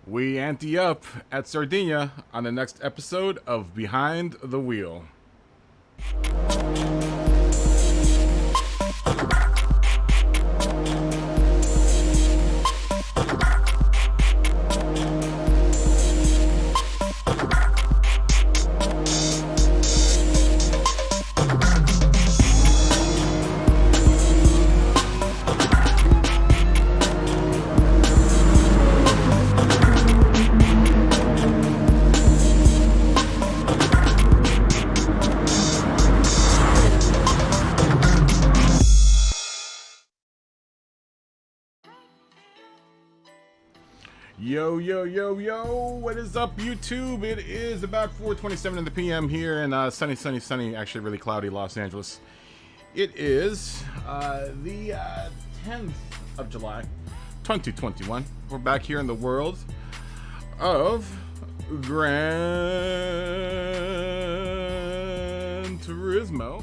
We ante up at Sardinia on the next episode of Behind the Wheel. Yo, yo, yo, yo, what is up, YouTube? It is about 4:27 in the PM here in sunny, actually really cloudy Los Angeles. It is the 10th of July, 2021. We're back here in the world of Gran Turismo.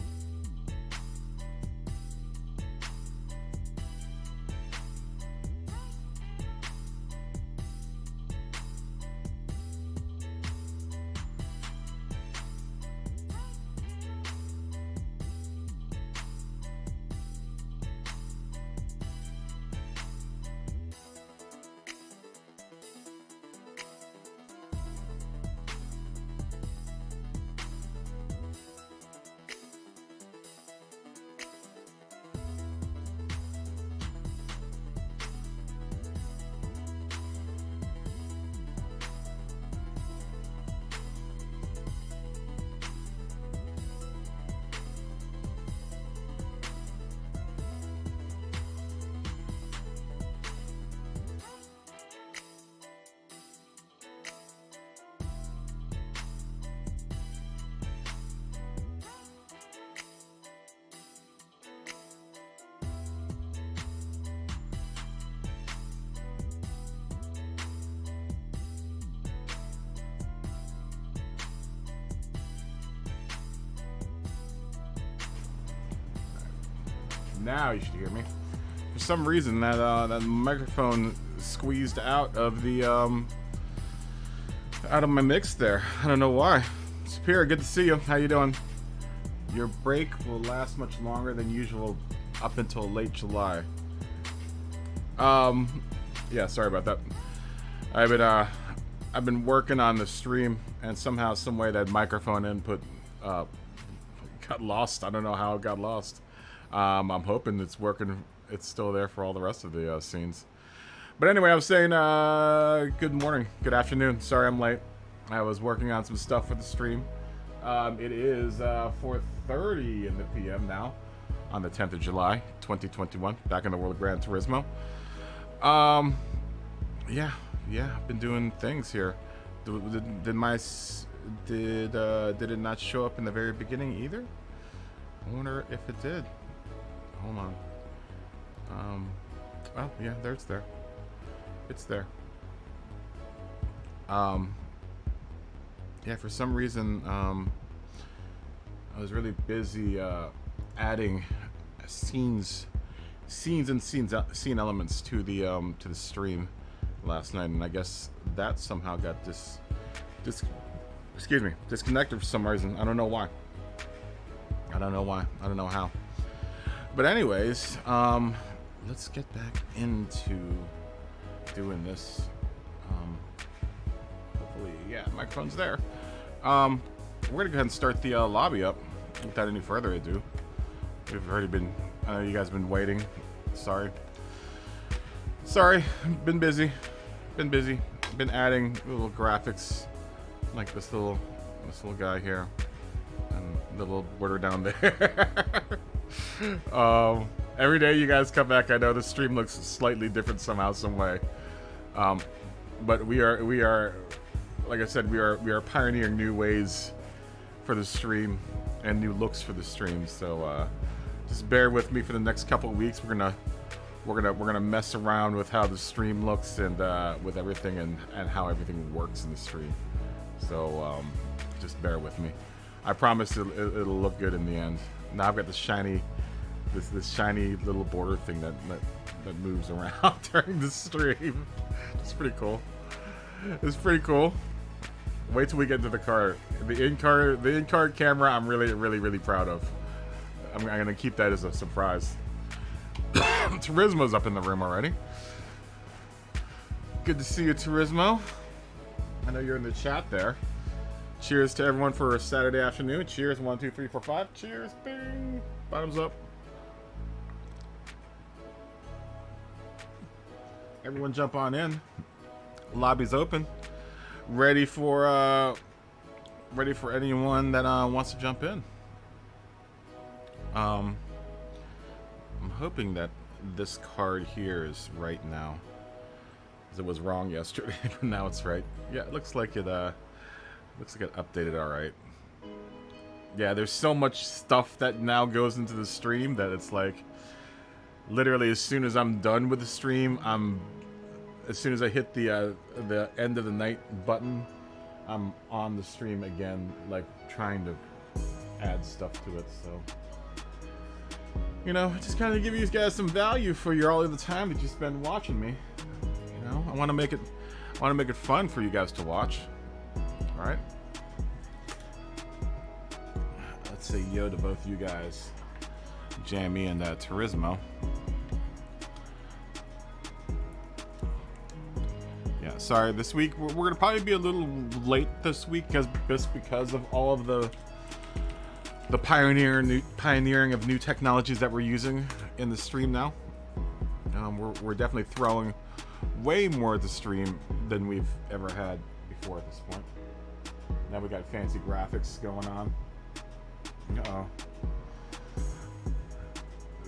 Now you should hear me. For some reason, that microphone squeezed out of the out of my mix there. I don't know why. Superior, good to see you. How you doing? Your break will last much longer than usual, up until late July. Yeah, sorry about that. I've been working on the stream, and somehow, some way, that microphone input got lost. I don't know how it got lost. I'm hoping it's working. It's still there for all the rest of the scenes. But anyway, I was saying good morning, good afternoon. Sorry I'm late. I was working on some stuff for the stream. It is 4:30 in the PM now on the 10th of July, 2021. Back in the world of Gran Turismo. Yeah, I've been doing things here. Did it not show up in the very beginning either? I wonder if it did. Hold on. Oh yeah, it's there. It's there. Yeah, for some reason, I was really busy adding scene elements to the stream last night, and I guess that somehow got disconnected for some reason. I don't know why. I don't know how. But anyways, let's get back into doing this. Hopefully, yeah, microphone's there. We're gonna go ahead and start the lobby up without any further ado. We've already been, I know you guys have been waiting. Sorry, been busy. Been adding little graphics, like this little guy here, and the little border down there. Every day you guys come back, I know the stream looks slightly different somehow, some way. But we are, like I said, we are pioneering new ways for the stream and new looks for the stream. So just bear with me for the next couple of weeks. We're gonna mess around with how the stream looks and with everything and how everything works in the stream. So just bear with me. I promise it'll look good in the end. Now I've got this shiny little border thing that moves around during the stream. It's pretty cool. It's pretty cool. Wait till we get into the car. The in-car camera, I'm really proud of. I'm gonna keep that as a surprise. Turismo's up in the room already. Good to see you, Turismo. I know you're in the chat there. Cheers to everyone for a Saturday afternoon. Cheers, 1, 2, 3, 4, 5. Cheers, bing. Bottoms up. Everyone jump on in. Lobby's open. Ready for anyone that wants to jump in. I'm hoping that this card here is right now. Because it was wrong yesterday, but now it's right. Yeah, it looks like it updated all right. Yeah, there's so much stuff that now goes into the stream that it's like literally as soon as I'm done with the stream, as soon as I hit the end of the night button, I'm on the stream again, like trying to add stuff to it. So, you know, just kind of give you guys some value for all of the time that you spend watching me. You know, I want to make it fun for you guys to watch. All right. Let's say yo to both you guys, Jamie and Turismo. Yeah, sorry. This week we're gonna probably be a little late this week because of all of the pioneering of new technologies that we're using in the stream now. We're definitely throwing way more at the stream than we've ever had before at this point. Now we got fancy graphics going on. Uh-oh.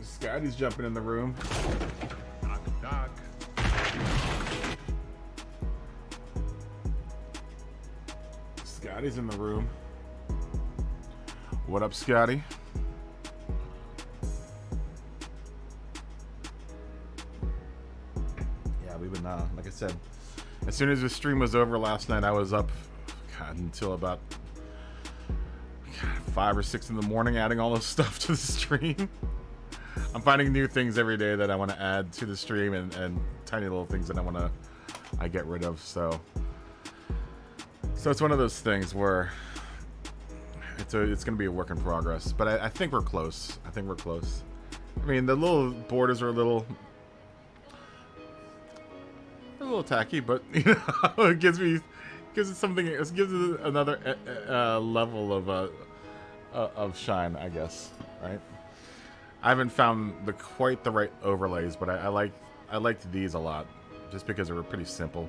Scotty's jumping in the room. Knock, knock. Scotty's in the room. What up, Scotty? Yeah, we've been, like I said, as soon as the stream was over last night, I was up until about 5 or 6 in the morning adding all this stuff to the stream. I'm finding new things every day that I want to add to the stream and tiny little things that I get rid of. So it's one of those things where it's going to be a work in progress, but I think we're close. I mean, the little borders are a little tacky, but you know, it gives it something. It gives it another level of shine, I guess. Right? I haven't found quite the right overlays, but I liked these a lot, just because they were pretty simple.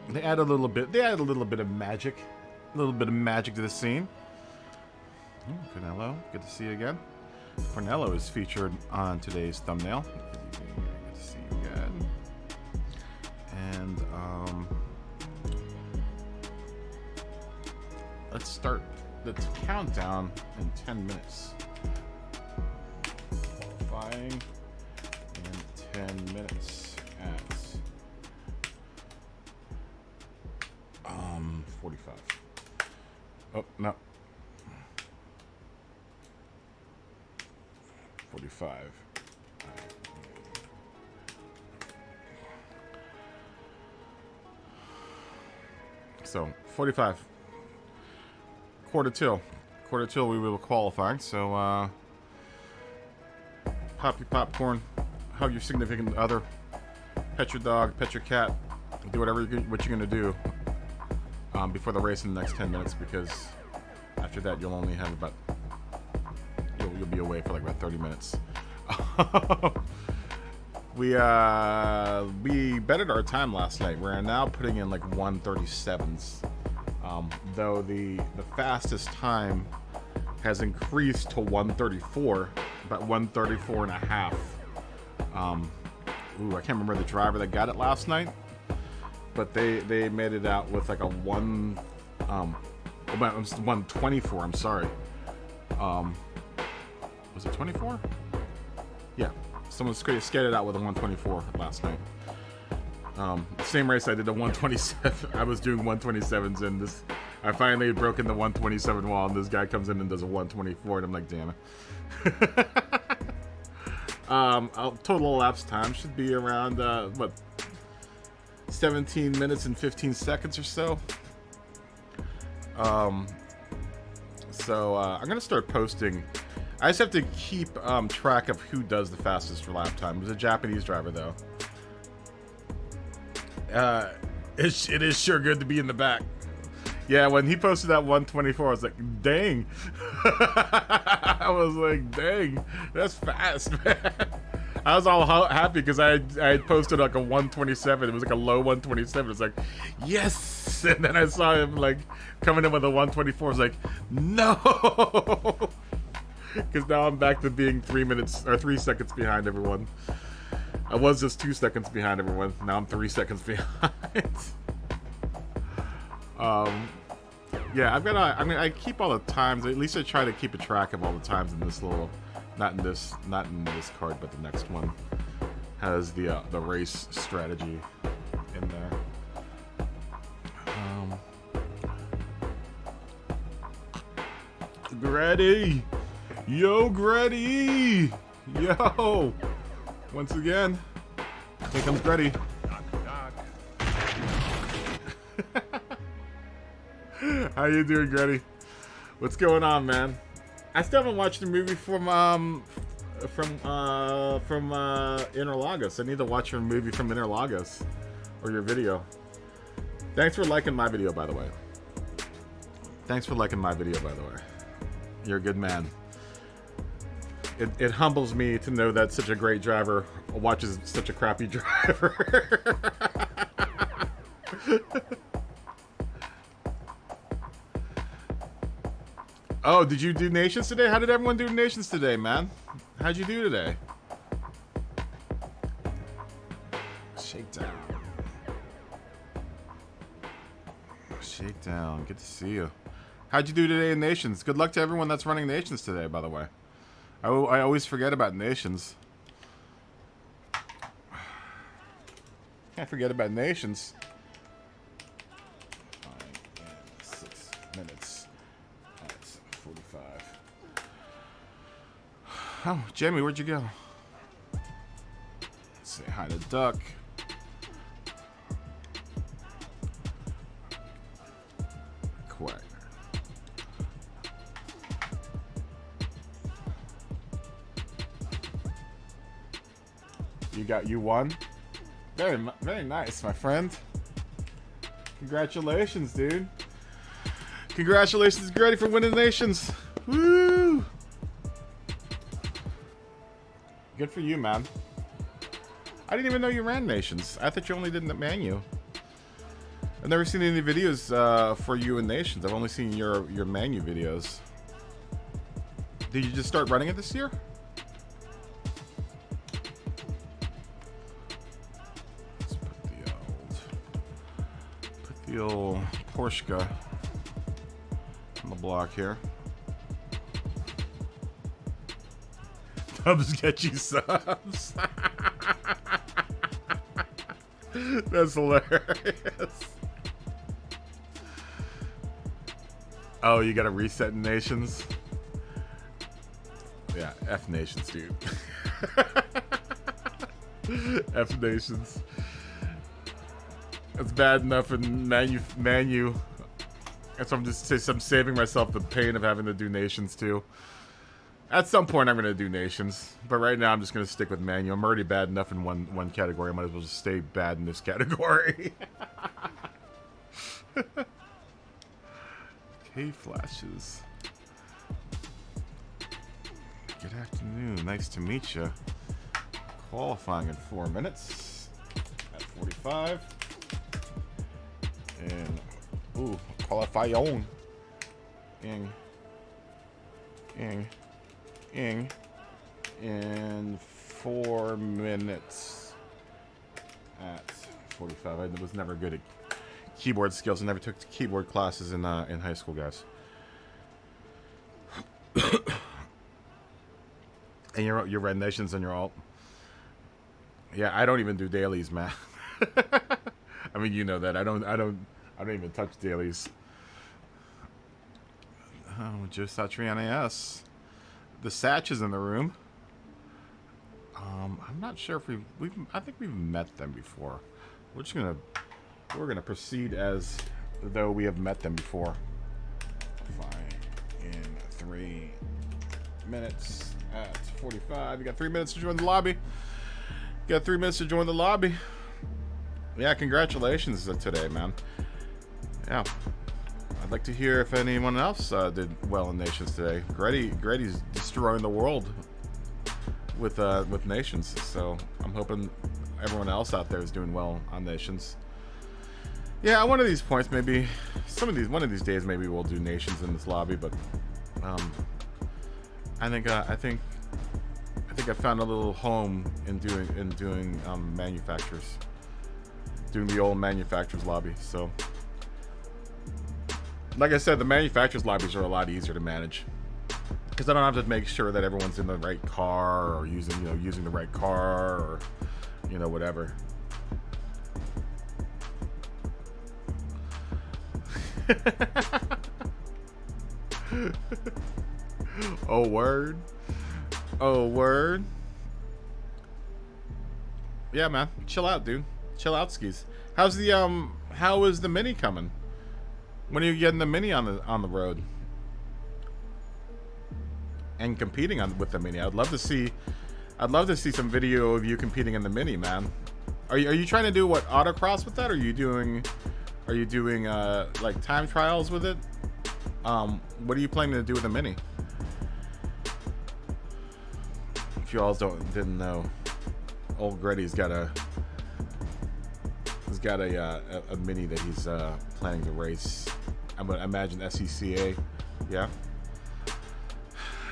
They add a little bit of magic, to the scene. Cornello, good to see you again. Cornello is featured on today's thumbnail. Good to see you again. And let's start the countdown in 10 minutes. Qualifying in 10 minutes at 45. Oh, no. 45. So 45. Quarter till we will qualify. So pop your popcorn, hug your significant other, pet your dog, pet your cat, do what you're gonna do before the race in the next 10 minutes, because after that you'll only have about you'll be away for like about 30 minutes. We bettered our time last night. We're now putting in like 1:37s. Though the fastest time has increased to 1:34, about 1:34 and a half. I can't remember the driver that got it last night, but they made it out with like a 1:24. I'm sorry. Was it 24? Yeah, someone skated out with a 1:24 last night. Same race I did a 1:27. I was doing 1:27s, and I finally had broken the 1:27 wall, and this guy comes in and does a 1:24, and I'm like, damn it. Total elapsed time should be around, what, 17 minutes and 15 seconds or so. So I'm going to start posting. I just have to keep track of who does the fastest for lap time. It was a Japanese driver, though. It is sure good to be in the back. Yeah, when he posted that 124, I was like, dang. I was like, dang, that's fast, man. I was all happy because I had posted like a 127. It was like a low 127. It's like, yes. And then I saw him like coming in with a 124. I was like, no. Because now I'm back to being 3 seconds behind everyone. I was just 2 seconds behind everyone. Now I'm 3 seconds behind. Yeah, I keep all the times. At least I try to keep a track of all the times in this little, not in this card, but the next one has the race strategy in there. Grady, yo, Grady, yo. Once again, here comes Grady. How you doing, Grady? What's going on, man? I still haven't watched the movie from Interlagos. I need to watch your movie from Interlagos, or your video. Thanks for liking my video, by the way. You're a good man. It humbles me to know that such a great driver watches such a crappy driver. Oh, did you do Nations today? How did everyone do Nations today, man? How'd you do today? Shakedown. Shakedown. Good to see you. How'd you do today in Nations? Good luck to everyone that's running Nations today, by the way. I always forget about Nations. Can't forget about Nations. 5 and 6 minutes. That's 45. Oh, Jamie, where'd you go? Say hi to Duck. Quack. You won? Very nice, my friend. Congratulations, dude. Congratulations, Grady, for winning Nations. Woo! Good for you, man. I didn't even know you ran Nations. I thought you only did Manu. I've never seen any videos for you in Nations. I've only seen your Manu videos. Did you just start running it this year? The old Porsche on the block here. Dubs get you subs. That's hilarious. Oh, you gotta reset Nations? Yeah, F Nations, dude. F Nations. It's bad enough in Manu. That's why I'm saving myself the pain of having to do Nations too. At some point I'm gonna do Nations, but right now I'm just gonna stick with Manu. I'm already bad enough in one category. I might as well just stay bad in this category. K-flashes. Good afternoon. Nice to meet you. Qualifying in 4 minutes at 45. And ooh, qualifying. In 4 minutes at 45. I was never good at keyboard skills. I never took keyboard classes in high school, guys. And you're Red Nations on your alt. Yeah, I don't even do dailies, man. I mean, you know that. I don't even touch dailies. Oh, Joe Satriani, yes. The Satch is in the room. I'm not sure if I think we've met them before. We're gonna proceed as though we have met them before. Fine. In 3 minutes at 45. You got 3 minutes to join the lobby. You got 3 minutes to join the lobby. Yeah, congratulations today, man. Yeah. I'd like to hear if anyone else did well in Nations today. Grady's destroying the world with Nations, so I'm hoping everyone else out there is doing well on Nations. Yeah, one of these points, maybe one of these days, maybe we'll do Nations in this lobby. But I think I found a little home in doing manufacturers, doing the old manufacturers lobby. So, like I said, the manufacturers lobbies are a lot easier to manage because I don't have to make sure that everyone's in the right car or using the right car or whatever. Oh word. Oh word. Yeah, man. Chill out, dude. Chill out, skis. How is the Mini coming? When are you getting the Mini on the road? And competing with the Mini. I'd love to see some video of you competing in the Mini, man. Are you trying to do what, autocross with that? Or are you doing like time trials with it? What are you planning to do with the Mini? If you all didn't know, old Grady's got a Mini that he's planning to race. I'm gonna imagine SCCA. Yeah,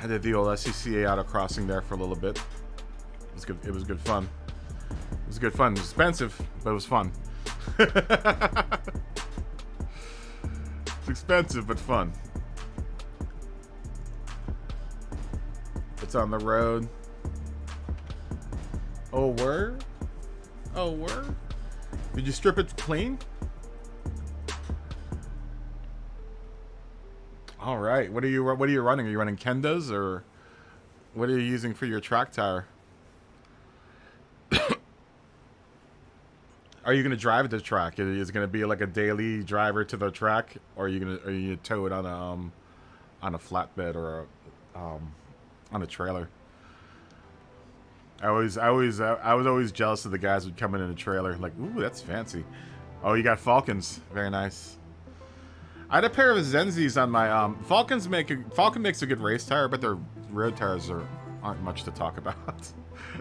I did the old SCCA autocrossing there for a little bit. It was good. It was good fun. It was good fun. It was expensive, but it was fun. It's expensive but fun. It's on the road. Oh word? Oh word? Did you strip it clean? All right. What are you running? Are you running Kendas or what are you using for your track tire? Are you gonna drive the track? Is it gonna be like a daily driver to the track, or are you gonna tow it on a flatbed or on a trailer? I was always jealous of the guys who'd come in a trailer. Like, ooh, that's fancy. Oh, you got Falcons. Very nice. I had a pair of Zenzis on my Falcon makes a good race tire, but their road tires aren't much to talk about.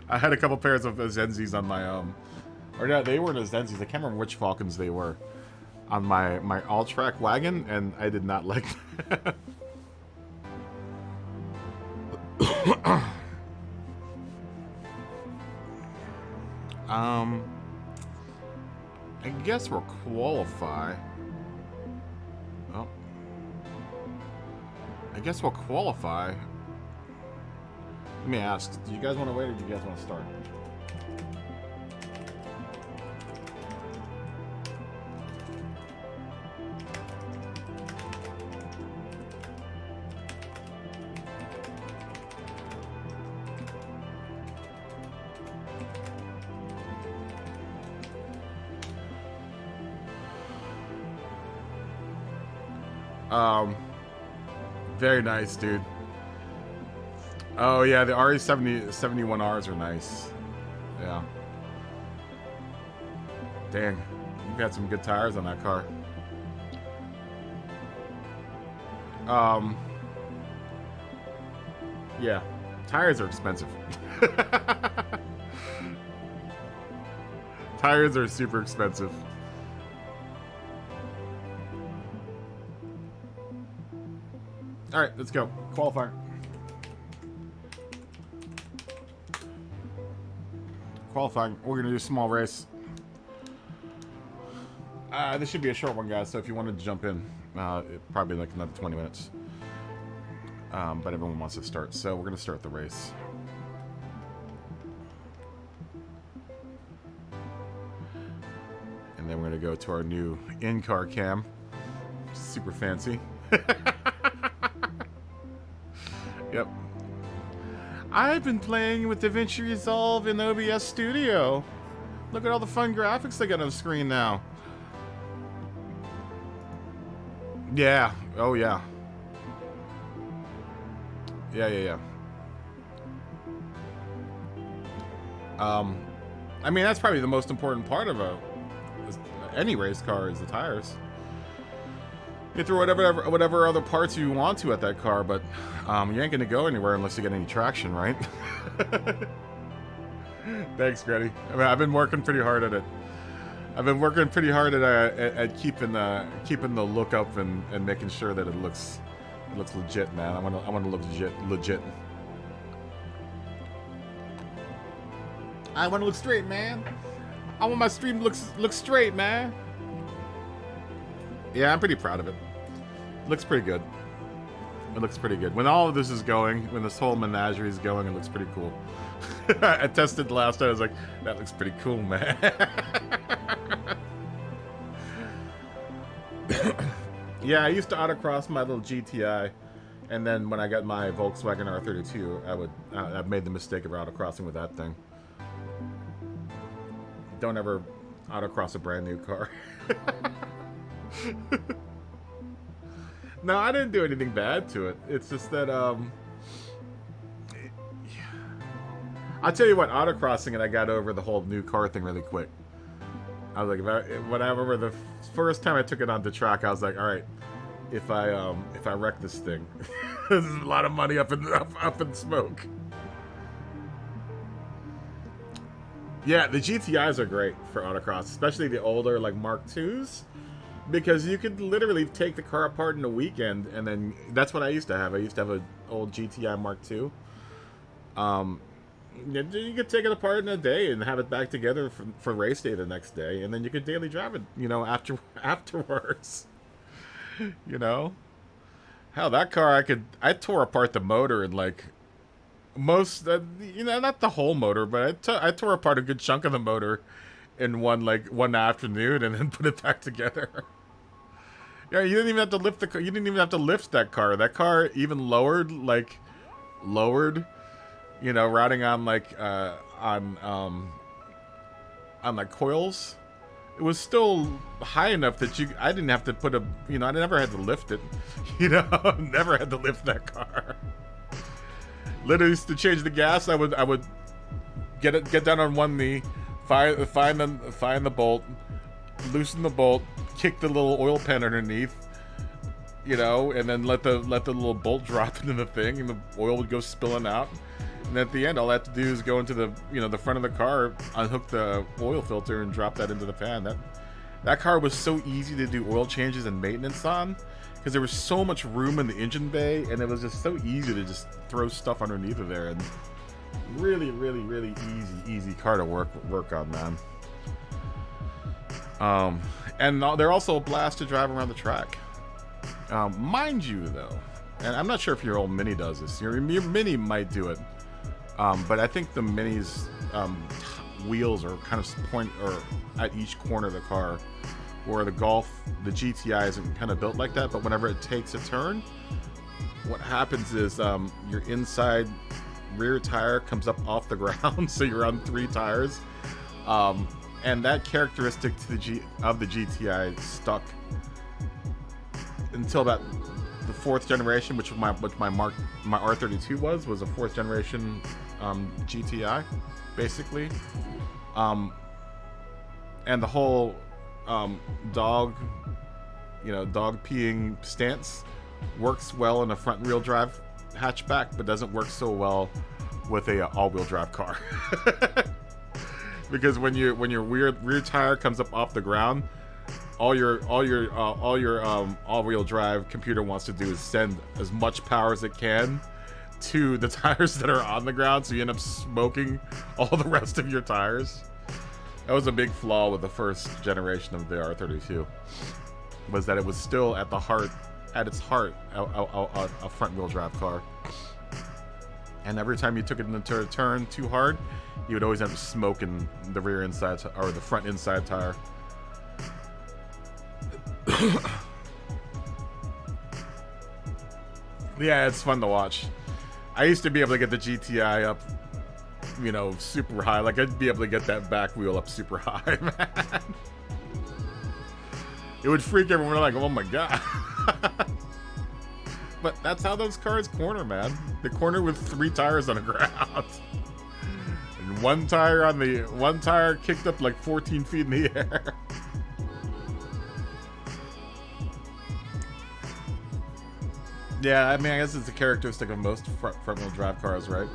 I had a couple pairs of Zenzis on my or no, they weren't Zenzis. I can't remember which Falcons they were on my all-track wagon, and I did not like that. I guess we'll qualify. Oh. I guess we'll qualify. Let me ask, do you guys want to wait or do you guys want to start? Very nice, dude. Oh yeah, the RE71Rs are nice. Yeah. Dang, you've got some good tires on that car. Yeah, tires are expensive. Tires are super expensive. All right, let's go. Qualifying. Qualifying. We're gonna do a small race. This should be a short one, guys. So if you wanted to jump in, probably like another 20 minutes. But everyone wants to start, so we're gonna start the race. And then we're gonna go to our new in-car cam. Super fancy. Yep. I've been playing with DaVinci Resolve in OBS Studio. Look at all the fun graphics they got on the screen now. Yeah. Oh, yeah. Yeah. I mean, that's probably the most important part of any race car is the tires. You throw whatever other parts you want to at that car, but you ain't gonna go anywhere unless you get any traction, right? Thanks, Gretty. I mean, I've been working pretty hard at it. I've been working pretty hard at keeping the look up and making sure that it looks legit, man. I want to look legit. I want to look straight, man. I want my stream to look straight, man. Yeah, I'm pretty proud of it. It looks pretty good. It looks pretty good. When all of this is going, when this whole menagerie is going, it looks pretty cool. I tested the last time. I was like, that looks pretty cool, man. Yeah, I used to autocross my little GTI, and then when I got my Volkswagen R32, I made the mistake of autocrossing with that thing. Don't ever autocross a brand new car. No, I didn't do anything bad to it. It's just that I'll tell you what, autocrossing it, I got over the whole new car thing really quick. I was like, when I remember the first time I took it onto track, I was like, all right, if I wreck this thing, this is a lot of money up in smoke. Yeah, the GTIs are great for autocross, especially the older like Mark IIs, because you could literally take the car apart in a weekend, and then that's what I used to have. I used to have an old GTI Mark II. You could take it apart in a day and have it back together for race day the next day, and then you could daily drive it, afterwards. Hell, that car I tore apart the motor in like not the whole motor, but I tore apart a good chunk of the motor in one afternoon and then put it back together. Yeah, you didn't even have to lift the car. You didn't even have to lift that car. That car even lowered, routing on like coils. It was still high enough that I didn't have to put I never had to lift it. Never had to lift that car. Literally, to change the gas, I would get down on one knee, find the bolt, loosen the bolt, kick the little oil pan underneath, and then let the little bolt drop into the thing, and the oil would go spilling out. And at the end, all I have to do is go into the front of the car, unhook the oil filter, and drop that into the pan. That car was so easy to do oil changes and maintenance on, because there was so much room in the engine bay, and it was just so easy to just throw stuff underneath of there. And really, really, really easy car to work on, man. And they're also a blast to drive around the track. Mind you, though, and I'm not sure if your old Mini does this. Your Mini might do it, but I think the Mini's wheels are kind of at each corner of the car, where the GTI isn't kind of built like that. But whenever it takes a turn, what happens is your inside rear tire comes up off the ground, so you're on 3 tires, and that characteristic of the GTI stuck until about the 4th generation, which my R32 was a 4th generation GTI, basically, and the whole dog peeing stance works well in a front wheel drive hatchback, but doesn't work so well with a all-wheel drive car. Because when your rear tire comes up off the ground, all your all-wheel drive computer wants to do is send as much power as it can to the tires that are on the ground, so you end up smoking all the rest of your tires. That was a big flaw with the first generation of the R32, was that it was still at its heart, a front-wheel drive car. And every time you took it into a turn too hard, you would always end up smoking the rear inside or the front inside tire. Yeah, it's fun to watch. I used to be able to get the GTI up, you know, super high. Like, I'd be able to get that back wheel up super high, man. It would freak everyone, like, oh my god. But that's how those cars corner, man. They corner with 3 tires on the ground. And one tire kicked up like 14 feet in the air. Yeah, I mean, I guess it's a characteristic of most front-wheel drive cars, right?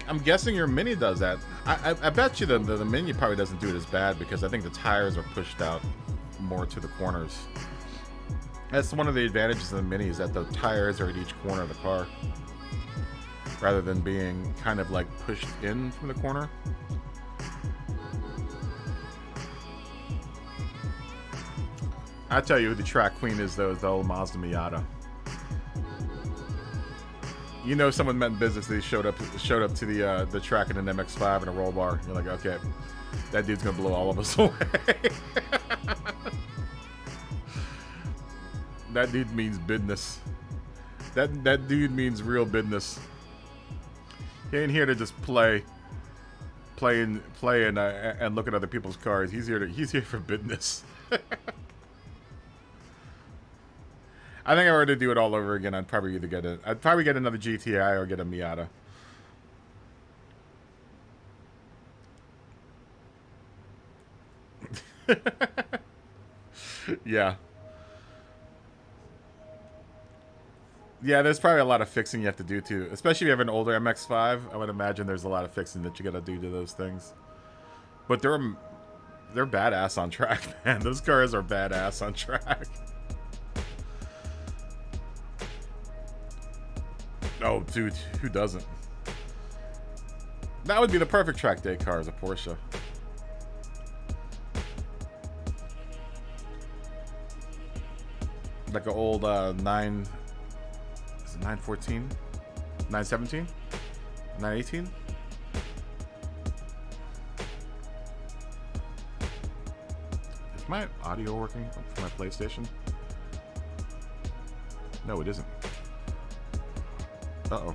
I'm guessing your Mini does that. I bet you the Mini probably doesn't do it as bad because I think the tires are pushed out more to the corners. That's one of the advantages of the Mini, is that the tires are at each corner of the car rather than being kind of like pushed in from the corner. I tell you who the track queen is, though, is the old Mazda Miata. You know, someone meant business. They showed up to the track in an MX-5 and a roll bar. You're like, okay, that dude's gonna blow all of us away. That dude means business. That dude means real business. He ain't here to just play and look at other people's cars. He's here for business. I think if I were to do it all over again, I'd probably get another GTI or get a Miata. Yeah. Yeah, there's probably a lot of fixing you have to do too. Especially if you have an older MX-5. I would imagine there's a lot of fixing that you gotta do to those things. But they're badass on track, man. Those cars are badass on track. Oh, dude, who doesn't? That would be the perfect track day car, as a Porsche. Like an old 914? 917? 918? Is my audio working for my PlayStation? No, it isn't. Uh-oh.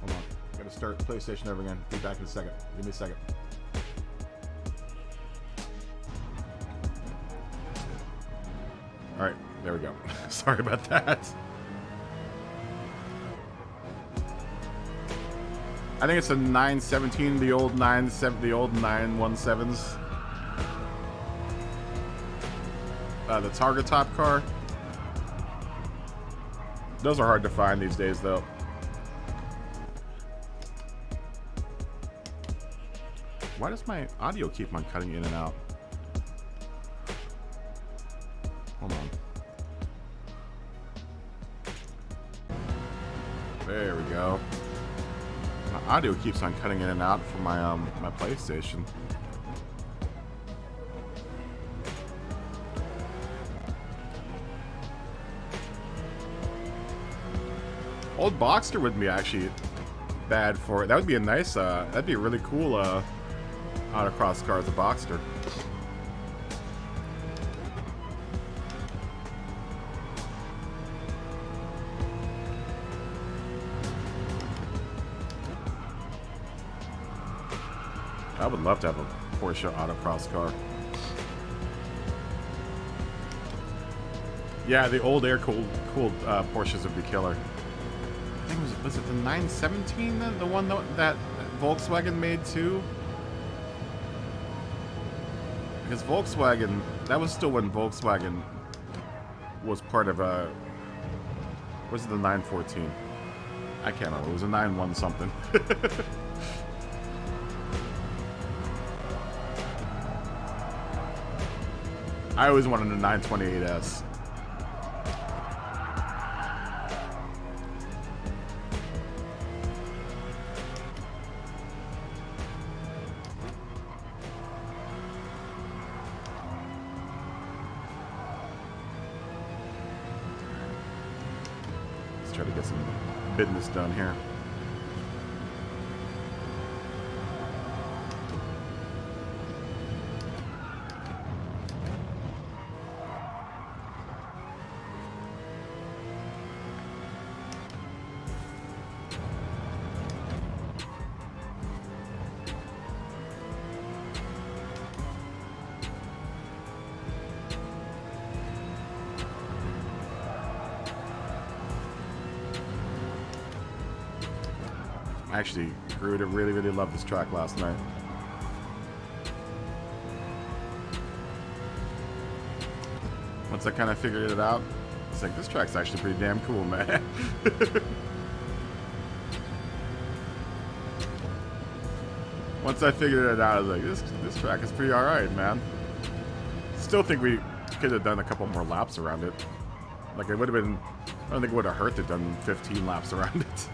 Hold on. Gotta start PlayStation over again. Be back in a second. Give me a second. Alright, there we go. Sorry about that. I think it's a 917, the old 917s. The Targa top car. Those are hard to find these days, though. Why does my audio keep on cutting in and out? Hold on. There we go. My audio keeps on cutting in and out from my my PlayStation. Old Boxster would be actually bad for it. That would be a nice, that'd be a really cool autocross car as a Boxster. I would love to have a Porsche autocross car. Yeah, the old air-cooled Porsches would be killer. I think was it the 917 then? The one that Volkswagen made too? Because Volkswagen, that was still when Volkswagen was part of was it the 914? I can't remember. It was a 91 something. I always wanted a 928S. Let's try to get some business done here. I actually grew to really, really love this track last night. Once I kind of figured it out, it's like, this track's actually pretty damn cool, man. Once I figured it out, I was like, this track is pretty alright, man. Still think we could have done a couple more laps around it. Like, it would have been, I don't think it would have hurt to have done 15 laps around it.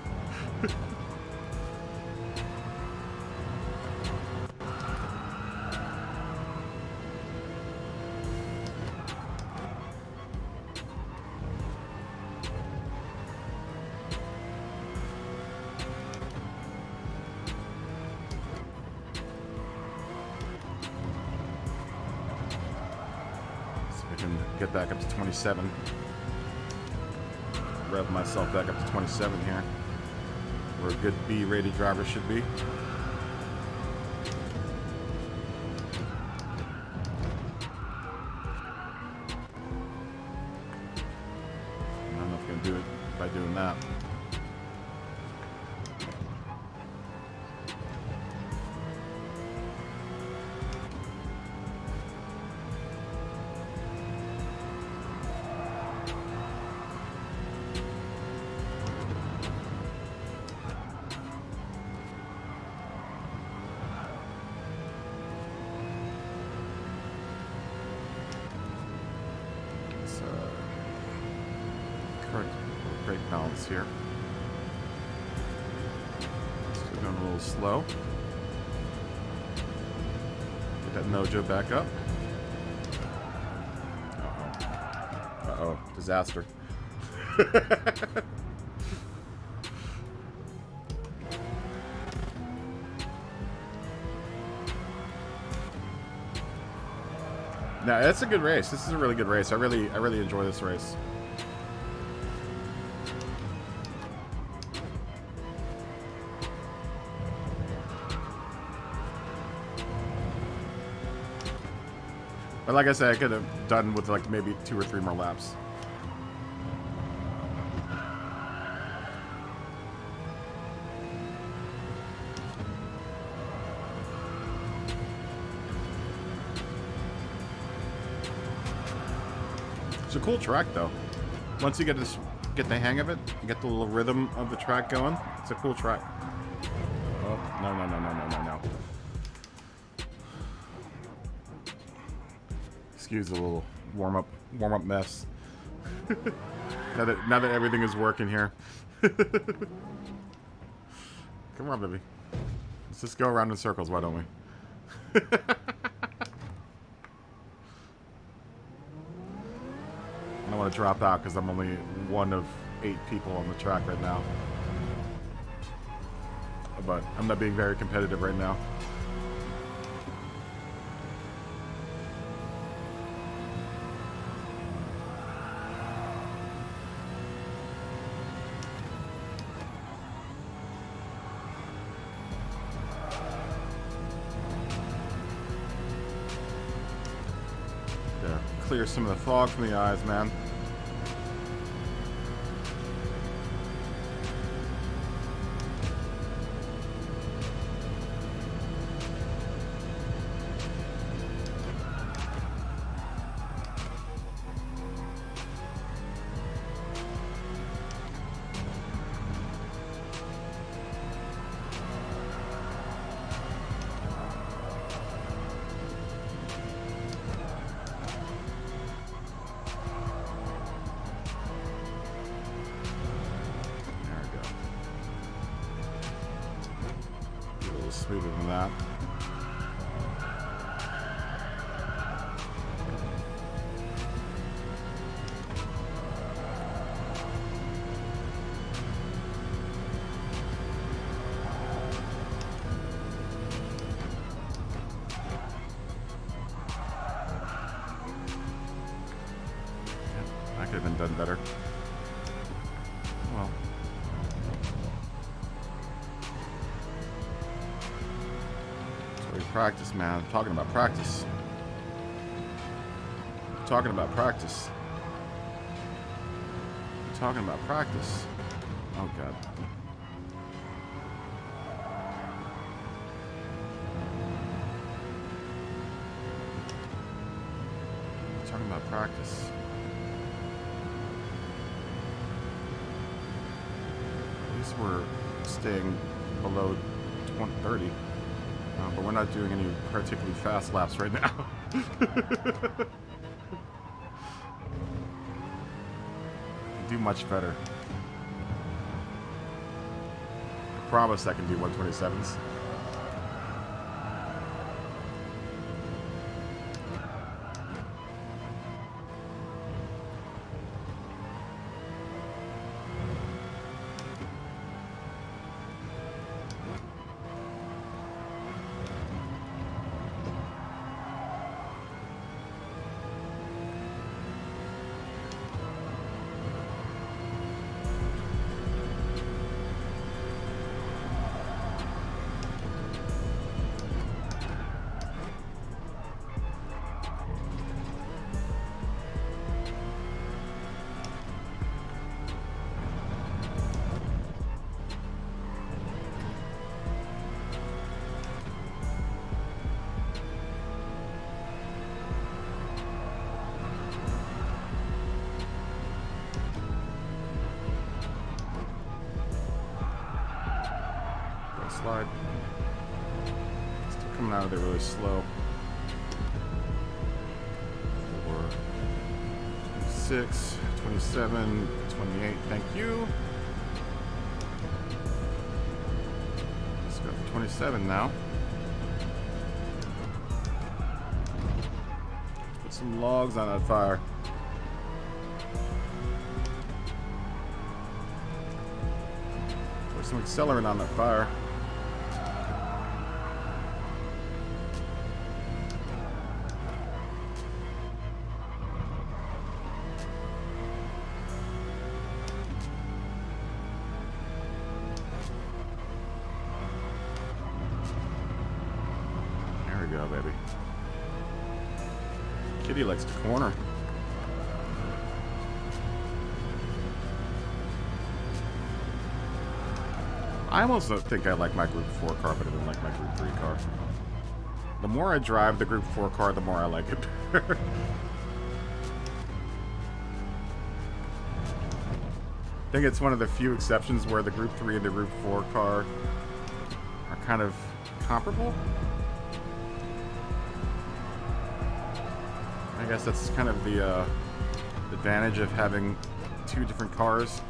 Get back up to 27. Rev myself back up to 27 here, where a good B-rated driver should be. I don't know if I'm gonna do it by doing that. Great balance here. Still going a little slow. Get that mojo back up. Uh-oh. Uh-oh. Disaster. No, it's a good race. This is a really good race. I really enjoy this race. But like I said, I could have done with like maybe 2 or 3 more laps. It's a cool track though. Once you get the hang of it, you get the little rhythm of the track going. It's a cool track. Oh, no. Excuse the little warm up mess. now that everything is working here. Come on, baby. Let's just go around in circles, why don't we? I don't want to drop out because I'm only one of 8 people on the track right now. But I'm not being very competitive right now. Clear some of the fog from the eyes, man. Smoother than that. That could have been done better. Well. Practice, man. I'm talking about practice. I'm talking about practice. I'm talking about practice. Oh, God. practice. At least we're staying below 30. But we're not doing any particularly fast laps right now. Do much better. I promise I can do 127s. Slide. Still coming out of there really slow. 26, 27, 28. Thank you. Let's go for 27 now. Let's put some logs on that fire. Put some accelerant on that fire. Go, baby. Kitty likes to corner. I almost don't think I like my Group 4 car better than like my Group 3 car. The more I drive the Group 4 car, the more I like it better. I think it's one of the few exceptions where the Group 3 and the Group 4 car are kind of comparable. I guess that's kind of the advantage of having two different cars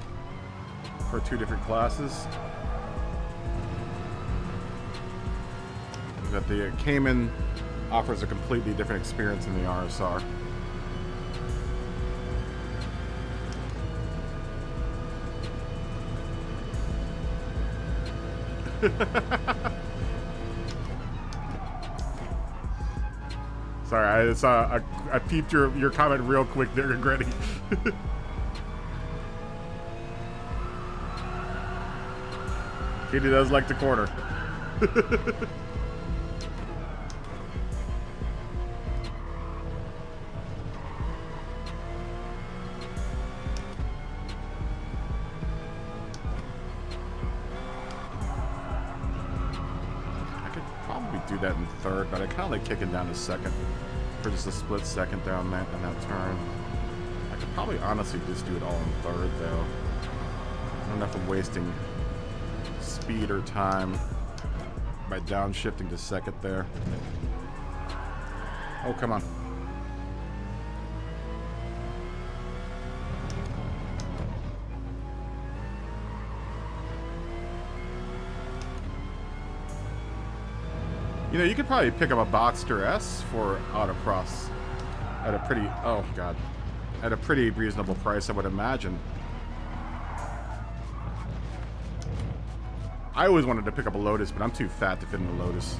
for two different classes. That the Cayman offers a completely different experience than the RSR. Sorry, I peeped your comment real quick there, Gretty. Katie does like to corner. Do that in third, but I kind of like kicking down to second for just a split second down that on that turn. I could probably honestly just do it all in third though. I don't know if I'm wasting speed or time by downshifting to second there. Oh, come on. You know, you could probably pick up a Boxster S for Autocross at a pretty, oh god, at a pretty reasonable price, I would imagine. I always wanted to pick up a Lotus, but I'm too fat to fit in the Lotus.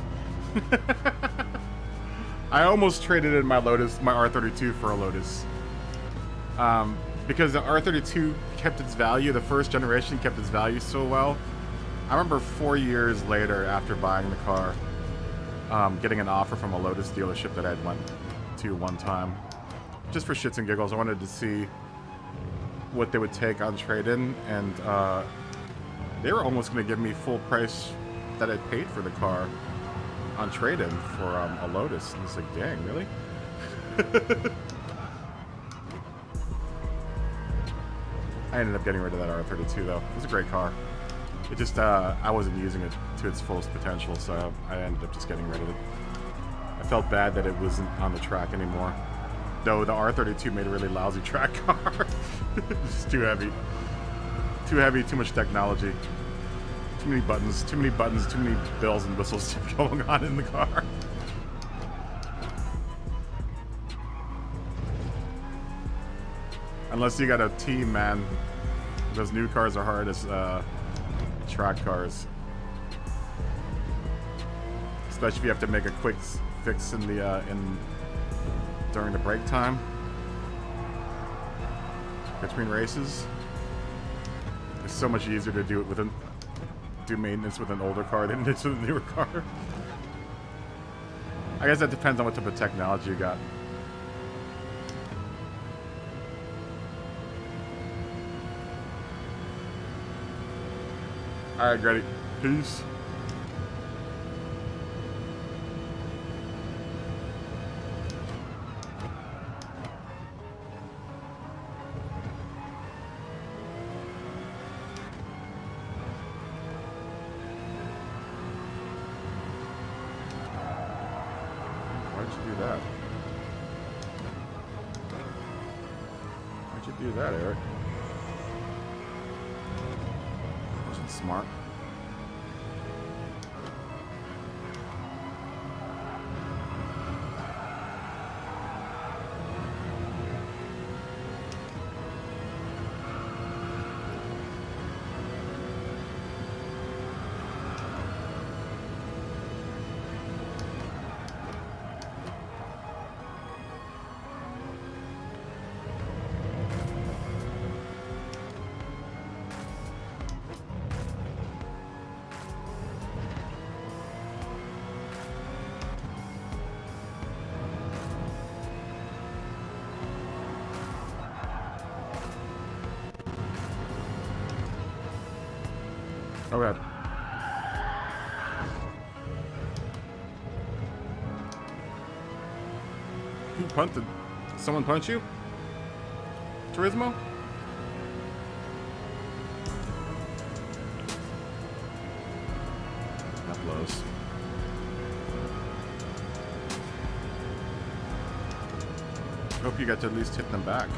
I almost traded in my Lotus, my R32 for a Lotus. Because the R32 kept its value, the first generation kept its value so well. I remember 4 years later after buying the car, getting an offer from a Lotus dealership that I had went to one time. Just for shits and giggles, I wanted to see what they would take on trade-in, and they were almost going to give me full price that I paid for the car on trade-in for a Lotus. And it's like, dang, really? I ended up getting rid of that R32 though. It was a great car. It just, I wasn't using it to its fullest potential, so I ended up just getting rid of it. I felt bad that it wasn't on the track anymore. Though the R32 made a really lousy track car. It's too heavy. Too heavy, too much technology. Too many buttons, too many bells and whistles going on in the car. Unless you got a team, man. Those new cars are hard as track cars. Especially if you have to make a quick fix in the during the break time between races. It's so much easier to do it with do maintenance with an older car than it is with a newer car. I guess that depends on what type of technology you got. Alright, Grady. Peace. Why did you do that? Why'd you do that, Eric? Wasn't smart. Oh god. Who punted? Did someone punch you? Turismo? That blows. Hope you got to at least hit them back.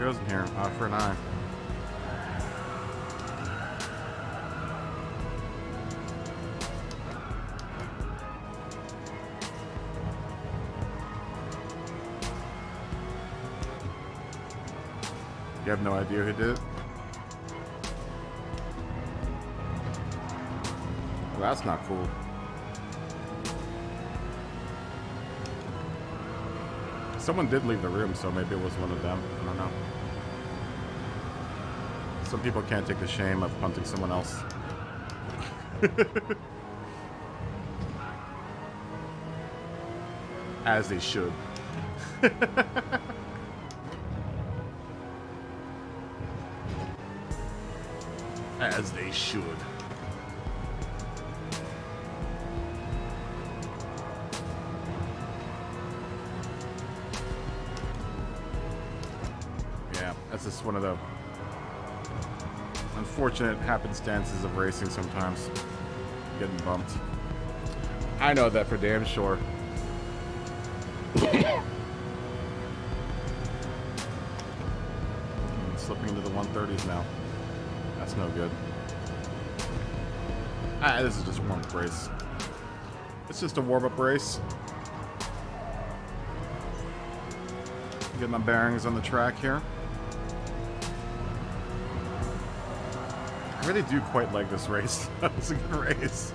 Goes in here, eye for an eye. You have no idea who did it? Well, that's not cool. Someone did leave the room, so maybe it was one of them. I don't know. Some people can't take the shame of punting someone else. As they should. As they should. Yeah, that's just one of the unfortunate happenstances of racing sometimes. Getting bumped. I know that for damn sure. Slipping into the 130s now. That's no good. This is just a warm-up race. It's just a warm-up race. Get my bearings on the track here. I really do quite like this race. That was a good race.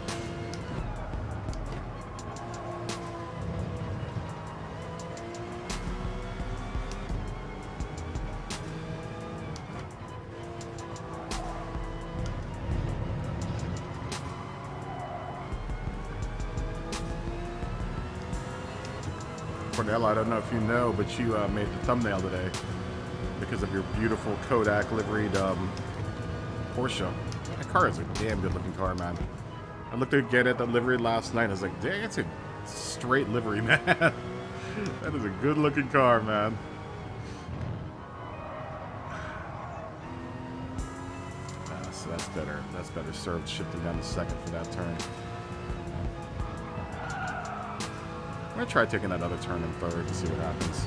Cornell, I don't know if you know, but you made the thumbnail today because of your beautiful Kodak liveried Porsche. That car is a damn good looking car, man. I looked again at the livery last night. I was like, dang, it's a straight livery, man. That is a good-looking car, man. So that's better. That's better served shifting down to second for that turn. I'm gonna try taking that other turn in third to see what happens.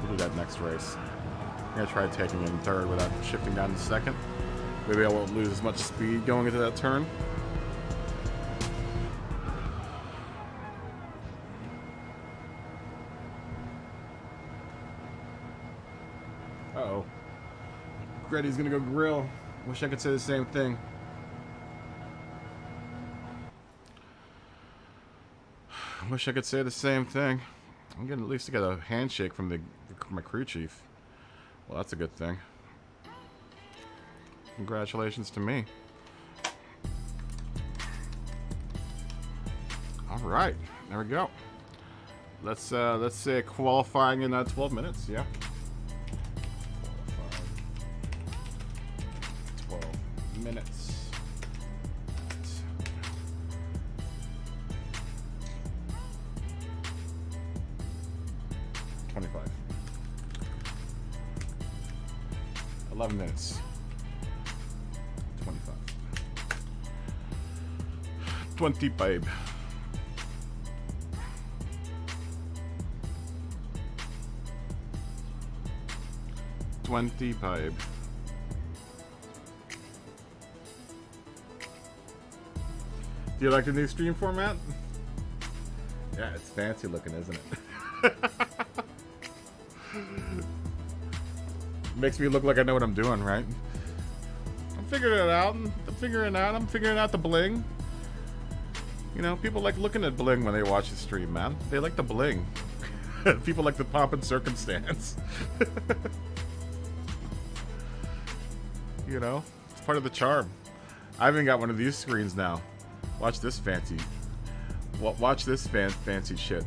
We'll do that next race. I'm gonna try taking it in third without shifting down to second. Maybe I won't lose as much speed going into that turn. Uh-oh. Gretty's gonna go grill. Wish I could say the same thing. Wish I could say the same thing. I'm getting at least to get a handshake from my crew chief. Well, that's a good thing. Congratulations to me. All right, there we go. Let's say qualifying in 12 minutes. Yeah. 12 minutes. 25. 11 minutes. 25. 25. 25. Do you like the new stream format? Yeah, it's fancy looking, isn't it? Makes me look like I know what I'm doing, right? I'm figuring it out. I'm figuring out the bling. You know, people like looking at bling when they watch the stream, man. They like the bling. People like the pomp and circumstance. You know, it's part of the charm. I even got one of these screens now. Watch this fancy. Watch this fancy shit.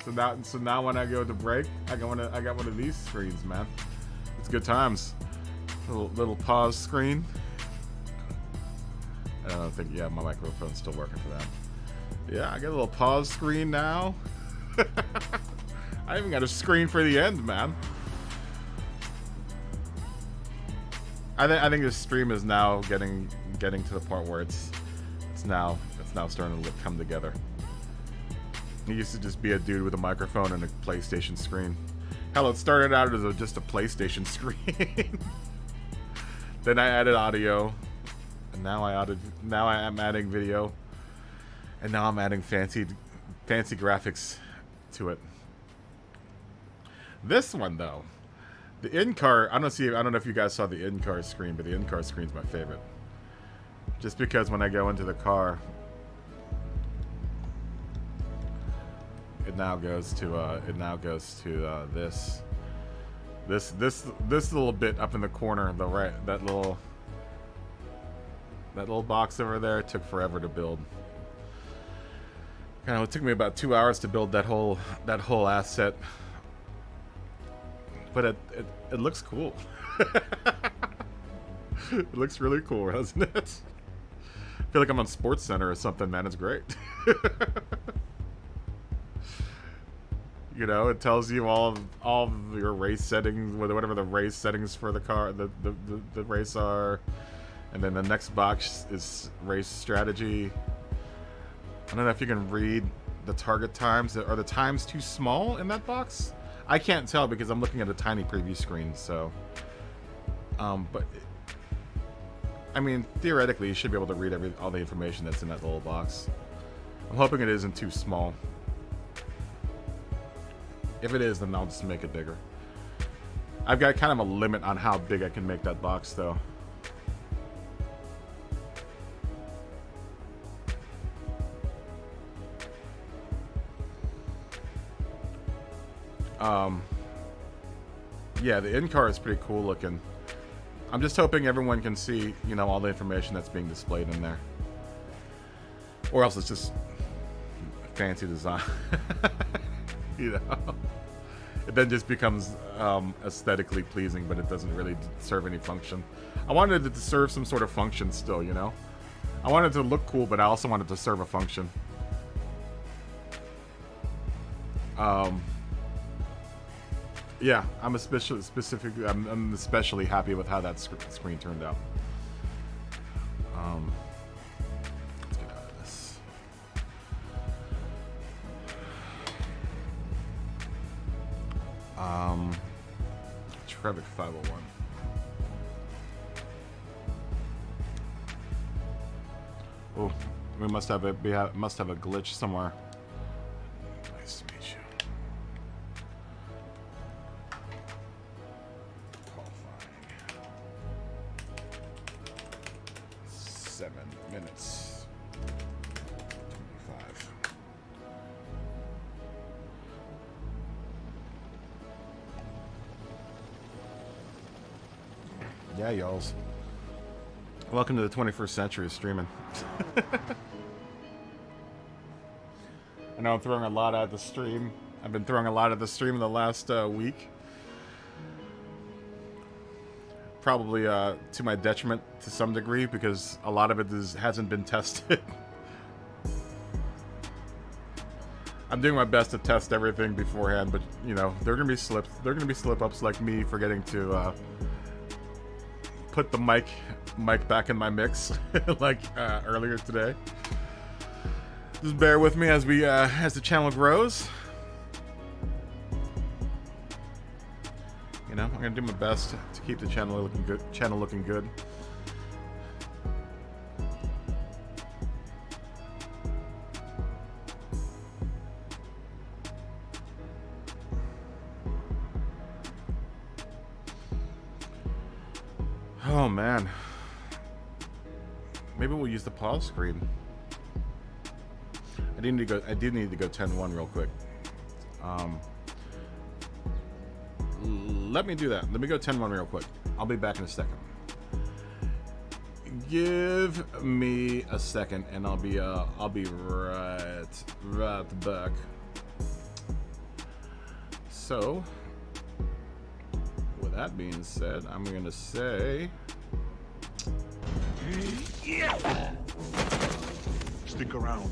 So now when I go to break, I got one of these screens, man. It's good times. Little pause screen. I don't think, yeah, my microphone's still working for that. Yeah, I got a little pause screen now. I even got a screen for the end, man. I think this stream is now getting to the part where it's now starting to come together. He used to just be a dude with a microphone and a PlayStation screen. Hell, it started out as just a PlayStation screen. Then I added audio, and now I am adding video, and now I'm adding fancy graphics to it. This one though, the in-car. I don't know if you guys saw the in-car screen, but the in-car screen's my favorite. Just because when I go into the car, it now goes to this little bit up in the corner, the right, that little box over there. It took forever to build. You know, it took me about 2 hours to build that whole asset, but it looks cool. It looks really cool, doesn't it? I feel like I'm on Sports Center or something, man. It's great. You know, it tells you all of your race settings, whatever the race settings for the car, the race are, and then the next box is race strategy. I don't know if you can read the target times. Are the times too small in that box? I can't tell because I'm looking at a tiny preview screen. So, but I mean, theoretically, you should be able to read all the information that's in that little box. I'm hoping it isn't too small. If it is, then I'll just make it bigger. I've got kind of a limit on how big I can make that box, though. Yeah, the in-car is pretty cool looking. I'm just hoping everyone can see, you know, all the information that's being displayed in there. Or else it's just fancy design. You know? it then just becomes aesthetically pleasing, but it doesn't really serve any function. I wanted it to serve some sort of function still, you know? I wanted it to look cool, but I also wanted to serve a function. Yeah, I'm especially happy with how that screen turned out. Let's get out of this. Trevic 501. Oh, we must have a glitch somewhere. Nice to meet you. Qualifying. 7 minutes. 25. Yeah, y'alls. Welcome to the 21st century of streaming. I know I'm throwing a lot at the stream. I've been throwing a lot at the stream in the last week. Probably to my detriment to some degree, because a lot of it hasn't been tested. I'm doing my best to test everything beforehand, but you know, there are gonna be slips. There are gonna be slip-ups like me forgetting to put the mic back in my mix like earlier today. Just bear with me as we as the channel grows. You know, I'm gonna do my best to keep the channel looking good. Oh man, maybe we'll use the pause screen. I do need to go 10-1 real quick. Let me do that. Let me go 10-1 real quick. I'll be back in a second. Give me a second, and I'll be right back. So, with that being said, I'm gonna say, Yeah. Stick around.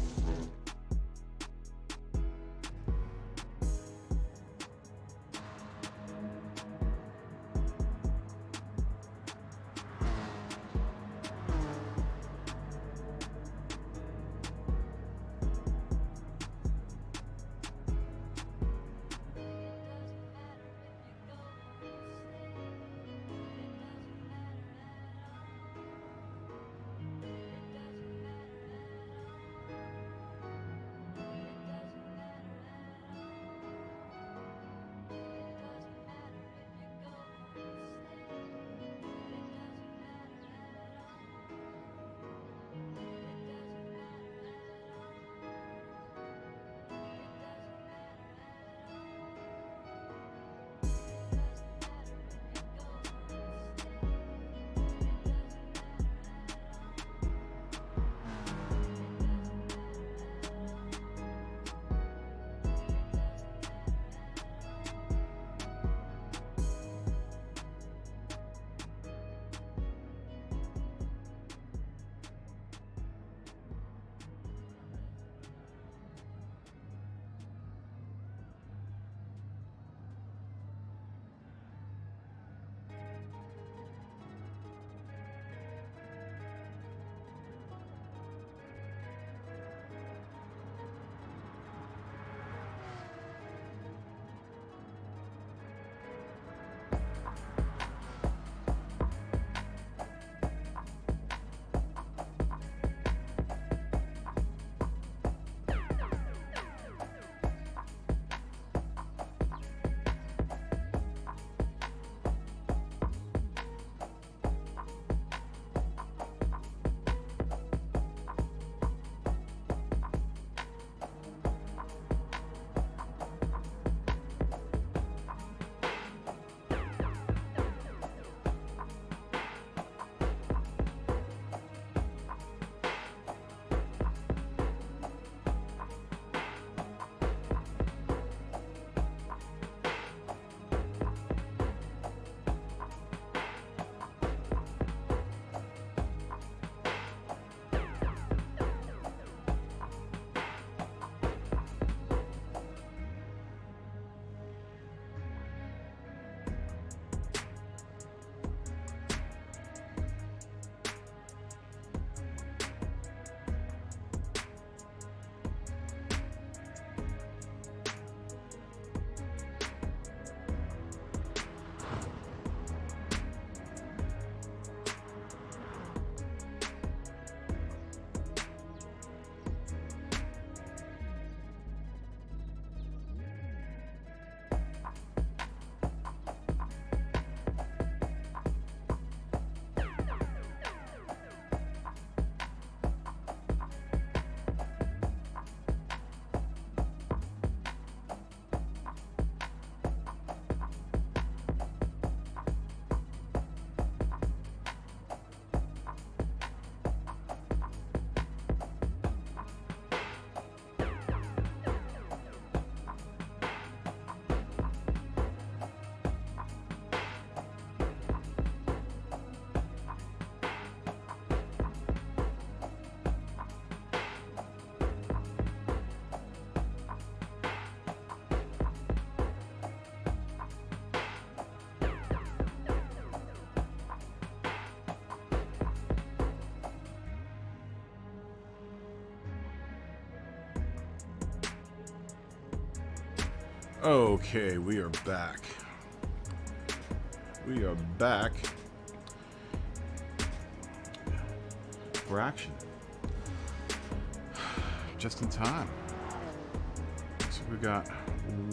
Okay, we are back. We are back for action. Just in time. So we got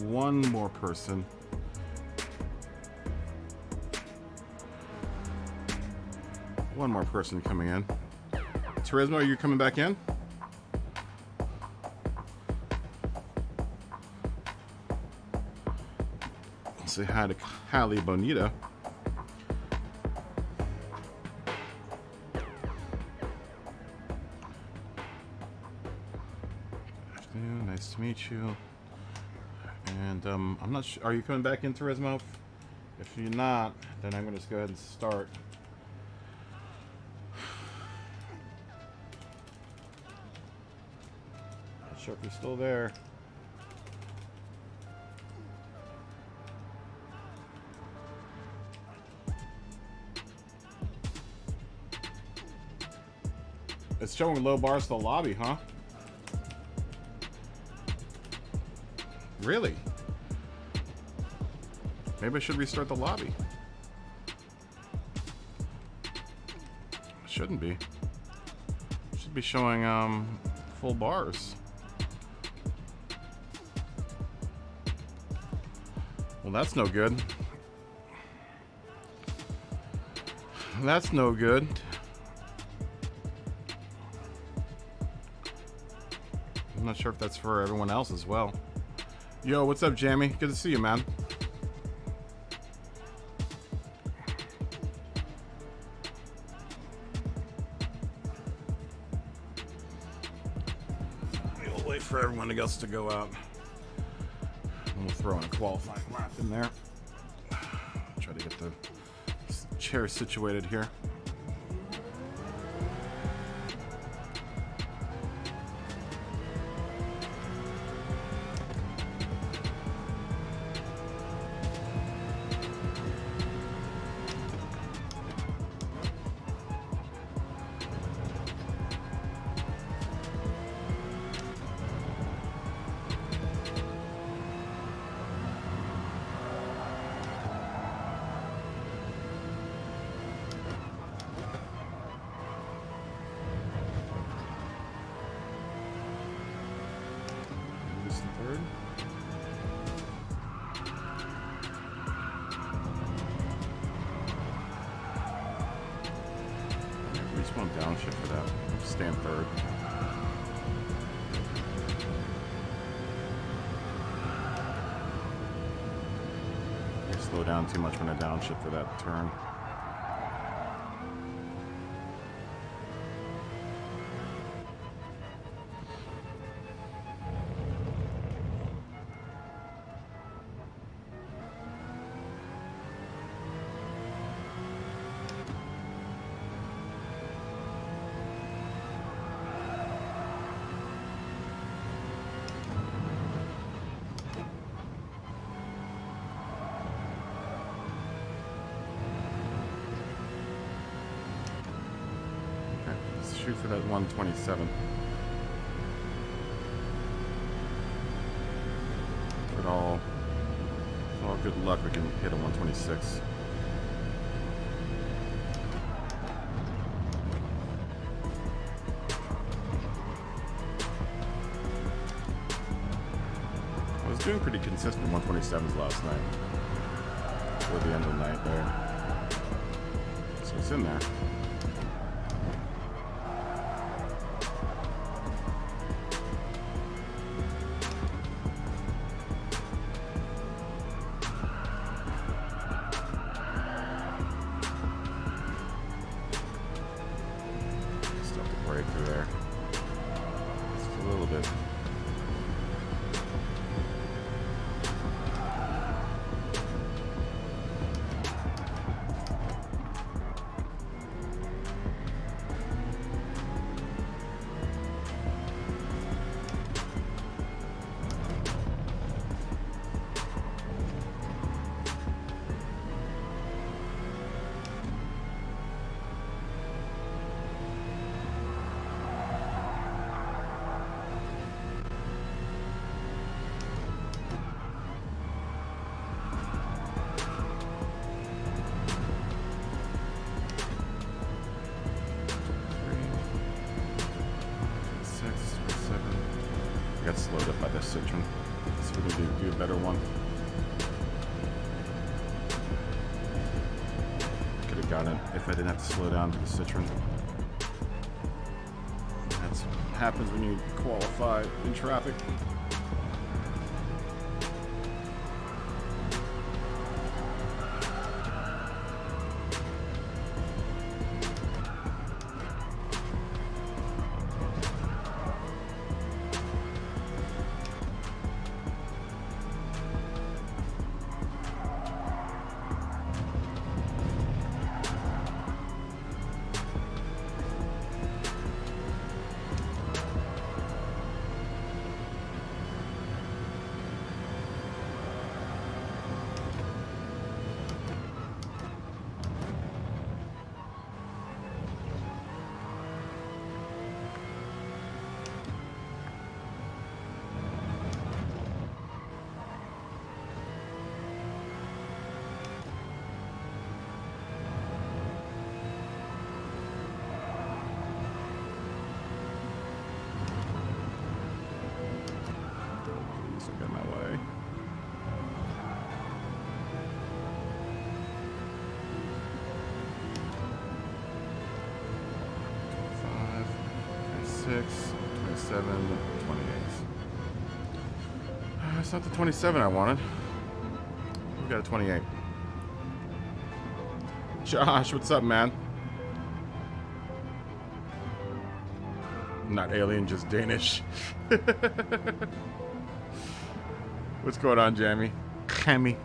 one more person. One more person coming in. Turismo, are you coming back in? Say hi to Hallie Bonita. Good afternoon, nice to meet you. And I'm not sure. Are you coming back in, Turismo? If you're not, then I'm going to just go ahead and start. Not sure if you're still there. It's showing low bars to the lobby, huh? Really? Maybe I should restart the lobby. Shouldn't be. Should be showing full bars. Well, that's no good. That's no good. I'm not sure if that's for everyone else as well. Yo, what's up, Jamie? Good to see you, man. We'll wait for everyone else to go out. And we'll throw in a qualifying lap in there. Try to get the chair situated here. Third. We just want downshift for that. Stand third. I slow down too much when I downshift for that turn. Shoot for that 127. With all good luck, we can hit a 126. I was doing pretty consistent 127s last night. Toward the end of the night there. So it's in there. Through there. Just a little bit. got slowed up by the Citron. Let's really do a better one. Could have gotten it if I didn't have to slow down to the Citron. That's what happens when you qualify in traffic. It's not the 27 I wanted. We got a 28. Josh, what's up, man? Not alien, just Danish. What's going on, Jamie? Cammy.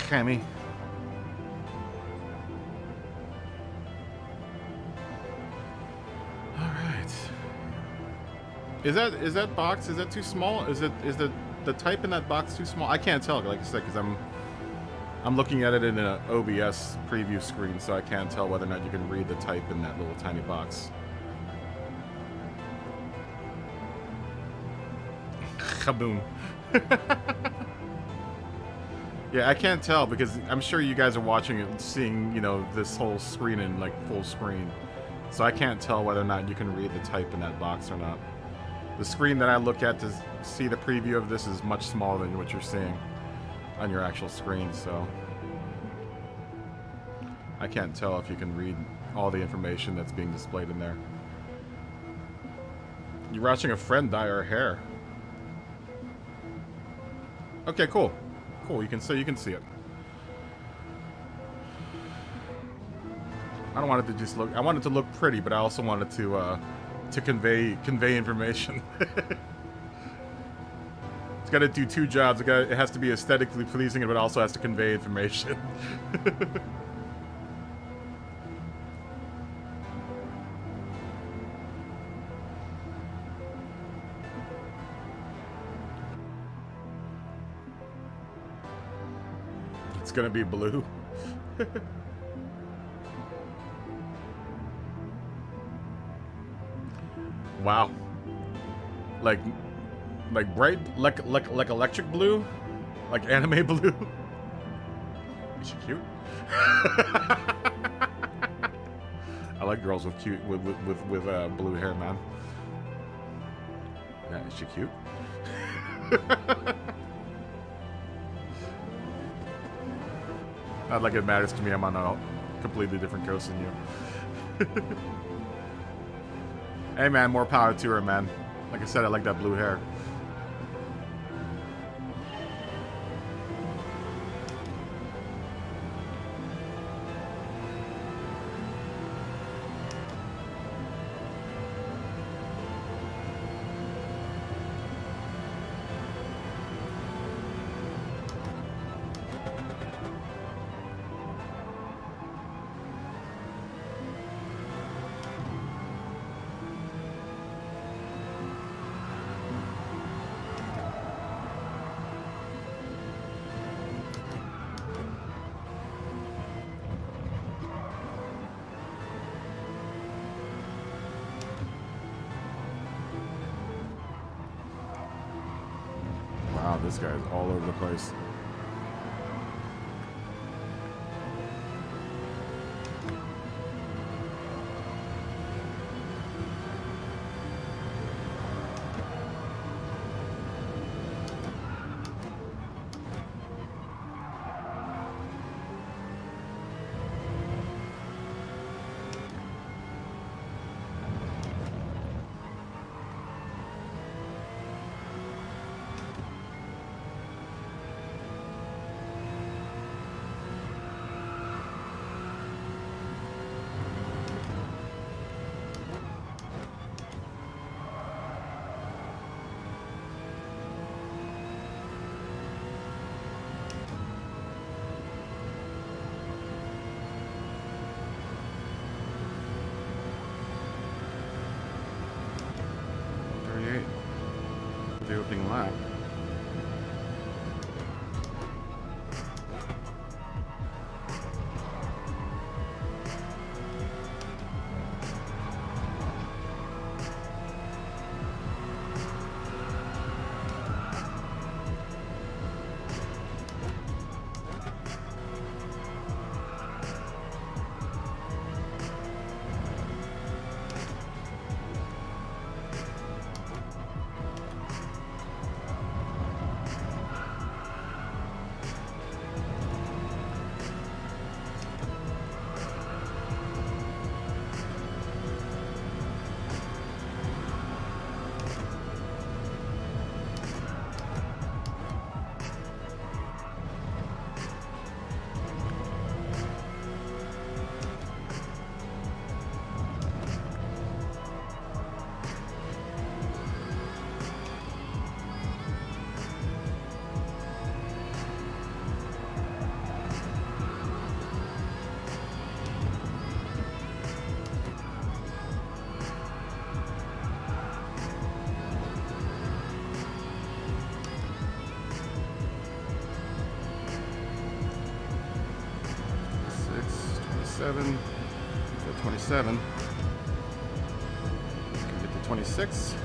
Cammy. Is that box? Is that too small? Is the type in that box too small? I can't tell, like I said, because I'm looking at it in an OBS preview screen, so I can't tell whether or not you can read the type in that little tiny box. Kaboom. Yeah, I can't tell because I'm sure you guys are watching it, seeing, you know, this whole screen in like full screen, so I can't tell whether or not you can read the type in that box or not. The screen that I look at to see the preview of this is much smaller than what you're seeing on your actual screen, so I can't tell if you can read all the information that's being displayed in there. You're watching a friend dye her hair. Okay, cool. Cool, you can see it. I don't want it to just look, I want it to look pretty, but I also want it to convey information. It's got to do two jobs. It has to be aesthetically pleasing, but it also has to convey information. It's gonna be blue. Wow. Like bright, like electric blue, like anime blue. Is she cute? I like girls with blue hair, man. Yeah, is she cute? Not like it matters to me. I'm on a completely different coast than you. Hey man, more power to her, man. Like I said, I like that blue hair. This guy is all over the place. 27. The 27. Can get the 26.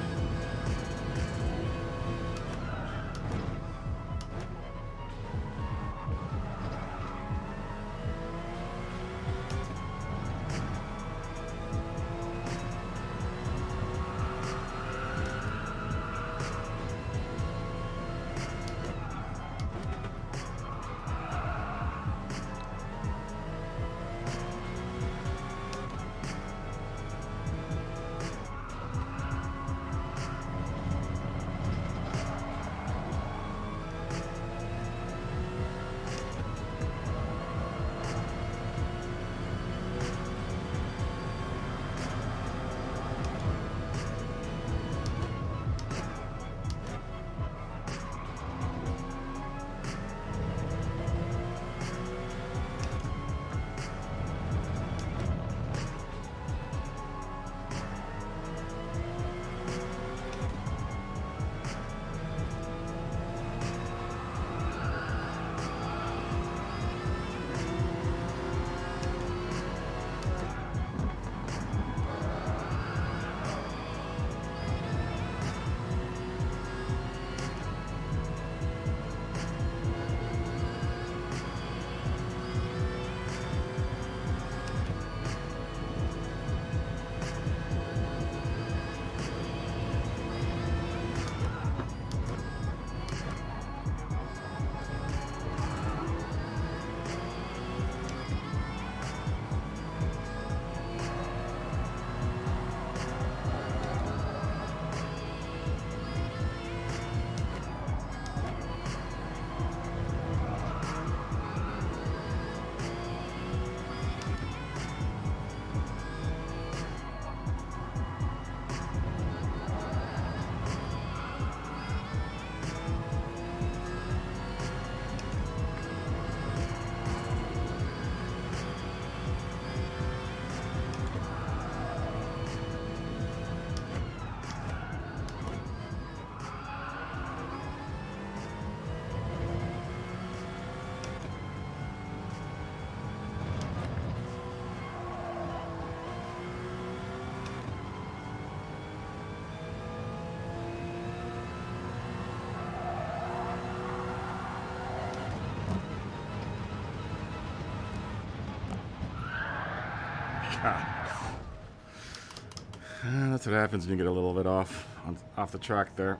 That's what happens when you get a little bit off the track there.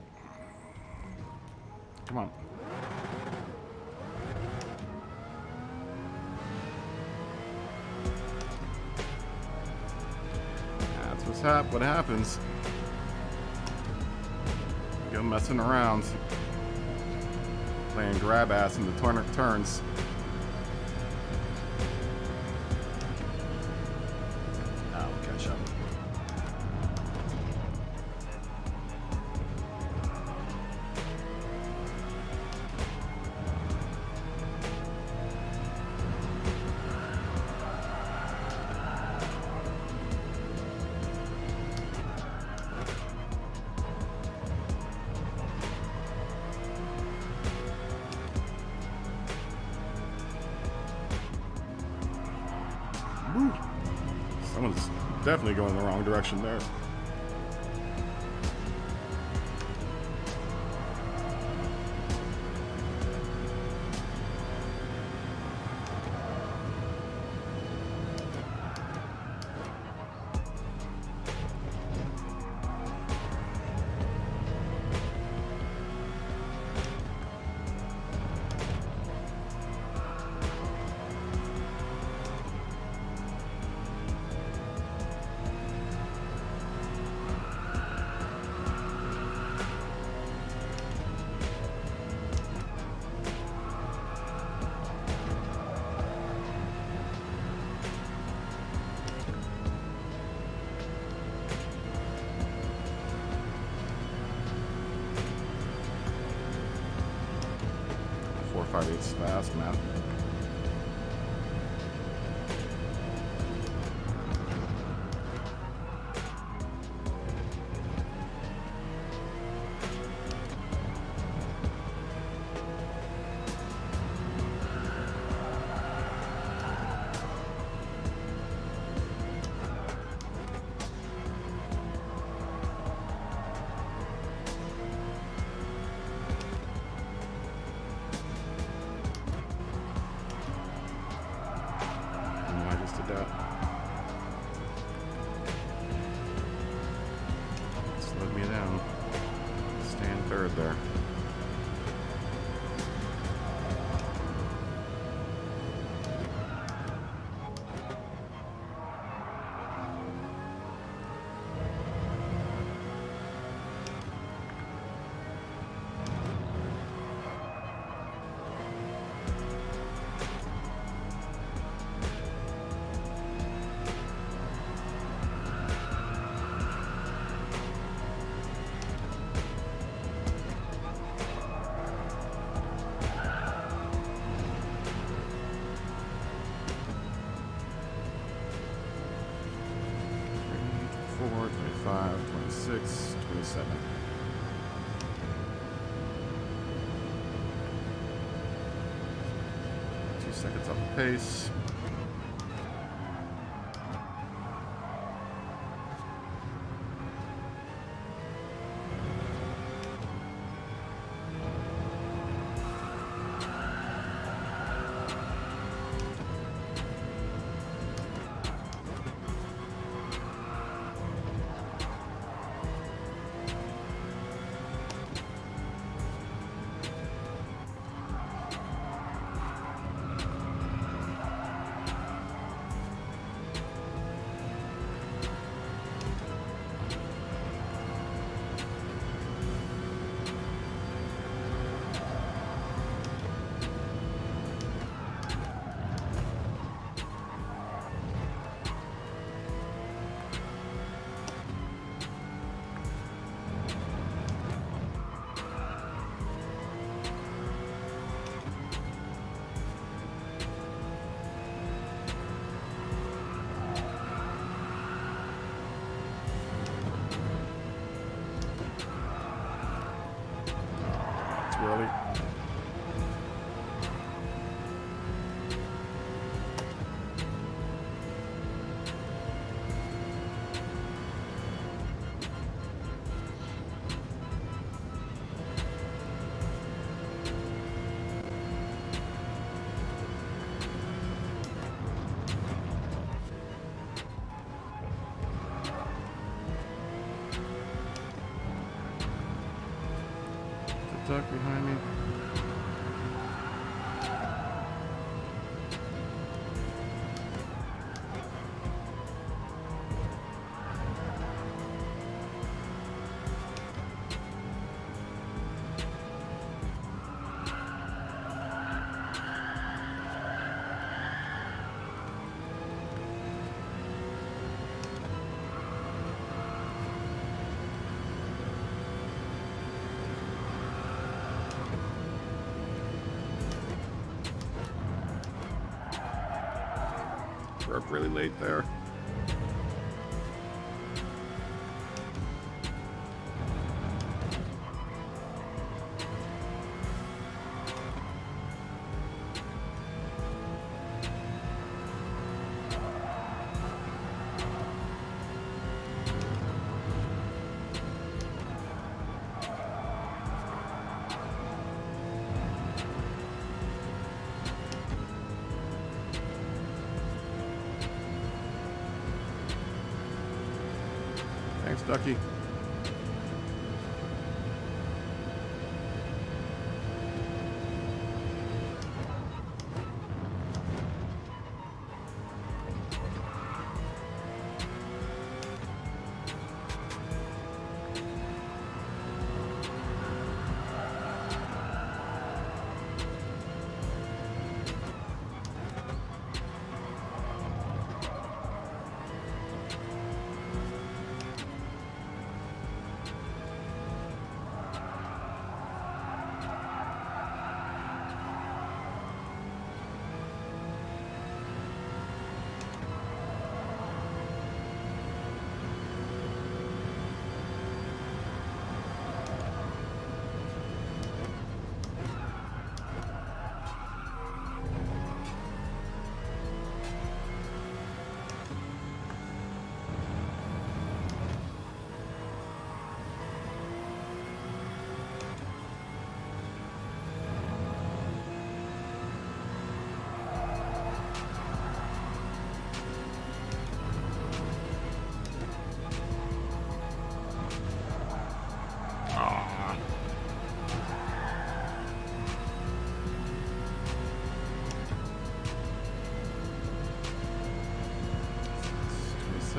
Come on. That's what happens. You go messing around, playing grab ass in the turns. Someone's definitely going the wrong direction there. It's fast, man. there. Four, 25, 26, 27. Seconds off the pace. Really? Duck behind me. We're up really late there. Thanks, Ducky.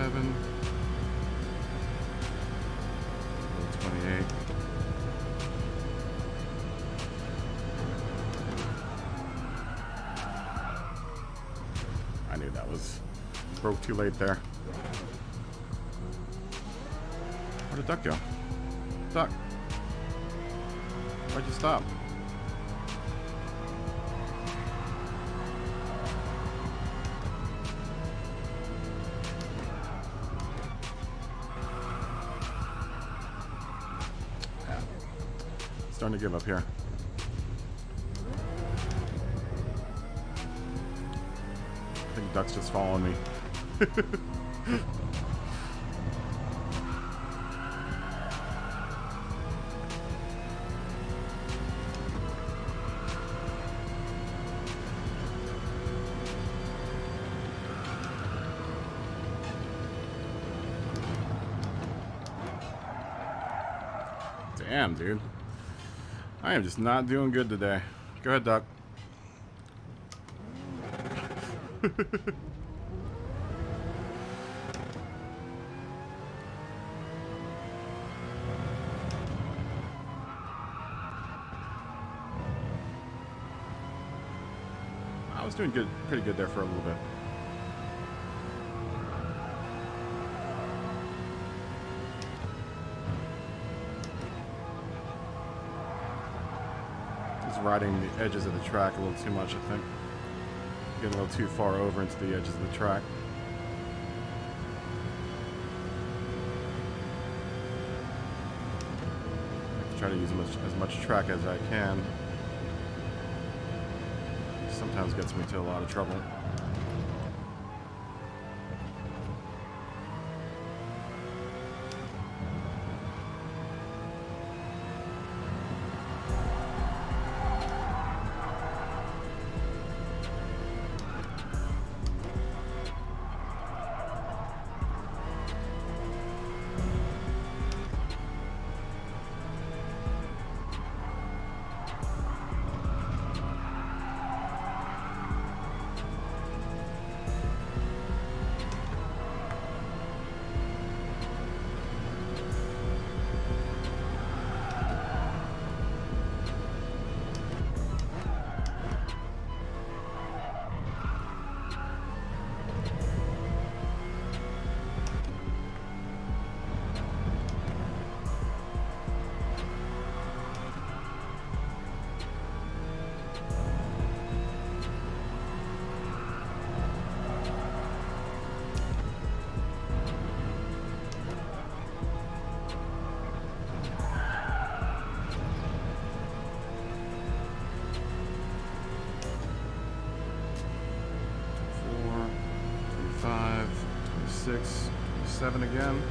27. 28. I knew that was broke too late there. Where'd the duck go? Duck. Why'd you stop? Yeah. Starting to give up here. I think Duck's just following me. Damn, dude. I am just not doing good today. Go ahead, Duck. I was doing good, pretty good there for a little bit. Just riding the edges of the track a little too much, I think. Getting a little too far over into the edges of the track. Try to use as much track as I can. Sometimes gets me into a lot of trouble. Six, 7 again.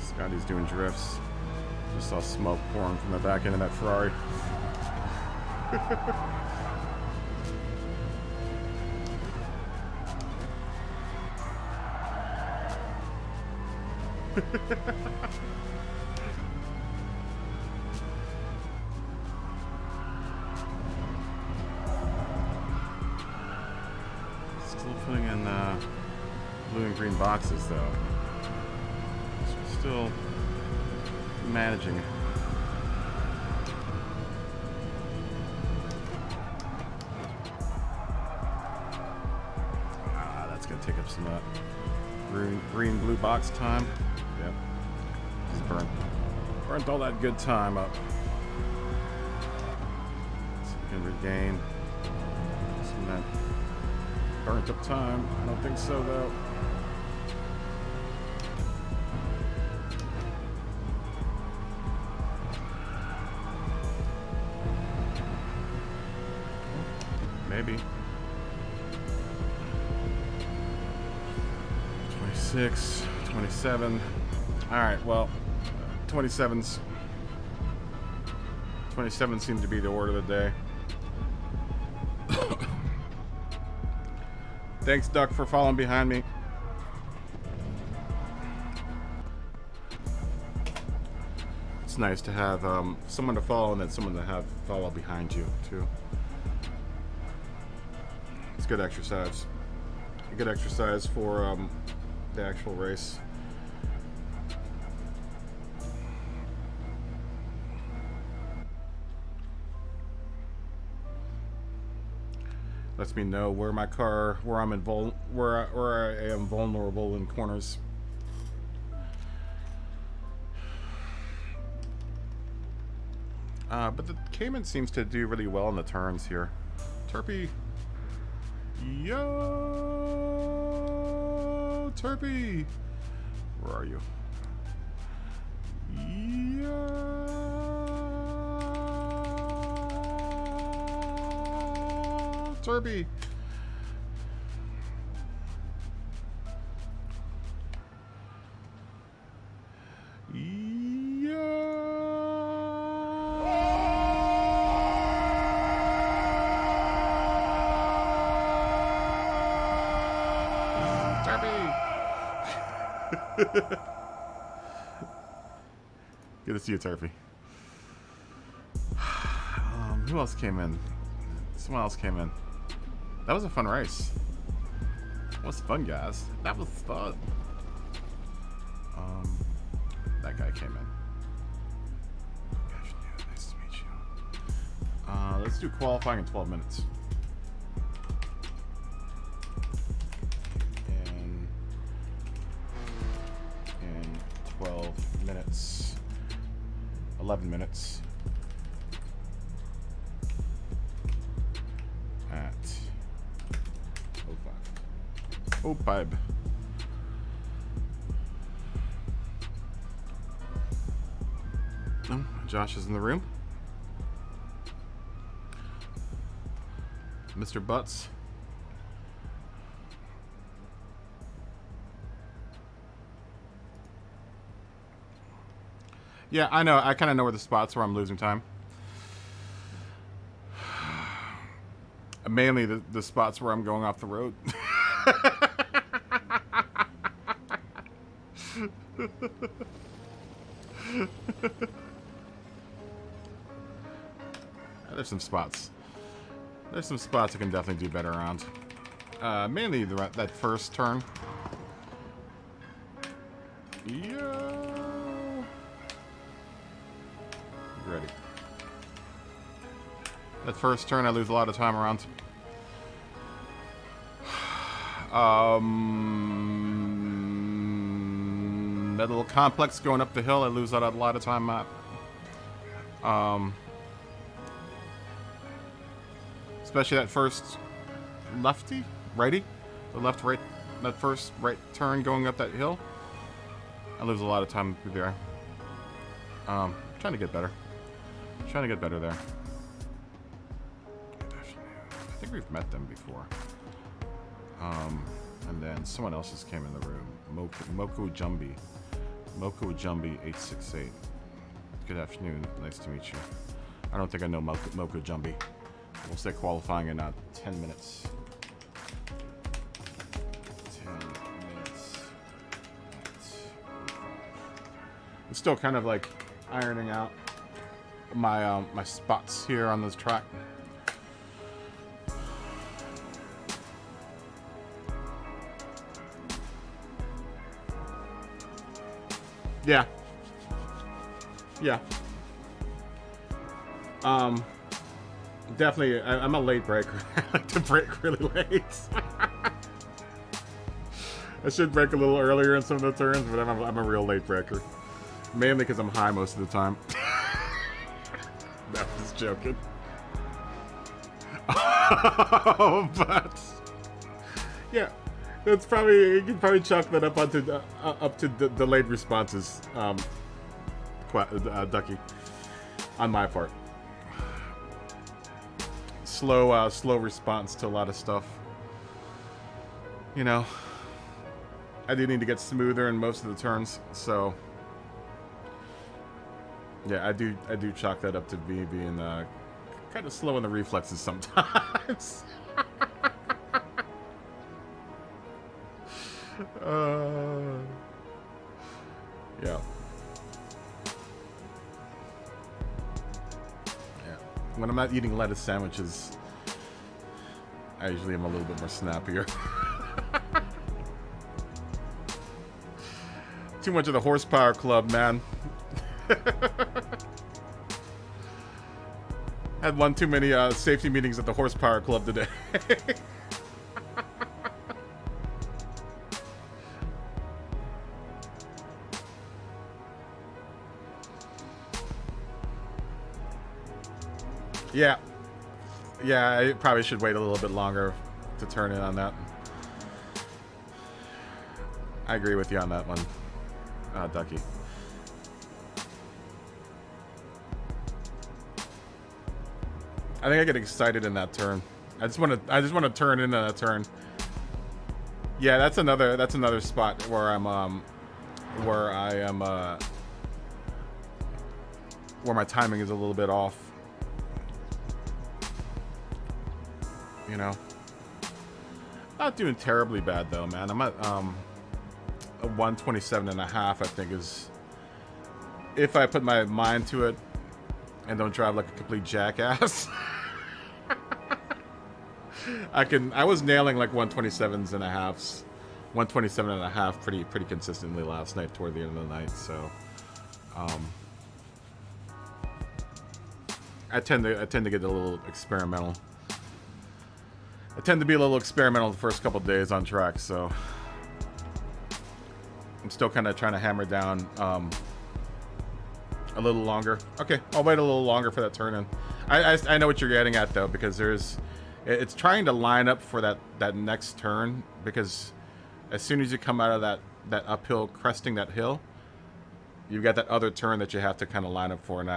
Scotty's doing drifts. Just saw smoke pouring from the back end of that Ferrari. Still putting in blue and green boxes though. Still managing. That's gonna take up some green blue box time. Yep. Just burnt all that good time up. So we can regain some of that burnt up time. I don't think so though. Maybe. 26, 27. Alright, well, 27 seems to be the order of the day. Thanks, Duck, for following behind me. It's nice to have someone to follow and then someone to have follow behind you too. It's good exercise. Good exercise for the actual race. Lets me know where my car, where I'm where I am vulnerable in corners. But the Cayman seems to do really well in the turns here. Turpy. Yo, Turpy. Where are you? Yo, Turpy. Good to see you, Turfy. Who else came in? Someone else came in. That was a fun race. That was fun, guys. That was fun. That guy came in. Gosh, yeah, nice to meet you. Let's do qualifying in 12 minutes. 12 minutes, 11 minutes at 05. 05. Oh, Josh is in the room. Mr. Butts. Yeah, I know. I kind of know where the spots where I'm losing time. Mainly the spots where I'm going off the road. There's some spots. There's some spots I can definitely do better around. Mainly that first turn. Yeah. Ready. That first turn I lose a lot of time around. That little complex going up the hill I lose a lot of time at. Especially that first righty? The left right, that first right turn going up that hill. I lose a lot of time through there. Trying to get better. Trying to get better there. I think we've met them before. And then someone else just came in the room. Moko Jumbi. Moko Jumbi 868. Good afternoon. Nice to meet you. I don't think I know Moko Jumbi. We'll say qualifying in 10 minutes. 10 minutes. I'm still kind of like ironing out my my spots here on this track. Yeah. Definitely, I'm a late breaker. I like to break really late. I should break a little earlier in some of the turns, but I'm a real late breaker. Mainly because I'm high most of the time. I'm just joking. Oh, but yeah, that's probably, you can probably chalk that up onto up to delayed responses, Ducky, on my part. Slow response to a lot of stuff. You know, I do need to get smoother in most of the turns, so yeah, I do chalk that up to me being kind of slow in the reflexes sometimes. Yeah. when I'm not eating lettuce sandwiches, I usually am a little bit more snappier. Too much of the horsepower club, man. Had one too many safety meetings at the horsepower club today. Yeah. Yeah, I probably should wait a little bit longer to turn in on that. I agree with you on that one, Ducky. I think I get excited in that turn. I just want to turn into that turn. Yeah, that's another spot where I'm where my timing is a little bit off. You know, not doing terribly bad though, man. I'm at a 127.5, I think, is, if I put my mind to it and don't drive like a complete jackass. I was nailing like 127s and a halves, 127 and a half pretty consistently last night toward the end of the night. So I tend to get a little experimental. I tend to be a little experimental the first couple days on track, so I'm still kind of trying to hammer down a little longer. Okay, I'll wait a little longer for that turn in. I know what you're getting at though, because it's trying to line up for that next turn, because as soon as you come out of that uphill, cresting that hill, you've got that other turn that you have to kind of line up for, and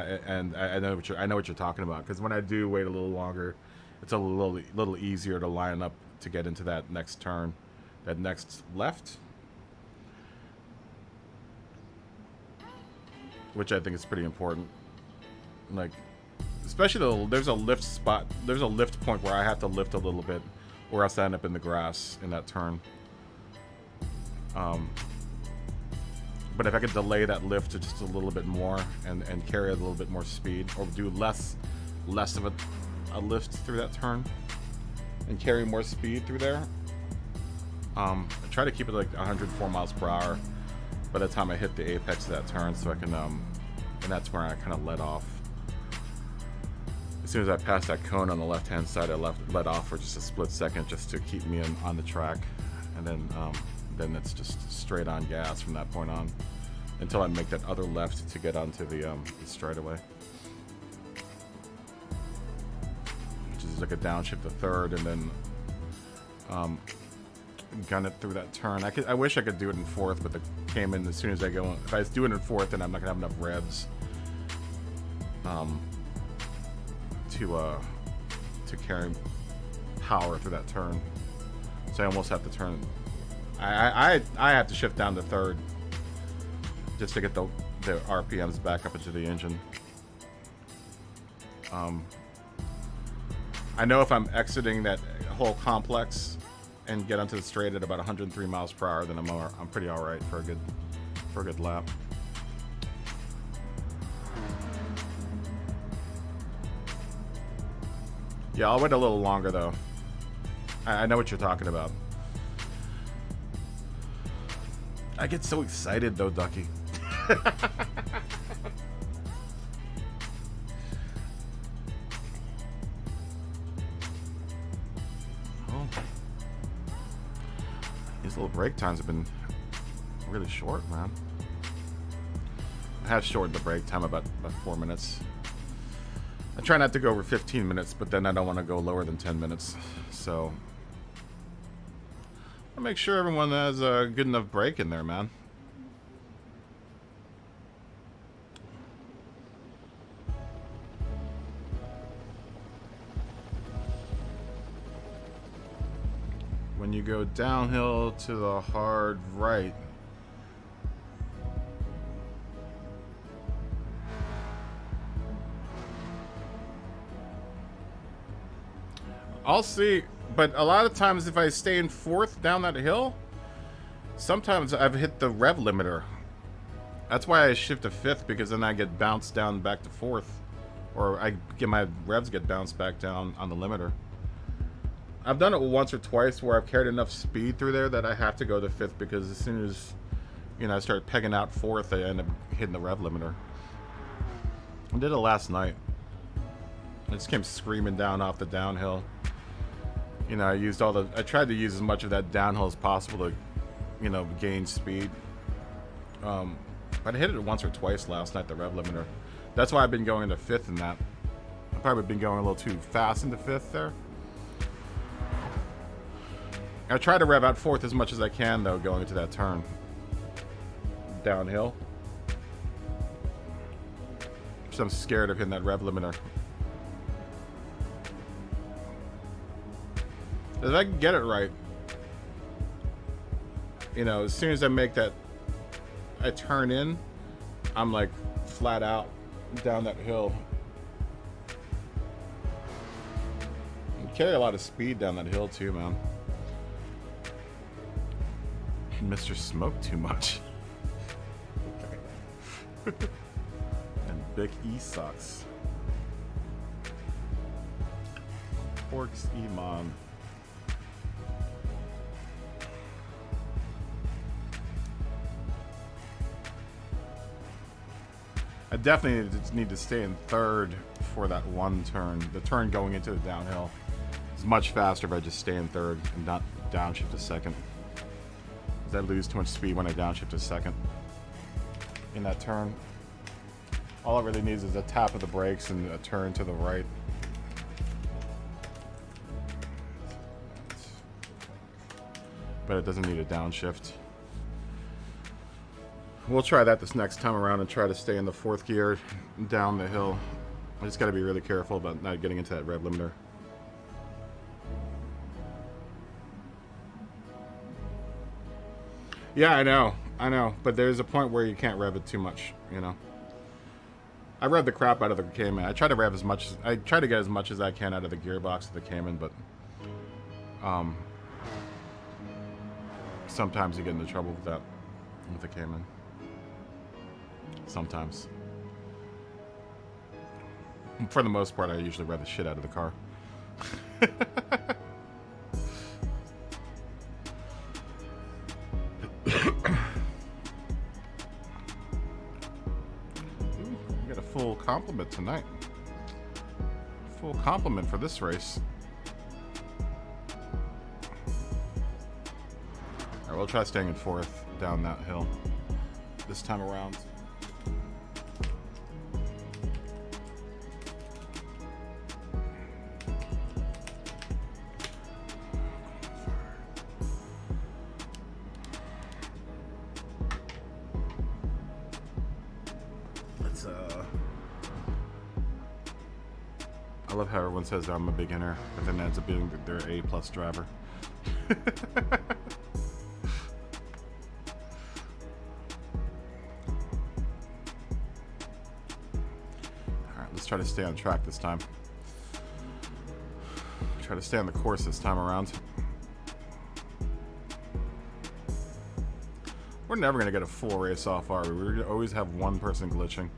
I know what you're talking about, because when I do wait a little longer, it's a little easier to line up to get into that next turn, that next left, which I think is pretty important. Like, especially there's a lift spot, there's a lift point where I have to lift a little bit, or else I end up in the grass in that turn. But if I could delay that lift to just a little bit more and carry a little bit more speed, or do less of a lift through that turn and carry more speed through there, I try to keep it like 104 miles per hour by the time I hit the apex of that turn, so I can and that's where I kind of let off. As soon as I pass that cone on the left hand side, I let off for just a split second, just to keep me on the track, and then it's just straight on gas from that point on until I make that other left to get onto the straightaway, which is like a downshift to third, and then gun it through that turn. I wish I could do it in fourth, but it came in as soon as I go. If I do it in fourth, then I'm not gonna have enough revs to carry power through that turn. So I almost have to turn. I have to shift down to third just to get the RPMs back up into the engine. I know if I'm exiting that whole complex and get onto the straight at about 103 miles per hour, then I'm pretty all right for a good lap. Yeah, I'll wait a little longer though. I know what you're talking about. I get so excited though, Ducky. Oh. These little break times have been really short, man. I have shortened the break time about 4 minutes. I try not to go over 15 minutes, but then I don't want to go lower than 10 minutes. So I'll make sure everyone has a good enough break in there, man. When you go downhill to the hard right, I'll see, but a lot of times if I stay in fourth down that hill, sometimes I've hit the rev limiter. That's why I shift to fifth, because then I get bounced down back to fourth or I get my revs get bounced back down on the limiter. I've done it once or twice where I've carried enough speed through there that I have to go to 5th, because as soon as, you know, I start pegging out 4th, I end up hitting the rev limiter. I did it last night. I just came screaming down off the downhill. You know, I tried to use as much of that downhill as possible to, you know, gain speed. But I hit it once or twice last night, the rev limiter. That's why I've been going into 5th in that. I've probably been going a little too fast into 5th there. I try to rev out 4th as much as I can, though, going into that turn. Downhill. So I'm scared of hitting that rev limiter. If I can get it right, you know, as soon as I make that, I turn in, I'm like flat out down that hill. You carry a lot of speed down that hill too, man. Mr. Smoke too much. Okay. And Big E sucks. Orcs Emon. I definitely need to stay in 3rd for that one turn. The turn going into the downhill is much faster if I just stay in 3rd and not downshift to 2nd. Because I lose too much speed when I downshift to 2nd. In that turn, all it really needs is a tap of the brakes and a turn to the right. But it doesn't need a downshift. We'll try that this next time around and try to stay in the 4th gear down the hill. I just got to be really careful about not getting into that rev limiter. Yeah, I know, but there's a point where you can't rev it too much, you know. I rev the crap out of the Cayman. I try to rev I try to get as much as I can out of the gearbox of the Cayman, but sometimes you get into trouble with that, with the Cayman. Sometimes. For the most part, I usually rev the shit out of the car. We got a full complement tonight. Full complement for this race. Alright, we'll try staying in 4th down that hill this time around. I love how everyone says I'm a beginner, but then ends up being their A+ driver. Alright, let's try to stay on track this time. Try to stay on the course this time around. We're never going to get a full race off, are we? We're going to always have one person glitching.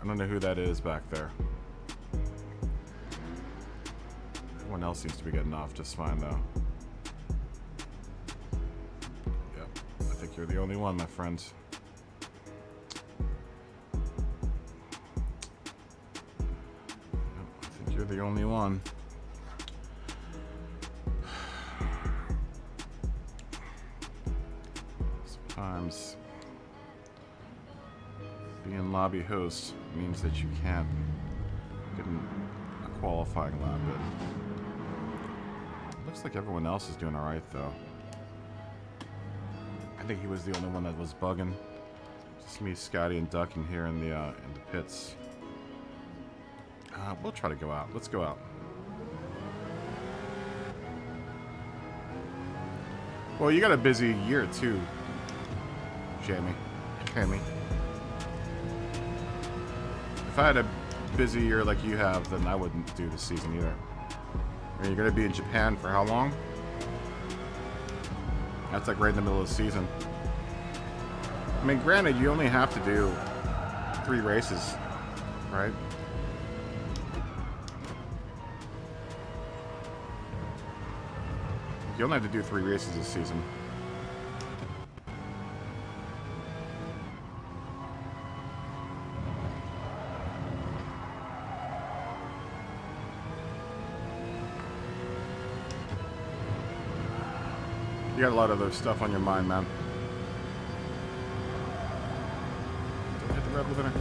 I don't know who that is back there. Everyone else seems to be getting off just fine, though. Yep, I think you're the only one, my friend. Yep, I think you're the only one. Sometimes being lobby host means that you can't get a qualifying lap in. Looks like everyone else is doing alright, though. I think he was the only one that was bugging. Just me, Scotty, and Duck in here in the pits. We'll try to go out. Let's go out. Well, you got a busy year, too, Jamie. If I had a busy year like you have, then I wouldn't do the season either. Are you going to be in Japan for how long? That's like right in the middle of the season. I mean, granted, you only have to do 3 races, right? You only have to do 3 races this season. You got a lot of other stuff on your mind, man. Don't hit the red limiter.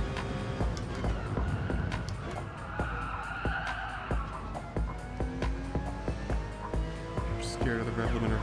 I'm scared of the red limiter.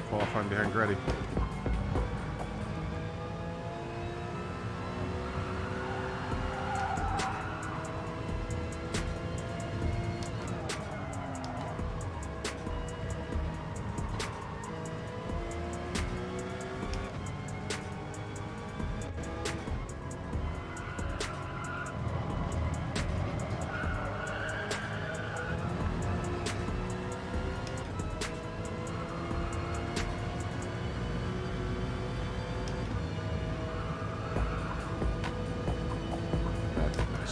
Qualifying behind Grady.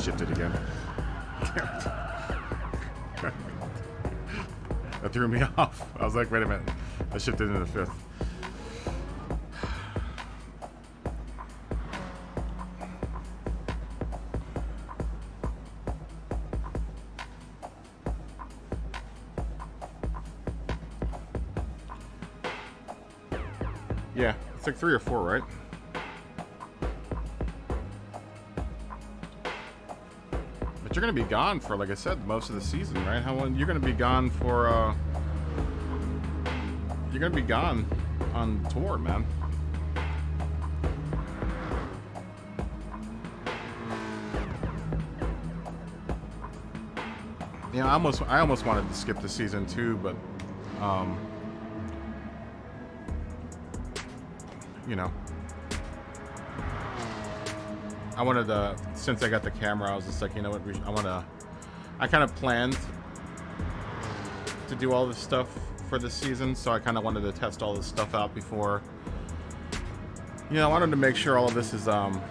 Shifted again. That threw me off. I was like, wait a minute. I shifted into the 5th. Yeah, it's like 3 or 4, right? But you're gonna be gone for, like I said, most of the season, right? How long? You're gonna be gone for, you're gonna be gone on tour, man. Yeah, I almost wanted to skip the season too, but, you know, I wanted to, since I got the camera, I was just like, you know what, I kind of planned to do all this stuff for this season, so I kind of wanted to test all this stuff out before, you know, I wanted to make sure all of this is, the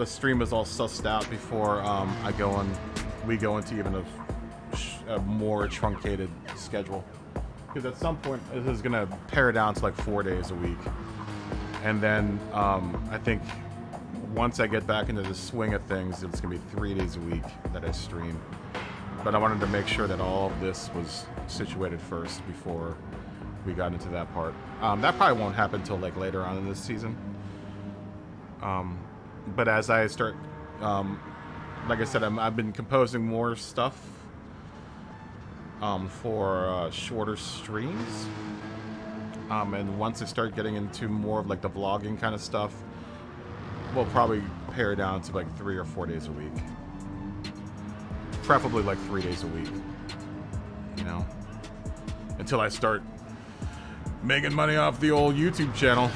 stream is all sussed out before, we go into even a more truncated schedule. Because at some point, this is gonna pare down to like 4 days a week. And then, I think, once I get back into the swing of things, it's gonna be 3 days a week that I stream. But I wanted to make sure that all of this was situated first before we got into that part. That probably won't happen until like later on in this season. But as I start, like I said, I've been composing more stuff for shorter streams. And once I start getting into more of like the vlogging kind of stuff, we'll probably pare down to like 3 or 4 days a week. Preferably like 3 days a week. You know? Until I start making money off the old YouTube channel.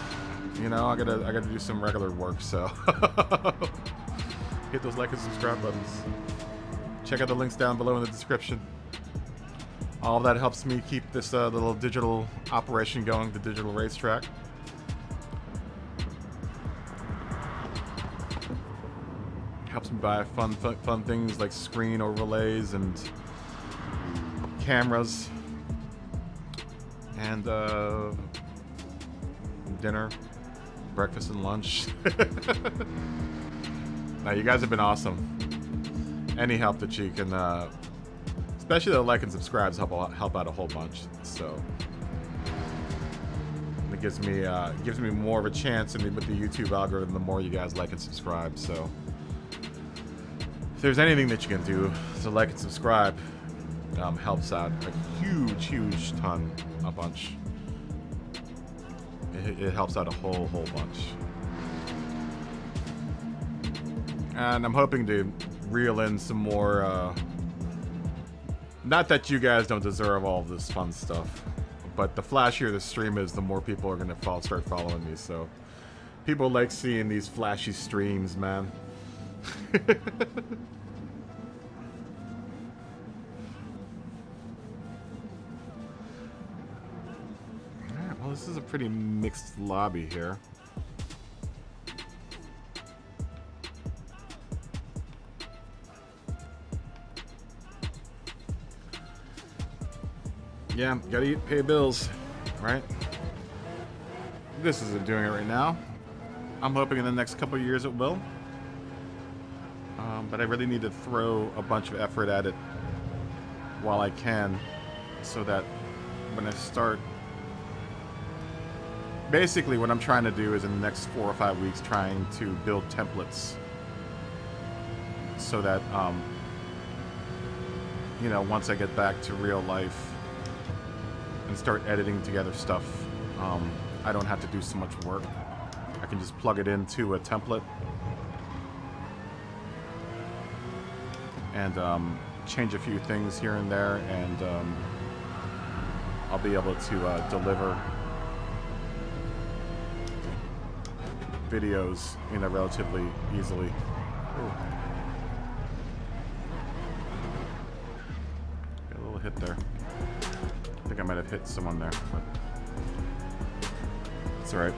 You know, I gotta do some regular work, so hit those like and subscribe buttons. Check out the links down below in the description. All of that helps me keep this little digital operation going, the digital racetrack. Helps me buy fun things like screen overlays and cameras and dinner, breakfast and lunch. Now you guys have been awesome. Any help that you can, especially the like and subscribes help out a whole bunch. So it gives me more of a chance with the YouTube algorithm the more you guys like and subscribe. So if there's anything that you can do to like and subscribe, helps out a huge ton, a bunch. it helps out a whole bunch. And I'm hoping to reel in some more, not that you guys don't deserve all of this fun stuff, but the flashier the stream is, the more people are going to start following me, so people like seeing these flashy streams, man. Alright, well, this is a pretty mixed lobby here. Yeah, gotta eat, pay bills, right? This isn't doing it right now. I'm hoping in the next couple of years it will. But I really need to throw a bunch of effort at it while I can, so that when I start... Basically, what I'm trying to do is in the next 4 or 5 weeks trying to build templates so that, you know, once I get back to real life and start editing together stuff, I don't have to do so much work. I can just plug it into a template and change a few things here and there, and I'll be able to deliver videos, you know, relatively easily. Ooh. Got a little hit there. I think I might have hit someone there, but it's alright.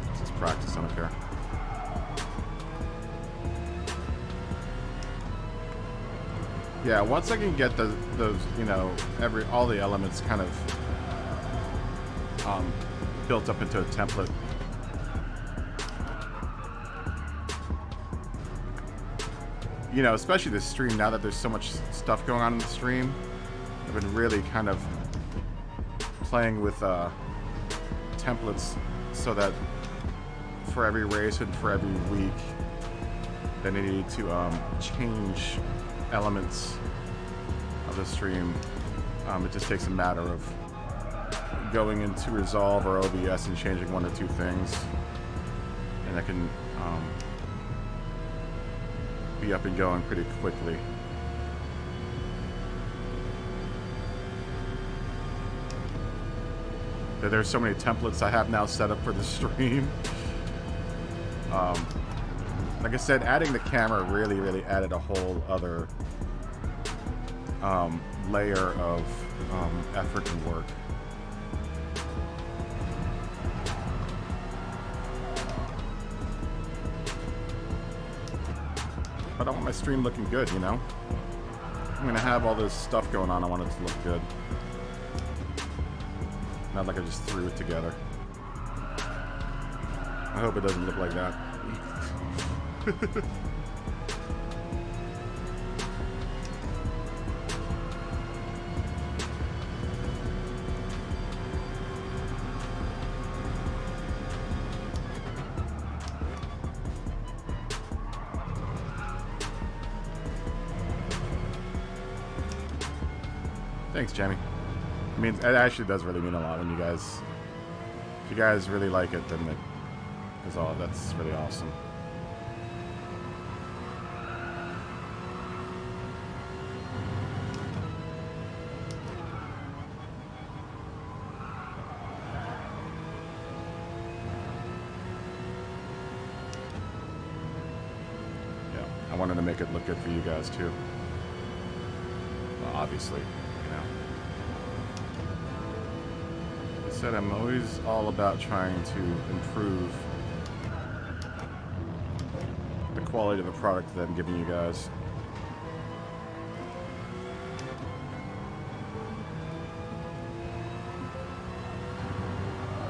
Let's just practice on it here. Yeah, once I can get those, you know, all the elements kind of built up into a template. You know, especially this stream, now that there's so much stuff going on in the stream, I've been really kind of playing with templates so that for every race and for every week, then I need to change elements of the stream. It just takes a matter of going into Resolve or OBS and changing 1 or 2 things, and I can be up and going pretty quickly. There's so many templates I have now set up for the stream. Like I said, adding the camera really added a whole other layer of effort and work. But I want my stream looking good, you know? I'm gonna have all this stuff going on, I want it to look good. Not like I just threw it together. I hope it doesn't look like that. Thanks, Jamie. I mean, it actually does really mean a lot when you guys, if you guys really like it, then it is all, that's really awesome. Yeah, I wanted to make it look good for you guys too. Well, obviously. Said I'm always all about trying to improve the quality of the product that I'm giving you guys.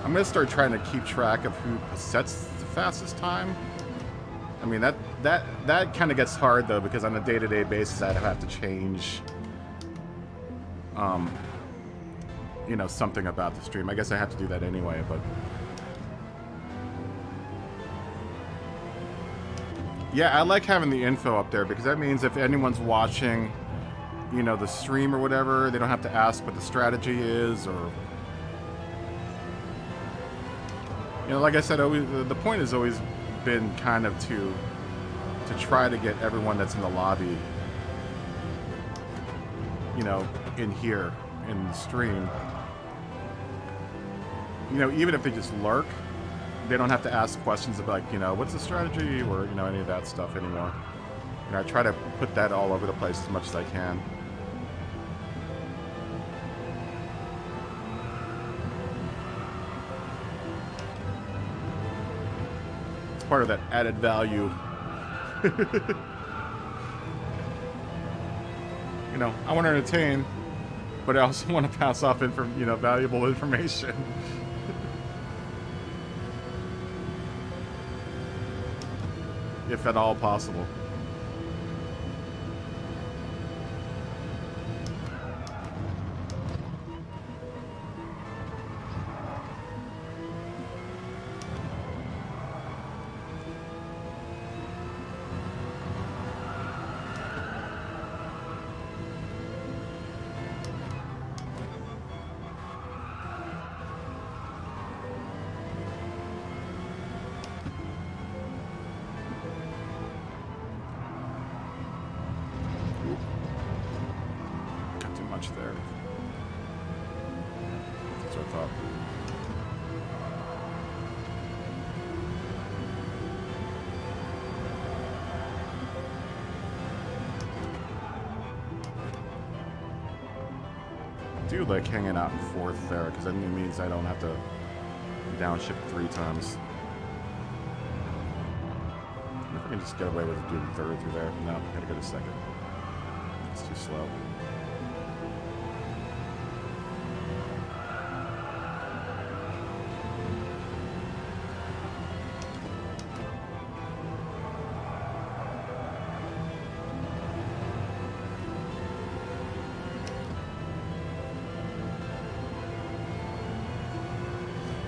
I'm gonna start trying to keep track of who sets the fastest time. I mean, that kind of gets hard though, because on a day-to-day basis I'd have to change you know, something about the stream. I guess I have to do that anyway, but yeah, I like having the info up there, because that means if anyone's watching, you know, the stream or whatever, they don't have to ask what the strategy is, or know, like I said, always the point has always been kind of to try to get everyone that's in the lobby, you know, in here in the stream. You know, even if they just lurk, they don't have to ask questions about, like, you know, what's the strategy, or, you know, any of that stuff anymore. You know, I try to put that all over the place as much as I can. It's part of that added value. You know, I want to entertain, but I also want to pass off you know, valuable information. If at all possible. There. That's what I thought. I do like hanging out in fourth there, because then it means I don't have to downshift 3 times. I wonder if I can just get away with doing third through there. No, I gotta go to second. It's too slow.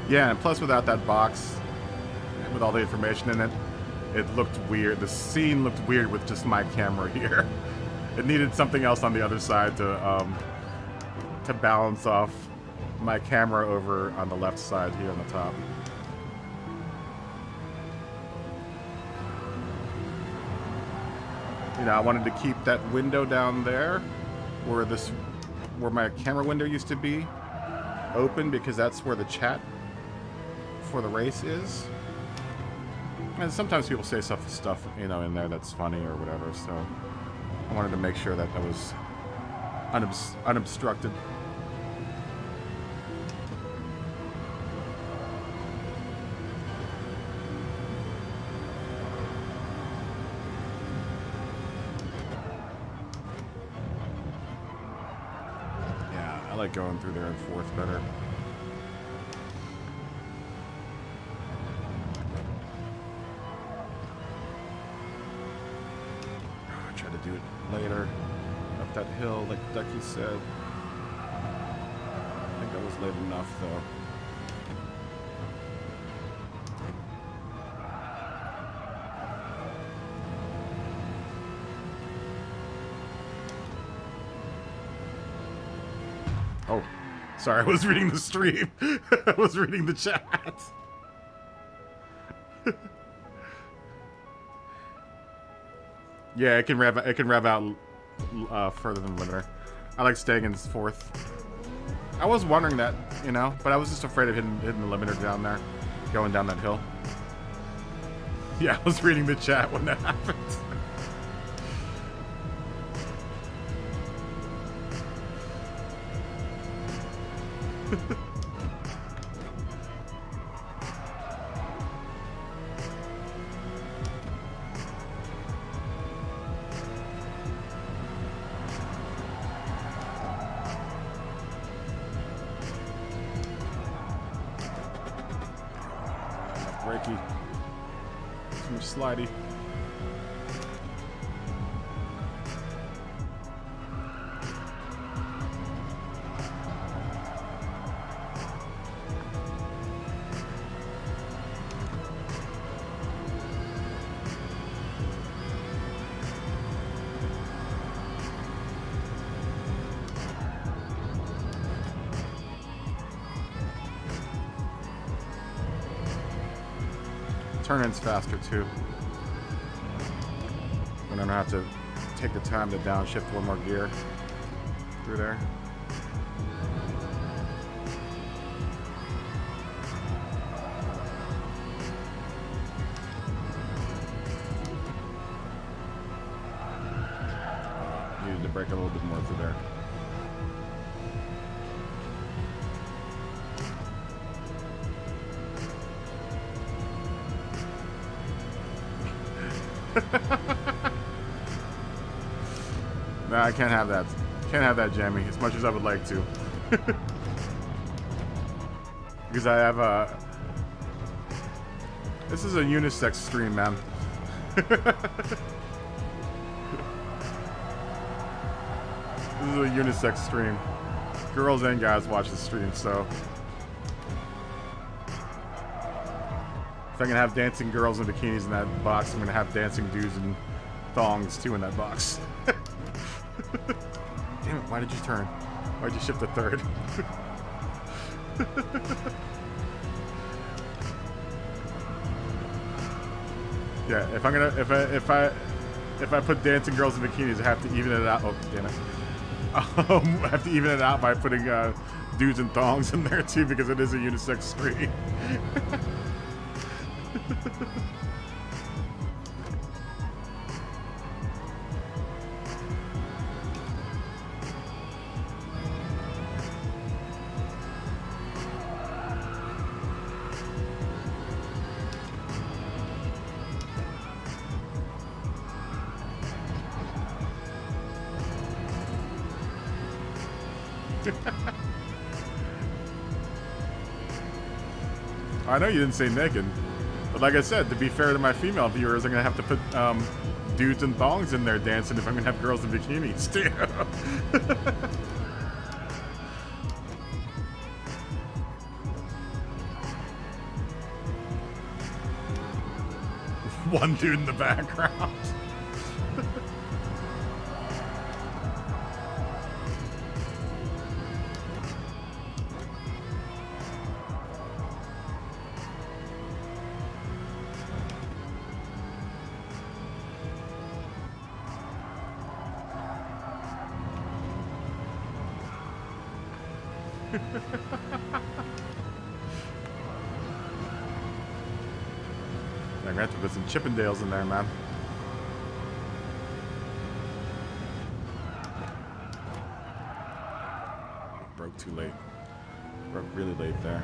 Yeah, and plus without that box, with all the information in it, it looked weird. The scene looked weird with just my camera here. It needed something else on the other side to balance off my camera over on the left side here on the top. You know, I wanted to keep that window down there where my camera window used to be open, because that's where the chat for the race is. And sometimes people say stuff, you know, in there that's funny or whatever, so I wanted to make sure that that was unobstructed. Yeah, I like going through there in fourth better. Do it later up that hill, like Ducky said. I think that was late enough, though. Oh, sorry, I was reading the stream. I was reading the chat. Yeah, it can rev out further than limiter. I like staying in fourth. I was wondering that, you know, but I was just afraid of hitting the limiter down there, going down that hill. Yeah, I was reading the chat when that happened. Breaky. Too much slidey. Turn-in's faster too. And I don't have to take the time to downshift one more gear through there. Needed to brake a little bit more through there. No, I can't have that. Can't have that, Jammy, as much as I would like to. Because I have a... This is a unisex stream, man. This is a unisex stream. Girls and guys watch the stream, so... If I can have dancing girls in bikinis in that box, I'm gonna have dancing dudes in thongs too in that box. Damn it, why did you turn? Why'd you shift to third? Yeah, if I'm gonna if I put dancing girls in bikinis, I have to even it out. Oh, damn it. I have to even it out by putting dudes in thongs in there too, because it is a unisex stream. I know you didn't say naked, but like I said, to be fair to my female viewers, I'm gonna have to put dudes and thongs in there dancing if I'm gonna have girls in bikinis too. One dude in the background. I'm gonna have to put some Chippendales in there, man. Broke too late. Broke really late there.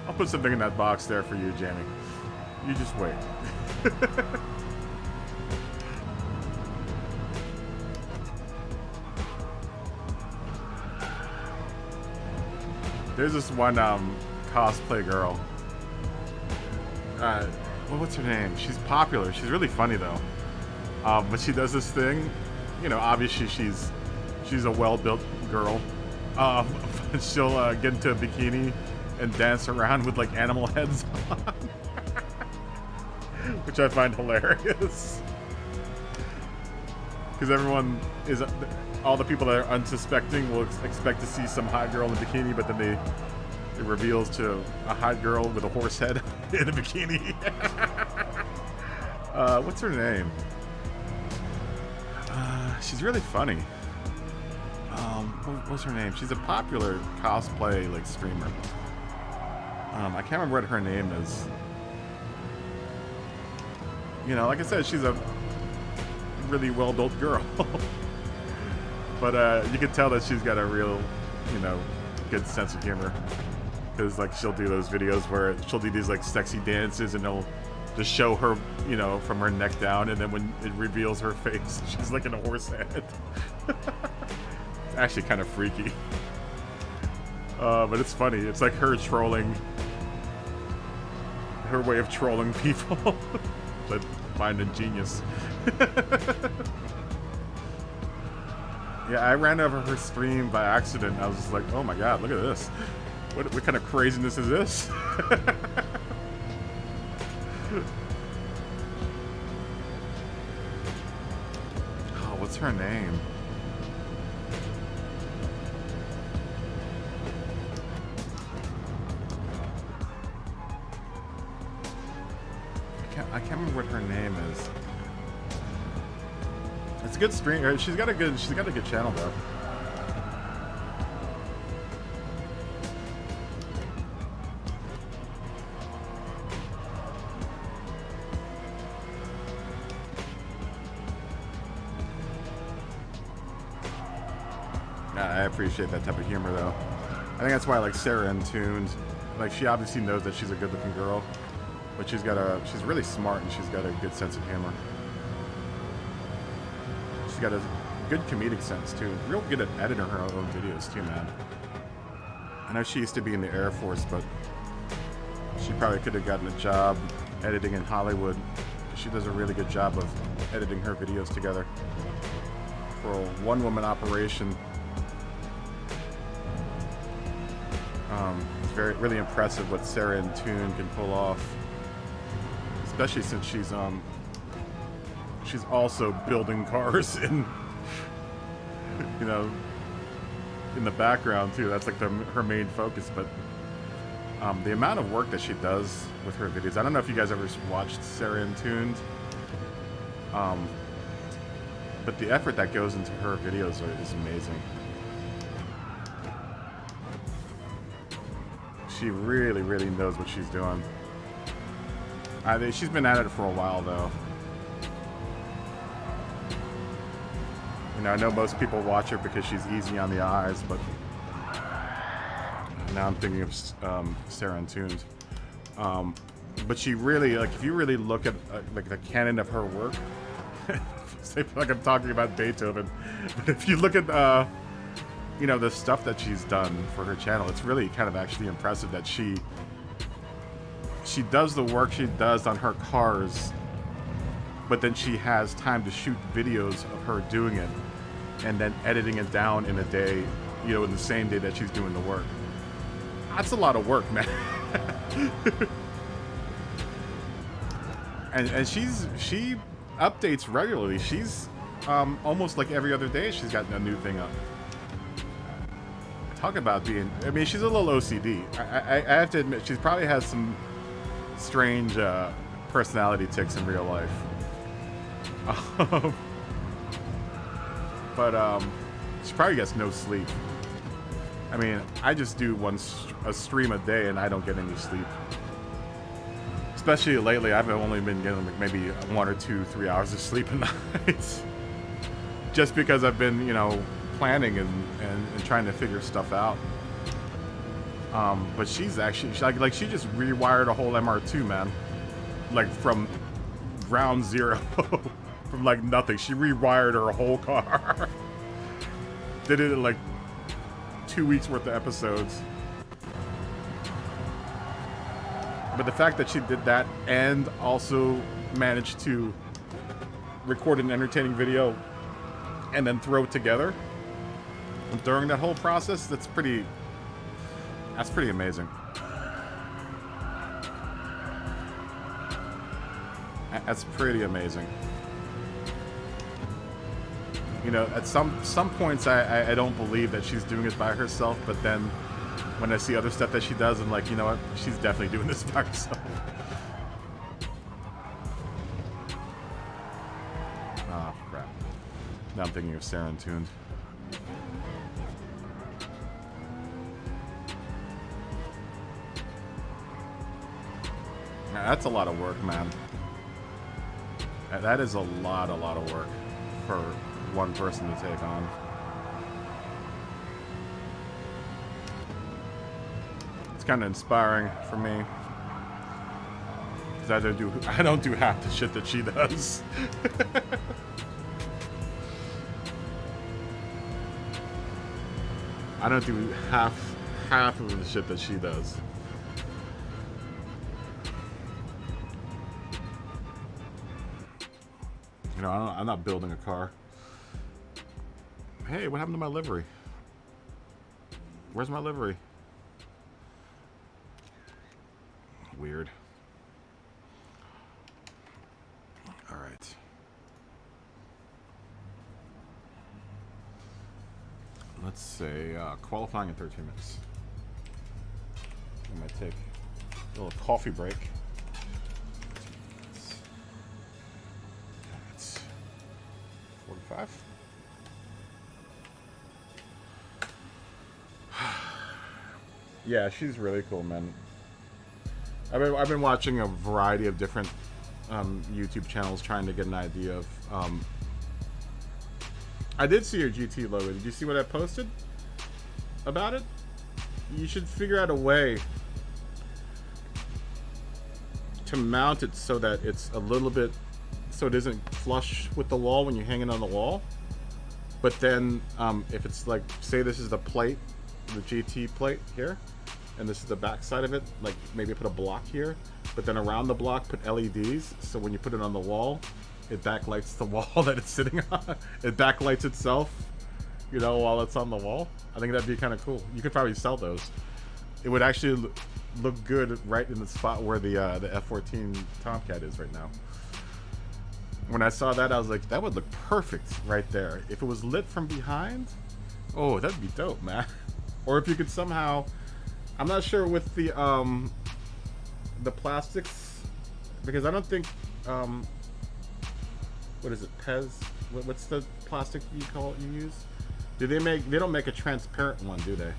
I'll put something in that box there for you, Jamie. You just wait. There's this one cosplay girl. Well, what's her name? She's popular. She's really funny though. But she does this thing. You know, obviously she's a well-built girl. She'll get into a bikini and dance around with like animal heads on. Which I find hilarious. Because everyone is... All the people that are unsuspecting will expect to see some hot girl in a bikini, but then it reveals to a hot girl with a horse head in a bikini. What's her name? She's really funny. What's her name? She's a popular cosplay like streamer. I can't remember what her name is. You know, like I said, she's a really well-built girl. But you can tell that she's got a real, you know, good sense of humor. Because, like, she'll do those videos where she'll do these, like, sexy dances and they'll just show her, you know, from her neck down. And then when it reveals her face, she's like in a horse head. It's actually kind of freaky. But it's funny. It's like her trolling. Her way of trolling people. But find ingenious. Yeah, I ran over her stream by accident. I was just like, oh my god, look at this. What kind of craziness is this? Oh, what's What's her name? I can't remember what her name is. It's a good stream. She's got a good channel though. I appreciate that type of humor though. I think that's why I like Sarah Untuned. Like, she obviously knows that she's a good-looking girl, but she's really smart and she's got a good sense of humor. She's got a good comedic sense too. Real good at editing her own videos too, man. I know she used to be in the Air Force, but she probably could have gotten a job editing in Hollywood. She does a really good job of editing her videos together. For a one-woman operation, it's really impressive what Sarah Intune can pull off, especially since she's also building cars in, you know, in the background too. That's like her main focus. But the amount of work that she does with her videos, I don't know if you guys ever watched Sarah Intuned, but the effort that goes into her videos is amazing. She really, really knows what she's doing. She's been at it for a while, though. You know, I know most people watch her because she's easy on the eyes, but now I'm thinking of Sarah Untuned. But she really, like, if you really look at like the canon of her work, say like I'm talking about Beethoven, but if you look at you know, the stuff that she's done for her channel, it's really kind of actually impressive that she does the work she does on her cars, but then she has time to shoot videos of her doing it and then editing it down in a day, you know, in the same day that she's doing the work. That's a lot of work, man. and she updates regularly. She's almost like every other day she's got a new thing up. Talk about being, I mean, she's a little OCD. I have to admit, she probably has some strange personality tics in real life. But she probably gets no sleep. I mean, I just do a stream a day and I don't get any sleep. Especially lately, I've only been getting like maybe 1 or 2, 3 hours of sleep a night. Just because I've been, you know, planning and trying to figure stuff out. But she's actually, like she just rewired a whole MR2, man. Like from ground zero. From like nothing. She rewired her whole car. Did it in like 2 weeks worth of episodes. But the fact that she did that and also managed to record an entertaining video and then throw it together during that whole process, that's pretty amazing. That's pretty amazing. You know, at some points I don't believe that she's doing it by herself, but then when I see other stuff that she does, I'm like, you know what, she's definitely doing this by herself. Oh crap. Now I'm thinking of Sarah Untuned. That's a lot of work, man. That is a lot of work for one person to take on. It's kind of inspiring for me, because I don't do half the shit that she does. I don't do half of the shit that she does. You know, I'm not building a car. Hey, what happened to my livery? Where's my livery? Weird. All right. let's say qualifying in 13 minutes. I might take a little coffee break. It's 45. Yeah, she's really cool, man. I've been watching a variety of different YouTube channels trying to get an idea of. I did see your GT logo. Did you see what I posted about it? You should figure out a way to mount it so that it's a little bit, so it isn't flush with the wall when you hang it on the wall. But then, if it's like, say this is the plate, the GT plate here, and this is the back side of it, like maybe put a block here, but then around the block put LEDs, so when you put it on the wall, it backlights the wall that it's sitting on. It backlights itself, you know, while it's on the wall. I think that'd be kind of cool. You could probably sell those. It would actually look good right in the spot where the F-14 Tomcat is right now. When I saw that, I was like, that would look perfect right there. If it was lit from behind, oh, that'd be dope, man. Or if you could somehow, I'm not sure with the plastics, because I don't think, what is it, Pez? What's the plastic you use? Do they don't make a transparent one, do they?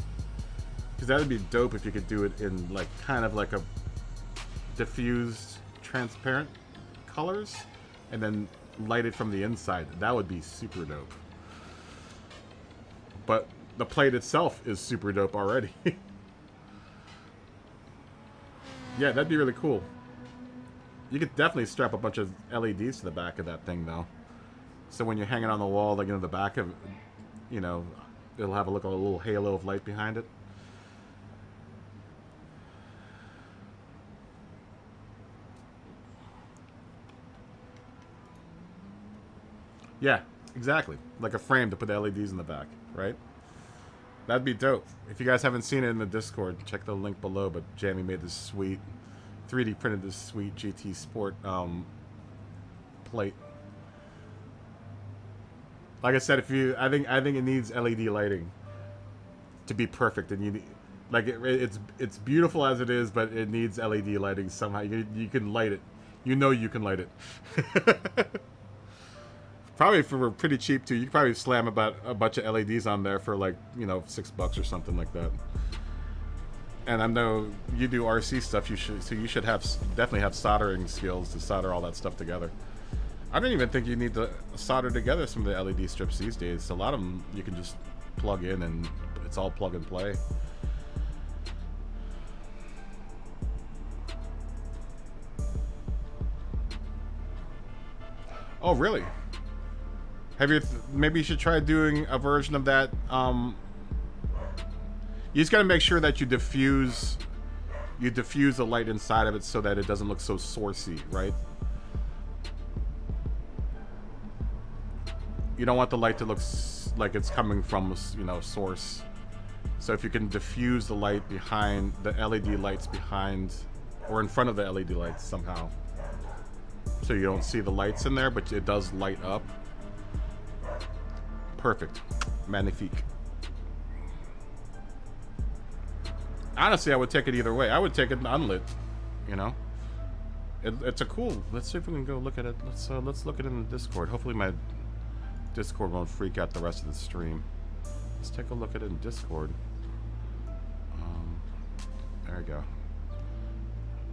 Because that would be dope if you could do it in like kind of like a diffused transparent colors and then light it from the inside. That would be super dope. But the plate itself is super dope already. Yeah, that'd be really cool. You could definitely strap a bunch of LEDs to the back of that thing, though. So when you're hanging on the wall, like in the back of, you know, it'll have a little halo of light behind it. Yeah, exactly. Like a frame to put LEDs in the back, right? That'd be dope. If you guys haven't seen it in the Discord, check the link below. But Jamie made this sweet 3D printed this sweet GT Sport plate. Like I said, I think it needs LED lighting to be perfect, and you need, like it's beautiful as it is, but it needs LED lighting somehow. You can light it. You know you can light it. Probably for pretty cheap too. You could probably slam about a bunch of LEDs on there for like, you know, $6 or something like that. And I know you do RC stuff. You should definitely have soldering skills to solder all that stuff together. I don't even think you need to solder together some of the LED strips these days. A lot of them you can just plug in and it's all plug and play. Oh, really? Have you? Maybe you should try doing a version of that. You just gotta make sure that you diffuse the light inside of it so that it doesn't look so sourcey, right? You don't want the light to look like it's coming from, you know, source. So if you can diffuse the light behind the LED lights behind or in front of the LED lights somehow, so you don't see the lights in there, but it does light up. Perfect. Magnifique. Honestly, I would take it either way. I would take it unlit, you know. It's a cool. Let's see if we can go look at it. Let's look at it in the Discord. Hopefully my Discord won't freak out the rest of the stream. Let's take a look at it in Discord. There we go.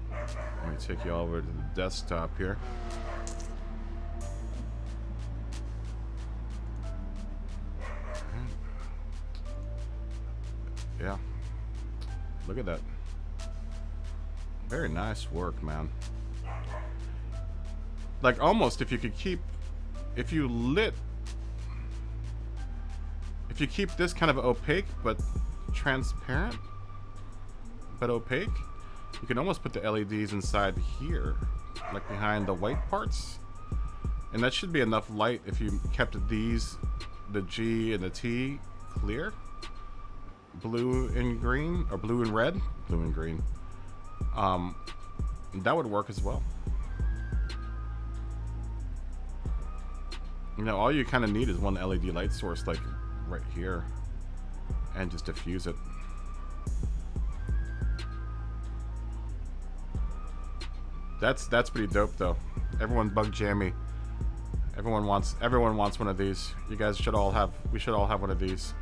Let me take you all over to the desktop here. Yeah. Look at that. Very nice work, man. Like almost if you keep this kind of opaque but transparent but opaque, you can almost put the LEDs inside here, like behind the white parts. And that should be enough light if you kept these, the G and the T, clear. Blue and green, or blue and red, blue and green. That would work as well. You know, all you kind of need is one LED light source, like right here. and just diffuse it. That's pretty dope though. Everyone bug jammy. Everyone wants one of these. You guys should all have. We should all have one of these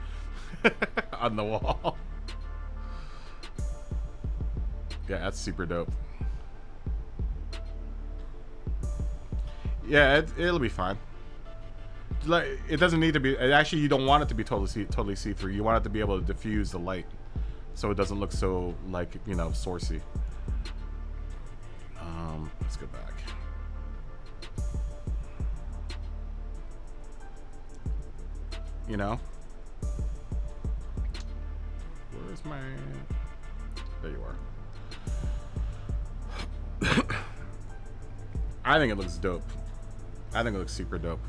on the wall. Yeah, that's super dope. Yeah, it'll be fine. Like, it doesn't need to be. Actually, you don't want it to be totally see-through. You want it to be able to diffuse the light, so it doesn't look so, like, you know, sourcey. Let's go back. You know, where's my? There you are. I think it looks dope. I think it looks super dope.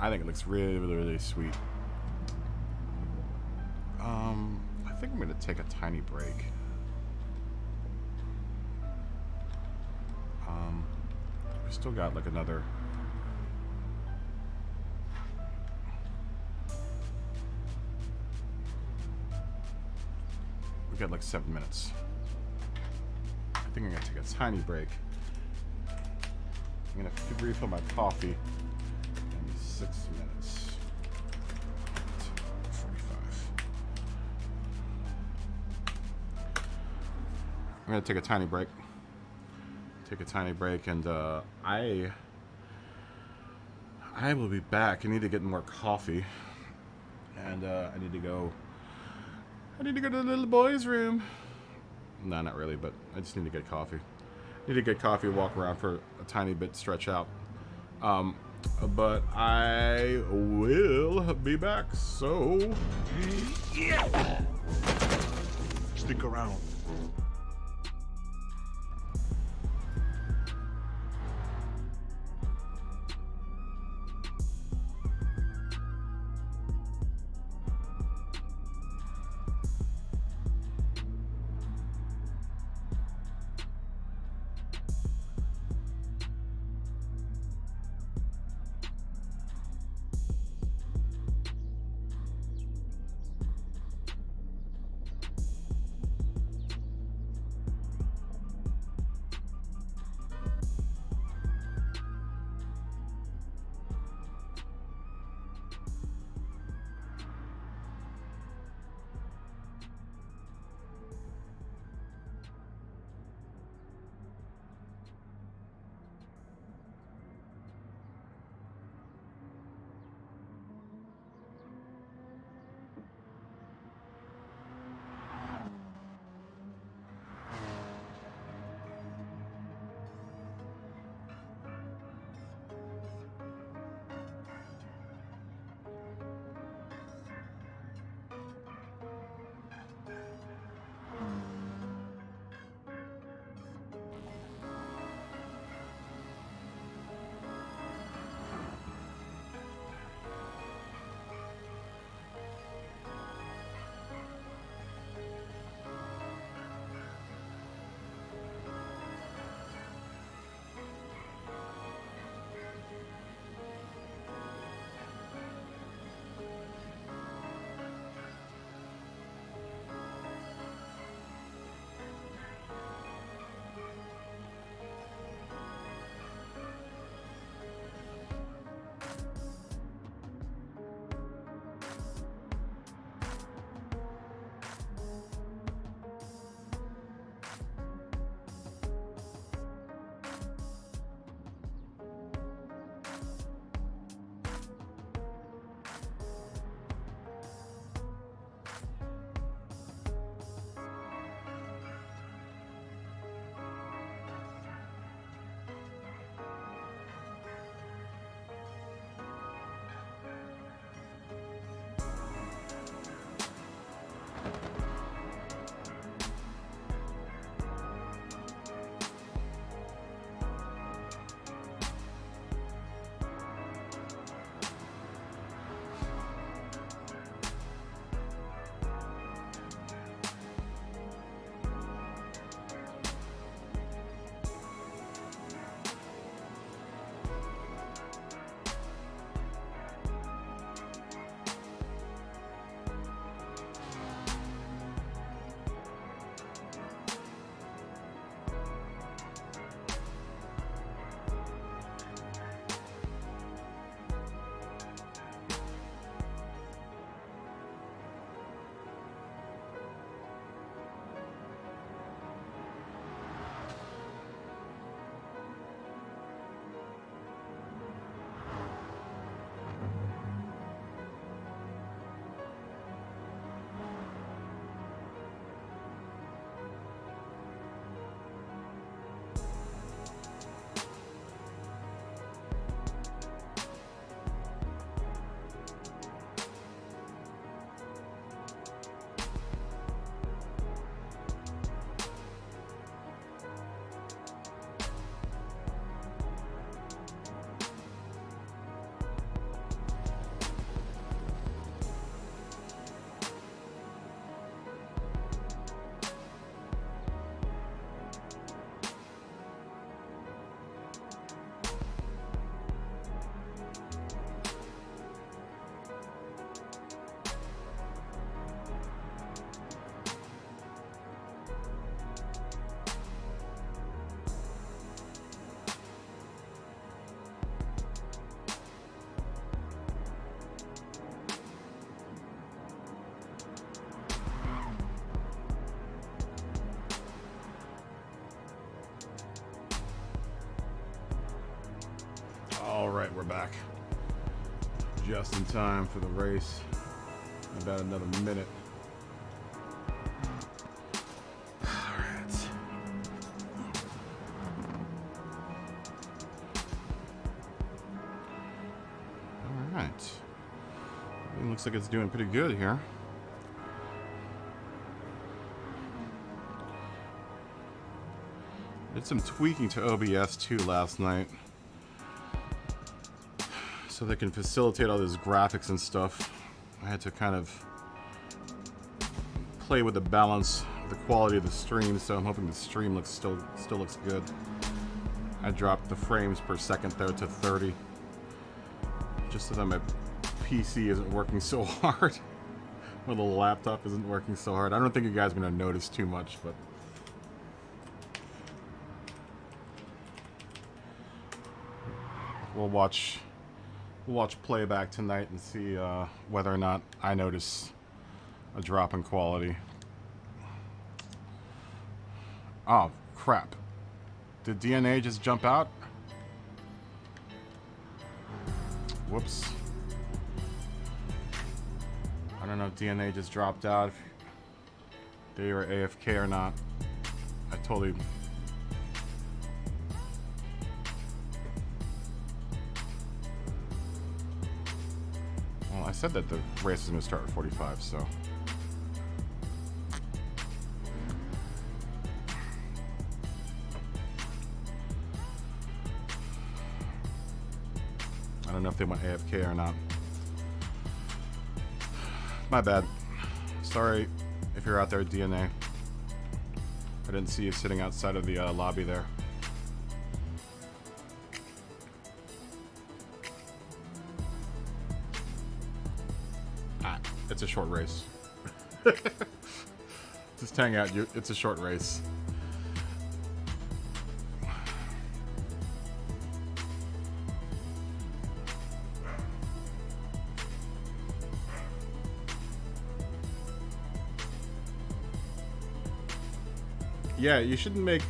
I think it looks really, really, really sweet. I think I'm gonna take a tiny break. We still got like another. We got like 7 minutes. I think I'm gonna take a tiny break. I'm gonna refill my coffee in 6 minutes. 45. I'm gonna take a tiny break. And I will be back. I need to get more coffee, and I need to go to the little boy's room. No, not really, but I just need to get coffee. Need to get coffee, walk around for a tiny bit, stretch out. But I will be back, so Yeah. Stick around. All right, we're back. Just in time for the race. About another minute. All right. All right. It looks like it's doing pretty good here. Did some tweaking to OBS too last night, so they can facilitate all those graphics and stuff. I had to kind of play with the balance, the quality of the stream, so I'm hoping the stream still looks good. I dropped the frames per second there to 30, just so that my PC isn't working so hard, or the laptop isn't working so hard. I don't think you guys are gonna notice too much, but we'll watch playback tonight and see whether or not I notice a drop in quality. Oh, crap. Did DNA just jump out? Whoops. I don't know if DNA just dropped out, if they were AFK or not. I totally... I said that the race is going to start at 45, so... I don't know if they went AFK or not. My bad. Sorry if you're out there, DNA. I didn't see you sitting outside of the lobby there. It's a short race. Just hang out. It's a short race. Yeah, you shouldn't make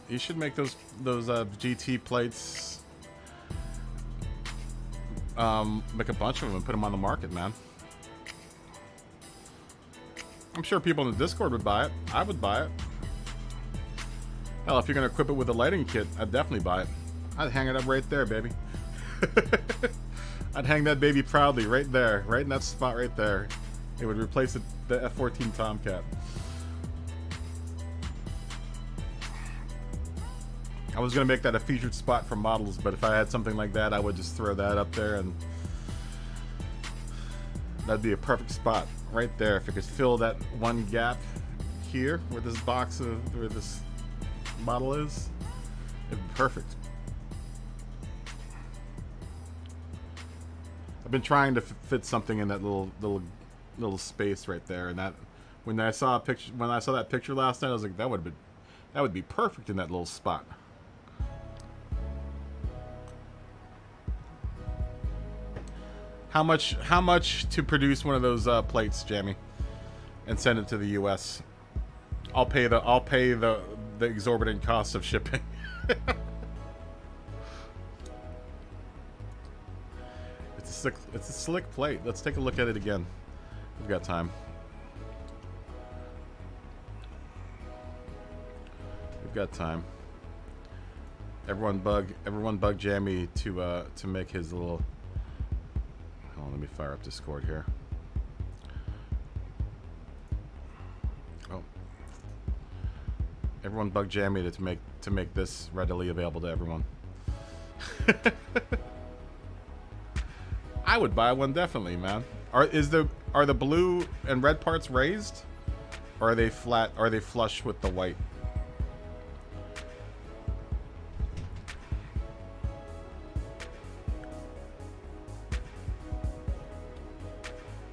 you should make those GT plates. Make a bunch of them and put them on the market, man. I'm sure people in the Discord would buy it. I would buy it. Hell, if you're gonna equip it with a lighting kit, I'd definitely buy it. I'd hang it up right there, baby. I'd hang that baby proudly right there, right in that spot right there. It would replace the F-14 Tomcat. I was gonna make that a featured spot for models, but if I had something like that, I would just throw that up there, and that'd be a perfect spot right there. If it could fill that one gap here where this where this model is, it'd be perfect. I've been trying to fit something in that little space right there, and that when I saw that picture last night, I was like, that would be perfect in that little spot. How much to produce one of those plates, Jamie, and send it to the U.S.? I'll pay the exorbitant cost of shipping. It's a slick plate. Let's take a look at it again. We've got time. We've got time. Everyone bug Jamie to make his little. Hold on, let me fire up Discord here. Oh. Everyone bug Jamie to make this readily available to everyone. I would buy one definitely, man. Are the blue and red parts raised? Or are they flat? Are they flush with the white?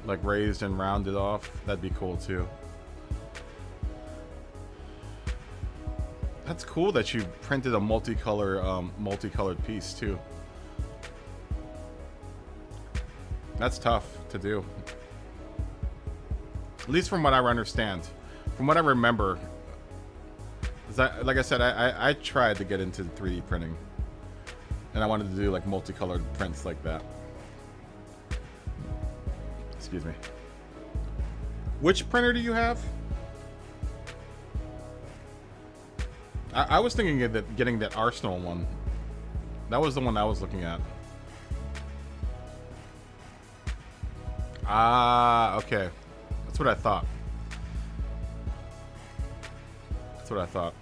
Like raised and rounded off? That'd be cool too. That's cool that you printed a multicolored piece too. That's tough to do. At least from what I understand. From what I remember, Like I said, I tried to get into 3D printing, and I wanted to do like multicolored prints like that. Excuse me. Which printer do you have? I was thinking of getting that Arsenal one. That was the one I was looking at. Ah, okay. That's what I thought. That's what I thought.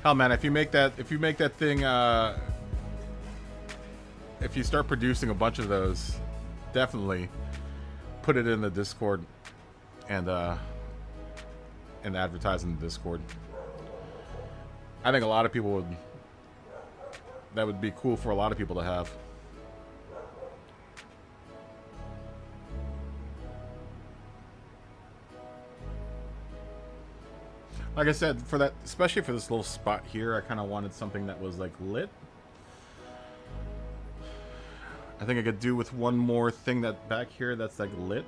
Hell, man, if you make that thing, if you start producing a bunch of those, definitely put it in the Discord and advertise in the Discord. I think a lot of people would. That would be cool for a lot of people to have. Like I said, for that, especially for this little spot here, I kind of wanted something that was like lit. I think I could do with one more thing that back here that's like lit,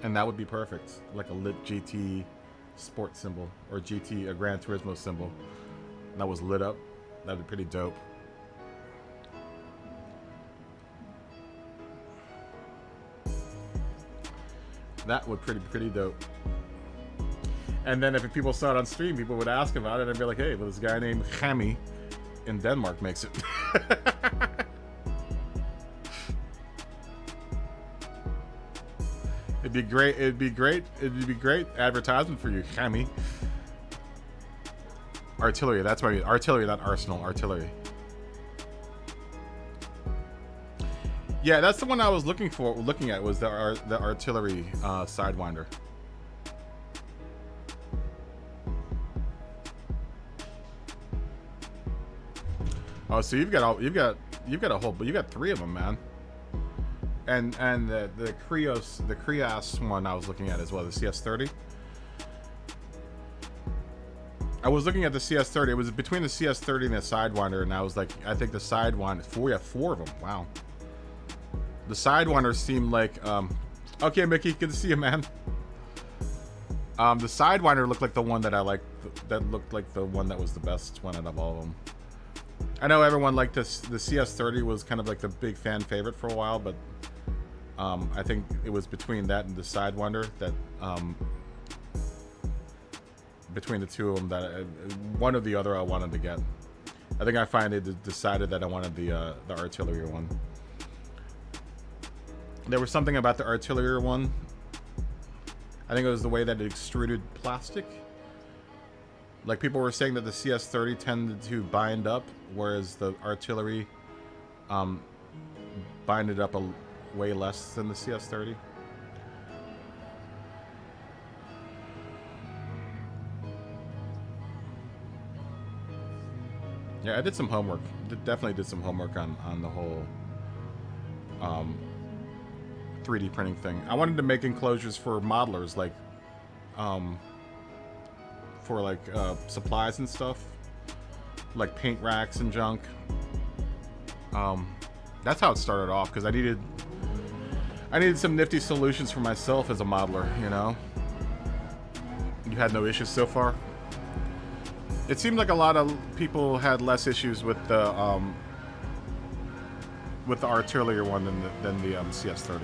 and that would be perfect, like a lit GT sport symbol or GT a Gran Turismo symbol that was lit up. That'd be pretty dope. That would pretty dope. And then if people saw it on stream, people would ask about it and be like, hey, well, this guy named Hammy in Denmark makes it. It'd be great. It'd be great advertisement for you, Hammy. Artillery, that's what I mean. Artillery, not Arsenal. Artillery. Yeah, that's the one I was looking at was the artillery sidewinder. Oh, so you've got three of them, man. And the Krios one I was looking at as well, the CS30. I was looking at the CS30. It was between the CS30 and the Sidewinder, and I was like, I think the Sidewinder. Four of them. Wow. The Sidewinder seemed like. Okay, Mickey, good to see you, man. The Sidewinder looked like the one that I liked. That looked like the one that was the best one out of all of them. I know everyone liked this. The CS30 was kind of like the big fan favorite for a while, but I think it was between that and the Sidewinder that between the two of them that one or the other I wanted to get. I think I finally decided that I wanted the artillery one. There was something about the artillery one. I think it was the way that it extruded plastic. Like people were saying that the CS30 tended to bind up, whereas the artillery binded up way less than the CS30. Yeah, I did some homework. Definitely did some homework on the whole 3D printing thing. I wanted to make enclosures for modelers, like for like supplies and stuff, like paint racks and junk. That's how it started off, because I needed some nifty solutions for myself as a modeler, you know. You had no issues so far? It seemed like a lot of people had less issues with the artillery one than the CS30.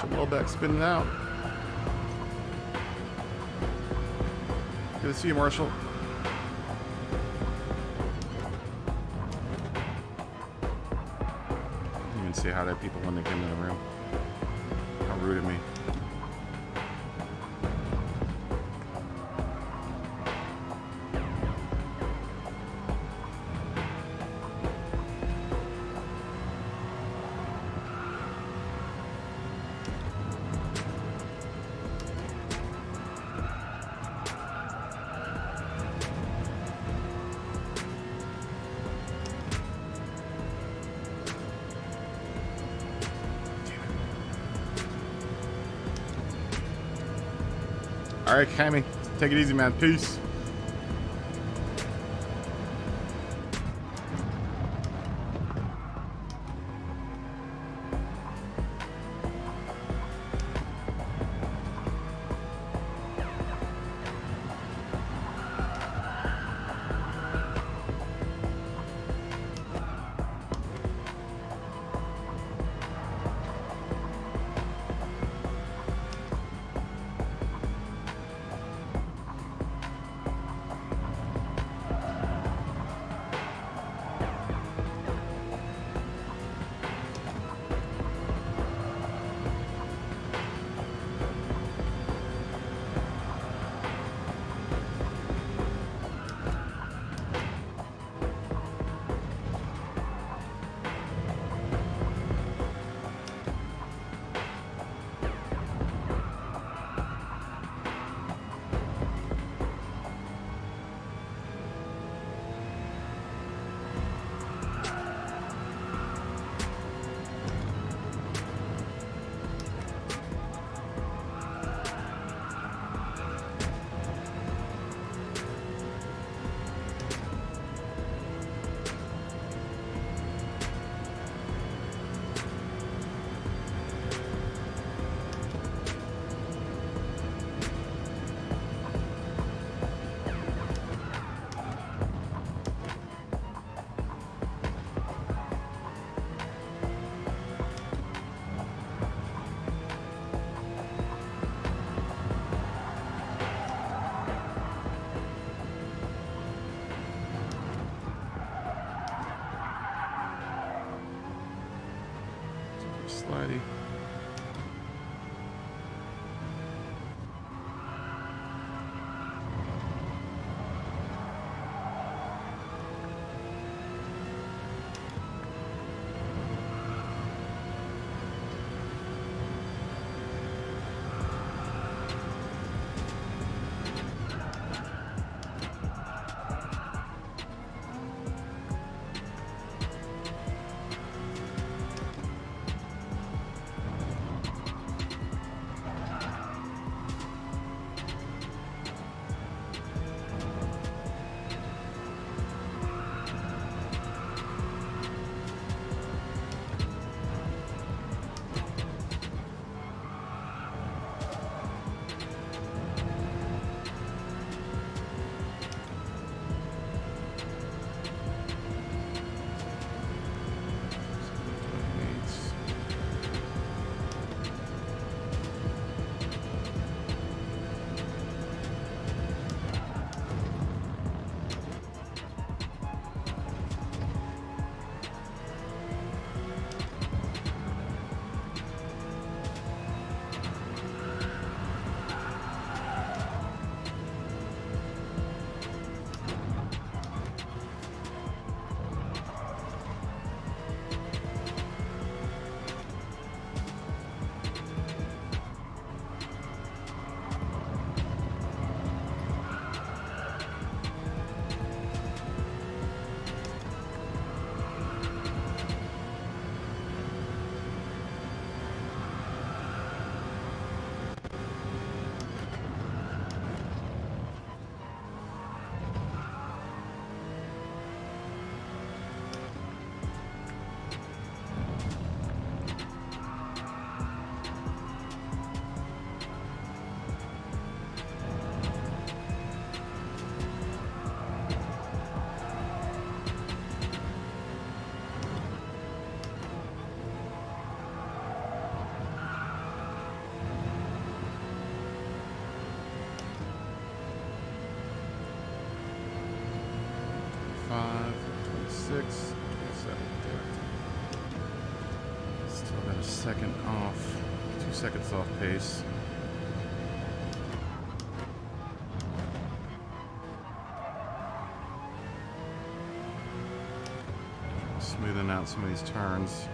Marshall Welbeck spinning out. Good to see you, Marshall. Didn't even say hi to people when they came in the room. How rude of me. All right, Cammy, take it easy, man. Peace. 26, 27. Still got a second off, 2 seconds off pace. Smoothing out some of these turns.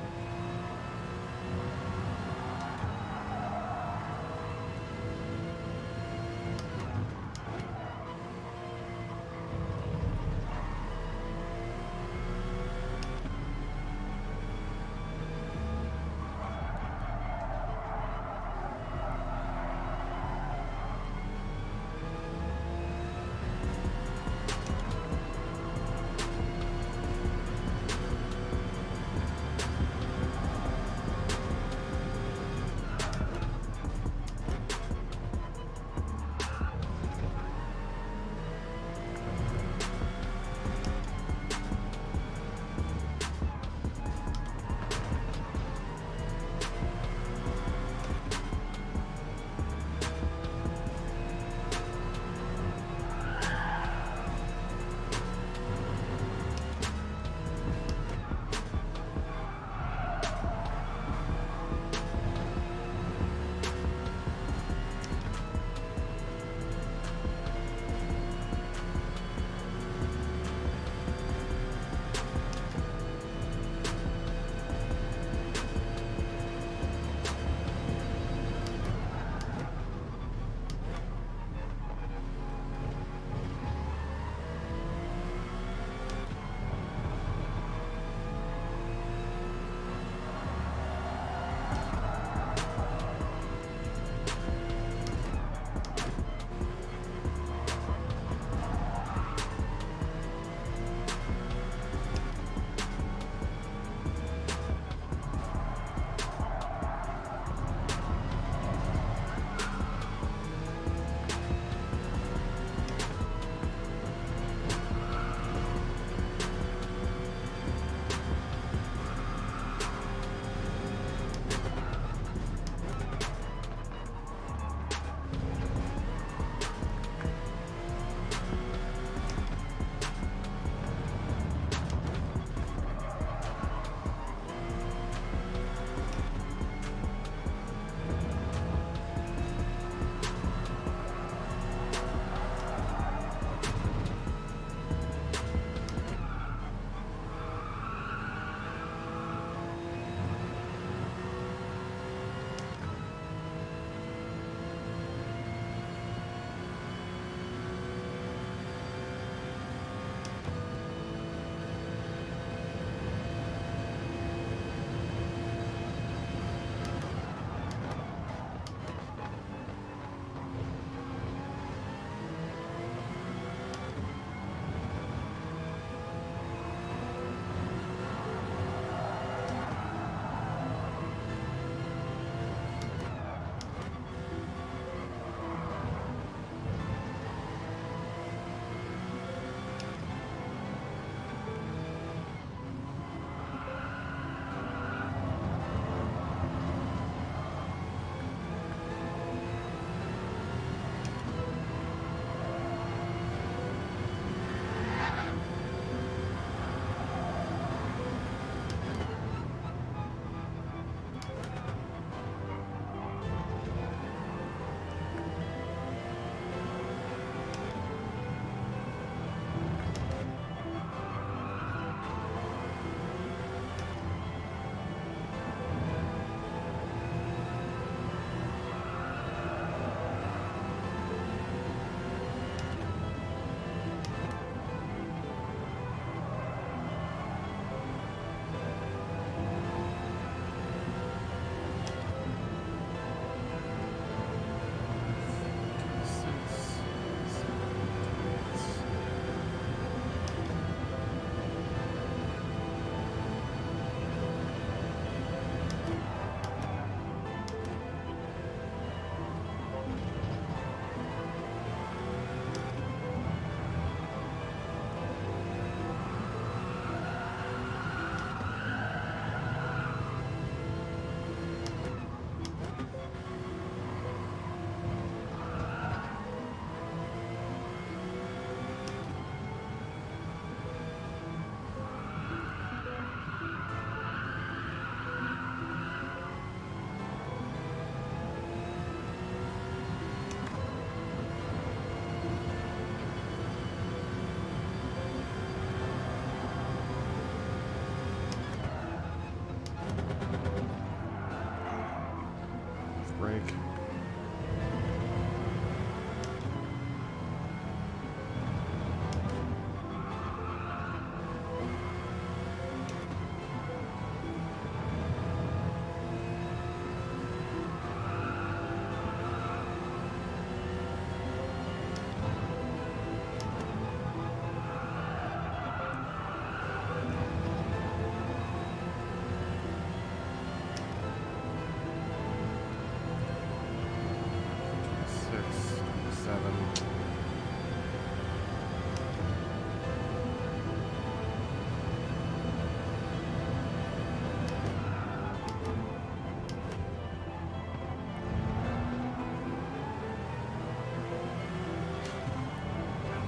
7.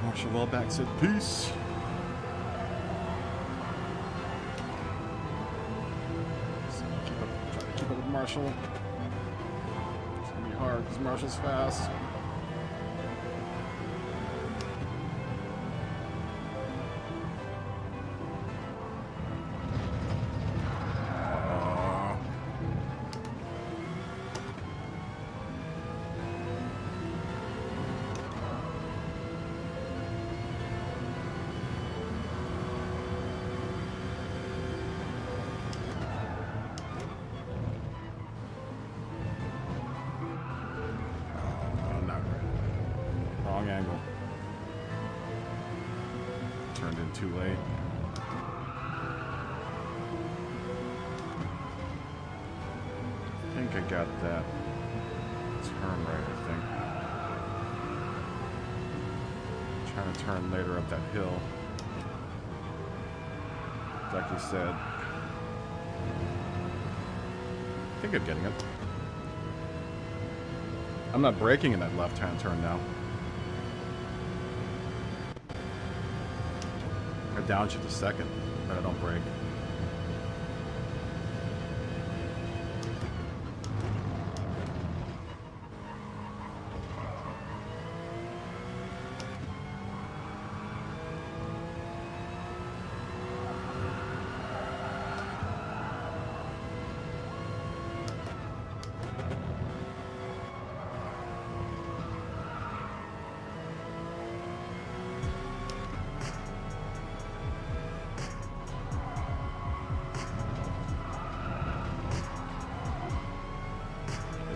Marshall Wellback said peace. So try to keep up with Marshall. It's gonna be hard because Marshall's fast. Wrong angle. Turned in too late. I think I got that turn right, I think. Trying to turn later up that hill. Like you said. I think I'm getting it. I'm not braking in that left-hand turn now. I downshift a second, but I don't brake.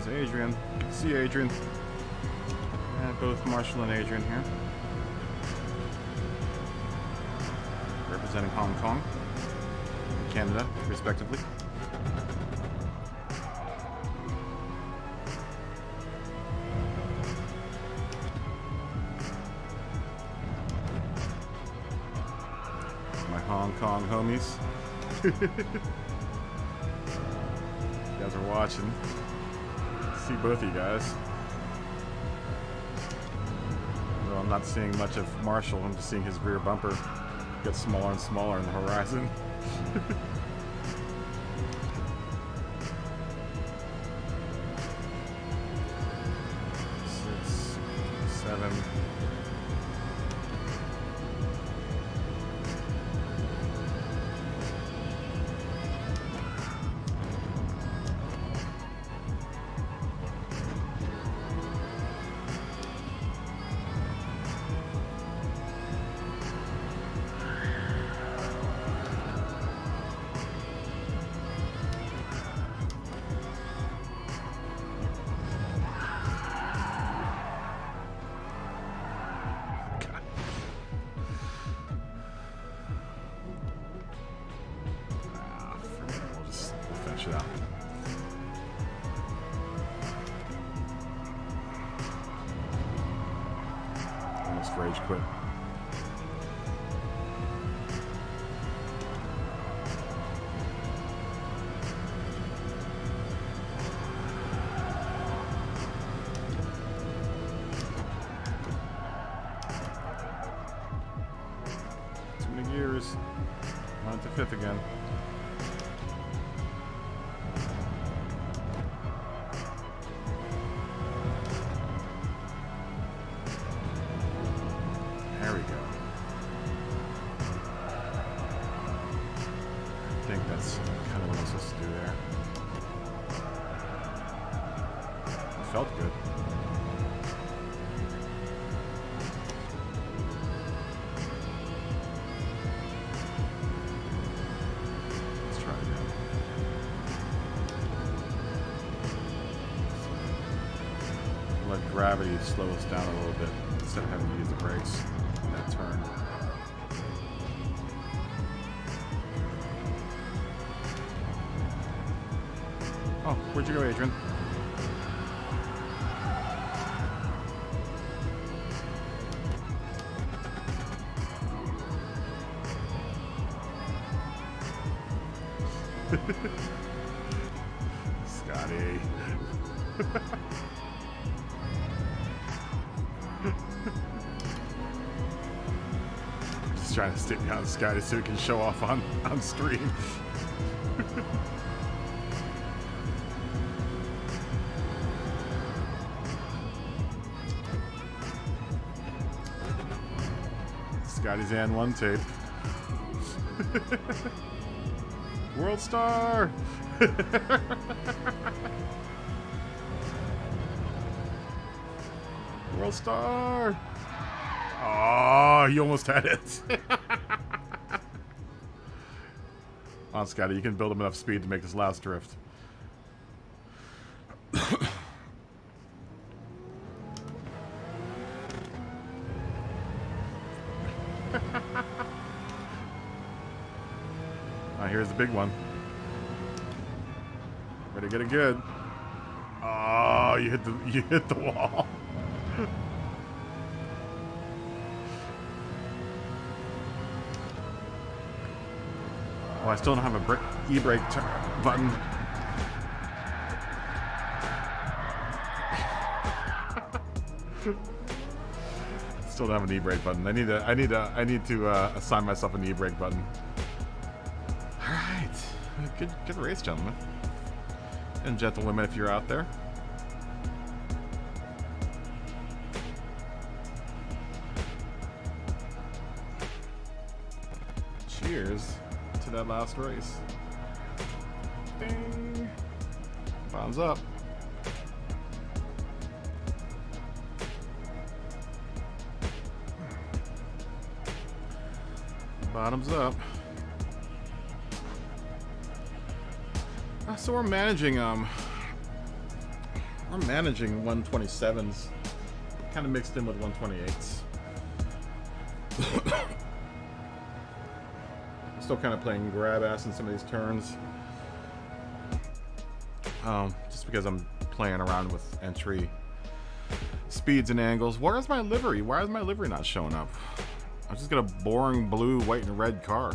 Adrian. See Adrian. And both Marshall and Adrian here. Representing Hong Kong and Canada, respectively. My Hong Kong homies. You guys are watching. See both of you guys. Well, I'm not seeing much of Marshall. I'm just seeing his rear bumper get smaller and smaller in the horizon. 6, 7. Finish it out. Almost rage quit. Too many gears. On to 5th again. There we go. I think that's kind of what I'm supposed to do there. It felt good. Let's try it again. Let gravity slow us down a little bit instead of having to use the brakes in that turn. Oh, where'd you go, Adrian? Scotty. Just trying to stick behind Scotty so he can show off on stream. Scotty's and one tape. World Star! World Star! Oh, you almost had it. On Scotty, you can build him enough speed to make this last drift. Here's the big one. Better get it good. Oh, you hit the wall. Oh, I still don't have a e-brake button. Still don't have an e-brake button. I need to assign myself an e-brake button. Good race, gentlemen and gentlewomen, if you're out there. Cheers to that last race. Ding. Bottoms up. Bottoms up. So we're managing 127s, kind of mixed in with 128s. Still kind of playing grab ass in some of these turns, just because I'm playing around with entry speeds and angles. Where's my livery? Why is my livery not showing up? I just got a boring blue, white, and red car.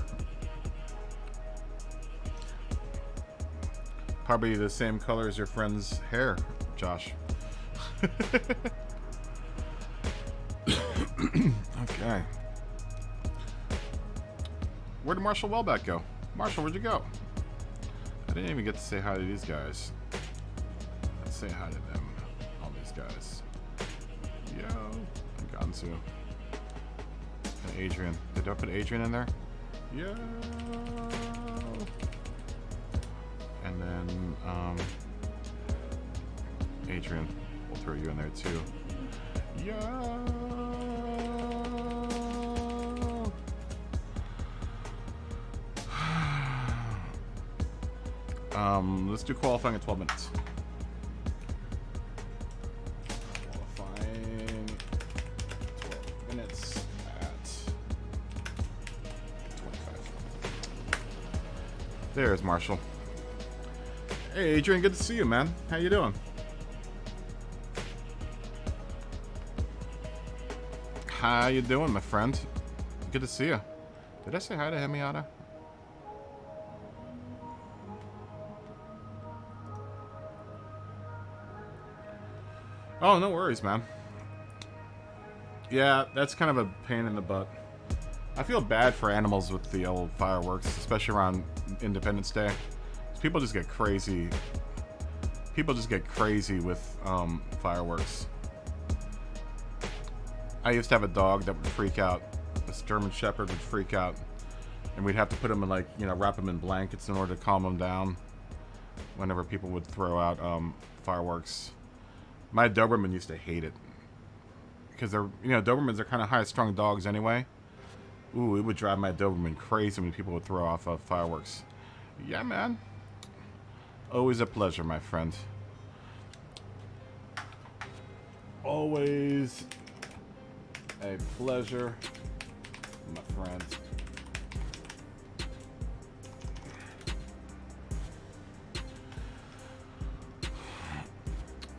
Probably the same color as your friend's hair, Josh. Okay. Where did Marshall Welbeck go? Marshall, where'd you go? I didn't even get to say hi to these guys. Let's say hi to them. All these guys. Yo. And Gansu. And Adrian. Did I put Adrian in there? Yo. And then, Adrian, we'll throw you in there too. Yeah. Let's do qualifying at 12 minutes. Qualifying 12 minutes at 25. There's Marshall. Hey Adrian, good to see you, man. How you doing? How you doing, my friend? Good to see you. Did I say hi to Hemiata? Oh, no worries, man. Yeah, that's kind of a pain in the butt. I feel bad for animals with the old fireworks, especially around Independence Day. People just get crazy. People just get crazy with fireworks. I used to have a dog that would freak out. This German Shepherd would freak out, and we'd have to put him in, like, you know, wrap him in blankets in order to calm him down whenever people would throw out fireworks. My Doberman used to hate it because they're, you know, Dobermans are kind of high-strung dogs anyway. Ooh, it would drive my Doberman crazy when people would throw off fireworks. Yeah, man. Always a pleasure, my friend. Always a pleasure, my friend.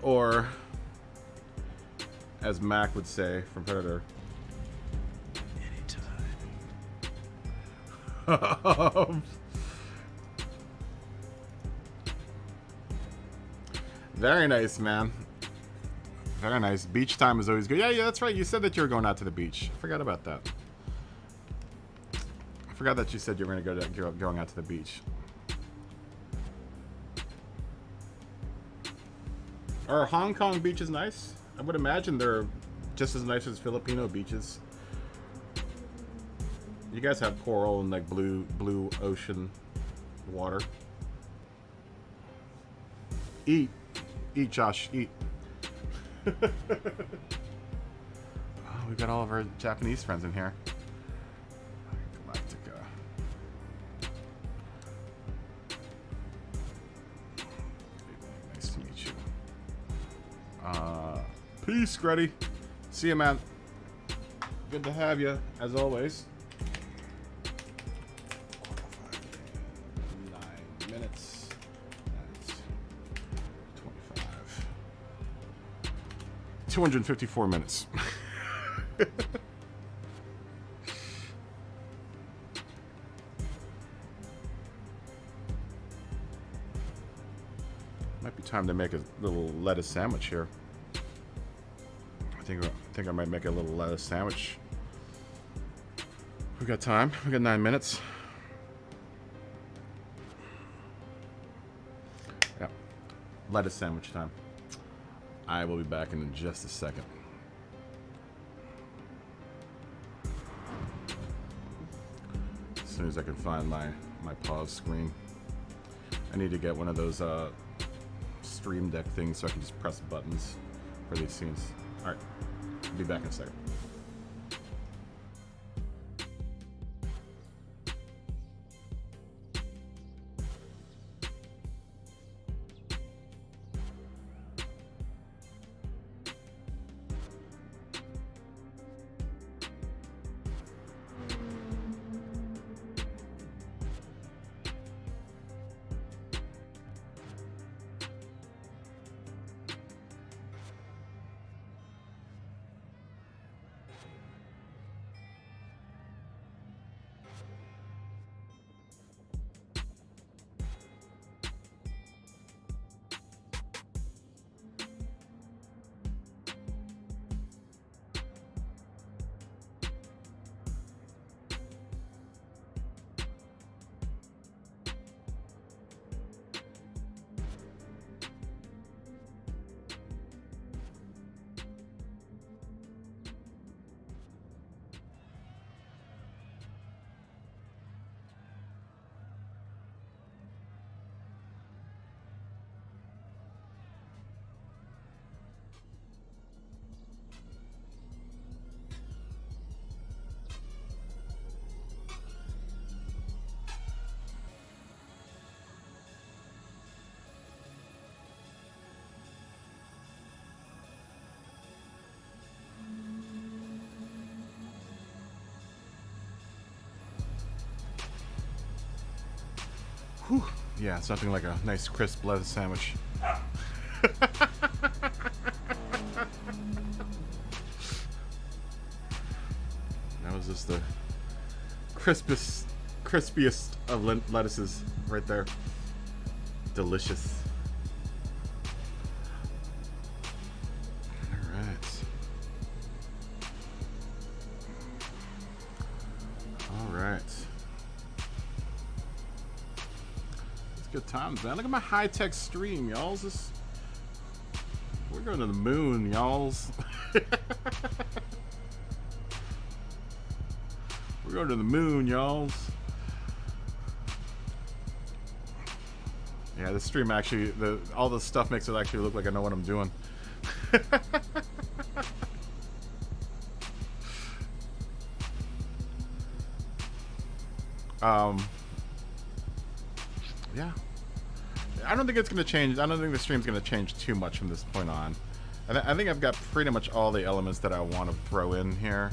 Or, as Mac would say from Predator, anytime. Very nice, man. Very nice. Beach time is always good. Yeah, that's right. You said that you were going out to the beach. I forgot about that. I forgot that you said you were going out to the beach. Are Hong Kong beaches nice? I would imagine they're just as nice as Filipino beaches. You guys have coral and like blue ocean water. Eat, Josh, eat. Oh, we've got all of our Japanese friends in here. Galactica. Nice to meet you. Peace, Gretty. See you, man. Good to have you, as always. 9 minutes. That's 25. 254 minutes. Might be time to make a little lettuce sandwich here. I think I might make a little lettuce sandwich. We got time. We got 9 minutes. Yeah, lettuce sandwich time. I will be back in just a second. As soon as I can find my pause screen. I need to get one of those stream deck things so I can just press buttons for these scenes. Alright, I'll be back in a second. Whew. Yeah, something like a nice crisp lettuce sandwich. That was just the crispiest of lettuces right there. Delicious. Good times, man. Look at my high-tech stream, y'all. We're going to the moon, y'all. We're going to the moon, y'all. Yeah, this stream actually, all the stuff makes it actually look like I know what I'm doing. Yeah. I don't think it's going to change. I don't think the stream's going to change too much from this point on. I think I've got pretty much all the elements that I want to throw in here.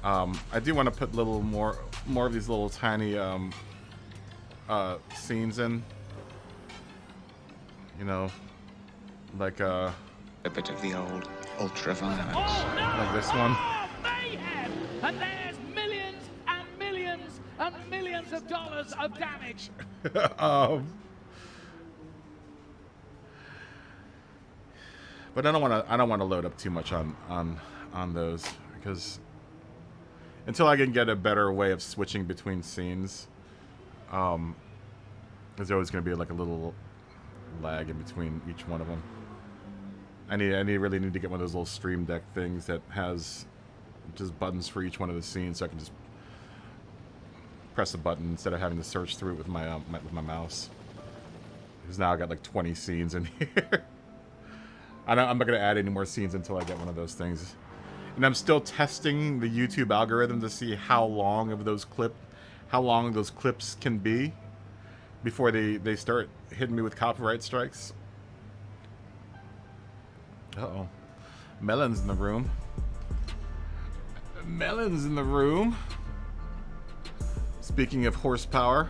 I do want to put little more of these little tiny scenes in. You know, like a bit of the old ultraviolet. Oh, no! Like this one. Oh, mayhem! And there's millions and millions and millions of dollars of damage. But I don't want to load up too much on those, because until I can get a better way of switching between scenes, there's always going to be like a little lag in between each one of them. I really need to get one of those little Stream Deck things that has just buttons for each one of the scenes, so I can just press a button instead of having to search through it with my with my mouse. Because now I got like 20 scenes in here. I'm not gonna add any more scenes until I get one of those things. And I'm still testing the YouTube algorithm to see how long those clips can be before they start hitting me with copyright strikes. Uh-oh. Melon's in the room. Melon's in the room. Speaking of horsepower,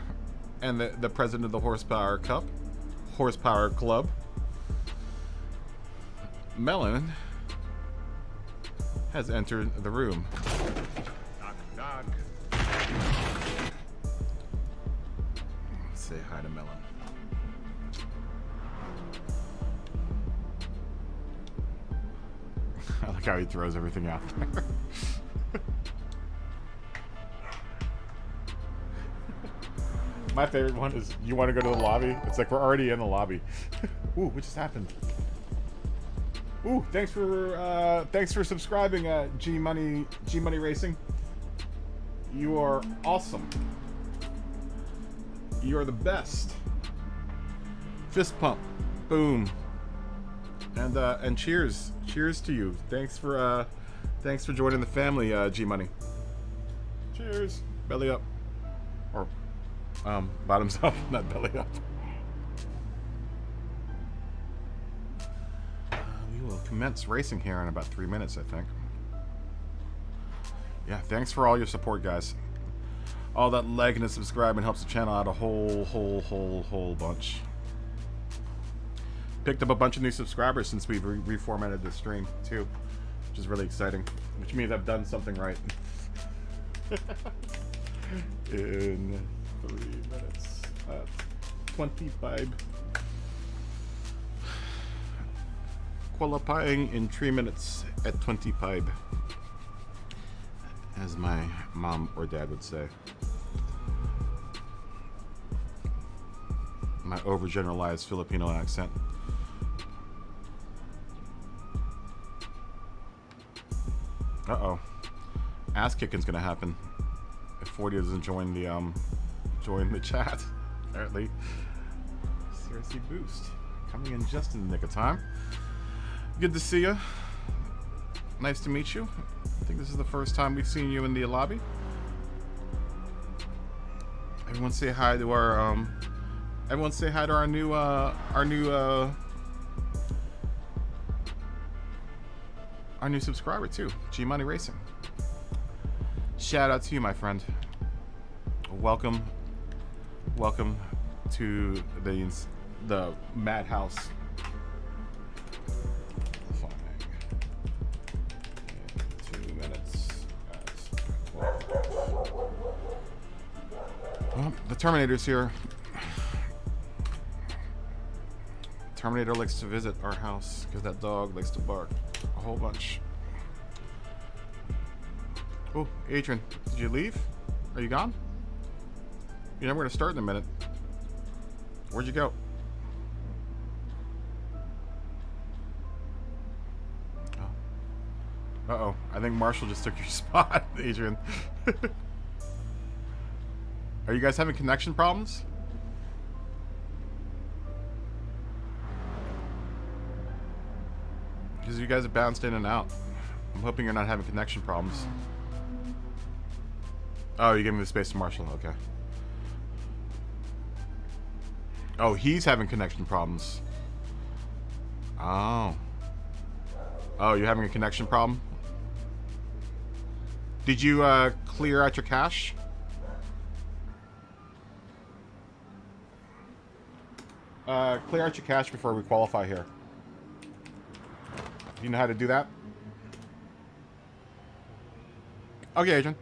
and the president of the Horsepower Club, Melon has entered the room. Knock, knock. Let's say hi to Melon. I like how he throws everything out there. My favorite one is, you want to go to the lobby? It's like we're already in the lobby. Ooh, what just happened? Ooh, thanks for subscribing, G Money Racing. You are awesome. You are the best. Fist pump, boom, and cheers to you. Thanks for joining the family, G Money. Cheers, belly up, or bottoms up, not belly up. We will commence racing here in about 3 minutes, I think. Yeah, thanks for all your support, guys. All that liking and subscribing helps the channel out a whole bunch. Picked up a bunch of new subscribers since we've reformatted the stream too, which is really exciting. Which means I've done something right. In 3 minutes, 25. Qualifying in 3 minutes at 25, as my mom or dad would say. My overgeneralized Filipino accent. Uh-oh. Ass kicking's gonna happen if 40 doesn't join the chat. Apparently. CRC boost. Coming in just in the nick of time. Good to see you. Nice to meet you. I think this is the first time we've seen you in the lobby. Everyone say hi to our new subscriber too, G Money Racing. Shout out to you, my friend. Welcome to the madhouse. Fine. In 2 minutes. Well, the Terminator's here. Terminator likes to visit our house because that dog likes to bark a whole bunch. Oh, Adrian, did you leave? Are you gone? You're never going to start in a minute. Where'd you go? Oh. Uh-oh. I think Marshall just took your spot, Adrian. Are you guys having connection problems? Because you guys have bounced in and out. I'm hoping you're not having connection problems. Oh, you're giving the space to Marshall. Okay. Oh, he's having connection problems. Oh. Oh, you're having a connection problem? Did you clear out your cache? Clear out your cache before we qualify here. You know how to do that? Okay, Adrian.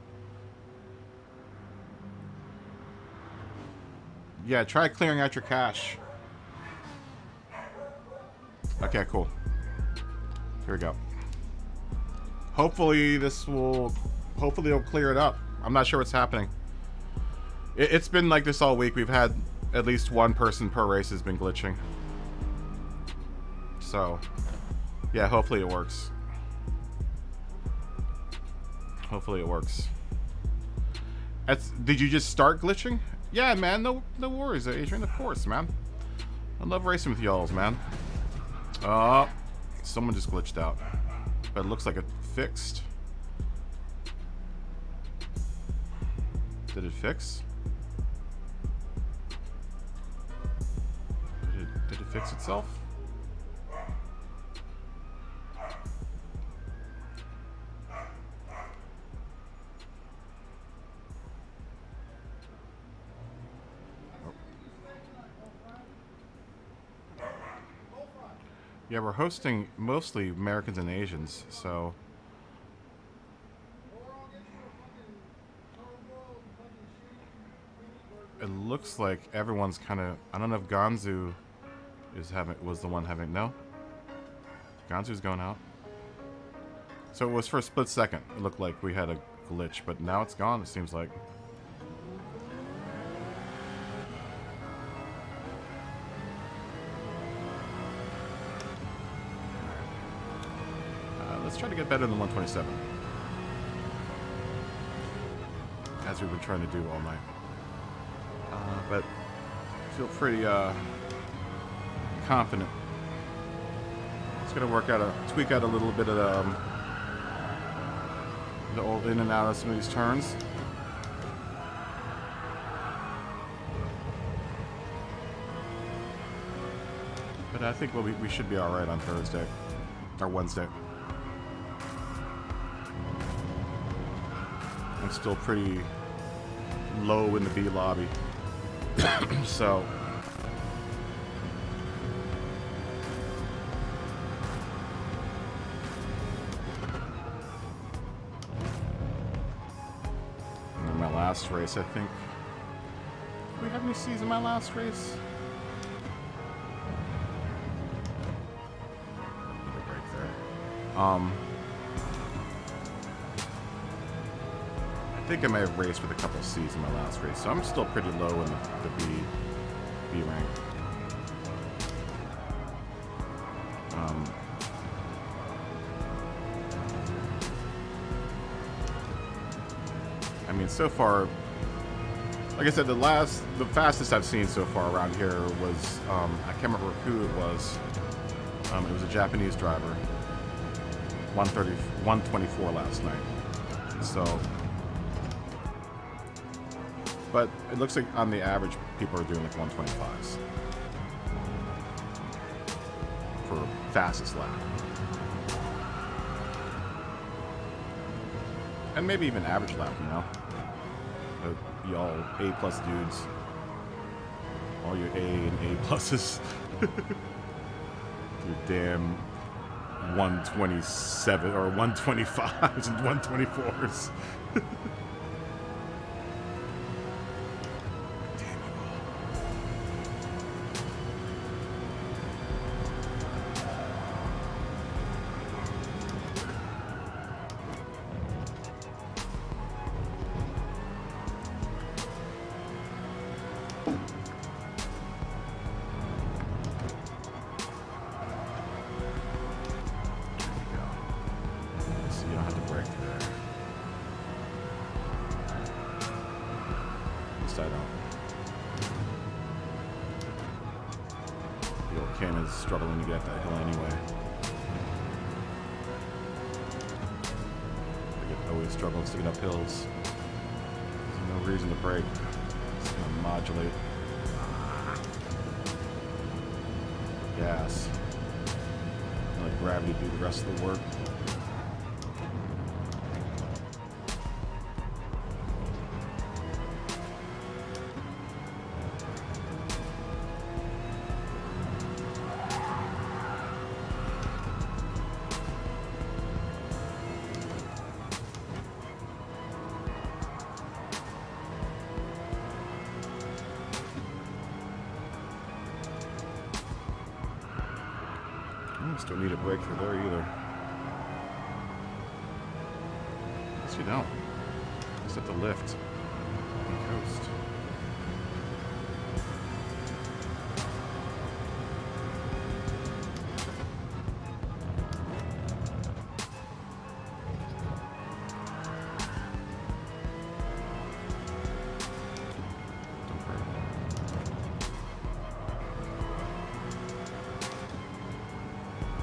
Yeah, try clearing out your cache. Okay, cool. Here we go. Hopefully hopefully it'll clear it up. I'm not sure what's happening. It's been like this all week. We've had at least one person per race has been glitching. So, yeah, hopefully it works. Hopefully it works. Did you just start glitching? Yeah, man, no worries, Adrian, of course, man. I love racing with y'alls, man. Oh, someone just glitched out. But it looks like it fixed. Did it fix? Did it fix itself? Yeah, we're hosting mostly Americans and Asians, so... It looks like everyone's kind of... I don't know if Ganzu was the one having... No? Ganzu's going out. So it was for a split second. It looked like we had a glitch, but now it's gone, it seems like. Let's try to get better than 127. As we've been trying to do all night. But I feel pretty confident. It's gonna work out tweak out a little bit of the old in and out of some of these turns. But I think we should be all right on Thursday or Wednesday. I'm still pretty low in the B lobby. So in my last race, I think. Did we have any C's in my last race? Need a break there. I think I may have raced with a couple of C's in my last race, so I'm still pretty low in the B rank. I mean, so far, like I said, the fastest I've seen so far around here was, I can't remember who it was. It was a Japanese driver. 124 last night. So... But it looks like on the average, people are doing like 125s for fastest lap. And maybe even average lap, you know? Y'all A+ dudes. All your A and A pluses. Your damn 127 or 125s and 124s. Struggling to get that hill anyway. It always struggles to get up hills. There's no reason to brake. Just gonna modulate. Gas. Let gravity do the rest of the work. Don't need a breakthrough there either. Actually, no. Just have to lift and coast.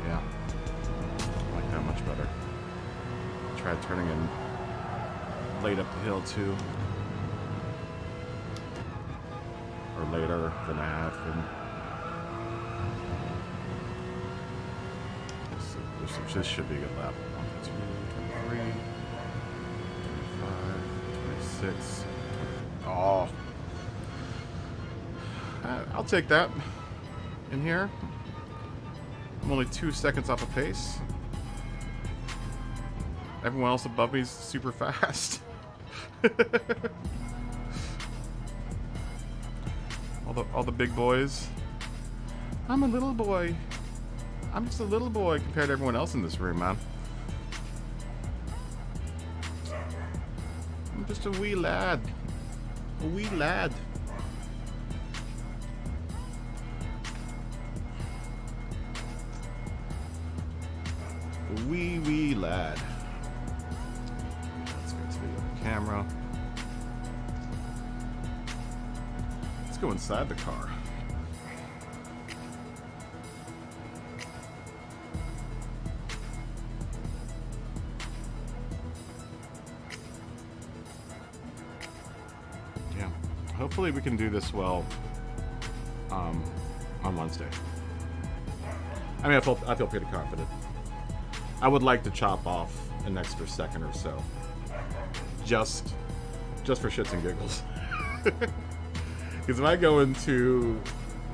Yeah. I like that much better. Tried turning in late up the hill too. Or later than I have been. This should be a good lap. 1, 2, 3, 25, 26. Oh. I'll take that in here. I'm only 2 seconds off of pace. Everyone else above me is super fast. all the big boys. I'm a little boy. I'm just a little boy compared to everyone else in this room, man. I'm just a wee lad. A wee lad. A wee lad. Let's go to the camera. Let's go inside the car. Yeah. Hopefully we can do this well on Wednesday. I mean, I feel pretty confident. I would like to chop off an extra second or so. Just for shits and giggles. Because if I go into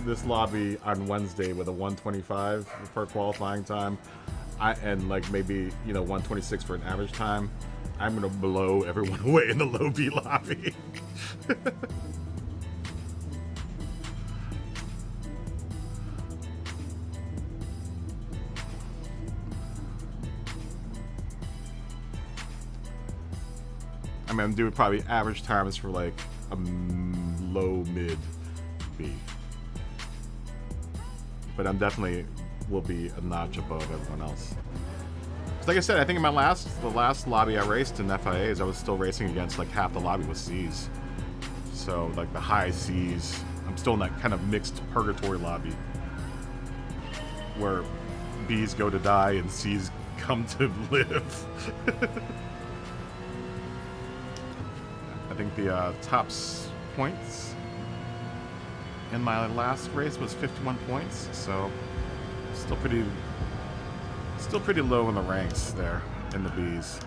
this lobby on Wednesday with a 125 for qualifying time, and like maybe 126 for an average time, I'm gonna blow everyone away in the low B lobby. I mean, I'm doing probably average times for like a low mid B, but I'm definitely will be a notch above everyone else. Like I said, I think in the last lobby I raced in FIAs, I was still racing against like half the lobby was C's. So like the high C's, I'm still in that kind of mixed purgatory lobby where B's go to die and C's come to live. I think the top points in my last race was 51 points, so still pretty low in the ranks there in the B's.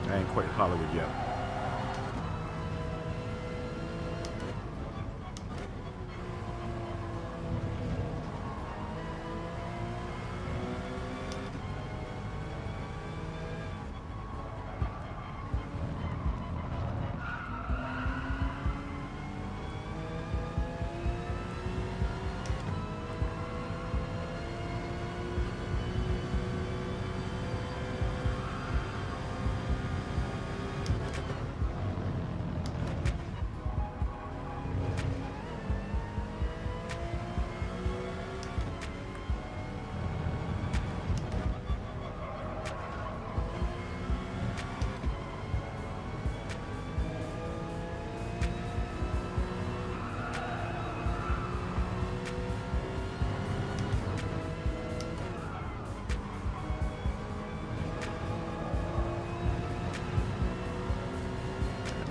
I ain't quite Hollywood yet.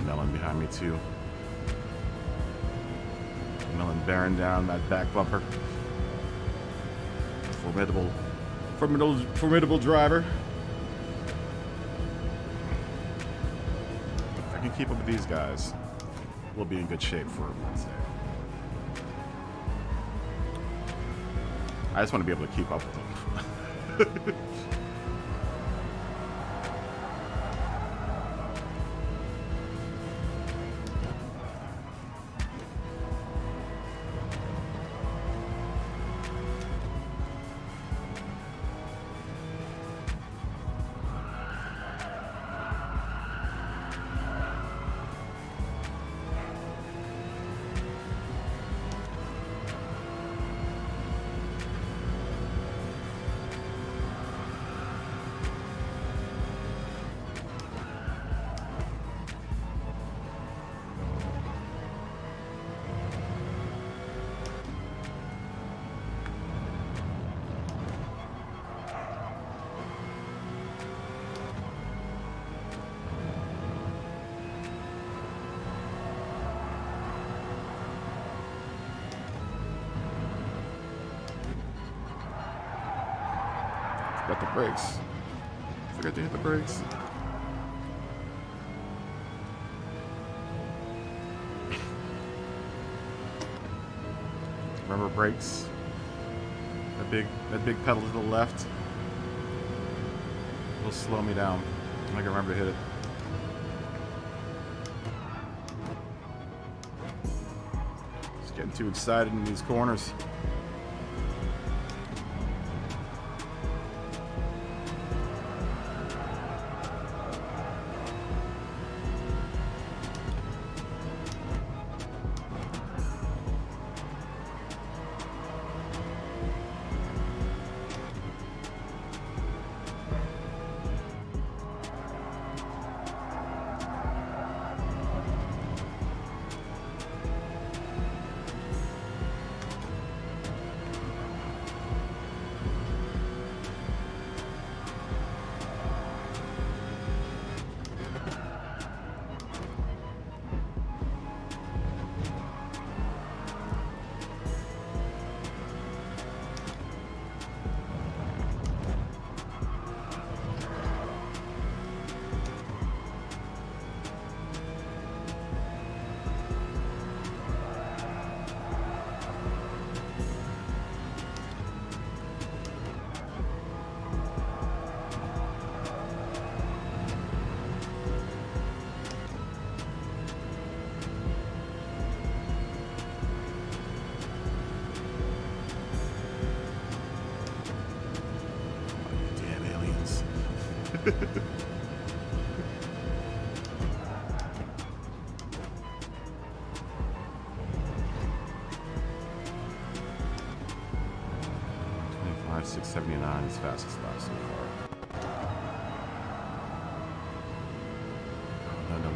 Melon behind me too. Melon bearing down that back bumper. Formidable driver. If I can keep up with these guys, we'll be in good shape for Wednesday. I just want to be able to keep up with them. hit the brakes. Forgot to hit the brakes. Remember brakes? That big pedal to the left will slow me down. I can remember to hit it. Just getting too excited in these corners. $6.79 is fastest lap so far. No.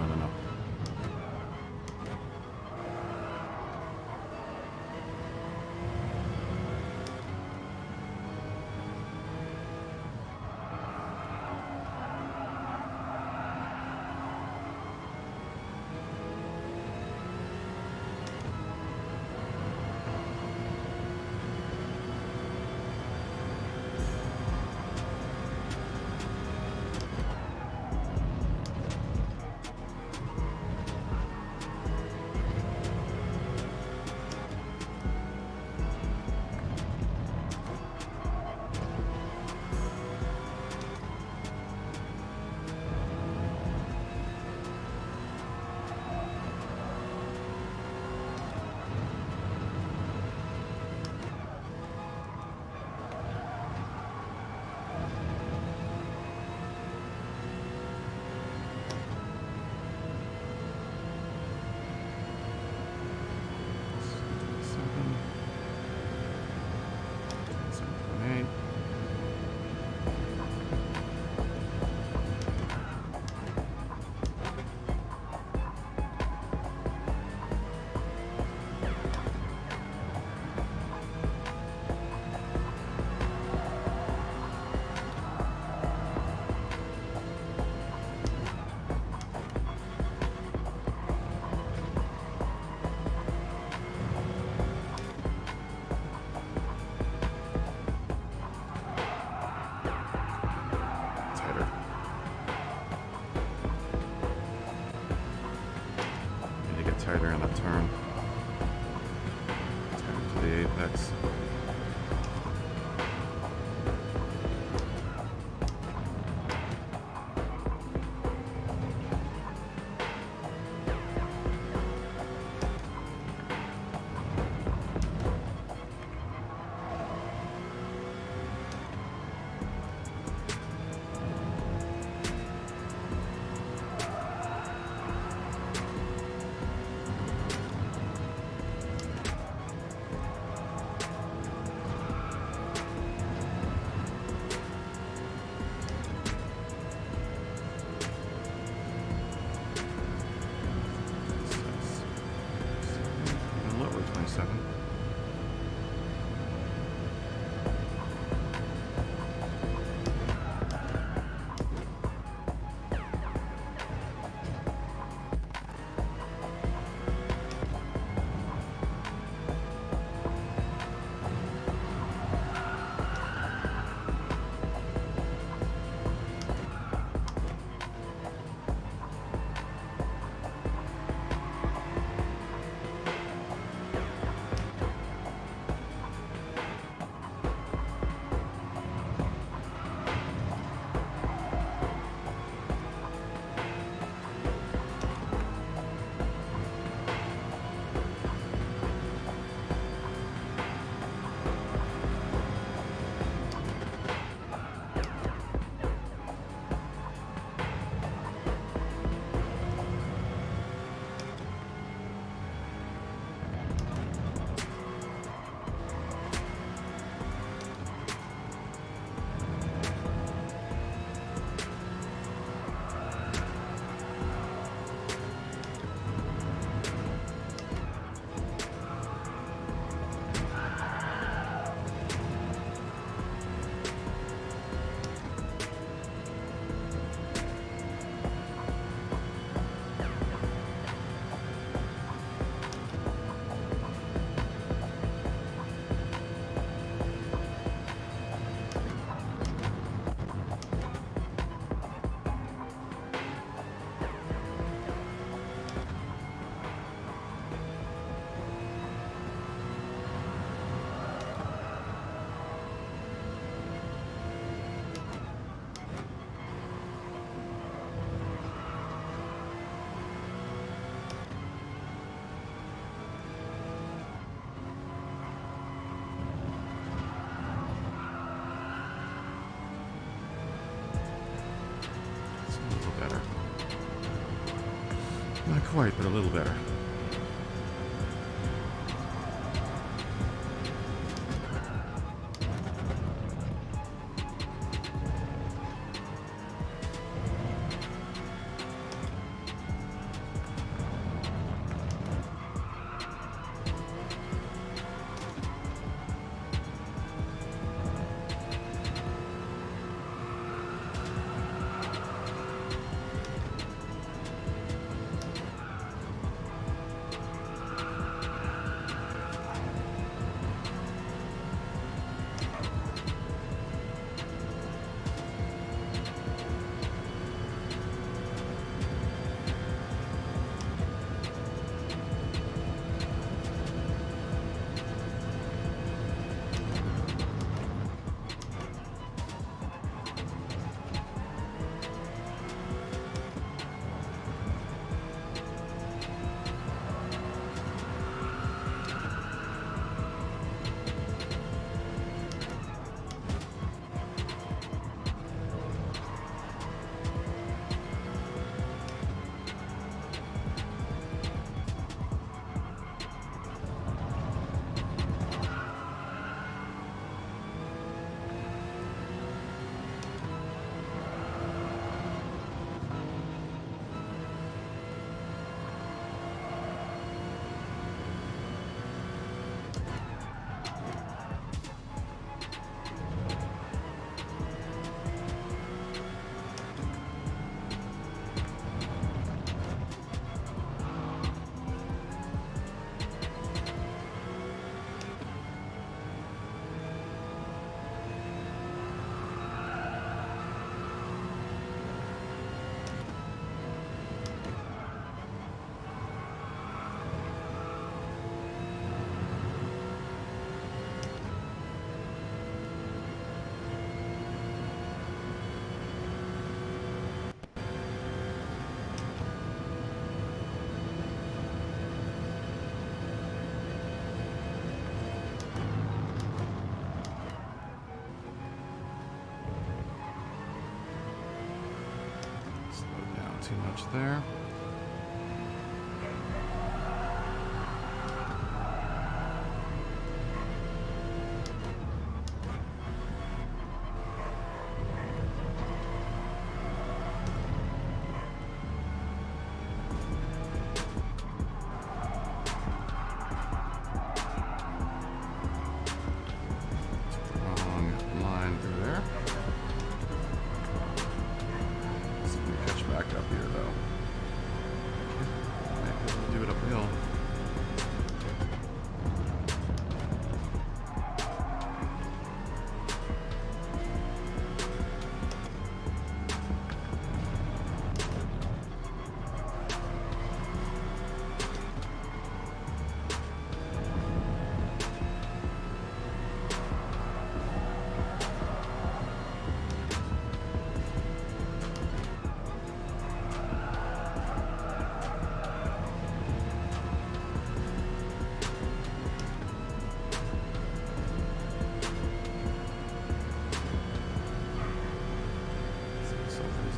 Tighter in the turn. Turn to the apex. quite, but a little better. Too much there. Wrong line through there. Back up here though. Might be able to do it uphill.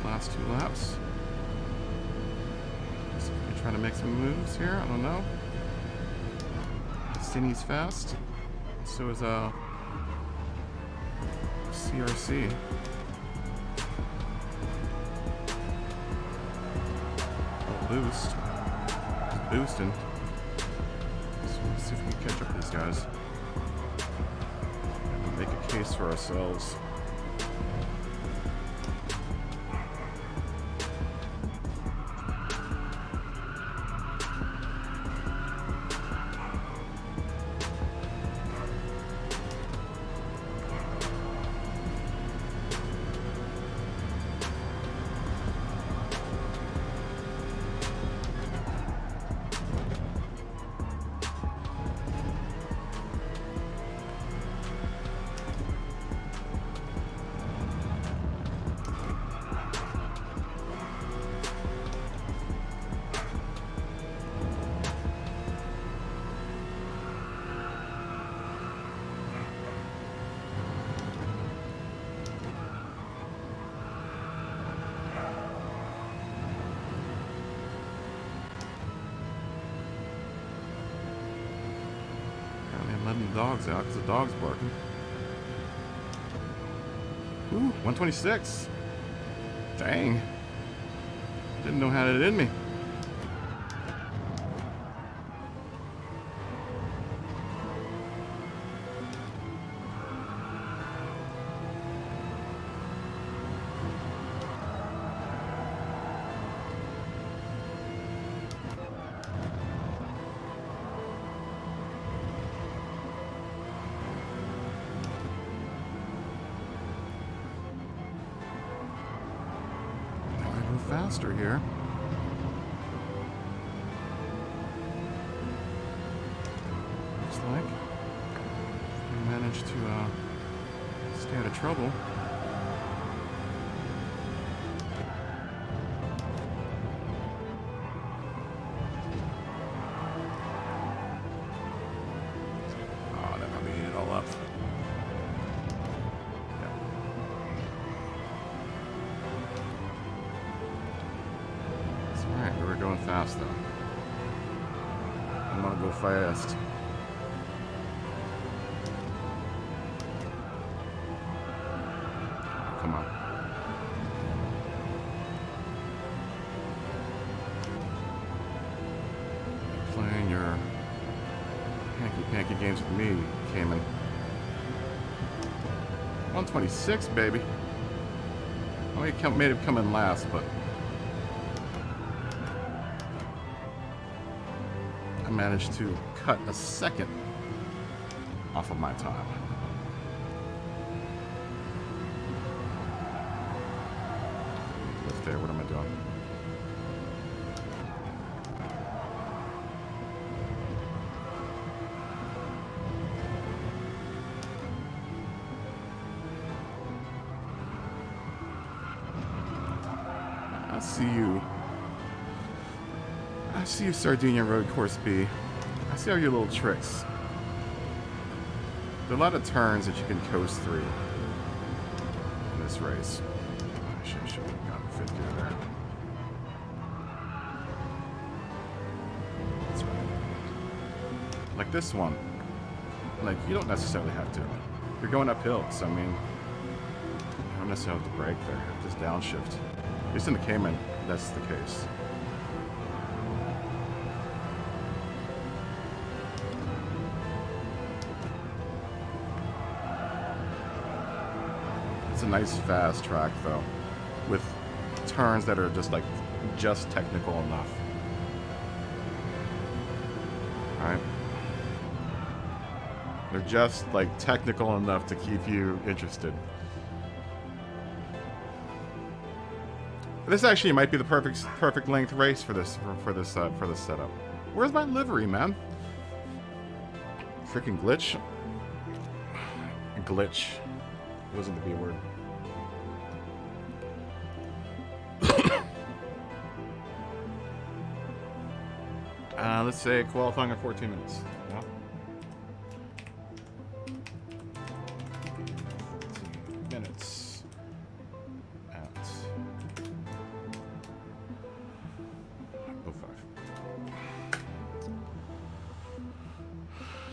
Last 2 laps. So we're trying to make some moves here. I don't know. Cindy's fast. So is CRC. Oh, boost. It's boosting. So let's see if we can catch up with these guys. And make a case for ourselves. letting the dogs out because the dog's barking. Ooh, 126. Dang. Didn't know how it in me. Faster here. Looks like we managed to stay out of trouble. Oh, that probably ate it all up. We're going fast though. I want to go fast. Come on. You're playing your hanky-panky games with me, Cayman. 126, baby. I may have come in last, but I managed to cut a second off of my time. Lift there, what am I doing? I see you. I see you, Sardinia Road Course B. I see all your little tricks. There are a lot of turns that you can coast through in this race. I should have gotten fit gear there. That's right. Like this one. Like, you don't necessarily have to. You're going uphill, so I mean, you don't necessarily have to brake there. Just downshift. At least in the Cayman, that's the case. It's a nice fast track though, with turns that are just technical enough. Alright? They're just like technical enough to keep you interested. This actually might be the perfect length race for this setup. Where's my livery, man? Freaking glitch. Glitch wasn't the B word. Let's say qualifying at 14 minutes. Yeah. 14 minutes at 05.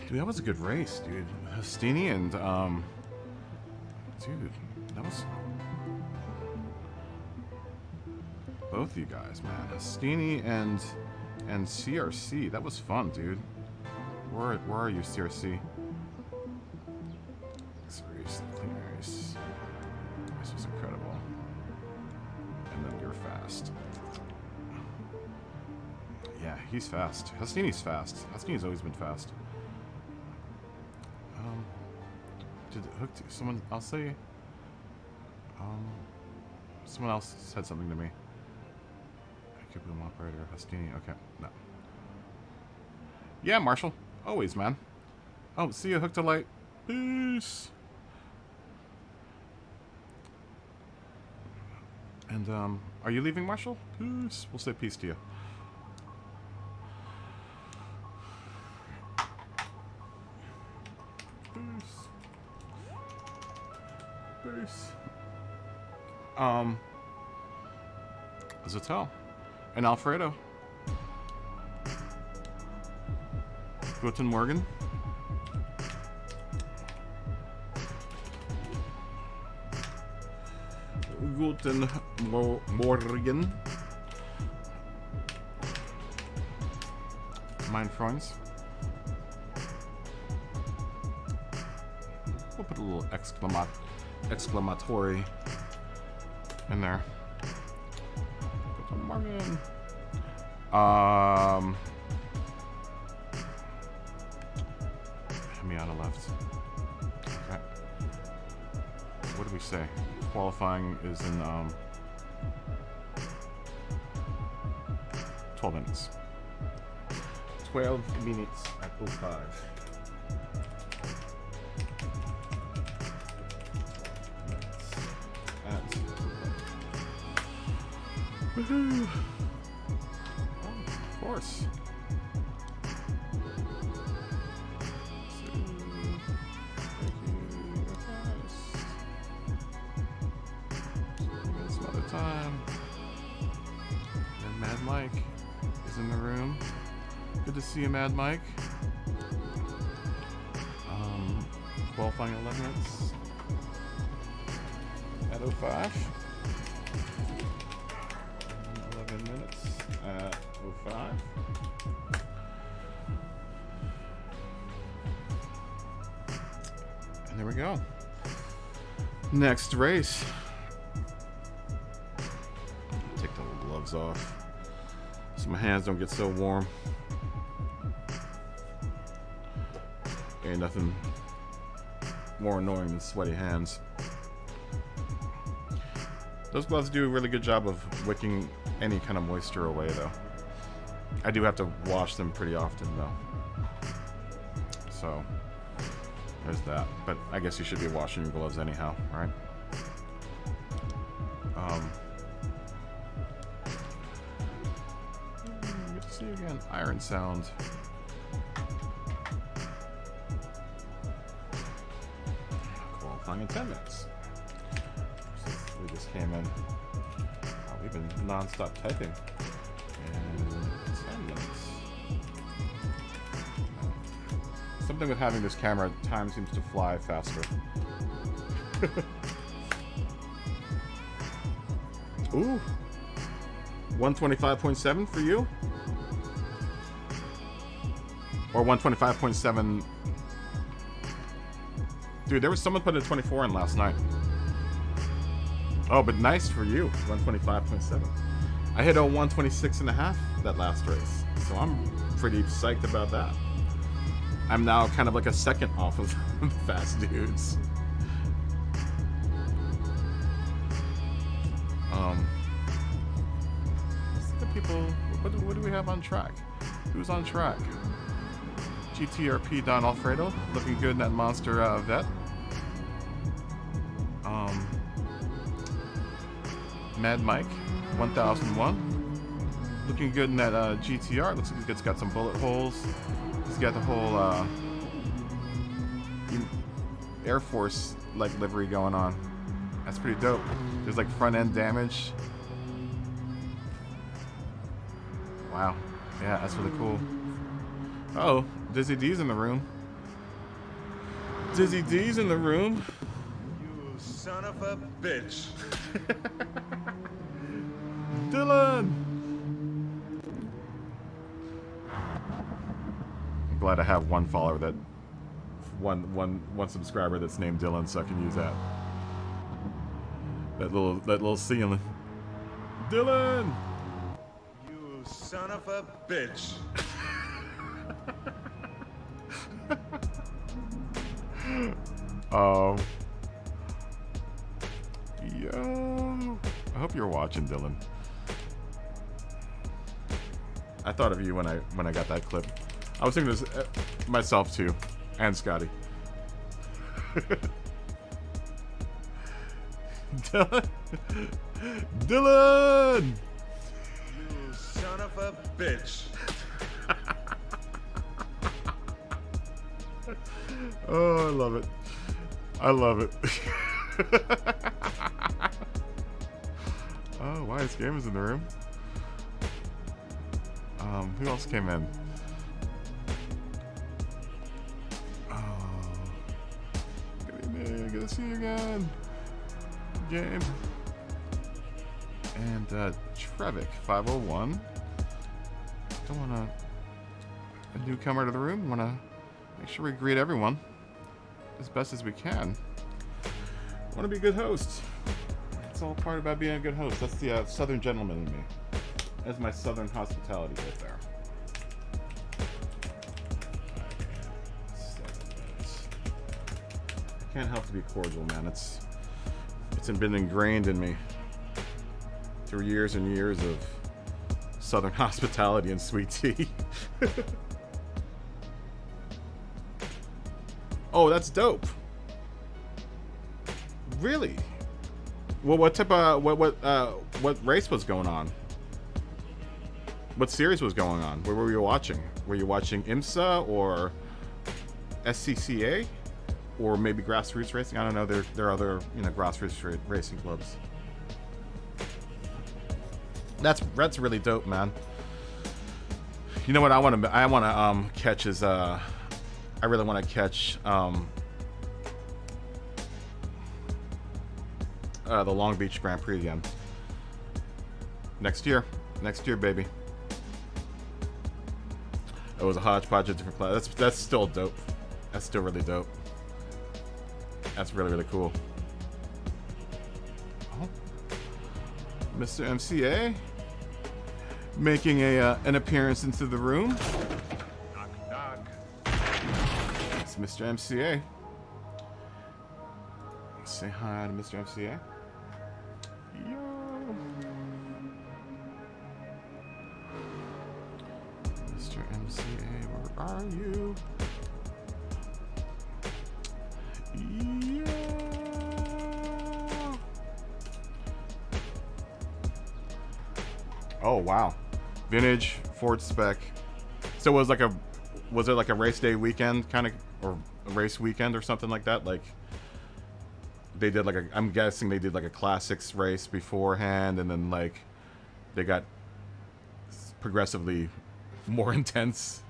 Dude, that was a good race, dude. Hostini and dude, that was both of you guys, man. Hostini and CRC. That was fun, dude. Where are you, CRC? This race, the clean race. This was incredible. And then you're fast. Yeah, he's fast. Hostini's fast. Hostini's always been fast. Did it hook to someone? I'll say. Someone else said something to me. Boom operator, Hostini. Okay, no. Yeah, Marshall. Always, man. Oh, see you, hooked a light. Peace. And are you leaving, Marshall? Peace. We'll say peace to you. Peace. Peace. Zatel. And Alfredo. Guten Morgen. Guten Morgen, mein Freunds. We'll put a little exclamatory in there. Guten Morgen. Me on the left. Okay. What do we say? Qualifying is in 12 minutes. 12 minutes at 05. Woohoo! Oh, of course. Some other time. And Mad Mike is in the room. Good to see you, Mad Mike. Qualifying 11 minutes at 05. 11 minutes at 05. And there we go. Next race. Take the gloves off so my hands don't get so warm. Ain't nothing more annoying than sweaty hands. Those gloves do a really good job of wicking any kind of moisture away, though. I do have to wash them pretty often, though. So, there's that. But I guess you should be washing your gloves anyhow, right? Good to see you again. Iron Sound. Qualifying in 10 minutes. We just came in. We've been non-stop typing. And 10 minutes. Something with having this camera, time seems to fly faster. Ooh. 125.7 for you? Or 125.7. Dude, there was someone put a 24 in last night. Oh, but nice for you. 125.7. I hit a 126.5 that last race. So I'm pretty psyched about that. I'm now kind of like a second off of the fast dudes. Let's look at people. What do we have on track? Who's on track? GTRP Don Alfredo, looking good in that monster vet. Mad Mike, 1001, looking good in that GTR. Looks like it's got some bullet holes. He's got the whole Air Force like livery going on. That's pretty dope. There's like front end damage. Wow, yeah, that's really cool. Oh, Dizzy D's in the room. Dizzy D's in the room. You son of a bitch. Dylan! I'm glad I have one follower that one subscriber that's named Dylan, so I can use that. That little ceiling. Dylan! You son of a bitch. Yo, I hope you're watching, Dylan. I thought of you when I got that clip. I was thinking this myself too, and Scotty. Dylan, Dylan, You son of a bitch. Oh, I love it. I love it. Oh, Wyatt's Game is in the room. Who else came in? Oh, good to see you again. Game. And Trevick 501. Don't want to a newcomer to the room. Want to make sure we greet everyone as best as we can. Want to be a good host. It's all part about being a good host. That's the Southern gentleman in me. That's my Southern hospitality right there. Can't help to be cordial, man. It's been ingrained in me through years and years of Southern hospitality and sweet tea. Oh, that's dope. Really? Well, what type of what race was going on? What series was going on? Where were you watching? Were you watching IMSA or SCCA? Or maybe grassroots racing? I don't know. There are other, grassroots racing clubs. That's really dope, man. You know what I want to catch is I really want to catch the Long Beach Grand Prix again. Next year, baby. It was a hodgepodge of different classes. That's still dope. That's still really dope. That's really, really cool. Oh. Mr. MCA making an appearance into the room. Knock, knock. It's Mr. MCA. Say hi to Mr. MCA. Yo. Mr. MCA, where are you? Yeah. Oh wow, vintage Ford spec. So was it like a race day weekend kind of, or a race weekend or something like that? Like they did I'm guessing they did like a classics race beforehand, and then like they got progressively more intense.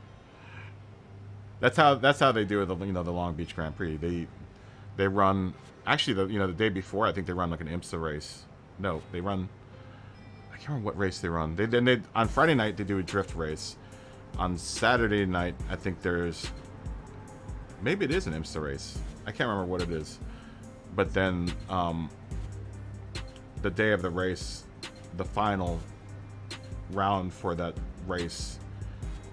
That's how they do it. The Long Beach Grand Prix. They run, actually, the day before, I think they run like an IMSA race. No, they run, I can't remember what race they run. They on Friday night, they do a drift race. On Saturday night, I think maybe it is an IMSA race. I can't remember what it is. But then, the day of the race, the final round for that race,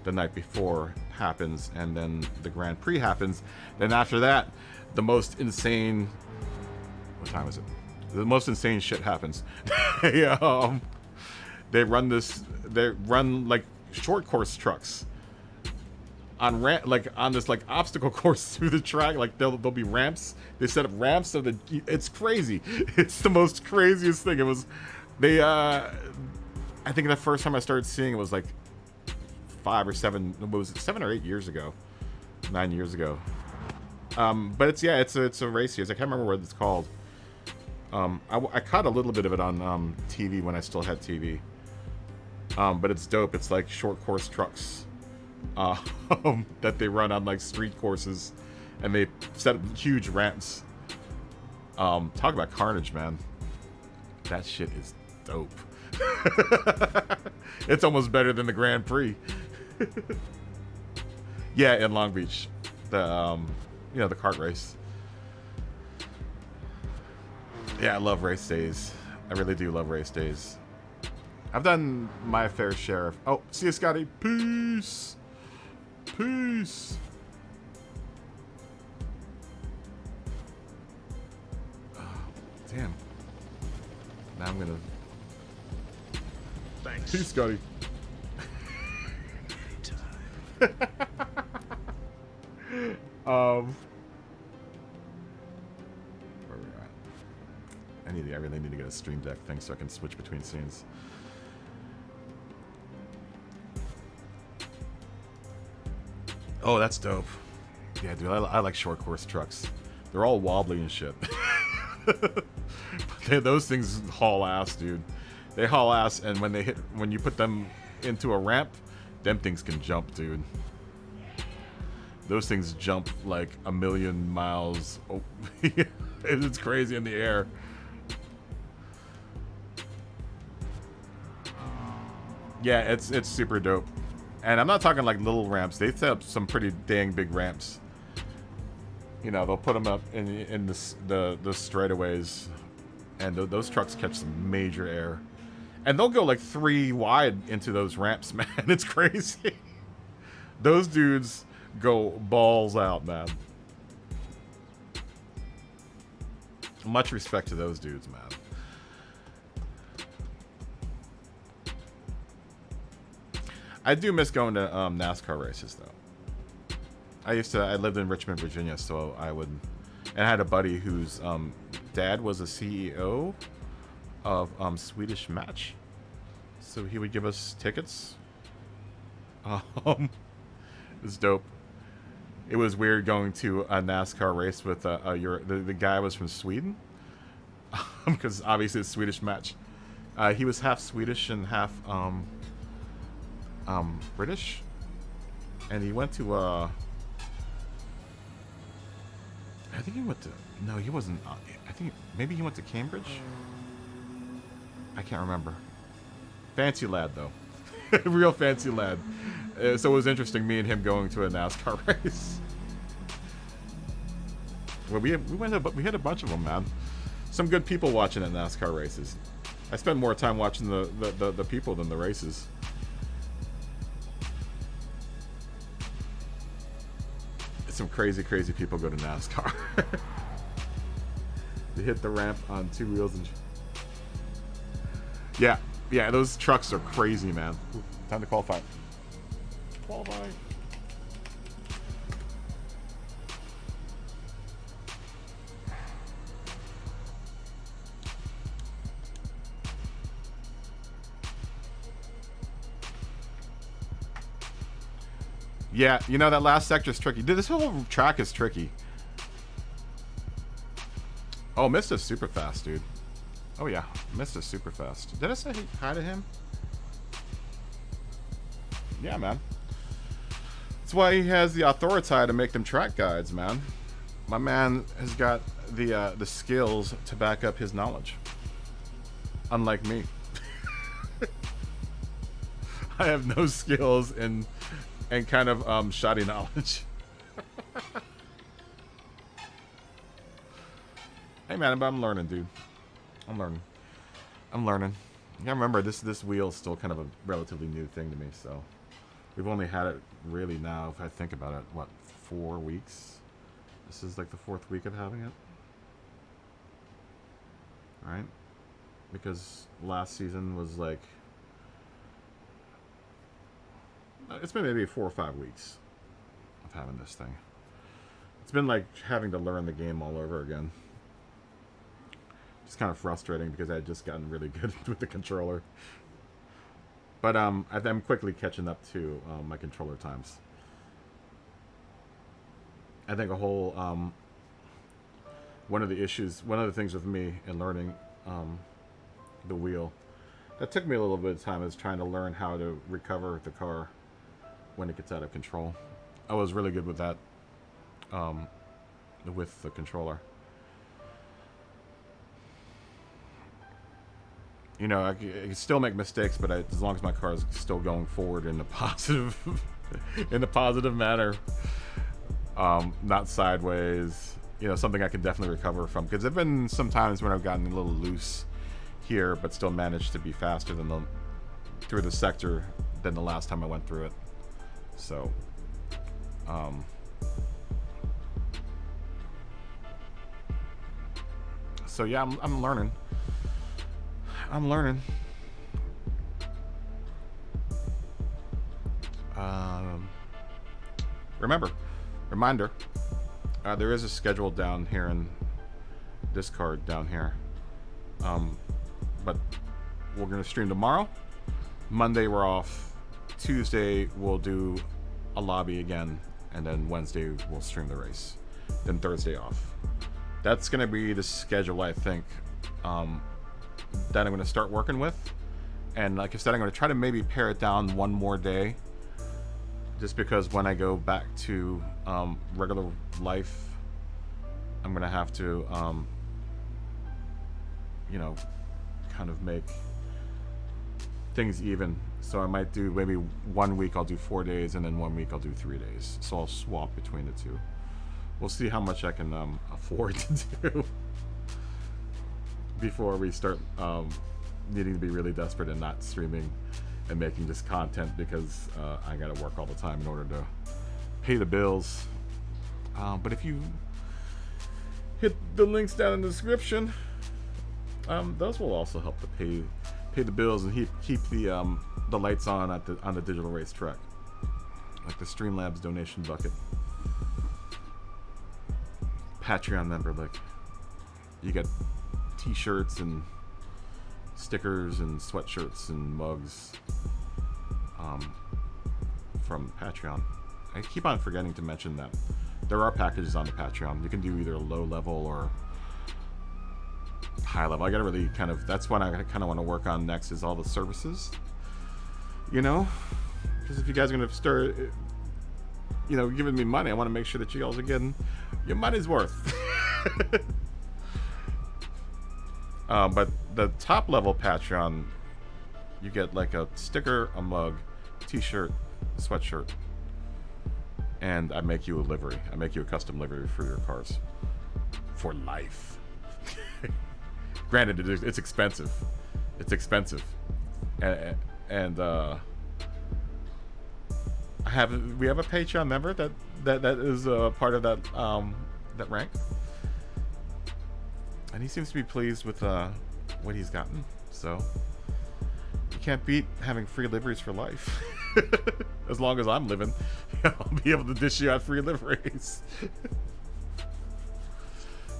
the night before happens, and then the Grand Prix happens. Then after that, the most insane, what time is it? The most insane shit happens. They run like short course trucks on this obstacle course through the track. Like there'll be ramps. They set up ramps so that it's crazy. It's the most craziest thing. It was, I think the first time I started seeing it was like 5 or 7, what was it, 7 or 8 years ago, 9 years ago. But it's a race series. I can't remember what it's called. I caught a little bit of it on TV when I still had TV. But it's dope. It's like short course trucks that they run on like street courses, and they set up huge ramps. Talk about carnage, man. That shit is dope. It's almost better than the Grand Prix. Yeah, in Long Beach, the kart race. Yeah, I love race days. I really do love race days. I've done my fair share of... Oh, see you, Scotty. Peace. Peace. Oh, damn. Now I'm gonna... Thanks. Peace, Scotty. Where we at? I really need to get a Stream Deck thing so I can switch between scenes. Oh, that's dope. Yeah, dude, I like short course trucks. They're all wobbly and shit. Those things haul ass, dude. They haul ass, and when you put them into a ramp, them things can jump, dude. Those things jump like 1,000,000 miles. Oh, it's crazy in the air. Yeah, it's super dope. And I'm not talking like little ramps. They set up some pretty dang big ramps. You know, they'll put them up in the straightaways, and those trucks catch some major air. And they'll go like 3 wide into those ramps, man. It's crazy. Those dudes go balls out, man. Much respect to those dudes, man. I do miss going to NASCAR races, though. I lived in Richmond, Virginia, so and I had a buddy whose dad was a CEO of Swedish Match, so he would give us tickets. It was dope. It was weird going to a NASCAR race with the guy was from Sweden, because obviously it's Swedish Match. He was half Swedish and half British, and he went to I think he went to, no, he wasn't, I think maybe he went to Cambridge. I can't remember. Fancy lad, though. Real fancy lad. So it was interesting, me and him going to a NASCAR race. Well, we had a bunch of them, man. Some good people watching at NASCAR races. I spend more time watching the people than the races. Some crazy people go to NASCAR. They hit the ramp on 2 wheels and yeah, those trucks are crazy, man. Ooh, time to qualify. Yeah, you know, that last sector is tricky. Dude, this whole track is tricky. Oh, Mista's super fast, dude. Oh, yeah. Mista's super fast. Did I say hi to him? Yeah, man. That's why he has the authority to make them track guides, man. My man has got the skills to back up his knowledge. Unlike me. I have no skills and kind of shoddy knowledge. Hey man, but I'm learning, dude. I'm learning. Yeah, remember this wheel's still kind of a relatively new thing to me, so we've only had it really now, if I think about it, what, 4 weeks? This is like the 4th week of having it. Right? Because last season was like, it's been maybe 4 or 5 weeks of having this thing. It's been like having to learn the game all over again. It's kind of frustrating because I had just gotten really good with the controller. But I'm quickly catching up to my controller times. I think one of the things with me in learning the wheel, that took me a little bit of time, is trying to learn how to recover the car when it gets out of control. I was really good with that with the controller. You know, I can still make mistakes, but as long as my car is still going forward in a positive, in a positive manner, not sideways. You know, something I can definitely recover from. Because there've been some times when I've gotten a little loose here, but still managed to be faster than through the sector than the last time I went through it. So, yeah, I'm learning. Reminder, there is a schedule down here in this card down here. But we're going to stream tomorrow. Monday we're off. Tuesday we'll do a lobby again. And then Wednesday we'll stream the race. Then Thursday off. That's going to be the schedule, I think, that I'm going to start working with. And like I said, I'm going to try to maybe pare it down one more day. Just because when I go back to regular life, I'm going to have to, you know, kind of make things even So I might do maybe 1 week I'll do 4 days, and then 1 week I'll do 3 days. So I'll swap between the two. We'll see how much I can afford to do before we start needing to be really desperate and not streaming and making just content because I gotta work all the time in order to pay the bills. But if you hit the links down in the description, those will also help to pay the bills and keep the lights on the digital racetrack, like the Streamlabs donation bucket. Patreon member, like you get t-shirts and stickers and sweatshirts and mugs from Patreon. I keep on forgetting to mention that there are packages on the Patreon. You can do either low level or high level. I gotta really that's what I kind of want to work on next, is all the services, you know, because if you guys are gonna start, you know, giving me money, I want to make sure that you guys are getting your money's worth. But the top level Patreon, you get like a sticker, a mug, t-shirt, sweatshirt, and I make you a livery. I make you a custom livery for your cars for life. Granted, it's expensive. It's expensive, and we have a Patreon member that is part of that rank, and he seems to be pleased with what he's gotten. So you can't beat having free liveries for life. As long as I'm living, I'll be able to dish you out free liveries.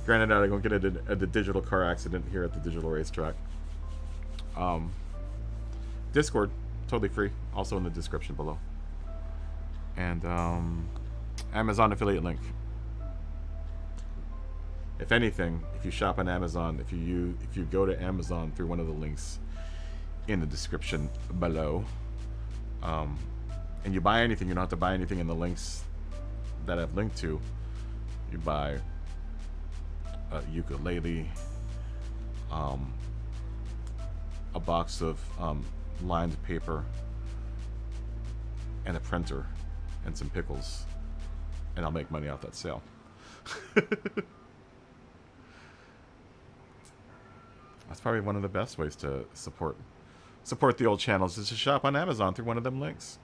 Granted, I don't get a digital car accident here at the digital racetrack. Discord, totally free, also in the description below. And Amazon affiliate link. If anything, if you shop on Amazon, if you go to Amazon through one of the links in the description below, and you buy anything, you don't have to buy anything in the links that I've linked to. You buy a ukulele, a box of lined paper, and a printer, and some pickles, and I'll make money off that sale. That's probably one of the best ways to support the old channels, is to shop on Amazon through one of them links.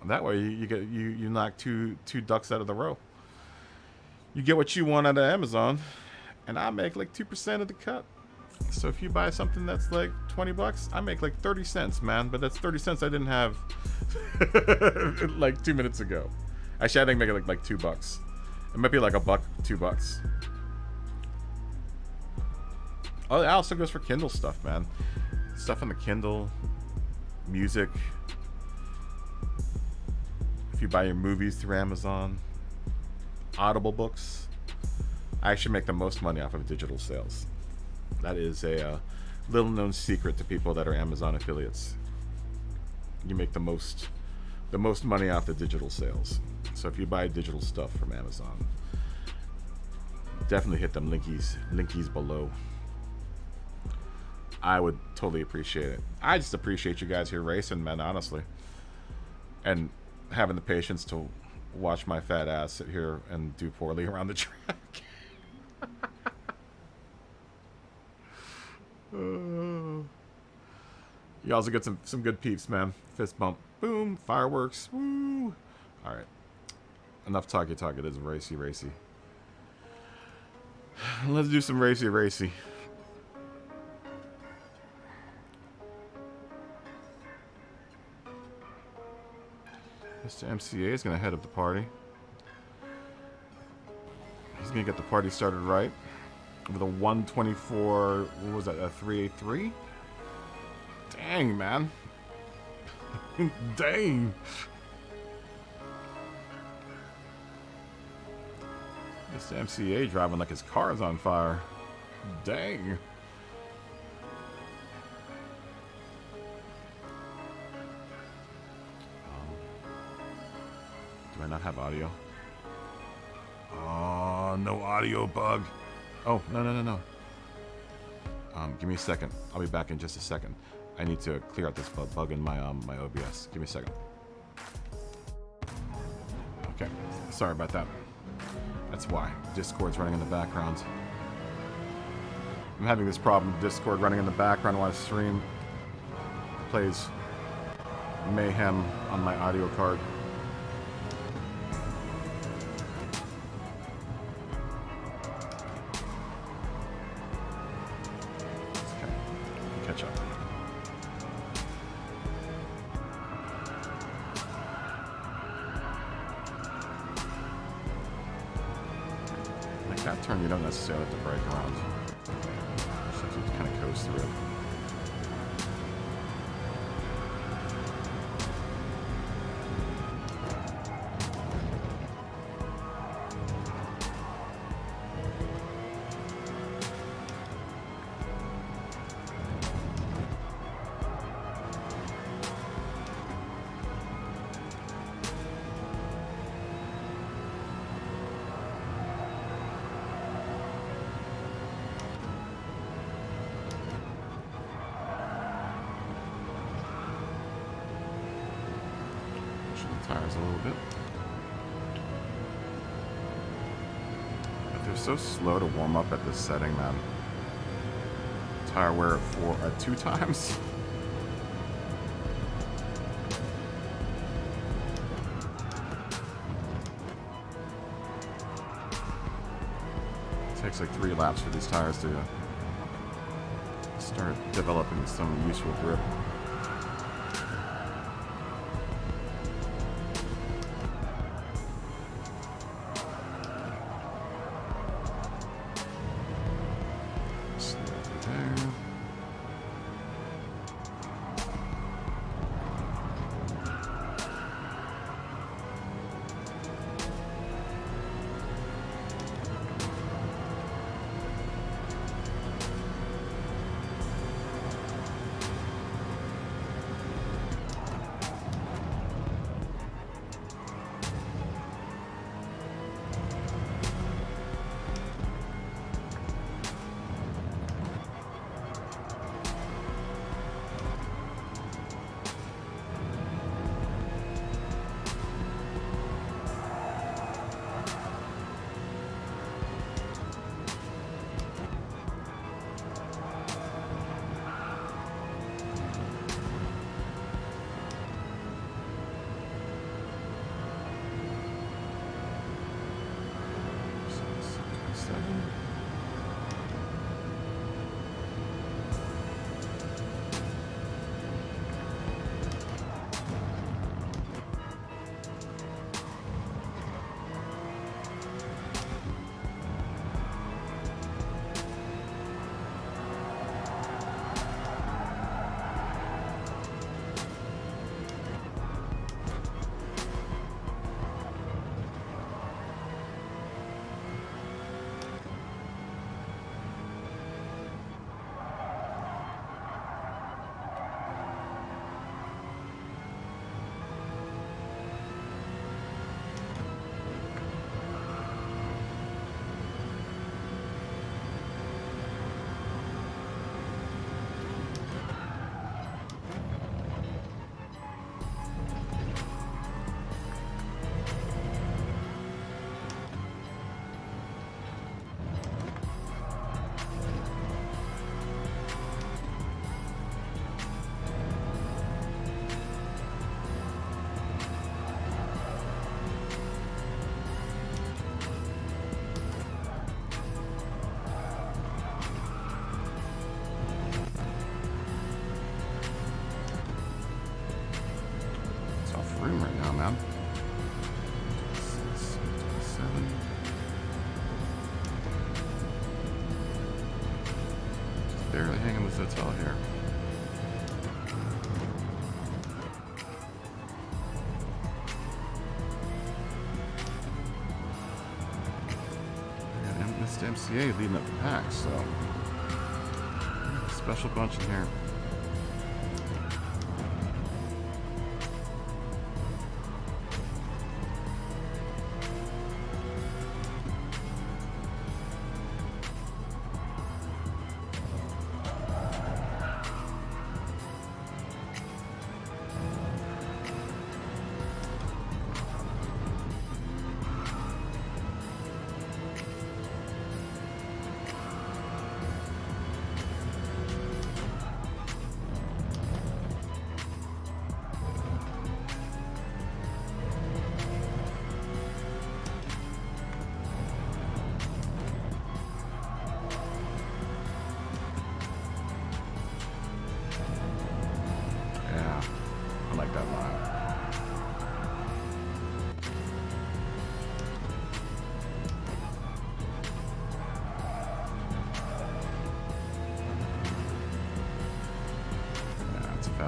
That way you knock two ducks out of the row. You get what you want out of Amazon, and I make like 2% of the cut. So if you buy something that's like $20, I make like 30 cents, man. But that's 30 cents I didn't have like 2 minutes ago. Actually, I think make it like $2. It might be like $1, $2. Oh, that also goes for Kindle stuff, man. Stuff on the Kindle, music. If you buy your movies through Amazon, Audible books. I actually make the most money off of digital sales. That is a little known secret to people that are Amazon affiliates. You make the most money off the digital sales. So if you buy digital stuff from Amazon, definitely hit them linkies below. I would totally appreciate it. I just appreciate you guys here racing, man, honestly. And having the patience to watch my fat ass sit here and do poorly around the track. You also get some good peeps, man. Fist bump. Boom. Fireworks. Woo. Alright. Enough talky talk. It is racy. Let's do some racy. Mr. MCA is going to head up the party. He's going to get the party started right. With a 124, what was that, a 383? Dang, man. Dang. Mr. MCA driving like his car is on fire. Dang. Do I not have audio? Oh, no audio bug. Oh, no. Give me a second. I'll be back in just a second. I need to clear out this bug in my my OBS. Give me a second. Okay, sorry about that. That's why Discord's running in the background. I'm having this problem. Discord running in the background while I stream. Plays mayhem on my audio card. Okay, catch up. Like that turn, you don't necessarily have to brake around. Just have to kind of coast through it. Tires a little bit. But they're so slow to warm up at this setting, man. Tire wear at 2 times. It takes like 3 laps for these tires to start developing some useful grip. Room right now, man. 6, 7. Just barely hanging this hotel here. And Mr. MCA leading up the pack, so special bunch in here.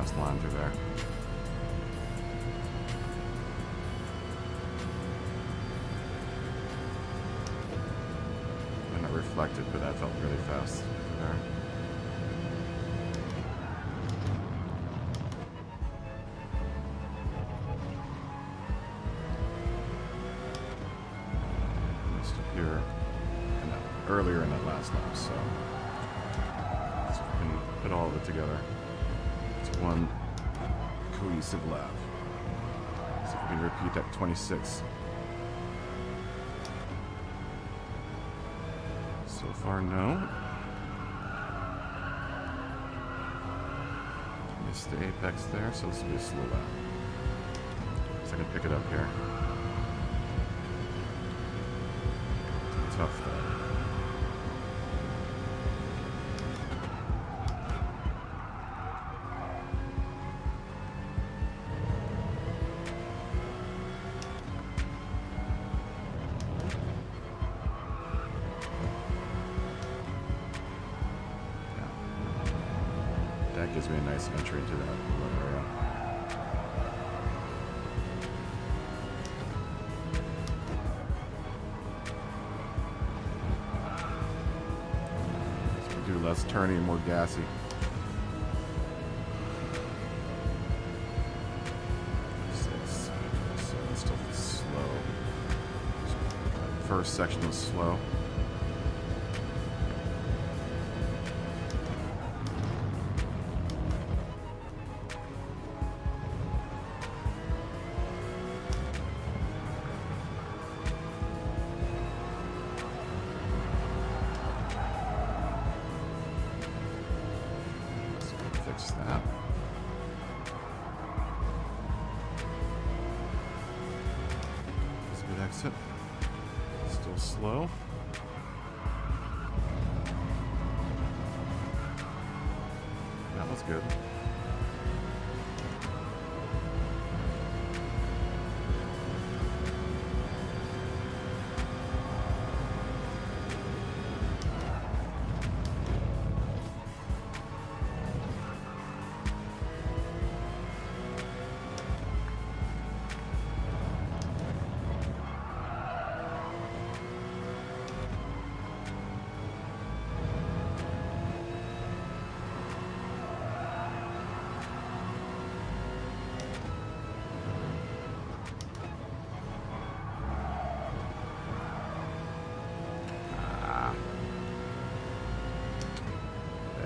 fast line through there. And it reflected, but that felt really fast through there. Missed up here earlier in that last lap, so let's see if we can put all of it together. It's one cohesive lap. See if we can repeat that 26. So far, no. Missed the apex there, so this will be a slow lap. So I can pick it up here. Tough though. That gives me a nice entry into that area. So we do less turny and more gassy. So it's still slow. First section was slow. Fix that. That's a good exit. Still slow. That was good.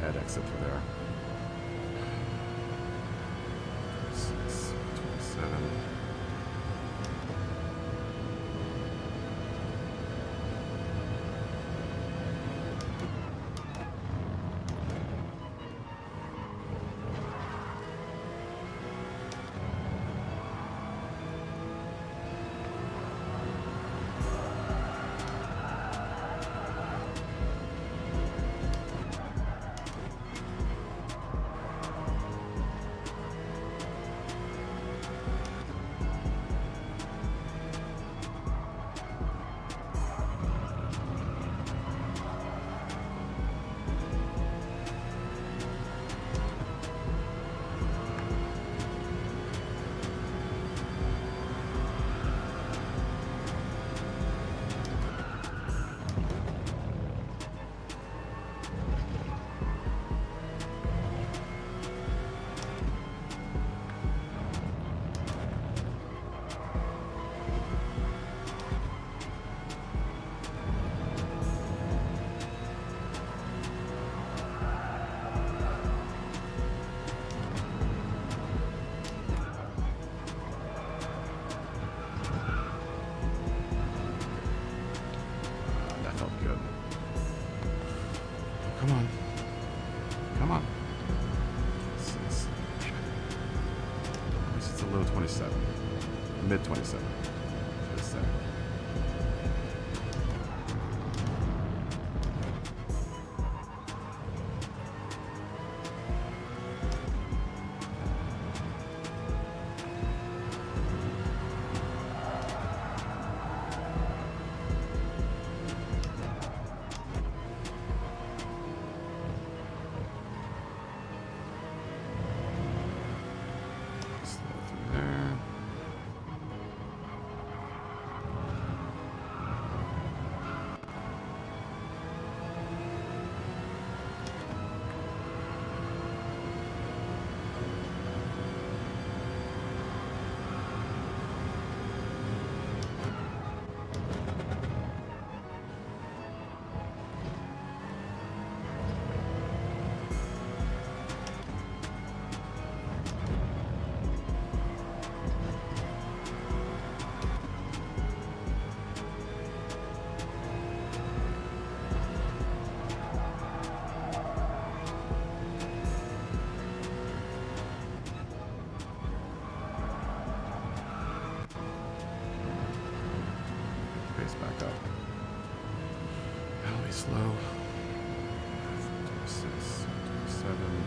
Bad exit through there. 6, 27. Come on. Come on. At least it's a low 27. Mid 27. Should I say. pace back up. Really slow. 26, 27, 28.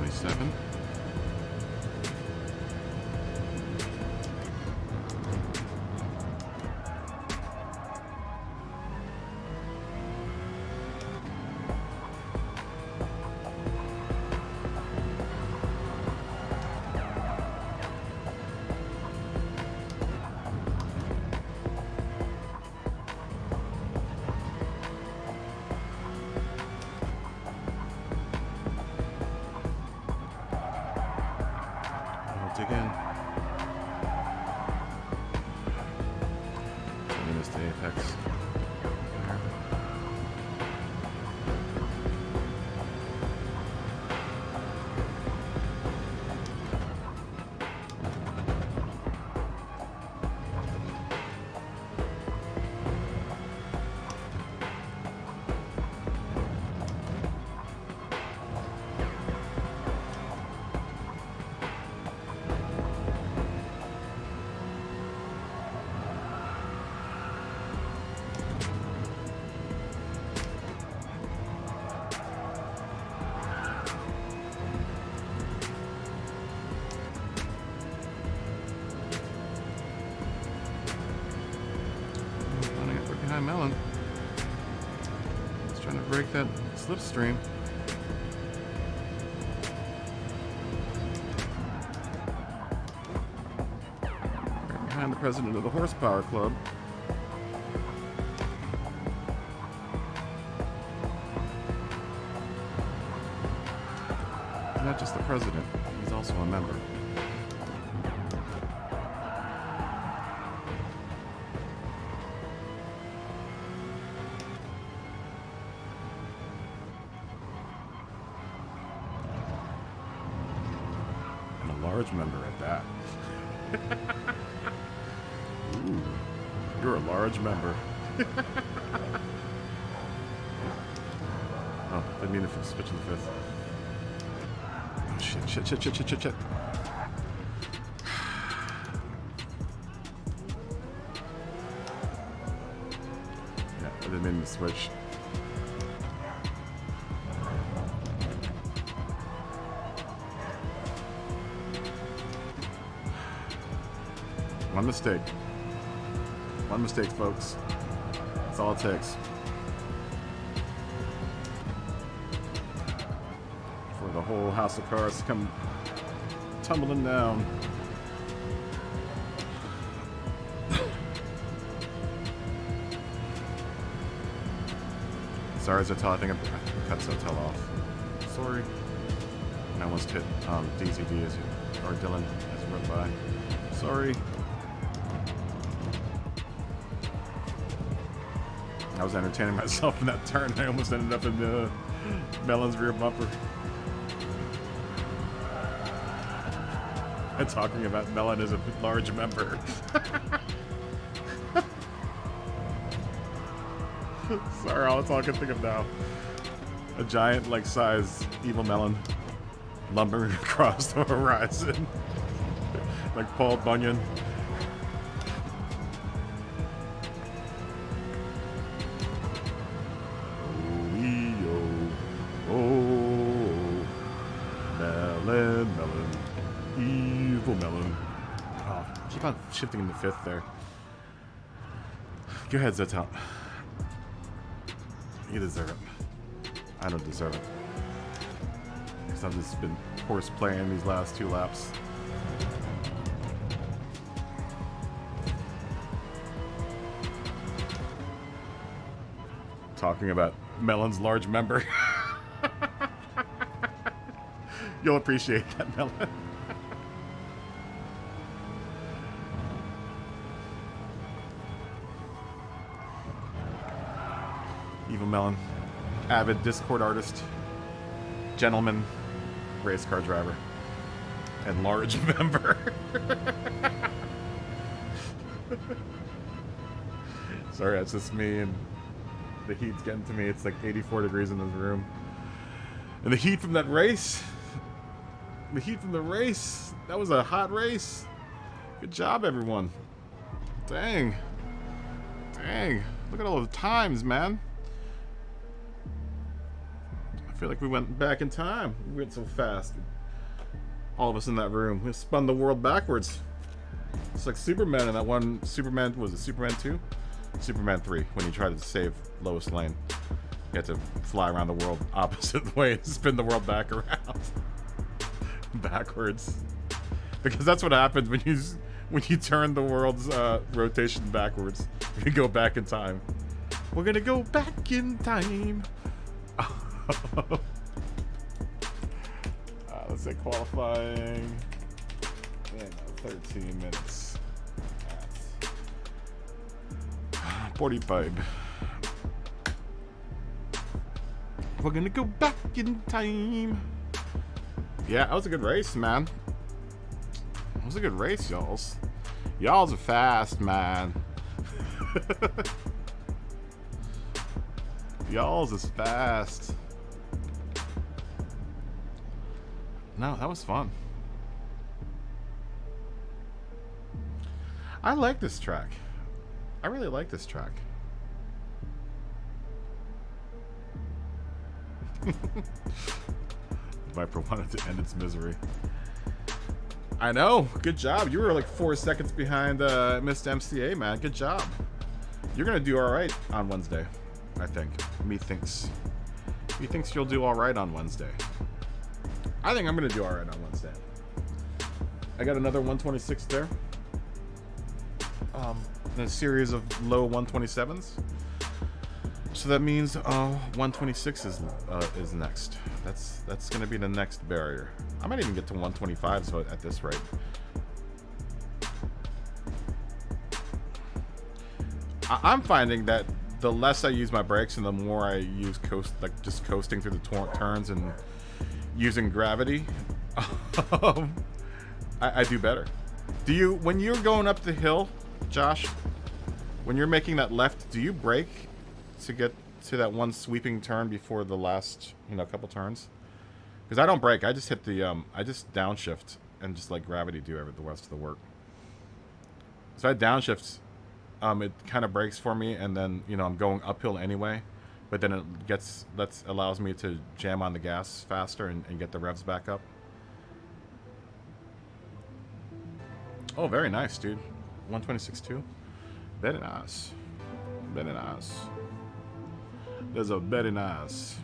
Seven. Dig in. Taking this to apex. Melon. He's trying to break that slipstream. Right behind the president of the Horsepower Club. He's not just the president, he's also a member. Large member at that. Ooh, you're a large member. Oh, didn't mean to switch to the fifth. Oh, shit. Yeah, I didn't mean to switch. One mistake, folks. That's all it takes. For the whole house of cards to come tumbling down. Sorry, Zotel, I think I cut Zotel off. Sorry. And I almost hit DZD as you, or Dylan as you went by. Sorry. I was entertaining myself in that turn. I almost ended up in the Melon's rear bumper. And talking about Melon as a large member. Sorry, that's all I can think of now. A giant, like, size evil melon lumbering across the horizon. Like Paul Bunyan. Melon. Evil melon. Oh, keep on shifting into fifth there. Go ahead, Zetal. You deserve it. I don't deserve it. Because I've just been horse playing these last 2 laps. Talking about Melon's large member. You'll appreciate that, Melon. Evil Melon. Avid Discord artist. Gentleman. Race car driver. And large member. Sorry, it's just me and the heat's getting to me. It's like 84 degrees in this room. And the heat from that race. The heat from the race. That was a hot race. Good job, everyone. Dang. Dang. Look at all the times, man. I feel like we went back in time. We went so fast. All of us in that room. We spun the world backwards. It's like Superman in that one. Superman, was it Superman 2? Superman 3, when he tried to save Lois Lane. He had to fly around the world opposite way and spin the world back around. Backwards. Because that's what happens when you turn the world's rotation backwards. You go back in time. We're gonna go back in time. Let's say qualifying. Yeah, no, 13 minutes. 45. We're gonna go back in time. Yeah, that was a good race, man. That was a good race, y'alls. Y'alls are fast, man. Y'alls is fast. No, that was fun. I like this track. I really like this track. Viper wanted to end its misery. I know. Good job. You were like 4 seconds behind Mr. MCA, man. Good job. You're gonna do all right on Wednesday, I think. Me thinks you'll do all right on Wednesday. I think I'm gonna do all right on Wednesday. I got another 126 there. In a series of low 127s. So that means 126 is next. That's gonna be the next barrier. I might even get to 125 so at this rate. I'm finding that the less I use my brakes and the more I use just coasting through the turns and using gravity, I do better. When you're going up the hill, Josh, when you're making that left, do you brake to get to that one sweeping turn before the last, couple turns? Because I don't brake. I just hit the, I just downshift and just let gravity do the rest of the work. So I downshift, it kind of brakes for me, and then, I'm going uphill anyway, but then it allows me to jam on the gas faster and get the revs back up. Oh, very nice, dude. 126.2. Very nice. Very nice. Those are very nice.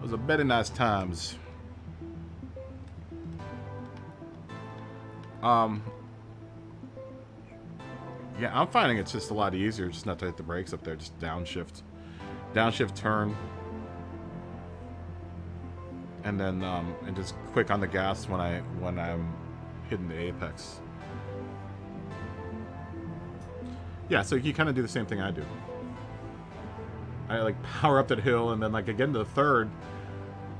Those are very nice times. Yeah, I'm finding it's just a lot easier just not to hit the brakes up there. Just downshift. Downshift, turn. And then and just quick on the gas when I'm hitting the apex. Yeah, so you kind of do the same thing I do. I like power up that hill, and then like I get into the third,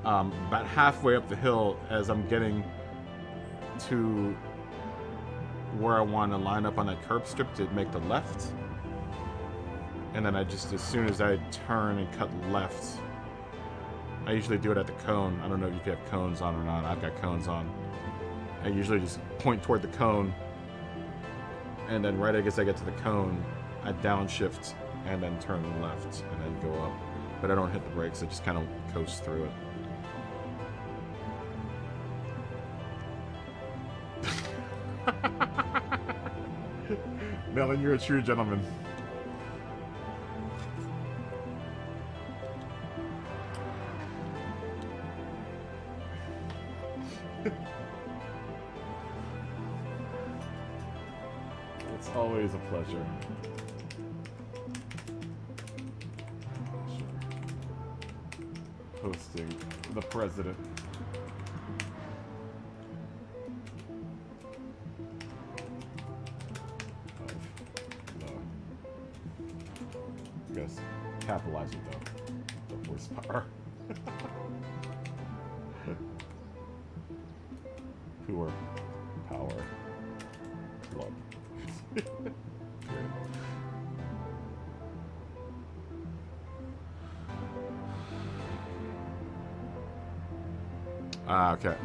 about halfway up the hill as I'm getting to where I want to line up on that curb strip to make the left. And then I just, as soon as I turn and cut left, I usually do it at the cone. I don't know if you have cones on or not. I've got cones on. I usually just point toward the cone, and then right as I get to the cone, I downshift and then turn left and then go up. But I don't hit the brakes, I just kind of coast through it. Melon, you're a true gentleman. It's always a pleasure. Hosting the president. Yes, capitalizing though. The horsepower. Poor power club. Okay.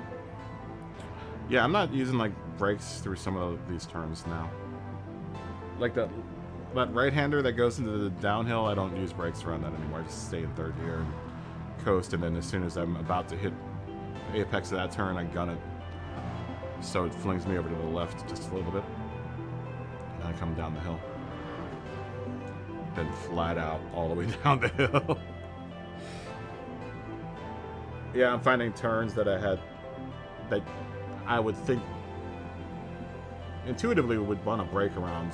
Yeah, I'm not using like brakes through some of these turns now. Like that right-hander that goes into the downhill, I don't use brakes around that anymore. I just stay in third gear and coast, and then as soon as I'm about to hit apex of that turn, I gun it. So it flings me over to the left just a little bit. And I come down the hill. Then flat out all the way down the hill. Yeah, I'm finding turns that that I would think intuitively would want to brake around.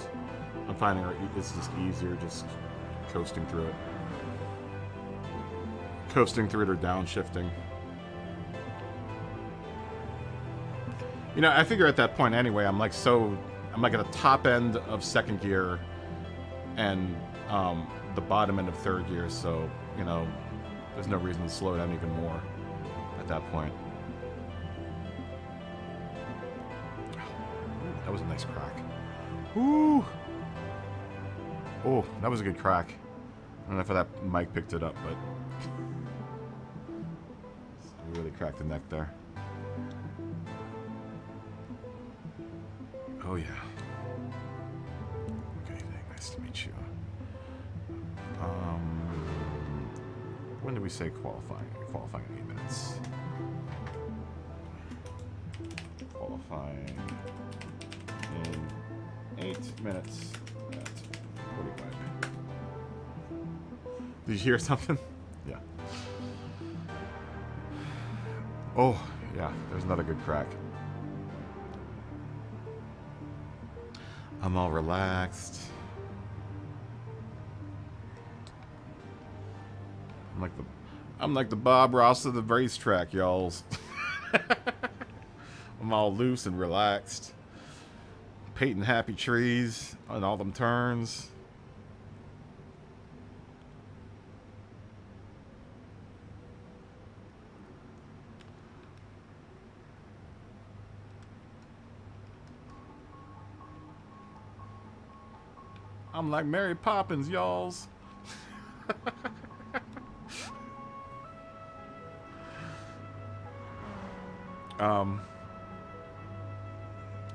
I'm finding it's just easier just coasting through it. Coasting through it or downshifting. You know, I figure at that point anyway, I'm like at the top end of second gear and the bottom end of third gear, so, you know, there's no reason to slow down even more at that point. That was a nice crack. Woo! Oh, that was a good crack. I don't know if that mic picked it up, but we really cracked the neck there. Oh yeah. Good evening. Nice to meet you. When did we say qualifying? Qualifying in 8 minutes. Qualifying in 8 minutes at 45. Did you hear something? Yeah. Oh, yeah. There's another good crack. I'm all relaxed. I'm like the Bob Ross of the racetrack, y'all. I'm all loose and relaxed. Painting happy trees on all them turns. I'm like Mary Poppins, y'alls.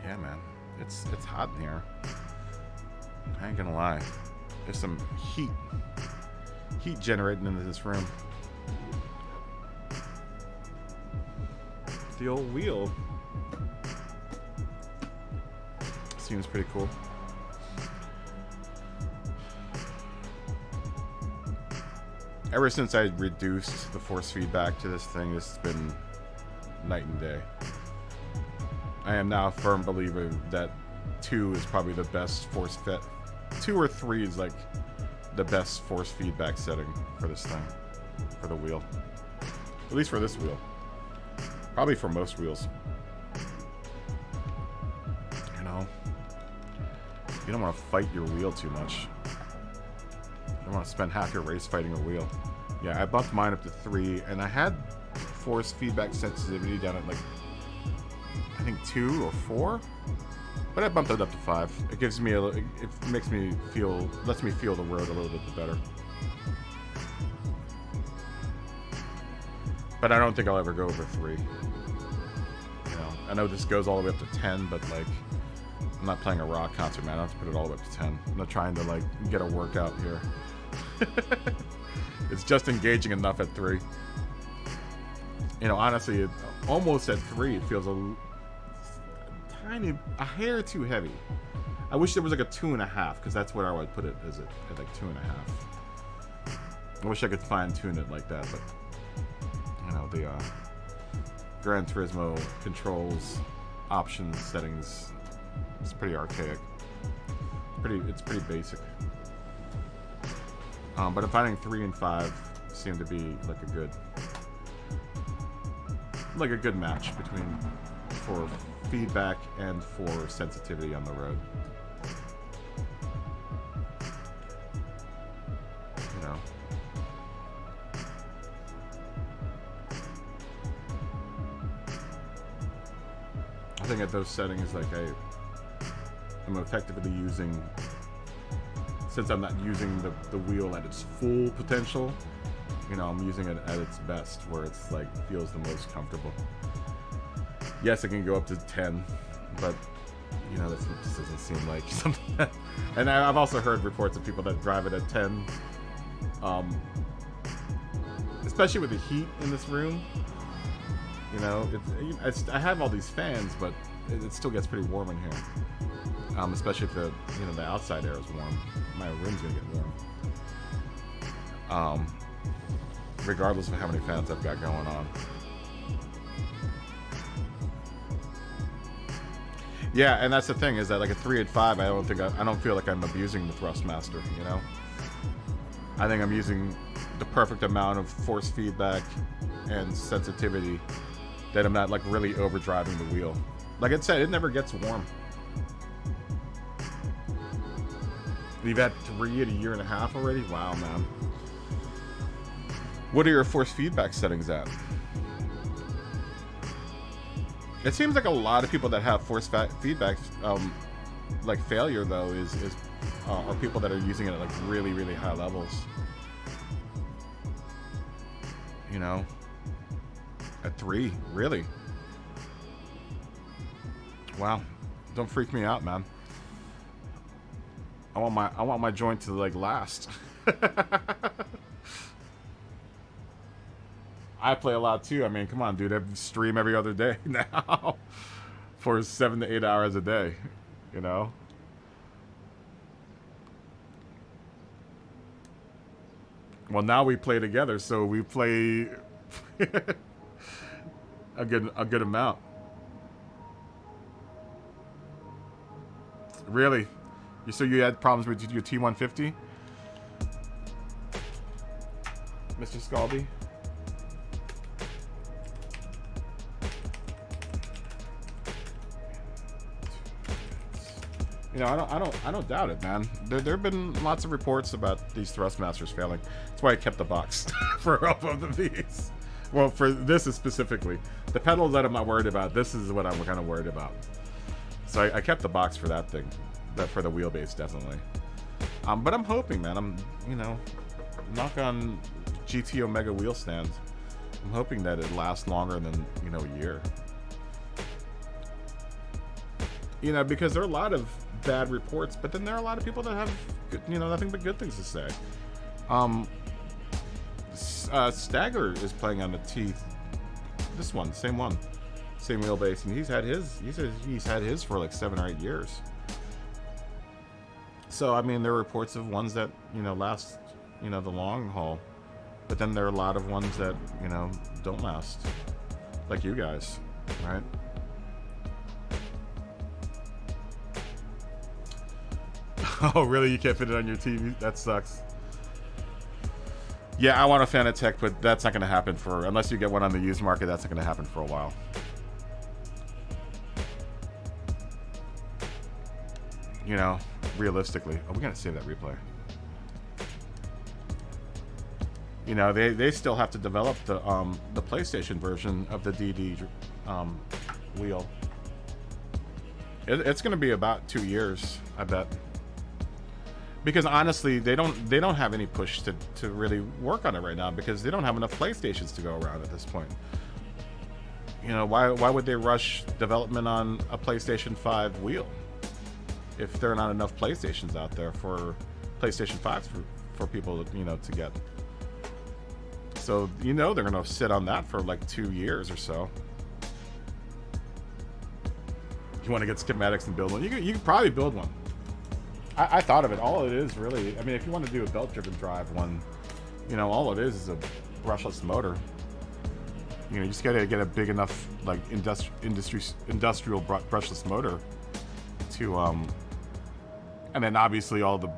Yeah, man, it's hot in here. I ain't gonna lie. There's some heat generating into this room. The old wheel seems pretty cool. Ever since I reduced the force feedback to this thing, it's been night and day. I am now a firm believer that 2 is probably the best force fit. 2 or 3 is like the best force feedback setting for this thing, for the wheel. At least for this wheel. Probably for most wheels. You know, you don't want to fight your wheel too much. You don't want to spend half your race fighting a wheel. Yeah, I bumped mine up to 3, and I had force feedback sensitivity down at like, I think 2 or 4. But I bumped it up to 5. It gives me a, it makes me feel, lets me feel the road a little bit better. But I don't think I'll ever go over 3. You know, I know this goes all the way up to 10, but like, I'm not playing a rock concert, man. I have to put it all the way up to 10. I'm not trying to like get a workout here. It's just engaging enough at 3. You know, honestly, almost at 3, it feels a hair too heavy. I wish there was like a 2.5, because that's what I would put it as at like 2.5. I wish I could fine tune it like that, but you know, the Gran Turismo controls, options, settings, it's pretty archaic. It's pretty basic. But I'm finding 3 and 5 seem to be like a good match between for feedback and for sensitivity on the road. You know. I think at those settings, like I'm effectively using, since I'm not using the wheel at its full potential, you know, I'm using it at its best, where it's like feels the most comfortable. Yes, it can go up to 10, but you know, this doesn't seem like something that, and I've also heard reports of people that drive it at 10, especially with the heat in this room. You know, I have all these fans, but it still gets pretty warm in here. Especially if the outside air is warm. My room's gonna get warm. Regardless of how many fans I've got going on. Yeah, and that's the thing, is that like a 3 and 5, I don't feel like I'm abusing the Thrustmaster, you know? I think I'm using the perfect amount of force feedback and sensitivity that I'm not like really overdriving the wheel. Like I said, it never gets warm. You've had 3 at a 1.5 years already? Wow, man. What are your force feedback settings at? It seems like a lot of people that have force feedback, like failure though, are people that are using it at like really, really high levels. You know, at 3, really? Wow, don't freak me out, man. I want my joint to like last. I play a lot too. I mean, come on, dude. I stream every other day now for 7 to 8 hours a day, you know? Well, now we play together, so we play a good amount. Really? So you had problems with your T150? Mr. Scaldi? You know, I don't doubt it, man. There have been lots of reports about these Thrustmasters failing. That's why I kept the box for all of these. Well, for this is specifically. The pedals that I'm not worried about, this is what I'm kind of worried about. So I kept the box for that thing. That for the wheelbase, definitely. But I'm hoping, man, knock on GT Omega wheel stands. I'm hoping that it lasts longer than, a year. You know, because there are a lot of bad reports, but then there are a lot of people that have, good, nothing but good things to say. Stagger is playing on the T. This one, same wheelbase, and he's had his for like 7 or 8 years. So I mean, there are reports of ones that last the long haul, but then there are a lot of ones that don't last, like you guys, right? Oh, really? You can't fit it on your TV? That sucks. Yeah, I want a Fanatec, but that's not going to happen unless you get one on the used market. That's not going to happen for a while. Realistically. Oh, we got to save that replay. They still have to develop the PlayStation version of the DD wheel. It's going to be about 2 years, I bet. Because honestly, they don't have any push to really work on it right now because they don't have enough PlayStations to go around at this point. You know, why would they rush development on a PlayStation 5 wheel if there are not enough PlayStations out there for PlayStation 5s for people, you know, to get? So, you know, they're going to sit on that for like 2 years or so. You want to get schematics and build one? You can probably build one. I thought of it. All it is really, I mean, if you want to do a belt-driven drive one, you know, all it is a brushless motor. You know, you just gotta get a big enough, like, industrial brushless motor to, and then obviously all the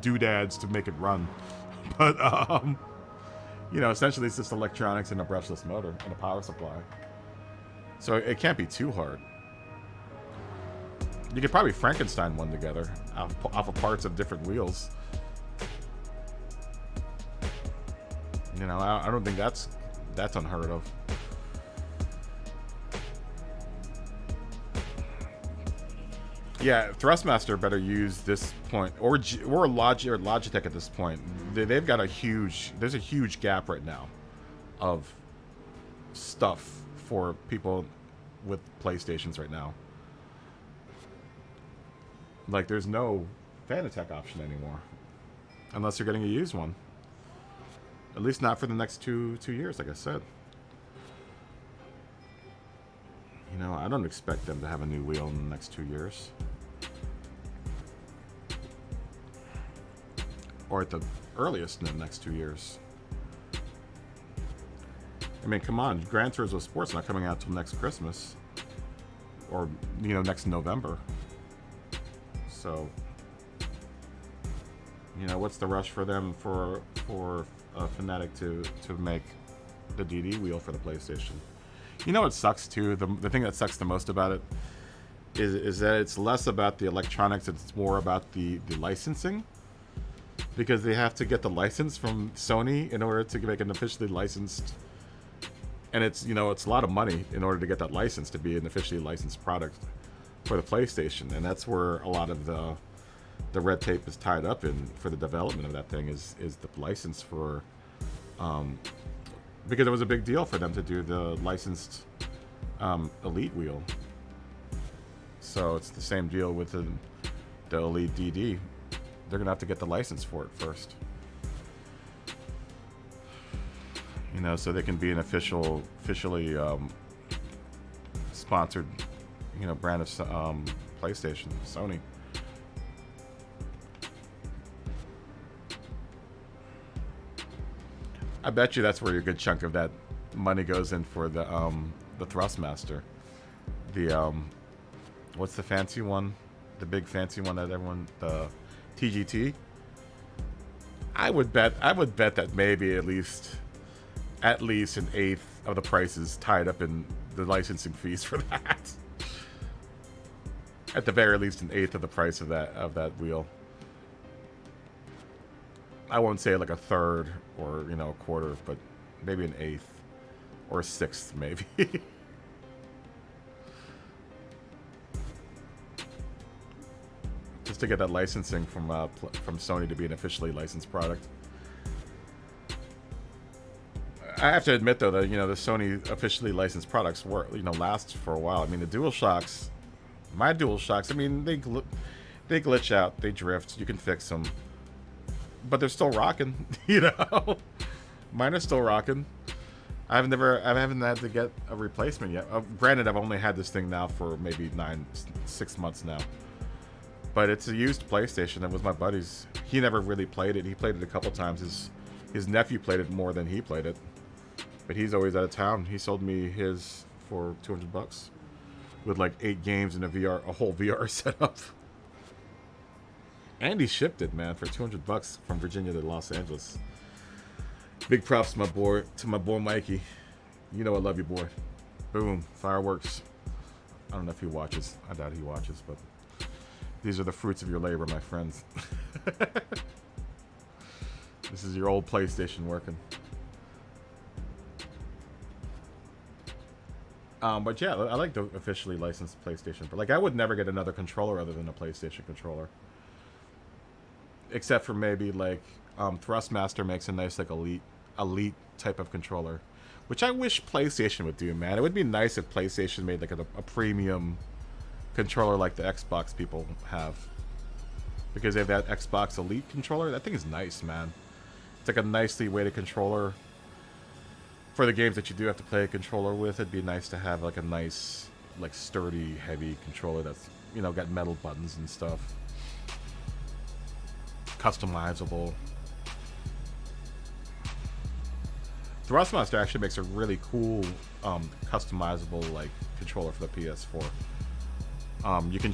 doodads to make it run. But, you know, essentially it's just electronics and a brushless motor and a power supply. So it can't be too hard. You could probably Frankenstein one together off of parts of different wheels. You know, I don't think that's unheard of. Yeah, Thrustmaster better use this point, or Logitech at this point. They've got there's a huge gap right now of stuff for people with PlayStations right now. Like, there's no Fanatec option anymore, unless you're getting a used one. At least not for the next two years, like I said. You know, I don't expect them to have a new wheel in the next 2 years. Or at the earliest in the next 2 years. I mean, come on, Gran Turismo Sport's not coming out till next Christmas. Or, you know, next November. So, you know, what's the rush for them for Fnatic to make the DD wheel for the PlayStation? You know what sucks too? The thing that sucks the most about it is that it's less about the electronics, it's more about the licensing. Because they have to get the license from Sony in order to make an officially licensed, and it's, you know, it's a lot of money in order to get that license to be an officially licensed product for the PlayStation, and that's where a lot of the red tape is tied up in for the development of that thing is the license for, because it was a big deal for them to do the licensed Elite wheel. So it's the same deal with the Elite DD. They're gonna have to get the license for it first, you know, so they can be an officially sponsored, you know, brand of PlayStation, Sony. I bet you that's where a good chunk of that money goes in for the Thrustmaster. The what's the fancy one? The big fancy one that everyone, the TGT. I would bet that maybe at least an eighth of the price is tied up in the licensing fees for that. At the very least, an eighth of the price of that wheel. I won't say like a third or, you know, a quarter, but maybe an eighth or a sixth, maybe. Just to get that licensing from Sony to be an officially licensed product. I have to admit though that, you know, the Sony officially licensed products last for a while. I mean, the DualShocks, my DualShocks, I mean, they glitch out, they drift, you can fix them, but they're still rocking. You know, mine are still rocking. I haven't had to get a replacement yet. Granted, I've only had this thing now for maybe 6 months now. But it's a used PlayStation. That was my buddy's. He never really played it. He played it a couple times. His nephew played it more than he played it. But he's always out of town. He sold me his for $200 with like 8 games and a whole VR setup. And he shipped it, man, for $200 from Virginia to Los Angeles. Big props to my boy Mikey. You know I love you, boy. Boom, fireworks. I don't know if he watches. I doubt he watches, but these are the fruits of your labor, my friends. This is your old PlayStation working. But yeah, I like the officially licensed PlayStation. But like, I would never get another controller other than a PlayStation controller, except for maybe like Thrustmaster makes a nice like elite type of controller, which I wish PlayStation would do. Man, it would be nice if PlayStation made like a premium controller like the Xbox people have, because they have that Xbox Elite controller. That thing is nice, man. It's like a nicely weighted controller. For the games that you do have to play a controller with, it'd be nice to have like a nice, like sturdy, heavy controller that's, you know, got metal buttons and stuff. Customizable. Thrustmaster actually makes a really cool, customizable like controller for the PS4. You can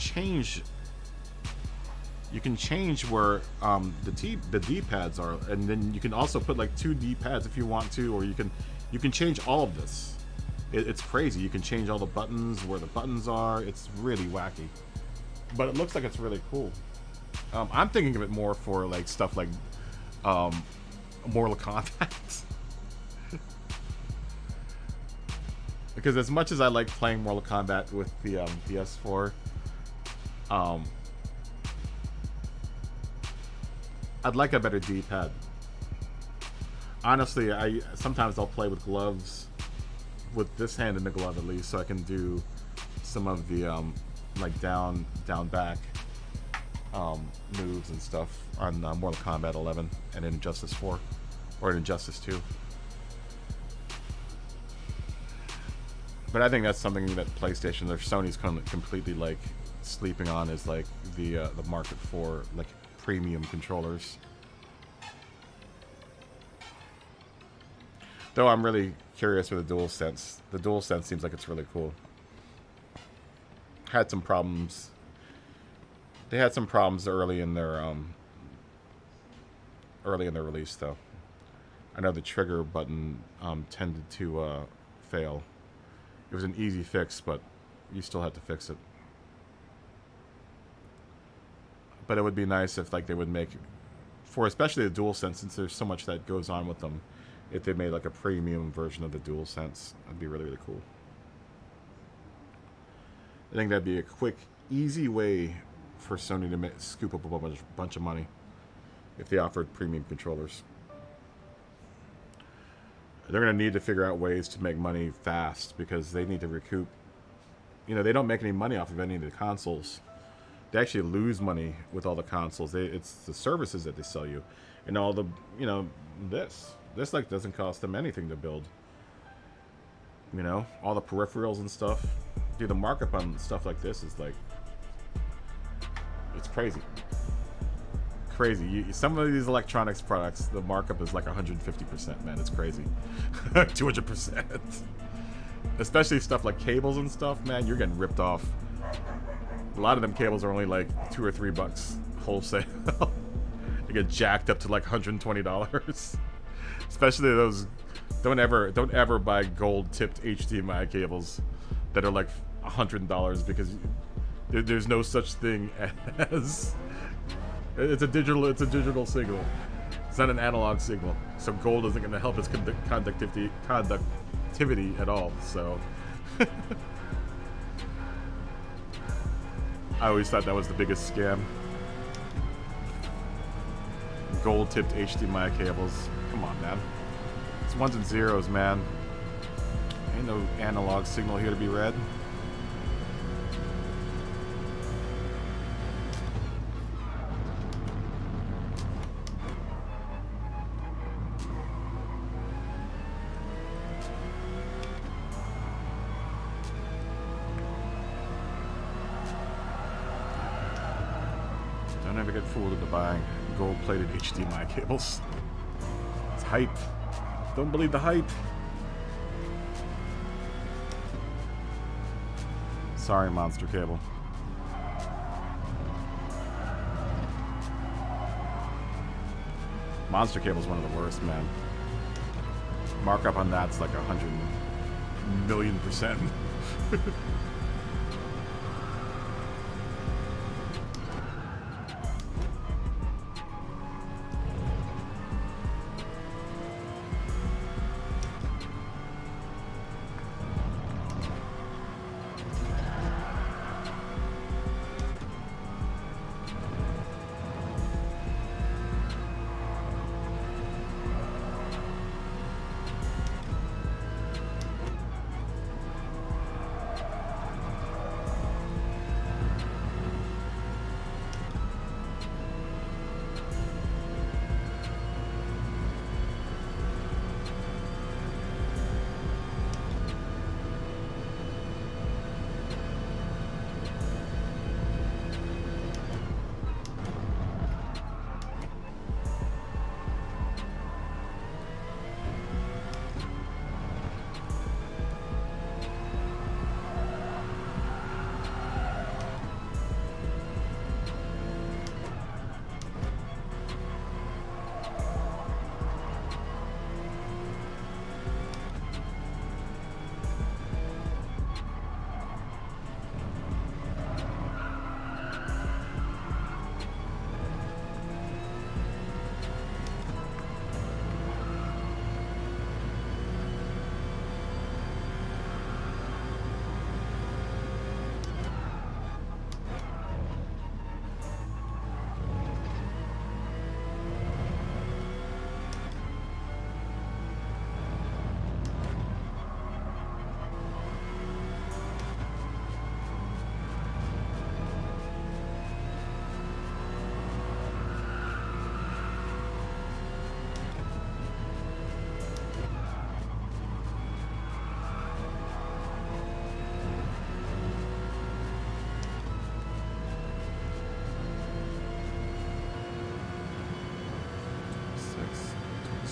change where the D-pads are, and then you can also put like 2 D-pads if you want to, or you can change all of this. It's crazy. You can change all the buttons, where the buttons are. It's really wacky, but it looks like it's really cool. I'm thinking of it more for like stuff like Mortal Kombat. Because as much as I like playing Mortal Kombat with the PS4, I'd like a better D-pad. Honestly, sometimes I'll play with gloves, with this hand in the glove at least, so I can do some of the like down back moves and stuff on Mortal Kombat 11 and Injustice 4 or Injustice 2. But I think that's something that PlayStation or Sony's completely like sleeping on, is like the market for like premium controllers. Though I'm really curious with the DualSense. The DualSense seems like it's really cool. Had some problems. They had some problems early in their release, though. I know the trigger button tended to fail. It was an easy fix, but you still had to fix it. But it would be nice if like they would make, for especially the DualSense, since there's so much that goes on with them, if they made like a premium version of the DualSense, that'd be really, really cool. I think that'd be a quick, easy way for Sony to scoop up a bunch of money if they offered premium controllers. They're going to need to figure out ways to make money fast, because they need to recoup. You know, they don't make any money off of any of the consoles. They actually lose money with all the consoles. It's the services that they sell you, and all the, you know, this like doesn't cost them anything to build. You know, all the peripherals and stuff. Dude, the markup on stuff like this is like, it's crazy. Crazy. Some of these electronics products, the markup is like 150%, man. It's crazy. 200%. Especially stuff like cables and stuff, man. You're getting ripped off. A lot of them cables are only like $2 or $3 wholesale. They get jacked up to like $120. Especially those. Don't ever buy gold-tipped HDMI cables that are like $100, because there's no such thing as. It's a digital signal. It's not an analog signal. So gold isn't going to help its conductivity at all. So I always thought that was the biggest scam. Gold-tipped HDMI cables. Come on, man. It's ones and zeros, man. Ain't no analog signal here to be read. Don't ever get fooled into buying gold-plated HDMI cables. It's hype. Don't believe the hype. Sorry, Monster Cable. Monster Cable's one of the worst, man. Markup on that's like 100,000,000%.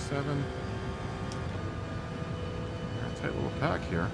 7. Tight little pack here.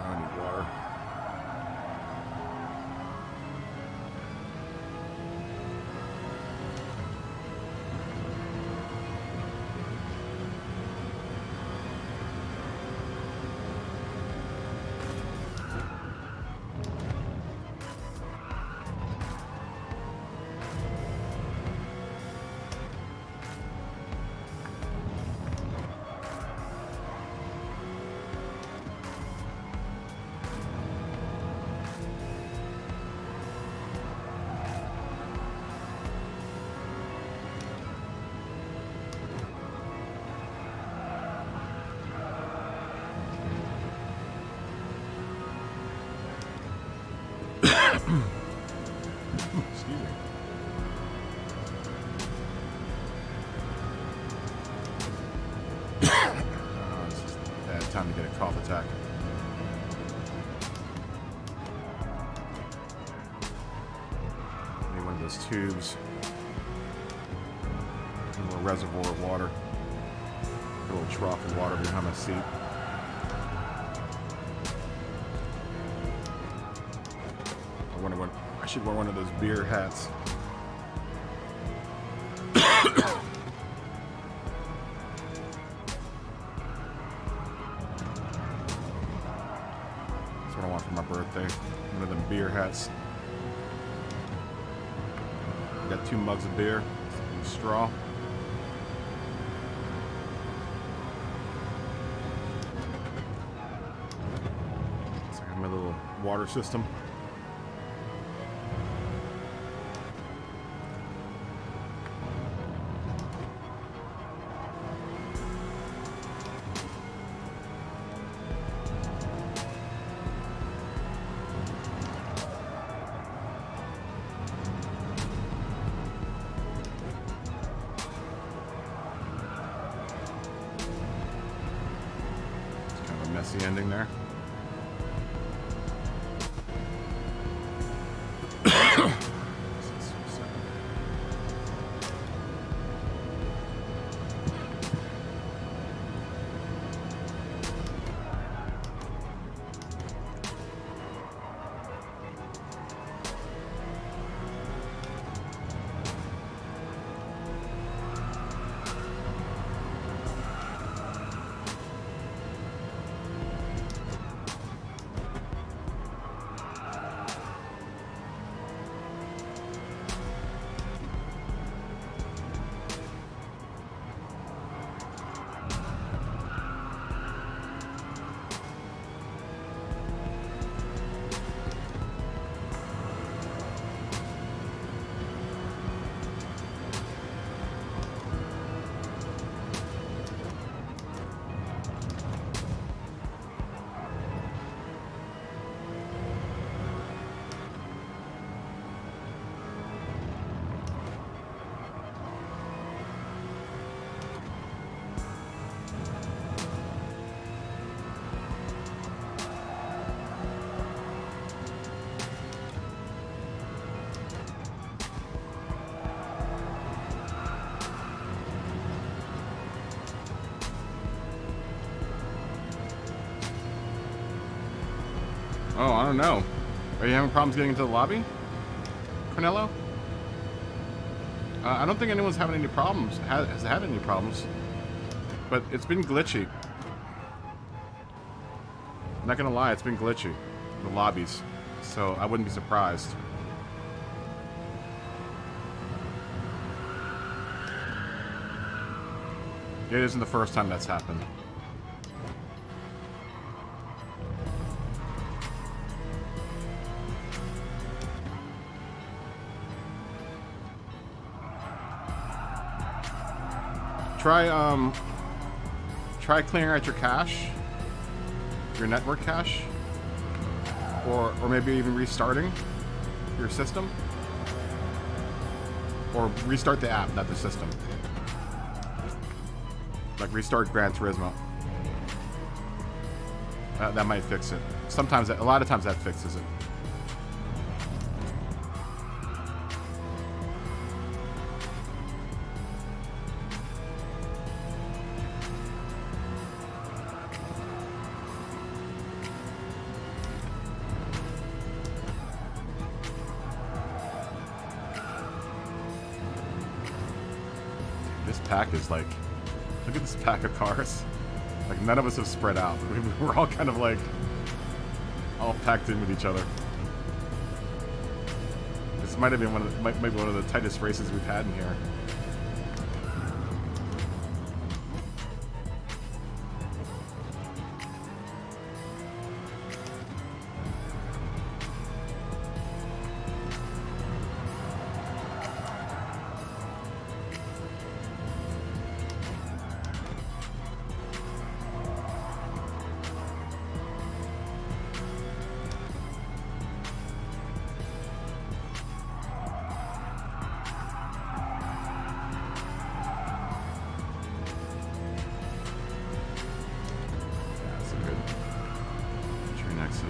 I need water. Excuse me. It's just a bad time to get a cough attack. Need one of those tubes. A little reservoir of water. A little trough of water behind my seat. I should wear one of those beer hats. That's what I want for my birthday. One of them beer hats. Got 2 mugs of beer, and a straw. It's like my little water system. Messy ending there. Oh, I don't know. Are you having problems getting into the lobby, Cornello? I don't think anyone's having any problems. Has had any problems, but it's been glitchy. I'm not gonna lie, it's been glitchy, the lobbies. So I wouldn't be surprised. It isn't the first time that's happened. Try clearing out your cache, your network cache, or maybe even restarting your system, or restart the app, not the system. Like restart Gran Turismo. That might fix it. Sometimes, a lot of times, that fixes it. This pack is like, look at this pack of cars. Like none of us have spread out. We're all kind of like all packed in with each other. This might have been maybe one of the tightest races we've had in here.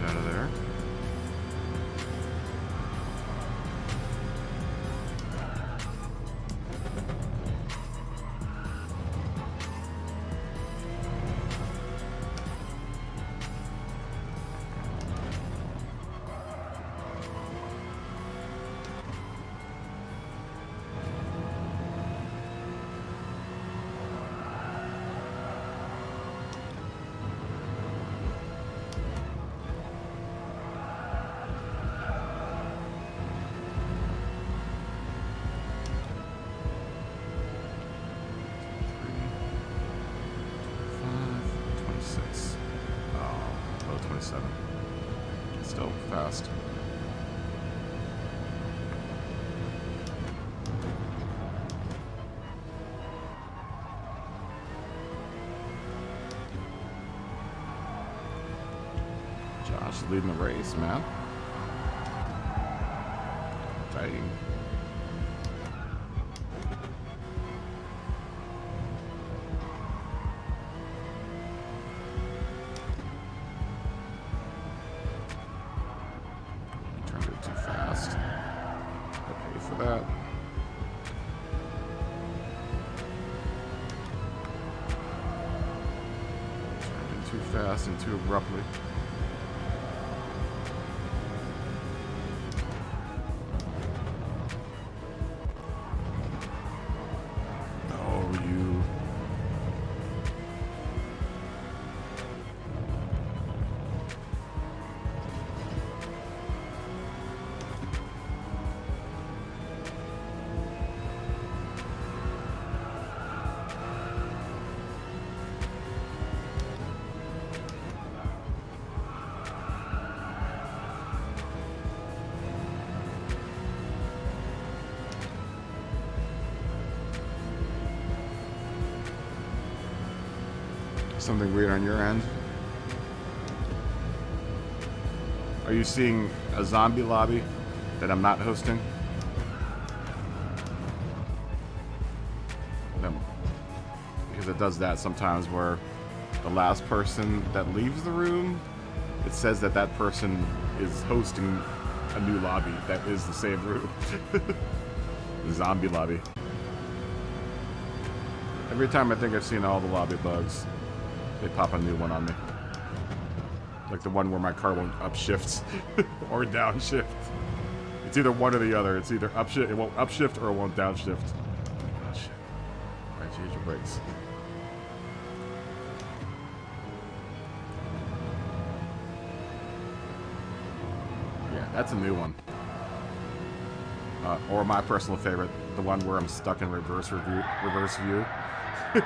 Out of there. Still fast. Josh is leading the race, man. Dang. That. Turning too fast and too abruptly. Oh, you. Something weird on your end? Are you seeing a zombie lobby that I'm not hosting? No. Because it does that sometimes where the last person that leaves the room, it says that that person is hosting a new lobby that is the same room. The zombie lobby. Every time I think I've seen all the lobby bugs, they pop a new one on me. Like the one where my car won't upshift or downshift. It's either one or the other. It's either upshift, it won't upshift, or it won't downshift. Alright, change your brakes. Yeah, that's a new one. Or my personal favorite, the one where I'm stuck in reverse view. Yeah,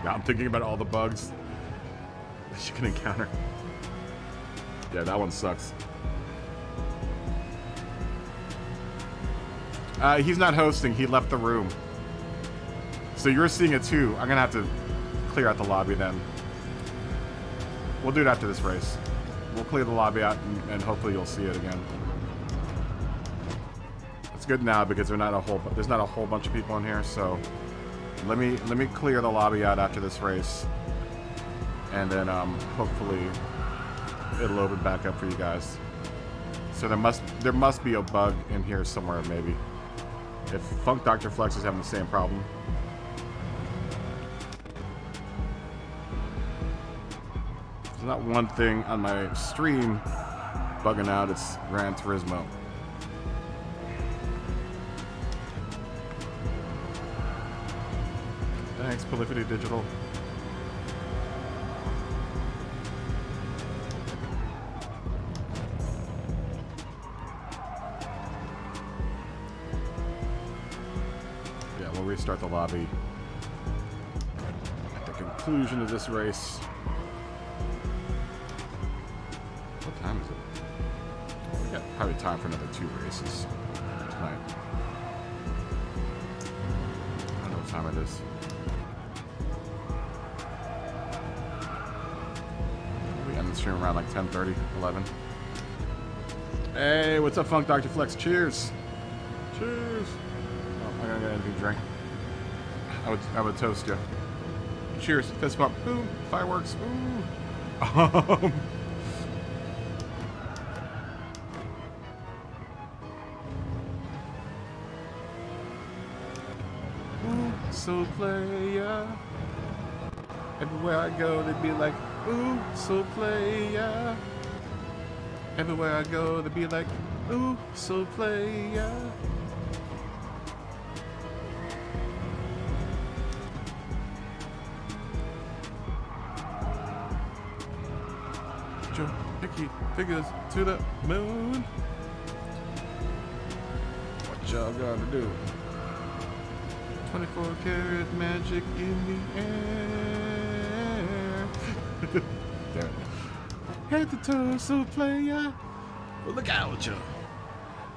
I'm thinking about all the bugs that you can encounter. Yeah, that one sucks. He's not hosting. He left the room. So you're seeing it too. I'm gonna have to clear out the lobby then. We'll do it after this race. We'll clear the lobby out and hopefully you'll see it again. It's good now because there's not a whole bunch of people in here. So let me clear the lobby out after this race, and then hopefully it'll open back up for you guys. So there must be a bug in here somewhere, maybe. If Funk Dr. Flex is having the same problem. There's not one thing on my stream bugging out, it's Gran Turismo. Thanks, Polyphony Digital. Yeah, we'll restart the lobby at the conclusion of this race. What time is it? We got probably time for another 2 races tonight. I don't know what time it is. We end the stream around like 10:30, 11. Hey, what's up, Funk Dr. Flex? Cheers. Cheers. Oh, I gotta get anything to drink. I would toast you. Cheers. Fist bump. Boom. Fireworks. Ooh. So playa. Everywhere I go, they'd be like, ooh, so playa. Everywhere I go, they'd be like, ooh, so playa. Joe Hickey figures to the moon. What y'all gonna do? 24 karat magic in the air. Damn it. Head to toe, so playa. Well, look out, Joe.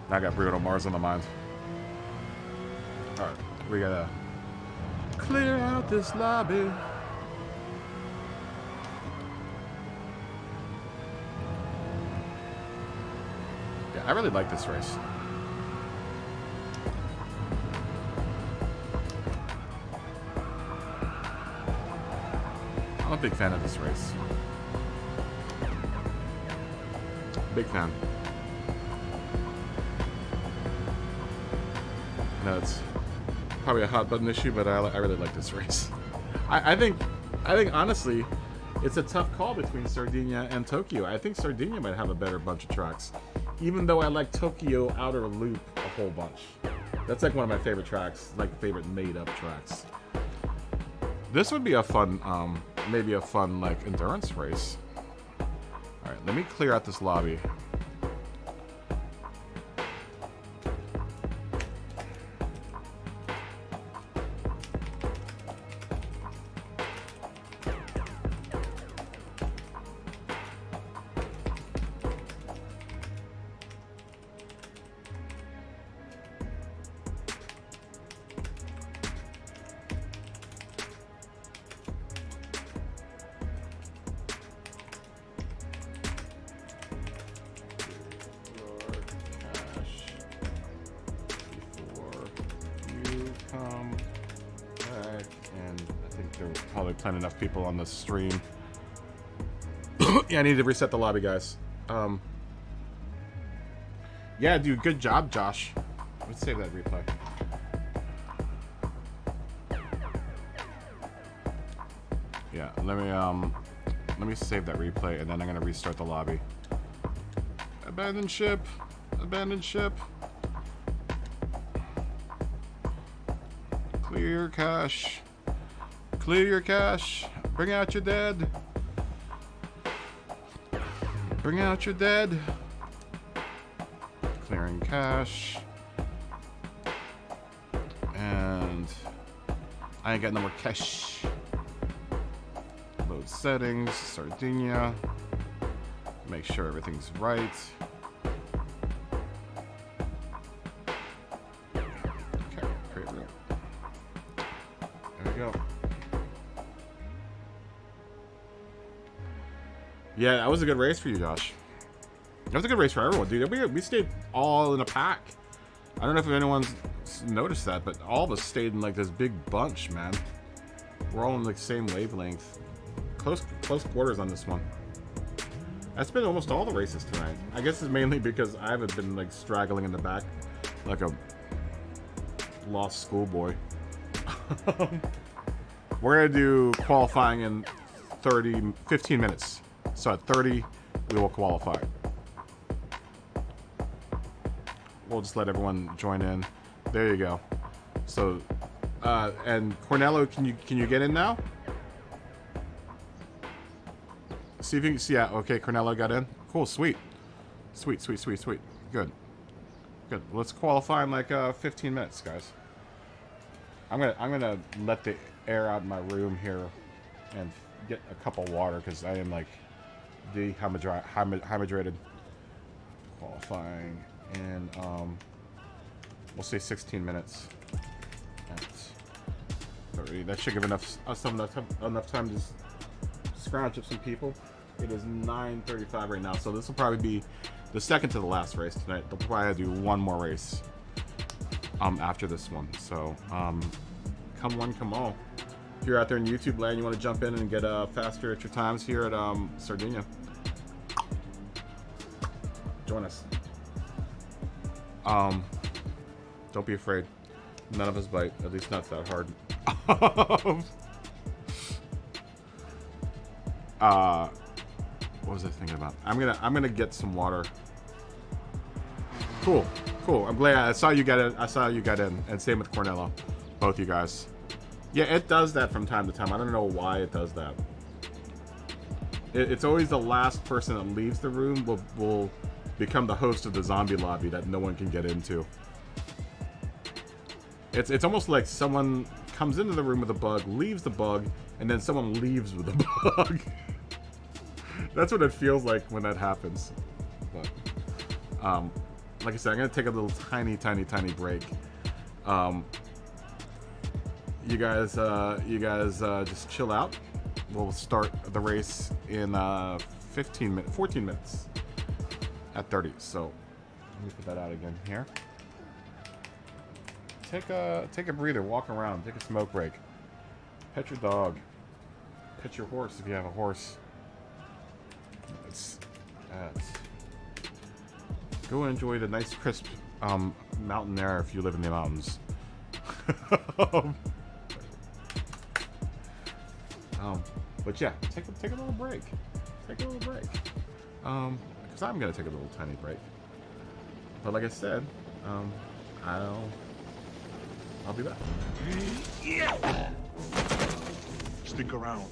Now I got Bruno Mars on the mind. Alright, we gotta clear out this lobby. Yeah, I really like this race. I'm a big fan of this race. Big fan. No, it's probably a hot button issue, but I really like this race. I think honestly, it's a tough call between Sardinia and Tokyo. I think Sardinia might have a better bunch of tracks, even though I like Tokyo Outer Loop a whole bunch. That's like one of my favorite tracks, like favorite made-up tracks. This would be a fun, maybe a fun like endurance race. All right, let me clear out this lobby. Plenty enough people on the stream. Yeah, I need to reset the lobby, guys. Yeah, dude, good job, Josh. Let's save that replay. Yeah, let me Let me save that replay, and then I'm going to restart the lobby. Abandon ship. Abandon ship. Clear your cache. Clear your cache. Bring out your dead. Bring out your dead. Clearing cache. And I ain't got no more cache. Load settings. Sardinia. Make sure everything's right. Okay, create room. There we go. Yeah, that was a good race for you, Josh. That was a good race for everyone, dude. We stayed all in a pack. I don't know if anyone's noticed that, but all of us stayed in like this big bunch, man. We're all in like the same wavelength. Close quarters on this one. That's been almost all the races tonight. I guess it's mainly because I haven't been like straggling in the back like a lost schoolboy. We're gonna do qualifying in 15 minutes. So at 30, we will qualify. We'll just let everyone join in. There you go. So, and Cornello, can you get in now? See if you can see. Yeah, okay, Cornello got in. Cool, sweet. Sweet. Good. Let's qualify in like 15 minutes, guys. I'm gonna let the air out in my room here and get a cup of water because I am like dehydrated. Qualifying in we'll say 16 minutes. At 30. That should give us enough time to scrounge up some people. It is 9:35 right now, so this will probably be the second to the last race tonight. They'll probably do one more race after this one. So come one, come all. If you're out there in YouTube land, you want to jump in and get faster at your times here at Sardinia, join us. Don't be afraid. None of us bite. At least not that hard. What was I thinking about? I'm gonna get some water. Cool. I'm glad I saw you got in. And same with Cornello. Both you guys. Yeah, it does that from time to time. I don't know why it does that. It's always the last person that leaves the room will become the host of the zombie lobby that no one can get into. It's almost like someone comes into the room with a bug, leaves the bug, and then someone leaves with the bug. That's what it feels like when that happens. But like I said, I'm gonna take a little tiny break. You guys just chill out. We'll start the race in 14 minutes at 30. So let me put that out again here. Take a breather, walk around, take a smoke break. Pet your dog. Pet your horse if you have a horse. Go enjoy the nice crisp mountain air if you live in the mountains. But yeah, take a little break. Take a little break. Because I'm gonna take a little tiny break. But like I said, I'll be back. Yeah. Stick around.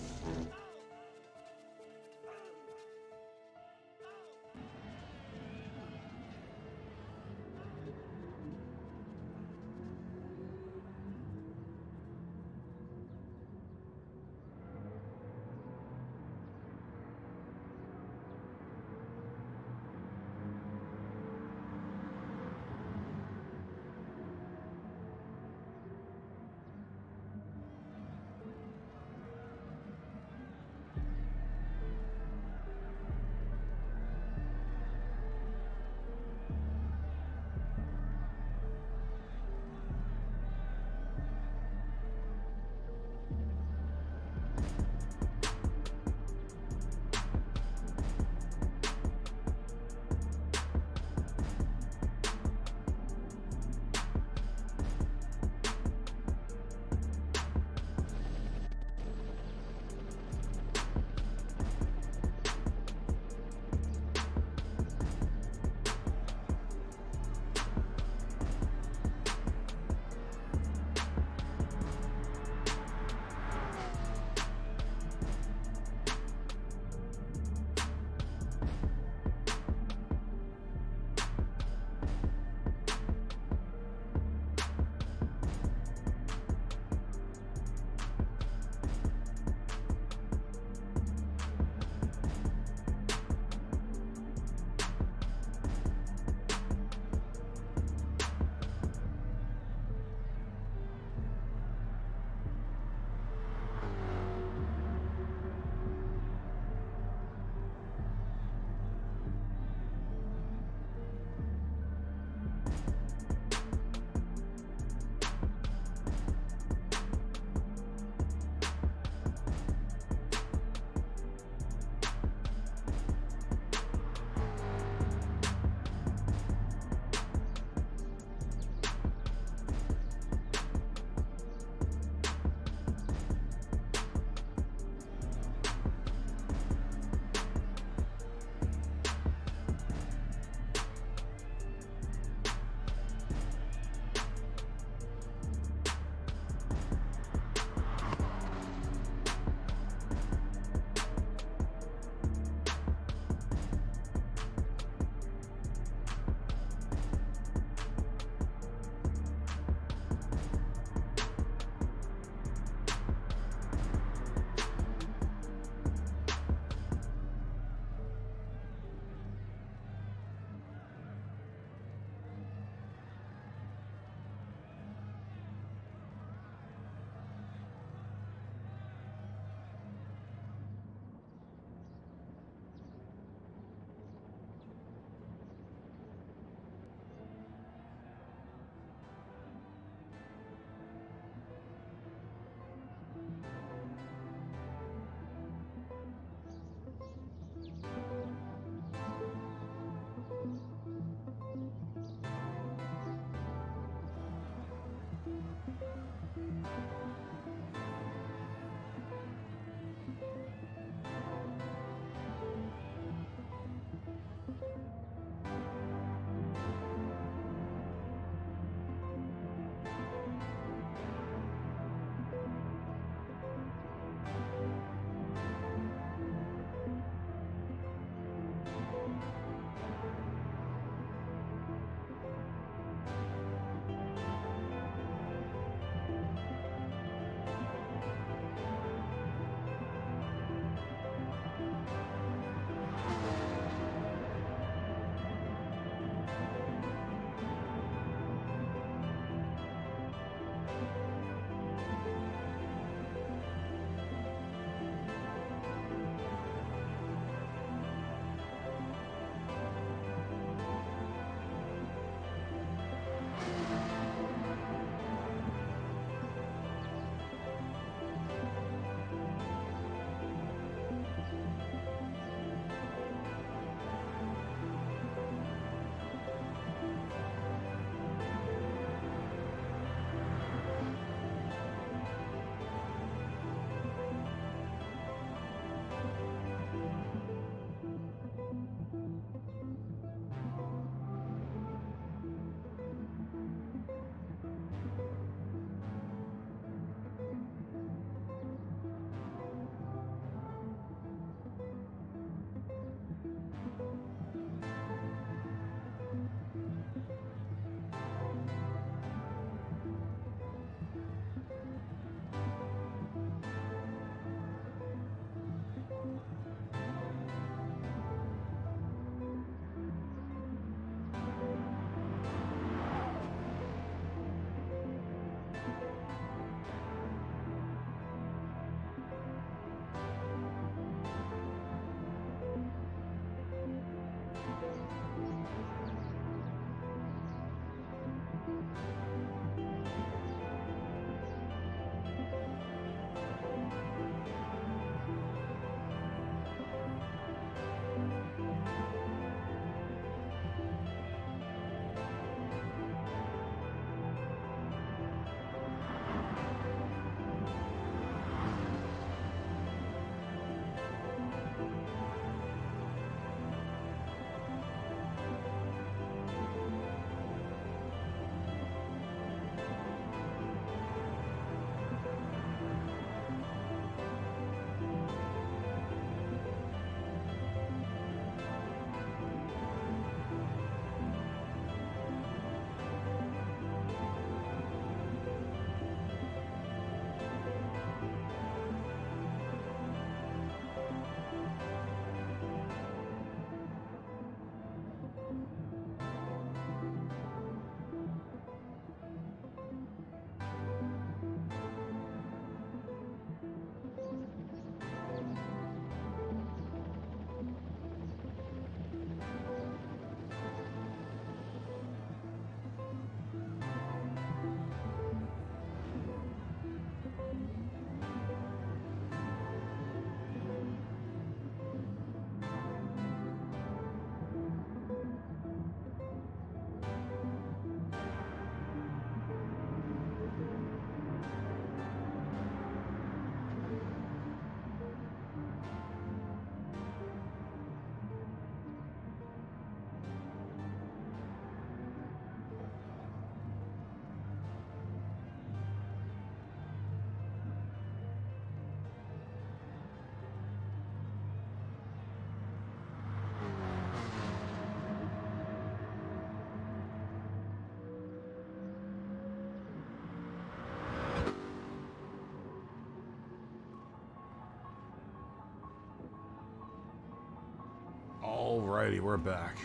Alrighty, we're back.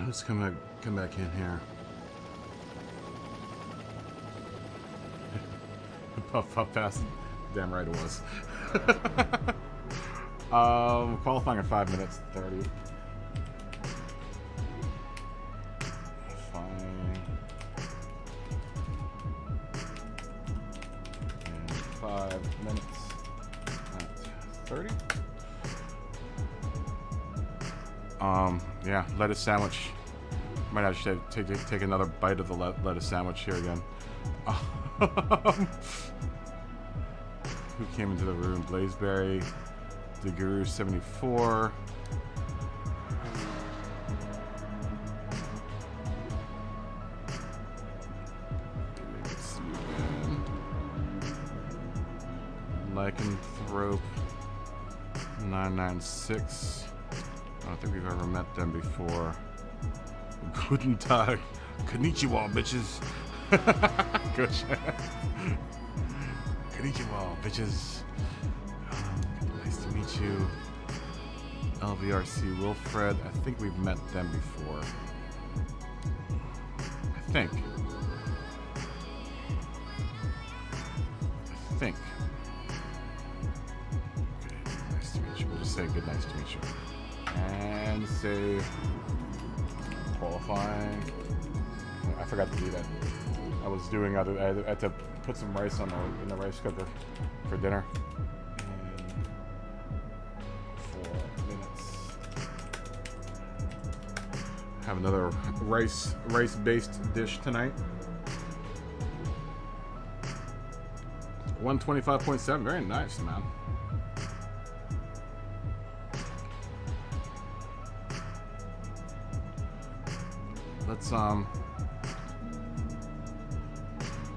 Let's come back in here. Puff past. Damn right it was. Qualifying at 5 minutes 30. Fine. And 5 minutes at 30. Yeah, lettuce sandwich. Might actually take another bite of the lettuce sandwich here again. Who came into the room? Blazeberry, the Guru 74. Lycanthrope 996. I don't think we've ever met them before. Guten Tag. Konnichiwa, bitches. Good shit. Konnichiwa, bitches. Nice to meet you. LVRC Wilfred. I think we've met them before. I think. Okay, nice to meet you. We'll just say good nice to meet you. And say qualifying. I forgot to do that. I was doing I had to put some rice in the rice cooker for dinner. And 4 minutes. Have another rice-based dish tonight. 125.7. Very nice, man. Let's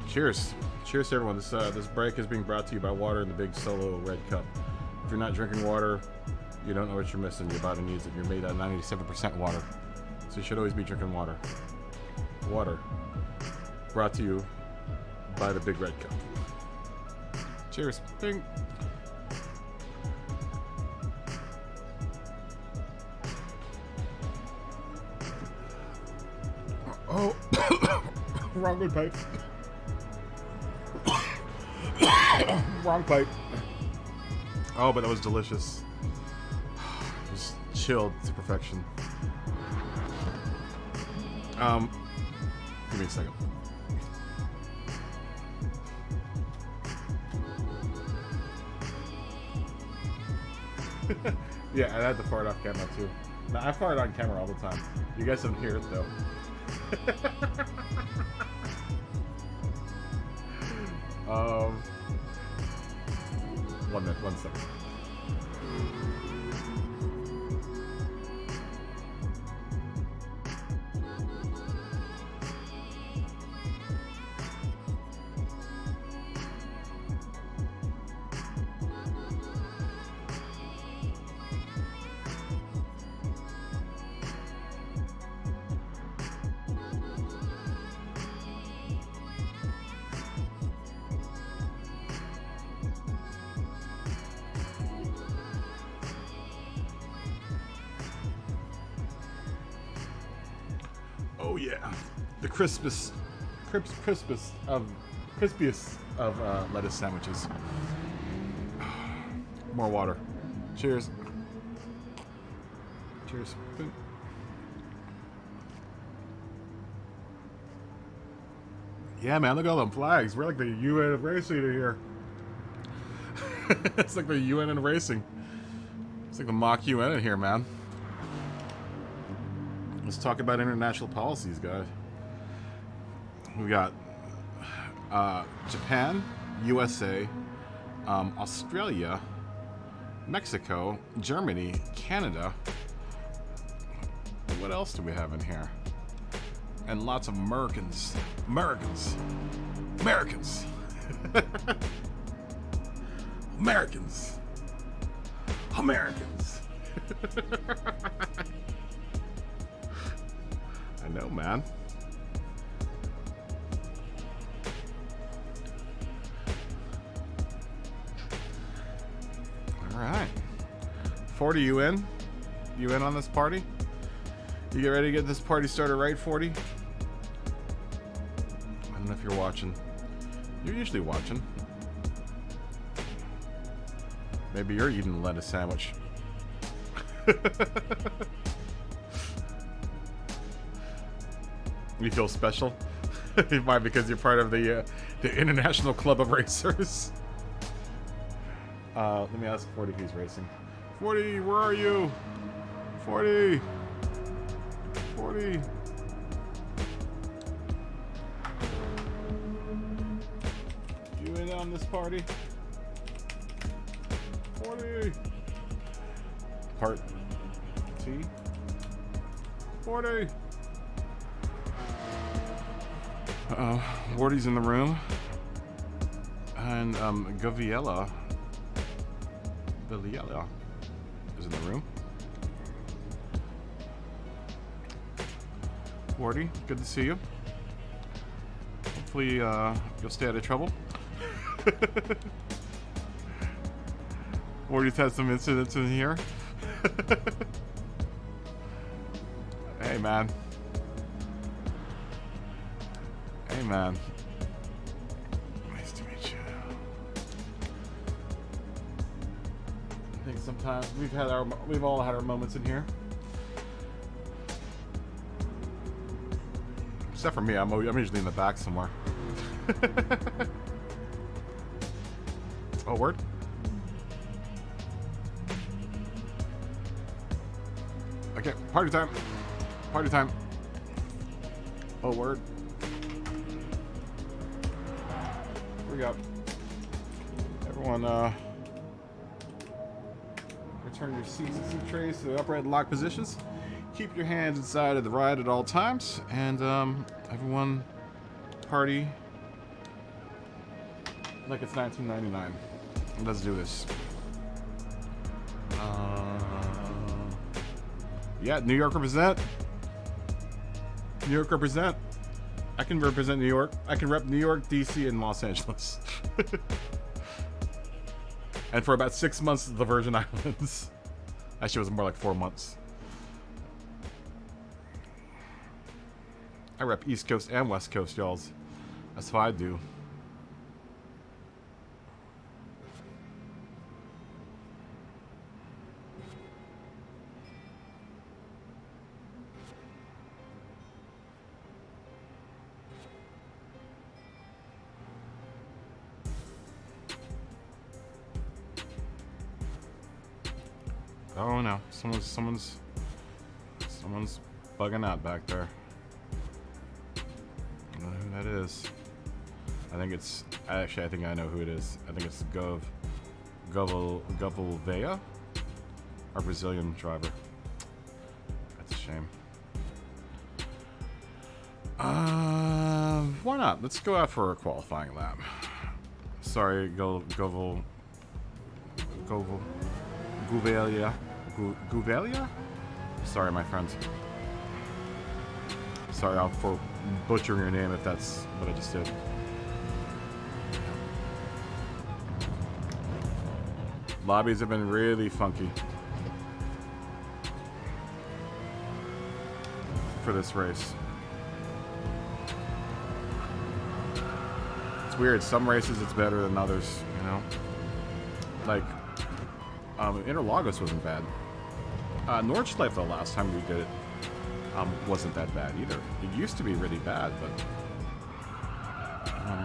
cheers to everyone. This break is being brought to you by water in the big solo red cup. If you're not drinking water, you don't know what you're missing. Your body needs it. You're made out of 97% water, so you should always be drinking water. Water brought to you by the big red cup. Cheers. Bing. Oh, wrong good pipe. Wrong pipe. Oh, but that was delicious. It was chilled to perfection. Give me a second. Yeah, I had to fart off camera too. Now, I fart on camera all the time. You guys don't hear it though. 1 minute, 1 second. Oh yeah, the crispiest of lettuce sandwiches. More water. Cheers. Cheers. Yeah, man, look at all them flags. We're like the UN of racing here. It's like the UN in racing. It's like the mock UN in here, man. Let's talk about international policies, guys. We got Japan, USA, Australia, Mexico, Germany, Canada. What else do we have in here? And lots of Americans. Americans. Americans. Americans. Americans. I know, man. All right. 40, you in? You in on this party? You get ready to get this party started right, 40? I don't know if you're watching. You're usually watching. Maybe you're eating a lettuce sandwich. You feel special? You might, because you're part of the International Club of Racers. Let me ask 40 if he's racing. 40, where are you? 40. 40. You in on this party? 40. Part T. 40. Wardy's in the room. And Gaviella is in the room. Wardy, good to see you. Hopefully you'll stay out of trouble. Wardy's had some incidents in here. Hey man. Hey man. Nice to meet you. I think sometimes we've all had our moments in here. Except for me, I'm usually in the back somewhere. Oh, word? Okay, party time. Party time. Oh, word. Here we go. Everyone, return your seats and seat trays to the upright and locked positions. Keep your hands inside of the ride at all times. And, everyone, party like it's 1999. Let's do this. Yeah, New York represent. New York represent. I can represent New York. I can rep New York, DC, and Los Angeles. And for about 6 months, the Virgin Islands. Actually, it was more like 4 months. I rep East Coast and West Coast, y'alls. That's what I do. Oh no, someone's bugging out back there. I don't know who that is. I think I know who it is. I think it's Govalveia, our Brazilian driver. That's a shame. Why not? Let's go out for a qualifying lap. Sorry, Guvelia? Sorry, my friends. Sorry for butchering your name if that's what I just did. Lobbies have been really funky for this race. It's weird. Some races it's better than others, you know? Like, Interlagos wasn't bad. Nordschleife, the last time we did it, wasn't that bad either. It used to be really bad, but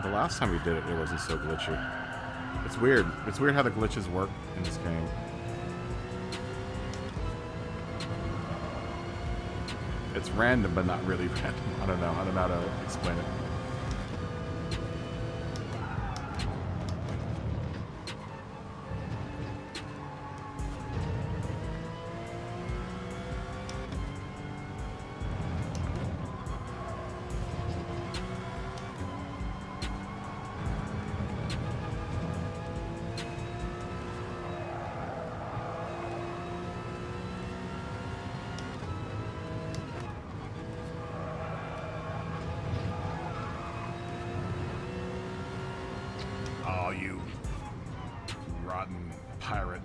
the last time we did it, it wasn't so glitchy. It's weird. It's weird how the glitches work in this game. It's random, but not really random. I don't know. I don't know how to explain it. Oh, you rotten pirate.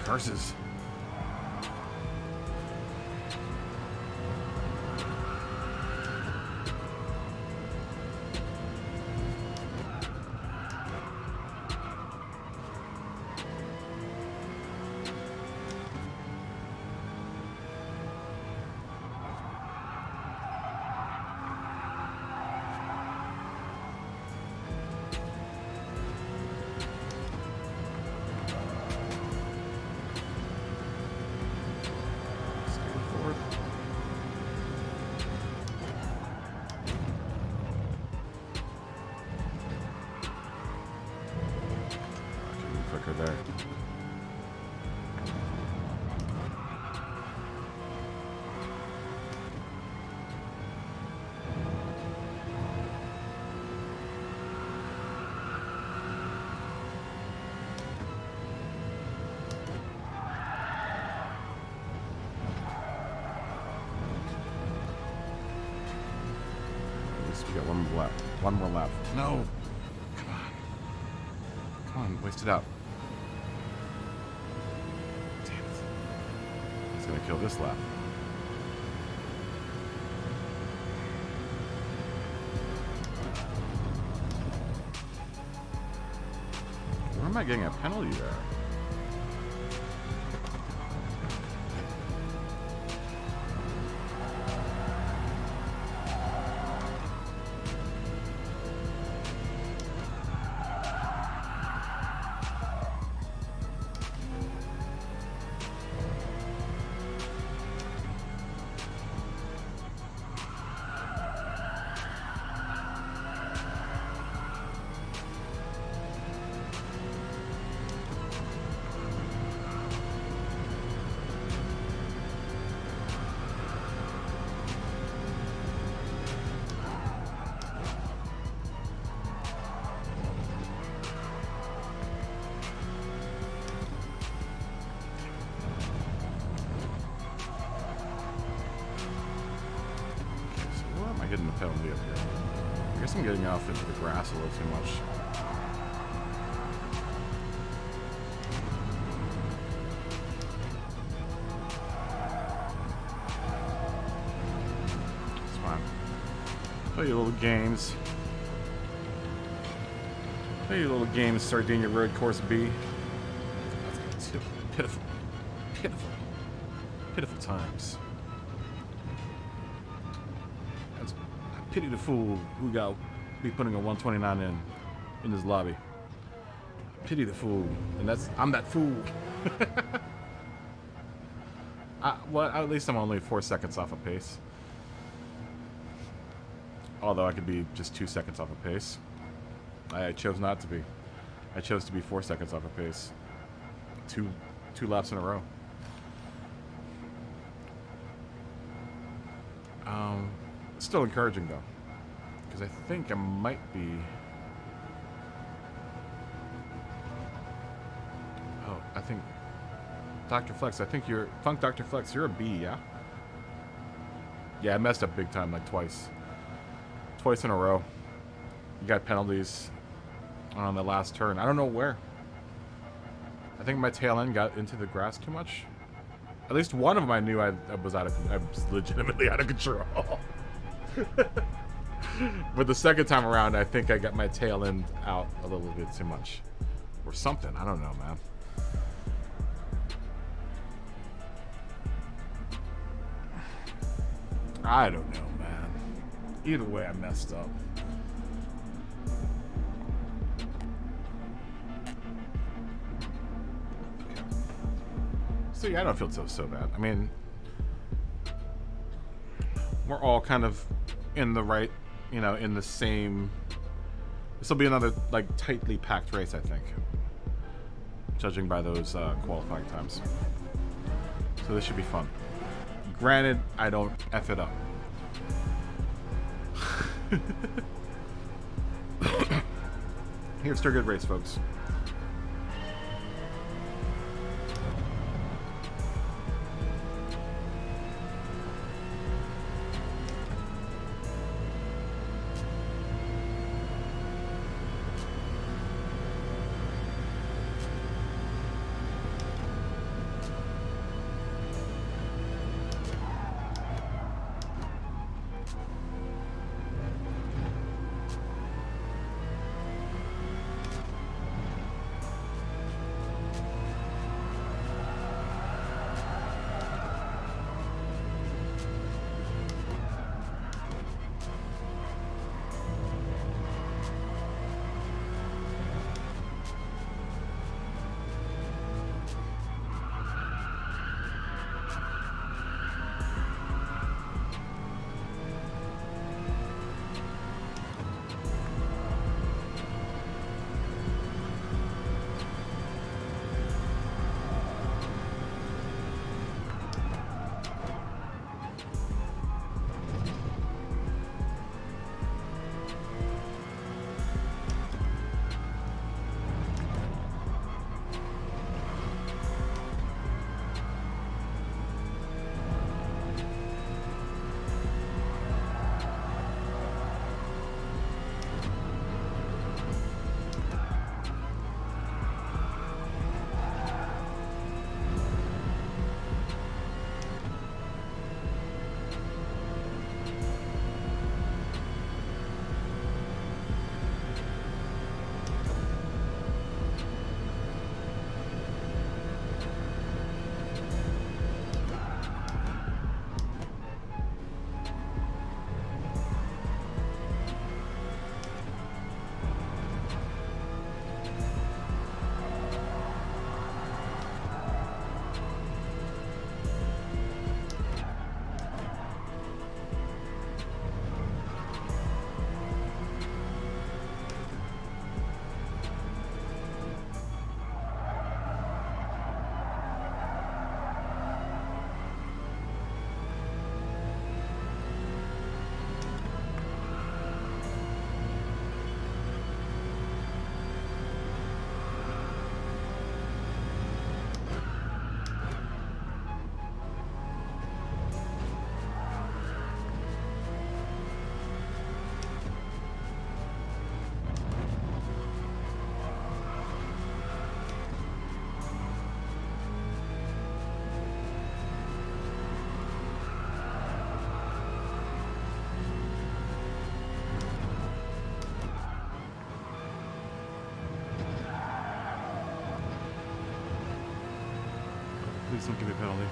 Curses. There. At least we got one more left. One more left. No! Come on. Come on, waste it out. Gonna kill this lap. Where am I getting a penalty there? Getting the penalty up here. I guess I'm getting off into the grass a little too much. It's fine. Play your little games. Play your little games, Sardinia Road Course B. That's pitiful. Pitiful. Pitiful times. Pity the fool who got be putting a 129 in his lobby. Pity the fool, and I'm that fool. Well, at least I'm only 4 seconds off of pace. Although I could be just 2 seconds off of pace. I chose not to be. I chose to be 4 seconds off of pace. Two laps in a row. Still encouraging though, because I think I might be. Oh, I think Dr. Flex. I think you're Funk Dr. Flex. You're a B, yeah. Yeah, I messed up big time, like twice in a row. You got penalties on the last turn. I don't know where. I think my tail end got into the grass too much. At least one of them I knew I was legitimately out of control. But the second time around, I think I got my tail end out a little bit too much. Or something. I don't know, man. I don't know, man. Either way, I messed up. So yeah, I don't feel so bad. I mean, we're all kind of in the right, you know, in the same. This will be another like tightly packed race, I think, judging by those qualifying times. So this should be fun. Granted, I don't F it up. Here's to a good race, folks. Please don't give me a penalty.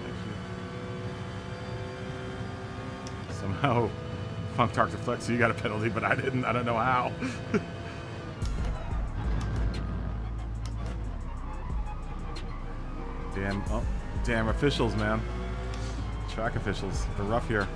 Thank you. Somehow, Funk talked to Flex, so you got a penalty, but I didn't. I don't know how. Damn officials, man. Track officials. They're rough here.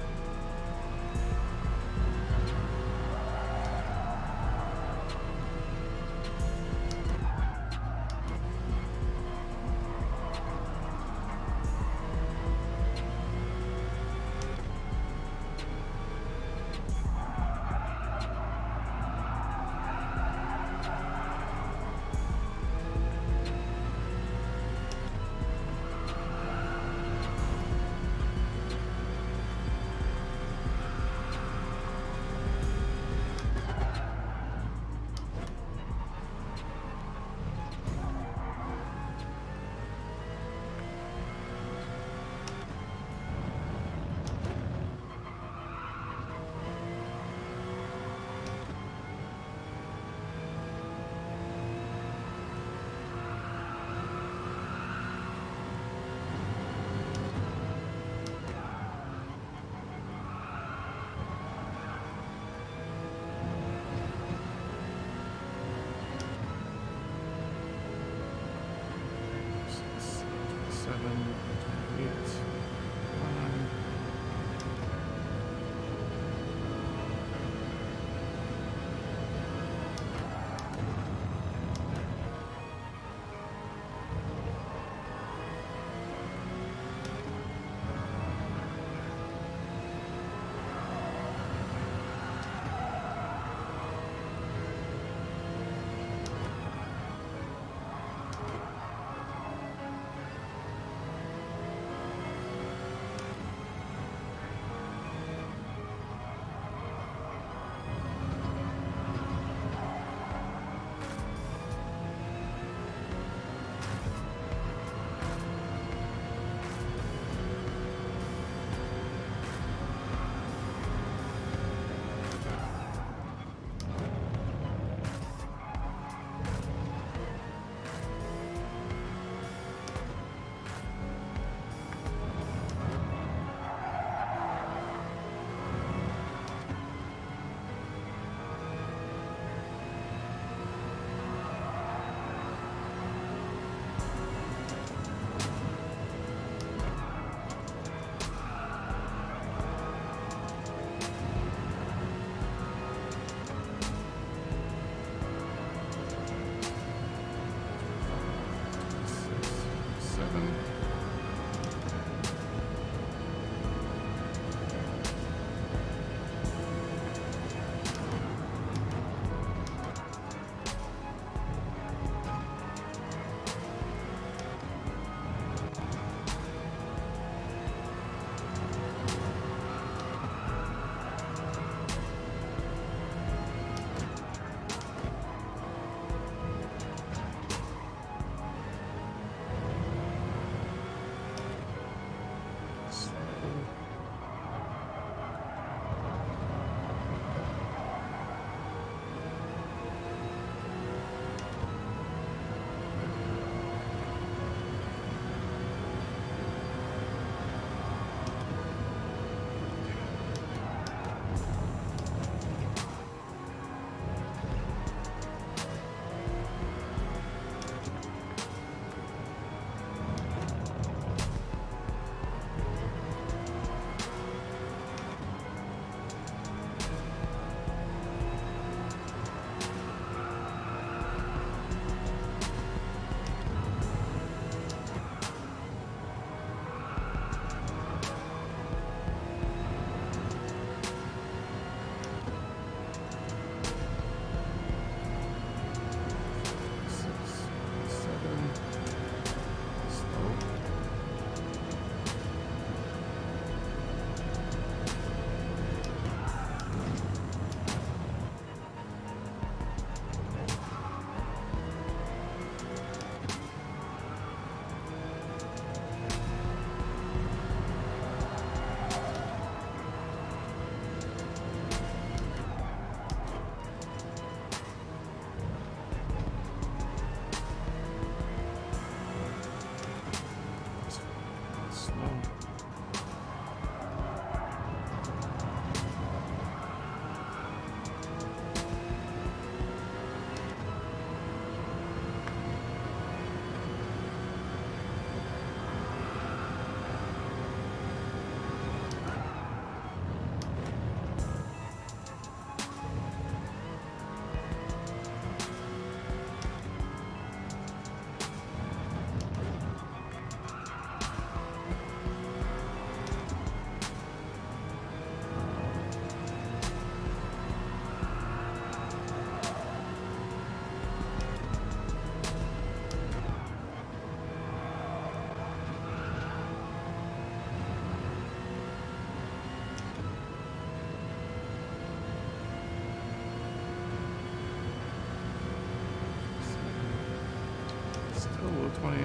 28.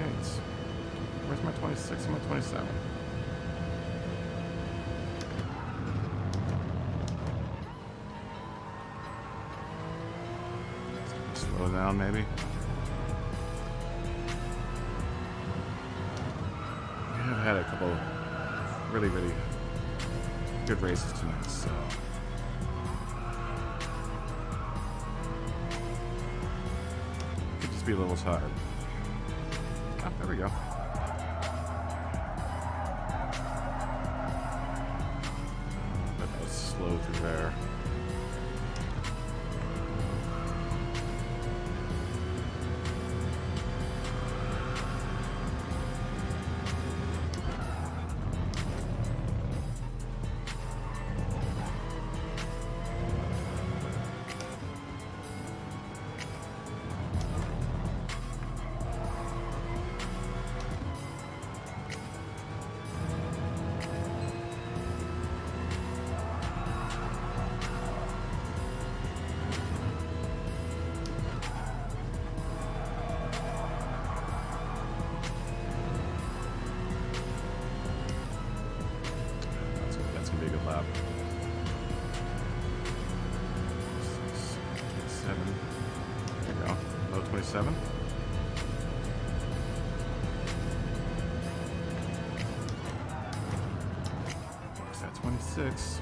Where's my 26 and my 27? Slow down, maybe. I've had a couple really good races tonight, so could just be a little tired. Oh, there we go. But that was slow through there. That's gonna be a good lap. 27. There we go. Low 27. Where's that 26?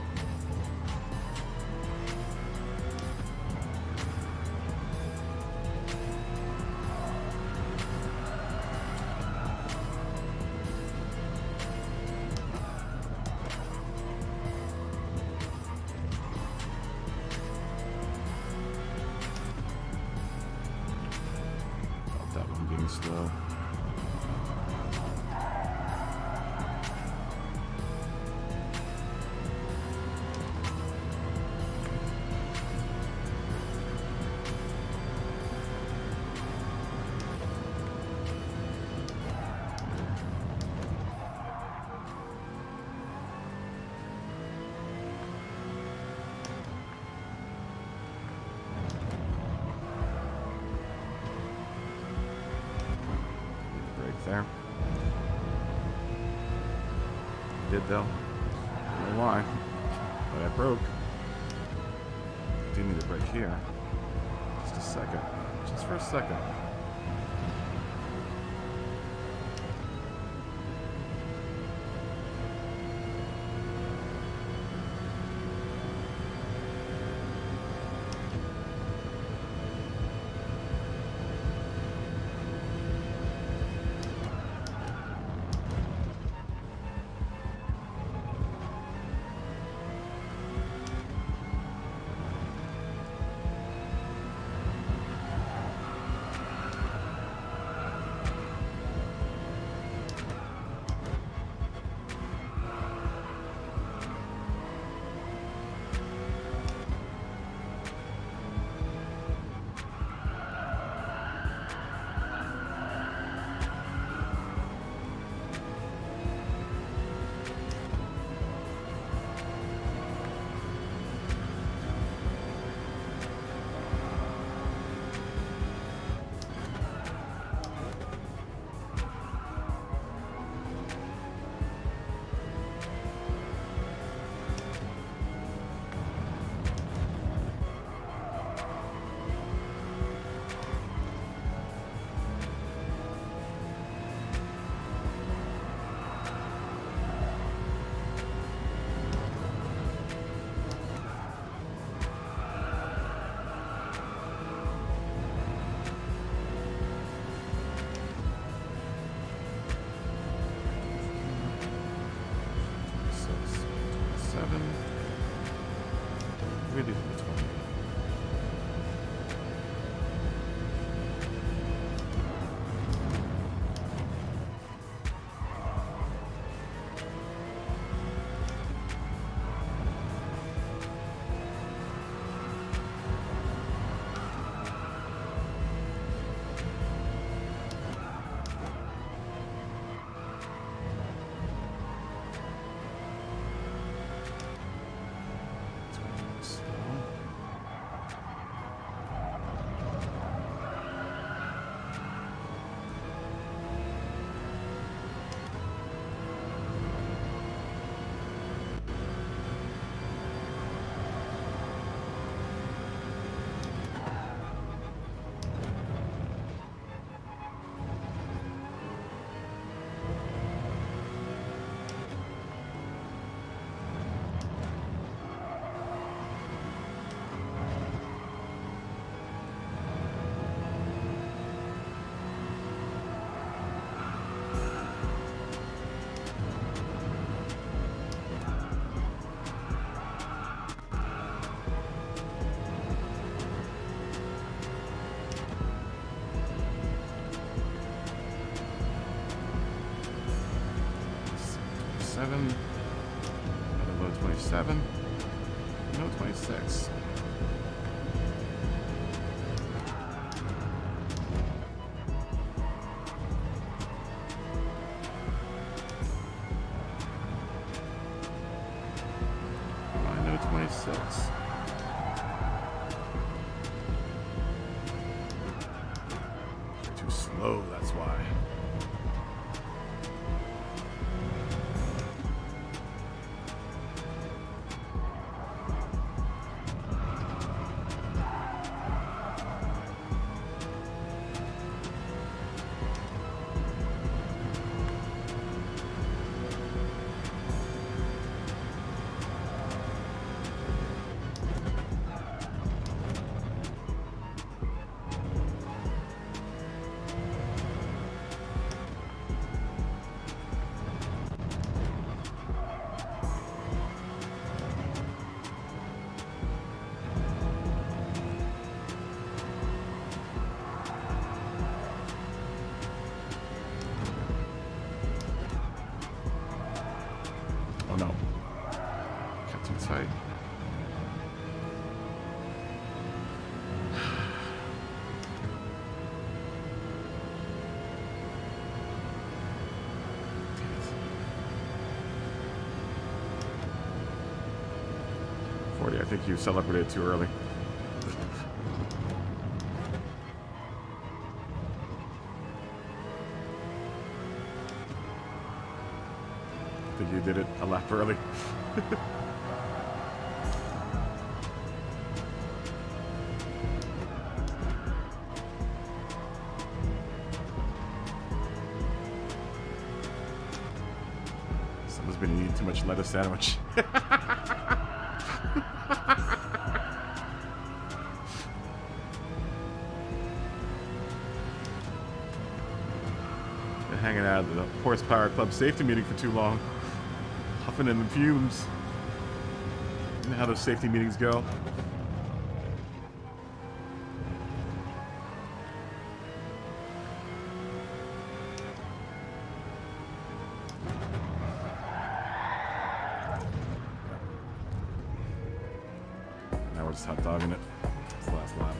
Slow. There. Did though. I don't know why. But I broke. Do need a break here. Just a second. Just for a second. 27. Another low 27. No 26. No 26. Too slow, that's why. Oh no. Got too tight. I think you celebrated too early. I think you did it a lap early. Someone's been eating too much lettuce sandwich. Hanging out at the Horsepower Club safety meeting for too long. Huffing in the fumes. You know how those safety meetings go. Now we're just hot dogging it. It's the last lap.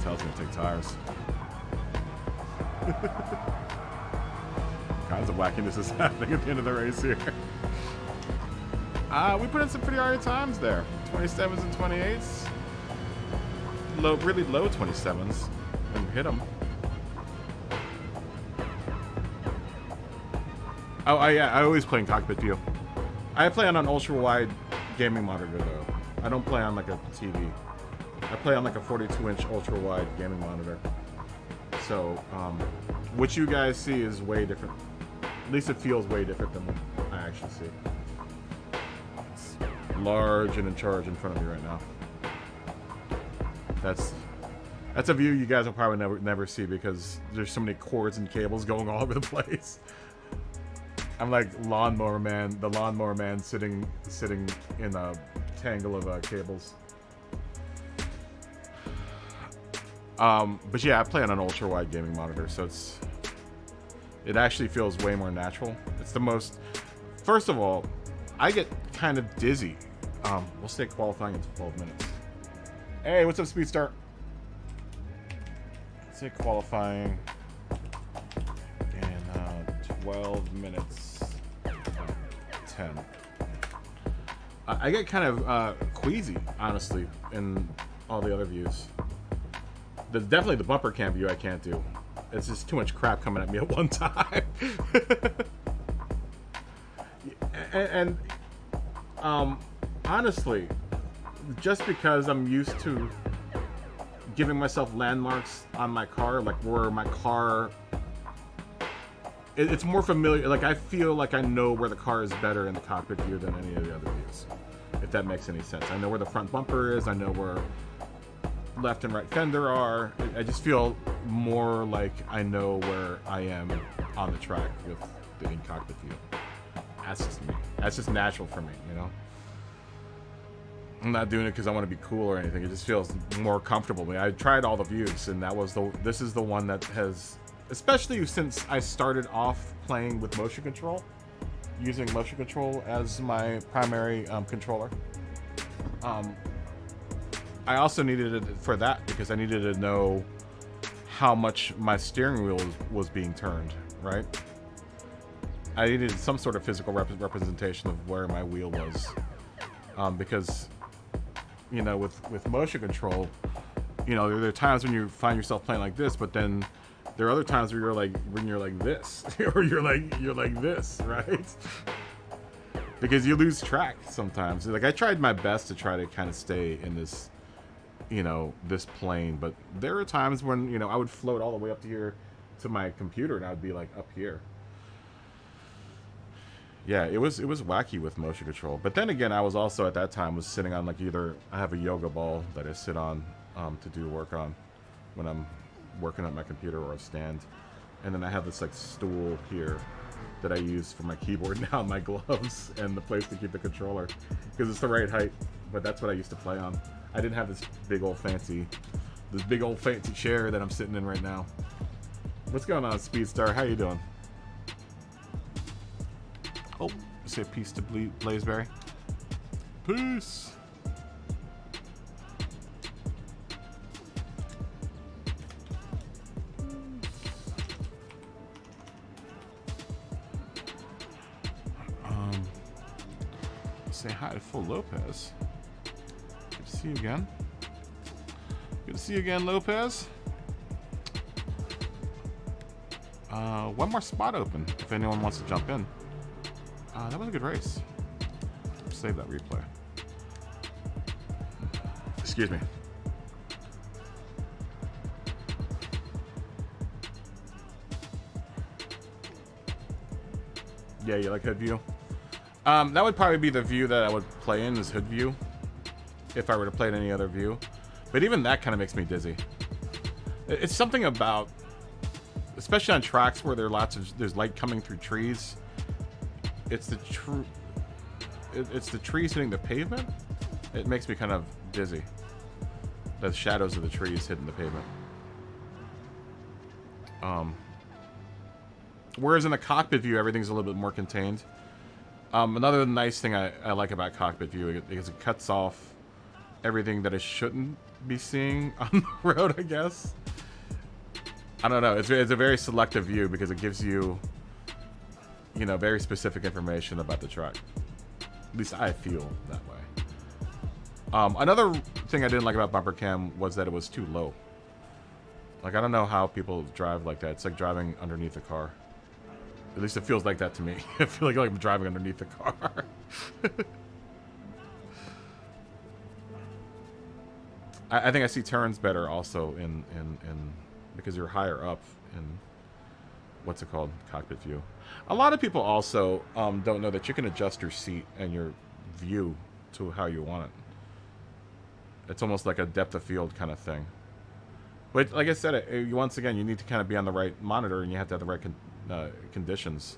Gonna take tires. Kinds of wackiness is happening at the end of the race here. We put in some pretty hard times there. 27s and 28s. Really low 27s when you hit them. Oh, yeah, I always play in cockpit view. I play on an ultra-wide gaming monitor, though. I don't play on like a TV. I play on like a 42-inch ultra-wide gaming monitor. So, what you guys see is way different. At least it feels way different than what I actually see. It's large and in charge in front of me right now. That's a view you guys will probably never see because there's so many cords and cables going all over the place. I'm like Lawnmower Man, the Lawnmower Man sitting in a tangle of cables. But yeah, I play on an ultra-wide gaming monitor, so it actually feels way more natural. It's the most... First of all, I get kind of dizzy. We'll stay qualifying in 12 minutes. Hey, what's up, Speedstar? Let's say qualifying in 12 minutes 10. I get kind of queasy, honestly, in all the other views. Definitely the bumper cam view I can't do. It's just too much crap coming at me at one time. and honestly, just because I'm used to giving myself landmarks on my car, like where my car... It's more familiar. Like, I feel like I know where the car is better in the cockpit view than any of the other views. If that makes any sense. I know where the front bumper is. I know where left and right fender are. I just feel more like I know where I am on the track with the in-cockpit view. That's just me. That's just natural for me, you know? I'm not doing it because I want to be cool or anything. It just feels more comfortable to me. I tried all the views, and this is the one that has, especially since I started off playing with motion control, using motion control as my primary controller. I also needed it for that because I needed to know how much my steering wheel was being turned, right? I needed some sort of physical representation of where my wheel was, because, you know, with motion control, you know, there are times when you find yourself playing like this, but then there are other times where you're like this, or you're like this, right? Because you lose track sometimes. Like, I tried my best to try to kind of stay in this, you know, this plane, but there are times when, you know, I would float all the way up to here to my computer, and I would be like up here. Yeah, it was wacky with motion control. But then again, I was also at that time was sitting on, like, either I have a yoga ball that I sit on to do work on when I'm working on my computer, or a stand, and then I have this like stool here that I use for my keyboard now, my gloves, and the place to keep the controller because it's the right height. But that's what I used to play on. I didn't have this big old fancy chair that I'm sitting in right now. What's going on, Speedstar? How you doing? Oh, say peace to Blazeberry. Peace. Say hi to Full Lopez. Good to see you again. Good to see you again, Lopez. One more spot open if anyone wants to jump in. That was a good race. Save that replay. Excuse me. Yeah, you like hood view? That would probably be the view that I would play in, is hood view, if I were to play in any other view. But even that kind of makes me dizzy. It's something about, especially on tracks where there's light coming through trees. It's the trees hitting the pavement. It makes me kind of dizzy. The shadows of the trees hitting the pavement. Whereas in the cockpit view, everything's a little bit more contained. Another nice thing I like about cockpit view is it cuts off everything that I shouldn't be seeing on the road, I guess. I don't know. It's a very selective view because it gives you, you know, very specific information about the truck. At least I feel that way. Another thing I didn't like about bumper cam was that it was too low. Like, I don't know how people drive like that. It's like driving underneath a car. At least it feels like that to me. I feel like I'm driving underneath the car. I think I see turns better also in because you're higher up in what's it called, cockpit view. A lot of people also don't know that you can adjust your seat and your view to how you want it. It's almost like a depth of field kind of thing. But like I said, once again, you need to kind of be on the right monitor, and you have to have the right conditions,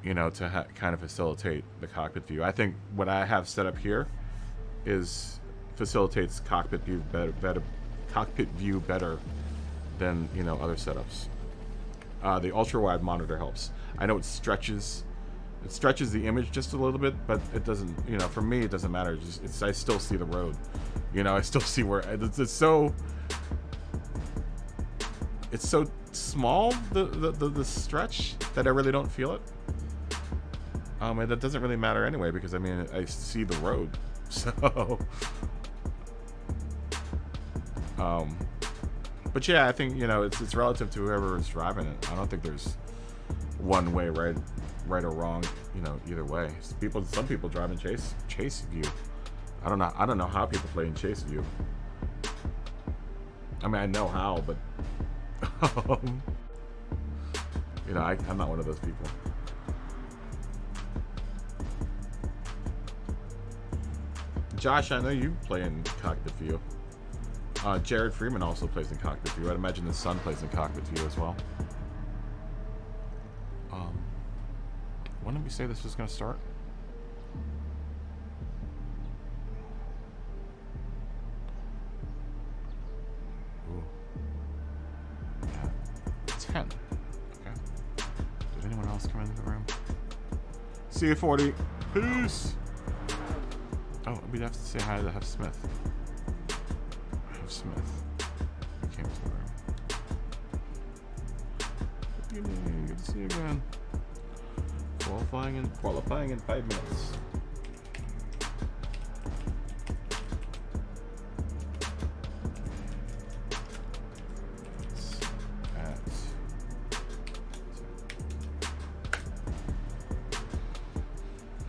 you know, to kind of facilitate the cockpit view. I think what I have set up here facilitates cockpit view better than, you know, other setups. The ultra wide monitor helps. I know it stretches the image just a little bit, but it doesn't, you know, for me it doesn't matter. I still see the road, you know. I still see where it's so small, the stretch, that I really don't feel it. And that doesn't really matter anyway, because I mean, I see the road. So but yeah, I think, you know, it's relative to whoever is driving it. I don't think there's one way right or wrong, you know, either way. Some people drive in chase view. I don't know how people play in chase view. I mean, I know how, but you know, I'm not one of those people. Josh, I know you play in cockpit view. Jared Freeman also plays in cockpit view. I'd imagine his son plays in cockpit view as well. When did we say this was going to start? 10. Okay. Did anyone else come into the room? See you, 40. Peace. Oh, we'd have to say hi to Hef Smith. Hef Smith. He came to the room. Good to see you again. Qualifying in 5 minutes.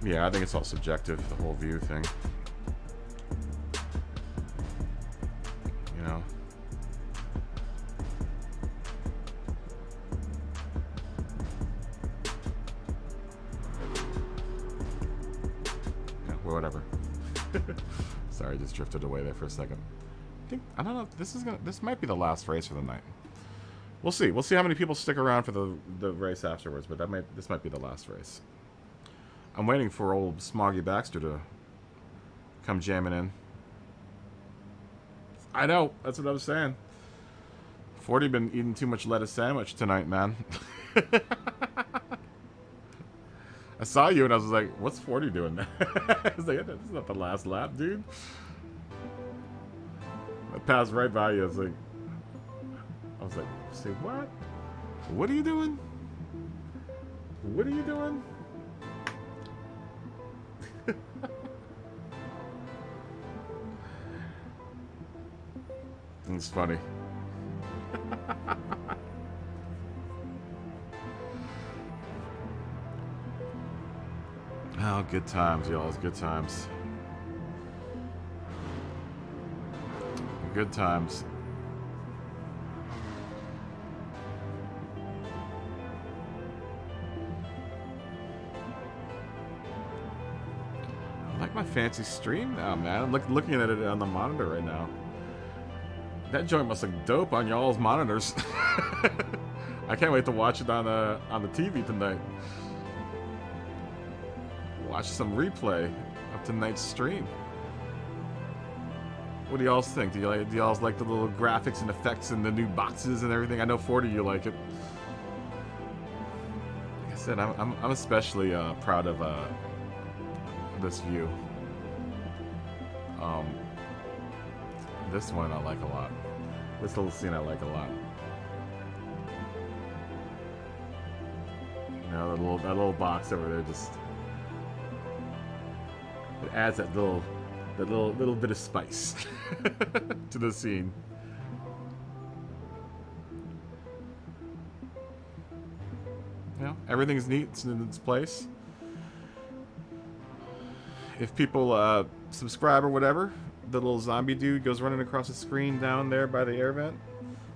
Yeah, I think it's all subjective, the whole view thing. You know? Yeah, well, whatever. Sorry, I just drifted away there for a second. I don't know if this might be the last race for the night. We'll see. We'll see how many people stick around for the race afterwards, but this might be the last race. I'm waiting for old Smoggy Baxter to come jamming in. I know, that's what I was saying. 40 been eating too much lettuce sandwich tonight, man. I saw you and I was like, what's 40 doing now? I was like, this is not the last lap, dude. I passed right by you. I was like, say what? What are you doing? What are you doing? It's funny. Oh, good times, y'all. Good times. Good times. I like my fancy stream now, man. I'm looking at it on the monitor right now. That joint must look dope on y'all's monitors. I can't wait to watch it on the TV tonight. Watch some replay of tonight's stream. What do y'all think? Do y'all like the little graphics and effects and the new boxes and everything? I know 40 you like it. Like I said, I'm especially proud of this view. This one I like a lot. This little scene I like a lot. You know, that little box over there just it adds that little bit of spice to the scene. You know, everything's neat, it's in its place. If people subscribe or whatever, the little zombie dude goes running across the screen down there by the air vent,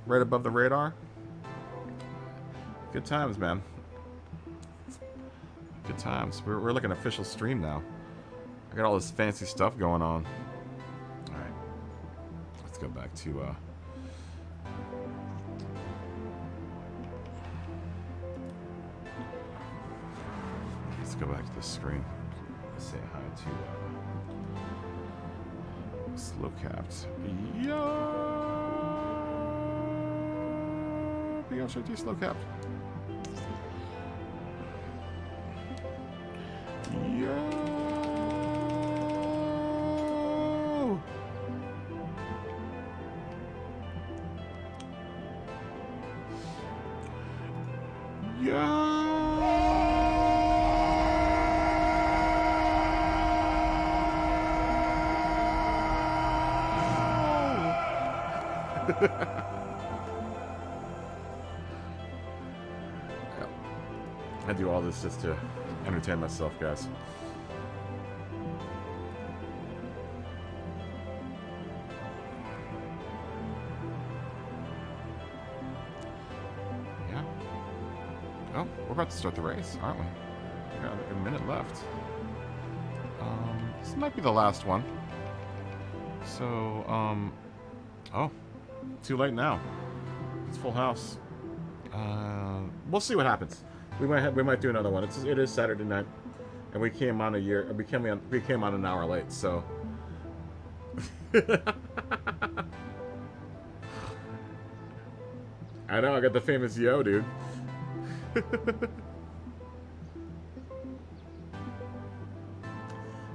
right above the radar. Good times, man. Good times. We're like an official stream now. I got all this fancy stuff going on. Alright. Let's go back to let's go back to the screen. Let's say hi to Slow Capped. Yo! Big old show to you, Slow Capped. Yo! I do all this just to entertain myself, guys. Yeah. Oh, we're about to start the race, aren't we? We got a minute left. This might be the last one. So, oh, too late now. It's full house. We'll see what happens. We might do another one. It is Saturday night, and we came on we came on an hour late. So, I know, I got the famous yo, dude.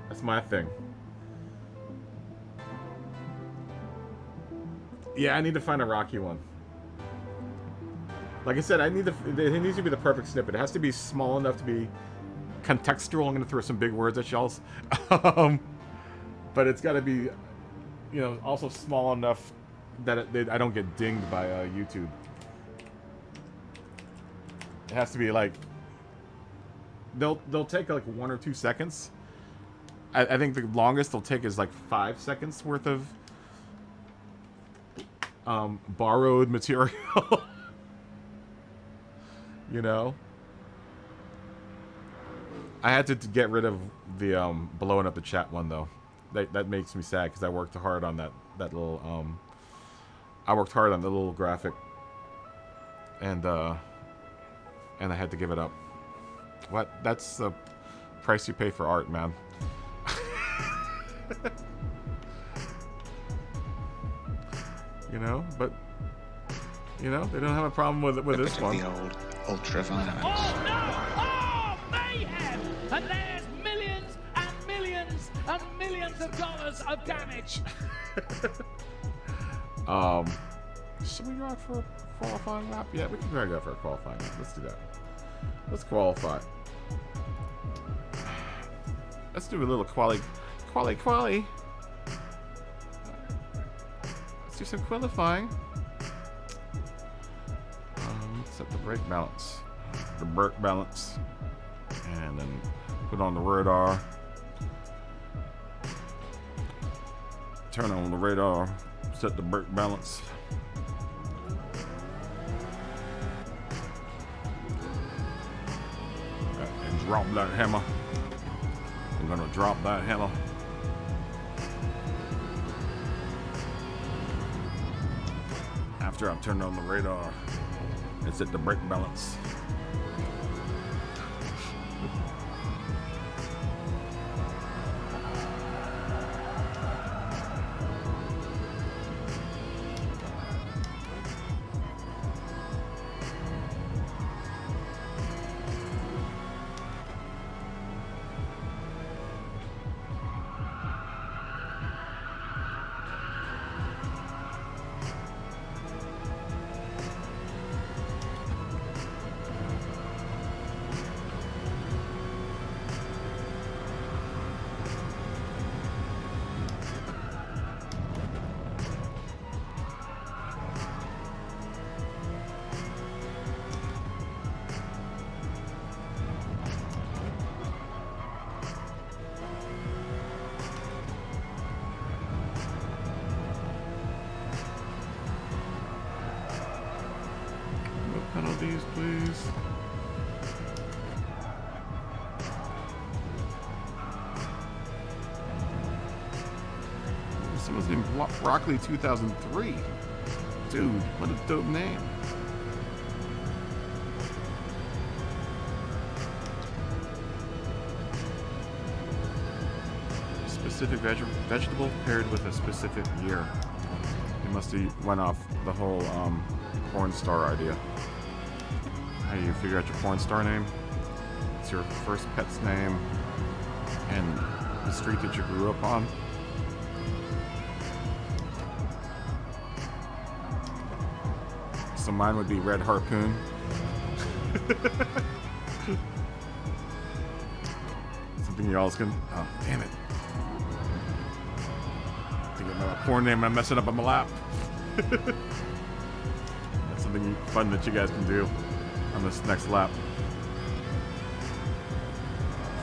That's my thing. Yeah, I need to find a Rocky one. Like I said, it needs to be the perfect snippet. It has to be small enough to be contextual. I'm going to throw some big words at y'all. But it's got to be, you know, also small enough that I don't get dinged by YouTube. It has to be like, they'll take like 1 or 2 seconds. I think the longest they'll take is like 5 seconds worth of borrowed material. You know, I had to get rid of the blowing up the chat one though. That makes me sad because I worked hard on that little I worked hard on the little graphic, and I had to give it up. What? That's the price you pay for art, man. You know, but you know they don't have a problem with this one. The old ultraviolet. Oh no! Oh mayhem! And there's millions and millions and millions of dollars of damage. Should we go out for a qualifying lap? Yeah, we can try to go for a qualifying lap. Let's do that. Let's qualify. Let's do a little quali. Let's do some qualifying. Set the brake balance. And then put on the radar. Turn on the radar. Set the brake balance. And drop that hammer. I'm gonna drop that hammer. After I've turned on the radar, it's at the brake balance. Penalties, please. Someone's named Broccoli 2003. Dude, what a dope name. Specific vegetable paired with a specific year. They must have went off the whole porn star idea. How do you figure out your porn star name? It's your first pet's name and the street that you grew up on. So mine would be Red Harpoon. Something y'all can. Oh, damn it. I think my porn name I'm messing up on my lap. That's something fun that you guys can do on this next lap.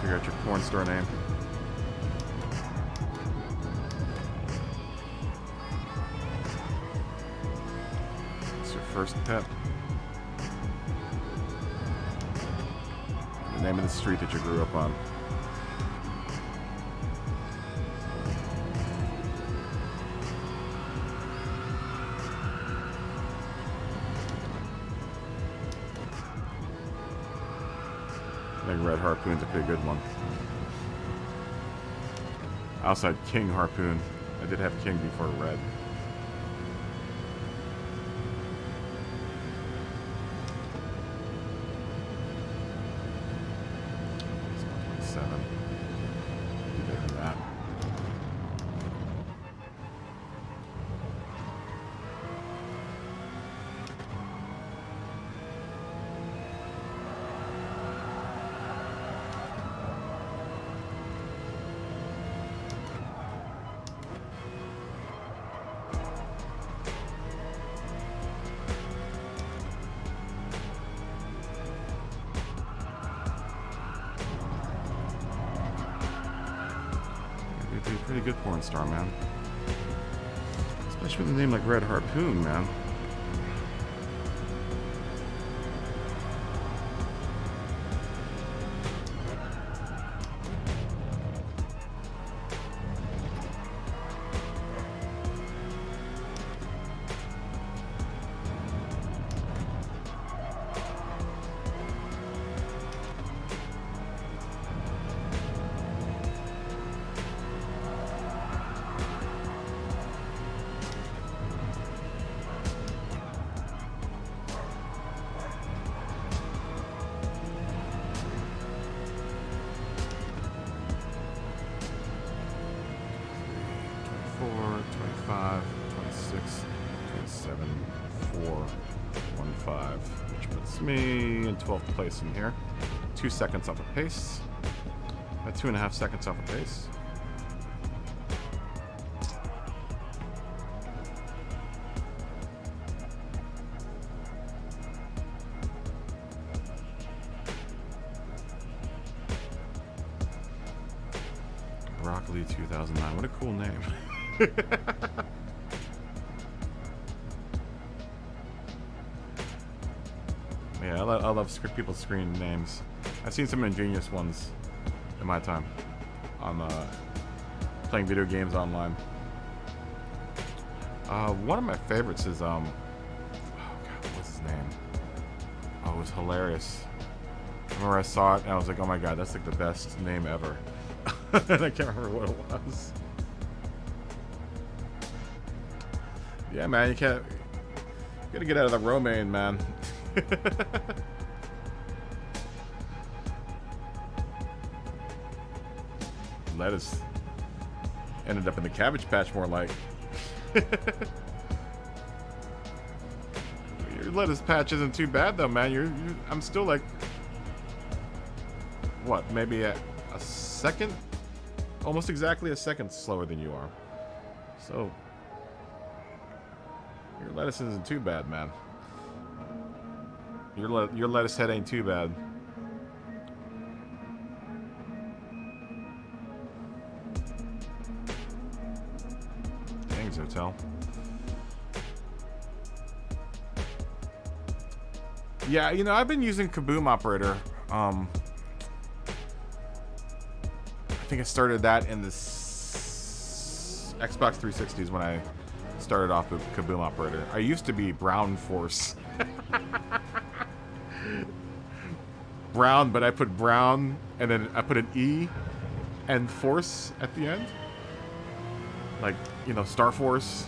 Figure out your porn star name. It's your first pet. The name of the street that you grew up on. I think Red Harpoon's a pretty good one. I also had King Harpoon. I did have King before Red. good porn star, man. Especially with a name like Red Harpoon, man. Me in 12th place in here. 2 seconds off of pace. 2.5 seconds off of pace. Broccoli 2009. What a cool name. Yeah, I love people's screen names. I've seen some ingenious ones in my time on playing video games online. One of my favorites is oh god, what's his name? Oh, it was hilarious. I remember I saw it and I was like, oh my god, that's like the best name ever. And I can't remember what it was. Yeah, man, you gotta get out of the romaine, man. Lettuce ended up in the Cabbage Patch more like. Your lettuce patch isn't too bad though, man. I'm still like, what, maybe a second? Almost exactly a second slower than you are. So your lettuce isn't too bad, man. Your lettuce head ain't too bad. Thanks, Hotel. Yeah, you know, I've been using Kaboom Operator. I think I started that in the Xbox 360s when I started off with Kaboom Operator. I used to be Brown Force. Brown, but I put brown and then I put an E and force at the end. Like, you know, Star Force.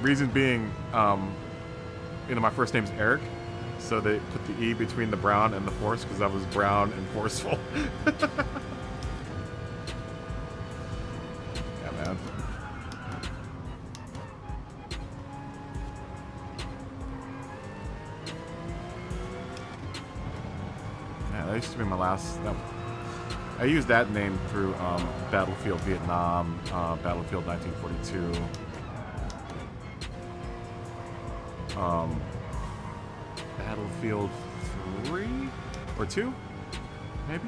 Reason being, you know, my first name's Eric, so they put the E between the brown and the force because I was brown and forceful. Yeah, man. Yeah, that used to be my last. No. I used that name through Battlefield Vietnam, Battlefield 1942. Battlefield 3 or 2, maybe.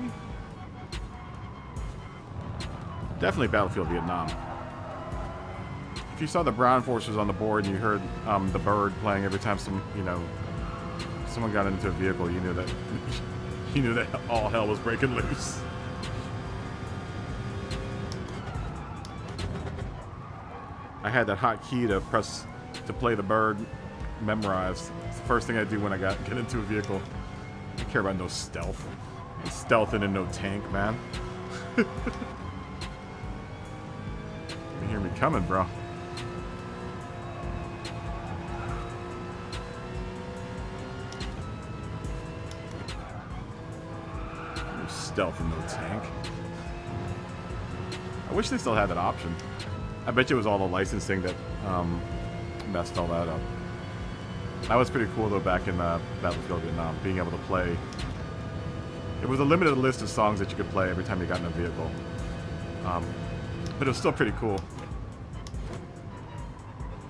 Definitely Battlefield Vietnam. If you saw the brown forces on the board and you heard the bird playing every time someone got into a vehicle, you knew that you knew that all hell was breaking loose. I had that hotkey to press to play the bird memorized. It's the first thing I do when I get into a vehicle. I don't care about no stealth. No stealthing and no tank, man. You can hear me coming, bro. No stealth and no tank. I wish they still had that option. I bet you it was all the licensing that messed all that up. That was pretty cool though back in Battlefield Vietnam, being able to play. It was a limited list of songs that you could play every time you got in a vehicle. But it was still pretty cool.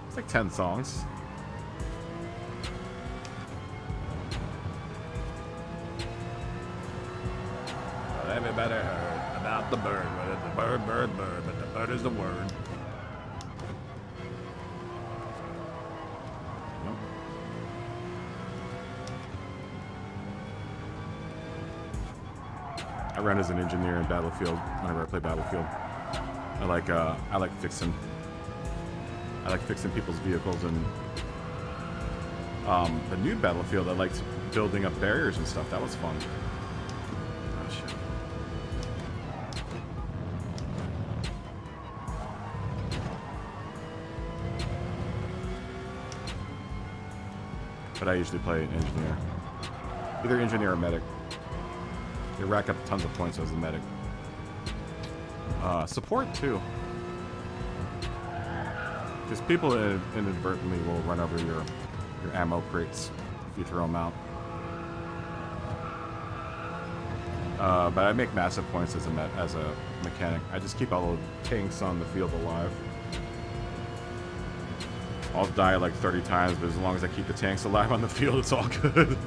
It's like 10 songs. everybody heard about the bird. But the bird, but the bird is the word. Nope. I run as an engineer in Battlefield whenever I play Battlefield. I like fixing people's vehicles, and the new Battlefield I liked building up barriers and stuff. That was fun. Oh shit. But I usually play engineer. Either engineer or medic. They rack up tons of points as a medic. Support too. Because people inadvertently will run over your ammo crates if you throw them out. But I make massive points as a mechanic. I just keep all the tanks on the field alive. I'll die like 30 times, but as long as I keep the tanks alive on the field, it's all good.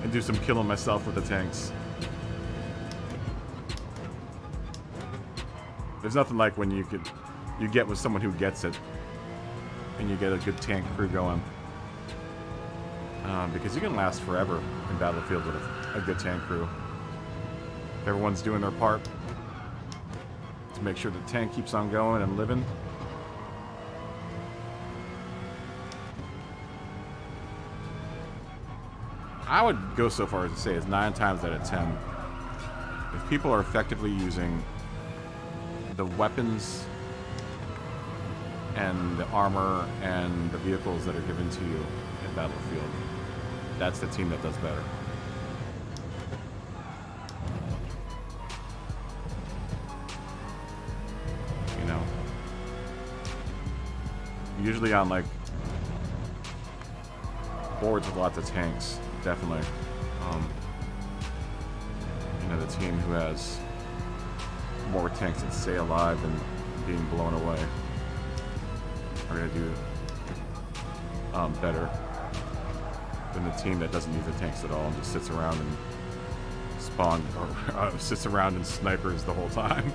And do some killing myself with the tanks. There's nothing like when you get with someone who gets it, and you get a good tank crew going. Because you can last forever in Battlefield with a good tank crew. If everyone's doing their part to make sure the tank keeps on going and living. I would go so far as to say it's 9 times out of 10. If people are effectively using the weapons and the armor and the vehicles that are given to you in Battlefield, that's the team that does better. You know? Usually on like boards with lots of tanks, definitely. You know, the team who has more tanks that stay alive than being blown away are going to do better than the team that doesn't use the tanks at all and just sits around and sits around and snipers the whole time.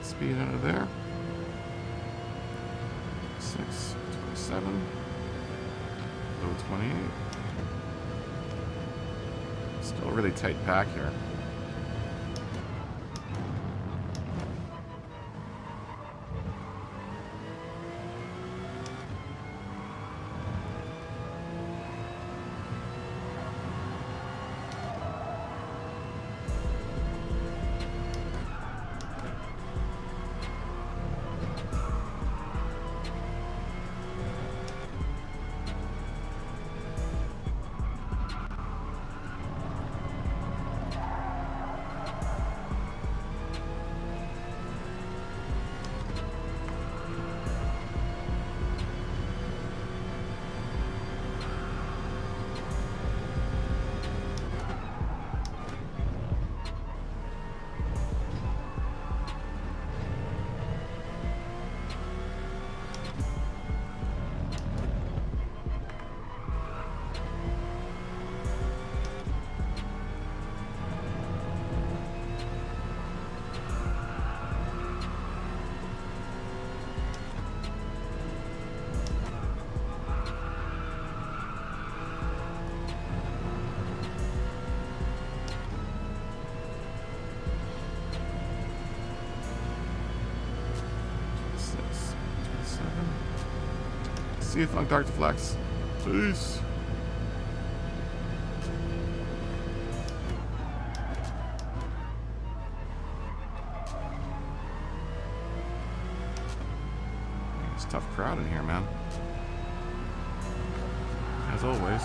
Speed out of there. 627. Low 28. Still a really tight pack here. See you, Funk Dr. Flex. Peace. It's a tough crowd in here, man. As always.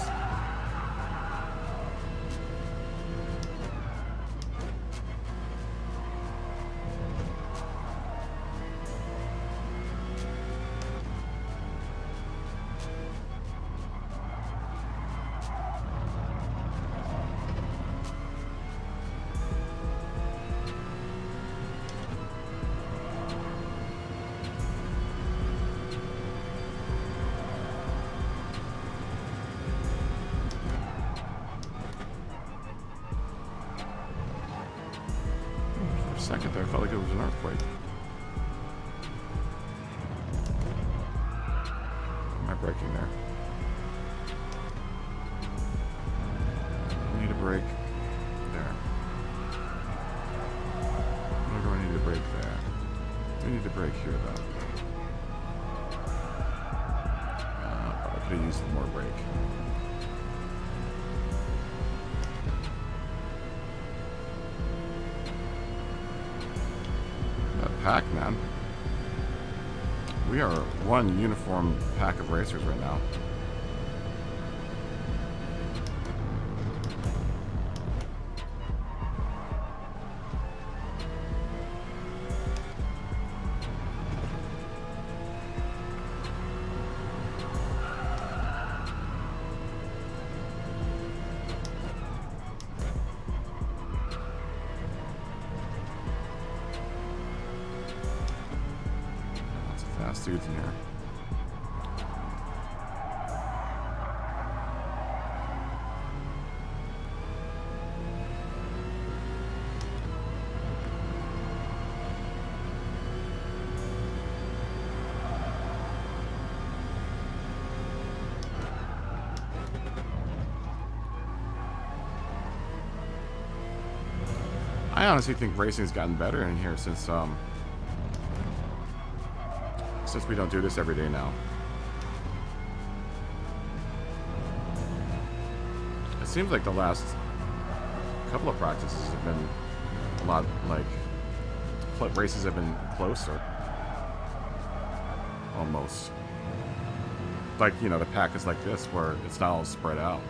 Second there, I felt like it was an earthquake. Am I braking there? I need a brake there. Where do I need a brake there? I need a brake here though. I could have used more brake. Pack, man. We are one uniform pack of racers right now. Fast dudes in here. I honestly think racing's gotten better in here since we don't do this every day now. It seems like the last couple of practices have been a lot like races have been closer. Almost. Like, you know, the pack is like this where it's not all spread out.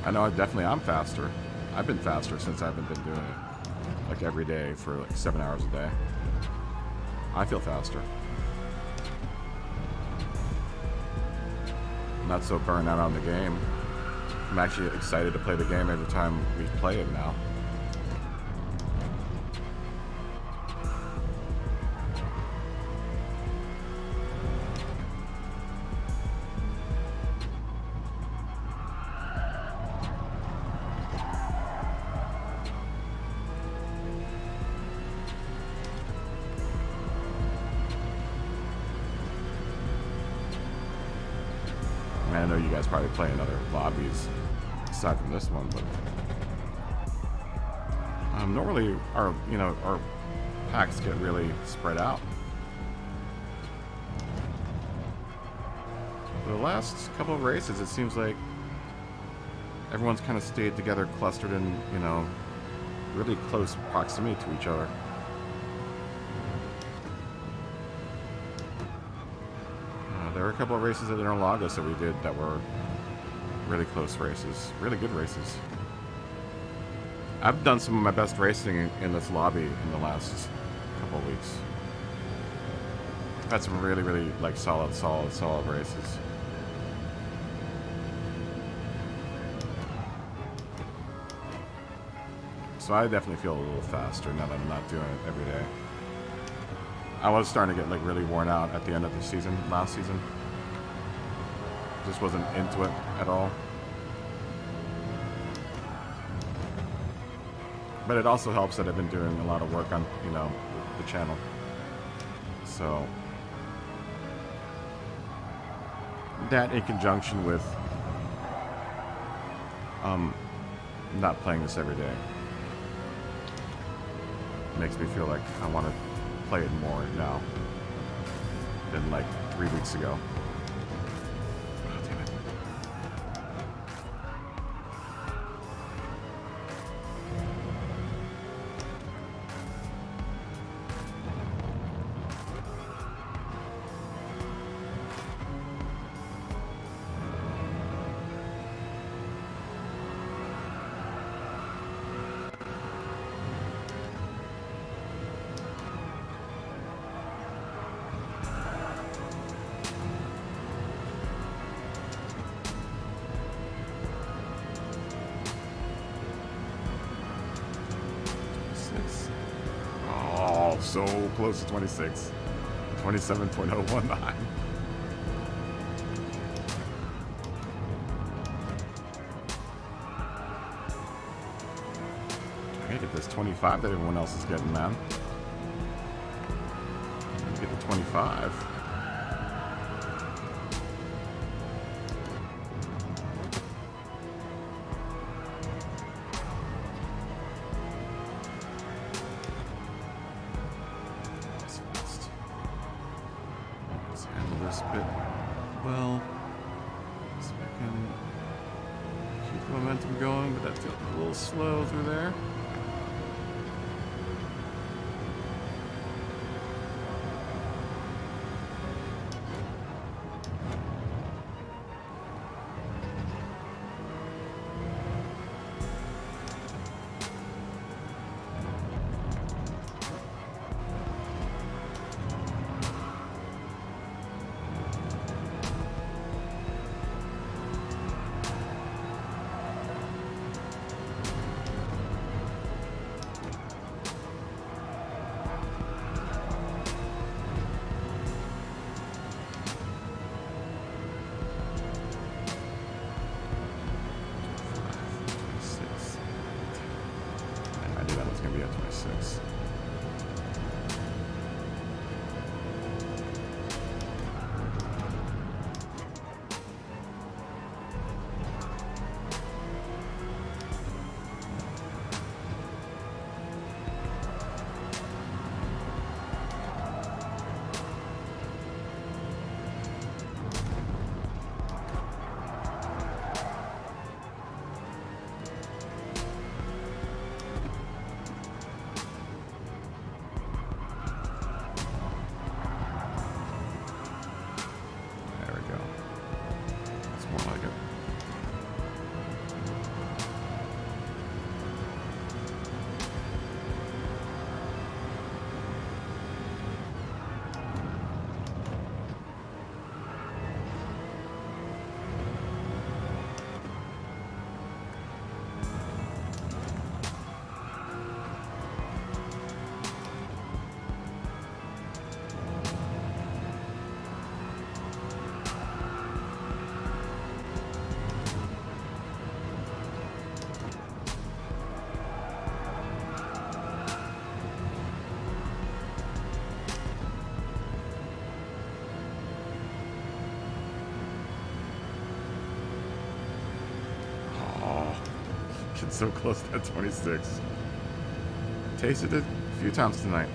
I know I'm faster. I've been faster since I haven't been doing it like every day for like 7 hours a day. I feel faster. I'm not so burned out on the game. I'm actually excited to play the game every time we play it now. I know you guys probably play in other lobbies aside from this one, but normally our packs get really spread out. For the last couple of races, it seems like everyone's kind of stayed together, clustered in, you know, really close proximity to each other. There were a couple of races at Interlagos that we did that were really close races, really good races. I've done some of my best racing in this lobby in the last couple of weeks. I've had some really, really like solid races. So I definitely feel a little faster now that I'm not doing it every day. I was starting to get like really worn out at the end of the season, last season. Just wasn't into it at all. But it also helps that I've been doing a lot of work on, you know, the channel. So that in conjunction with not playing this every day. Makes me feel like I want to play it more now than like 3 weeks ago. Oh, damn it. Oh, so close to 26. 27.019. I gotta get this 25 that everyone else is getting, man. Get the 25. Let's handle this bit well. So we can keep the momentum going, but that's a little slow through there. It's gonna be at 26. Getting so close to that 26. Tasted it a few times tonight.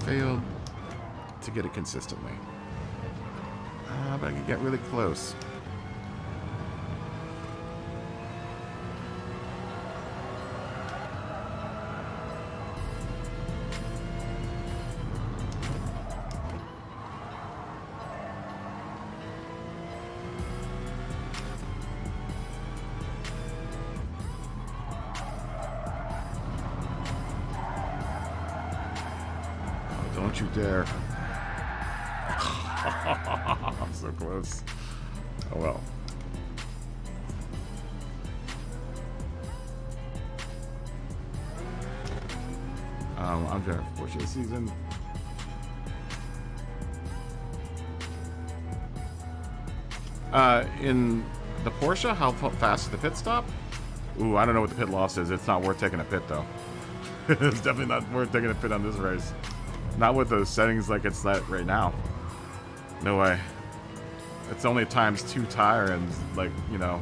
Failed to get it consistently. But I could get really close. Don't you dare. I'm so close. Oh well. I'm driving for Porsche this season. In the Porsche, how fast is the pit stop? Ooh, I don't know what the pit loss is. It's not worth taking a pit though. It's definitely not worth taking a pit on this race. Not with those settings like it's that right now. No way. It's only times 2 tire and like, you know,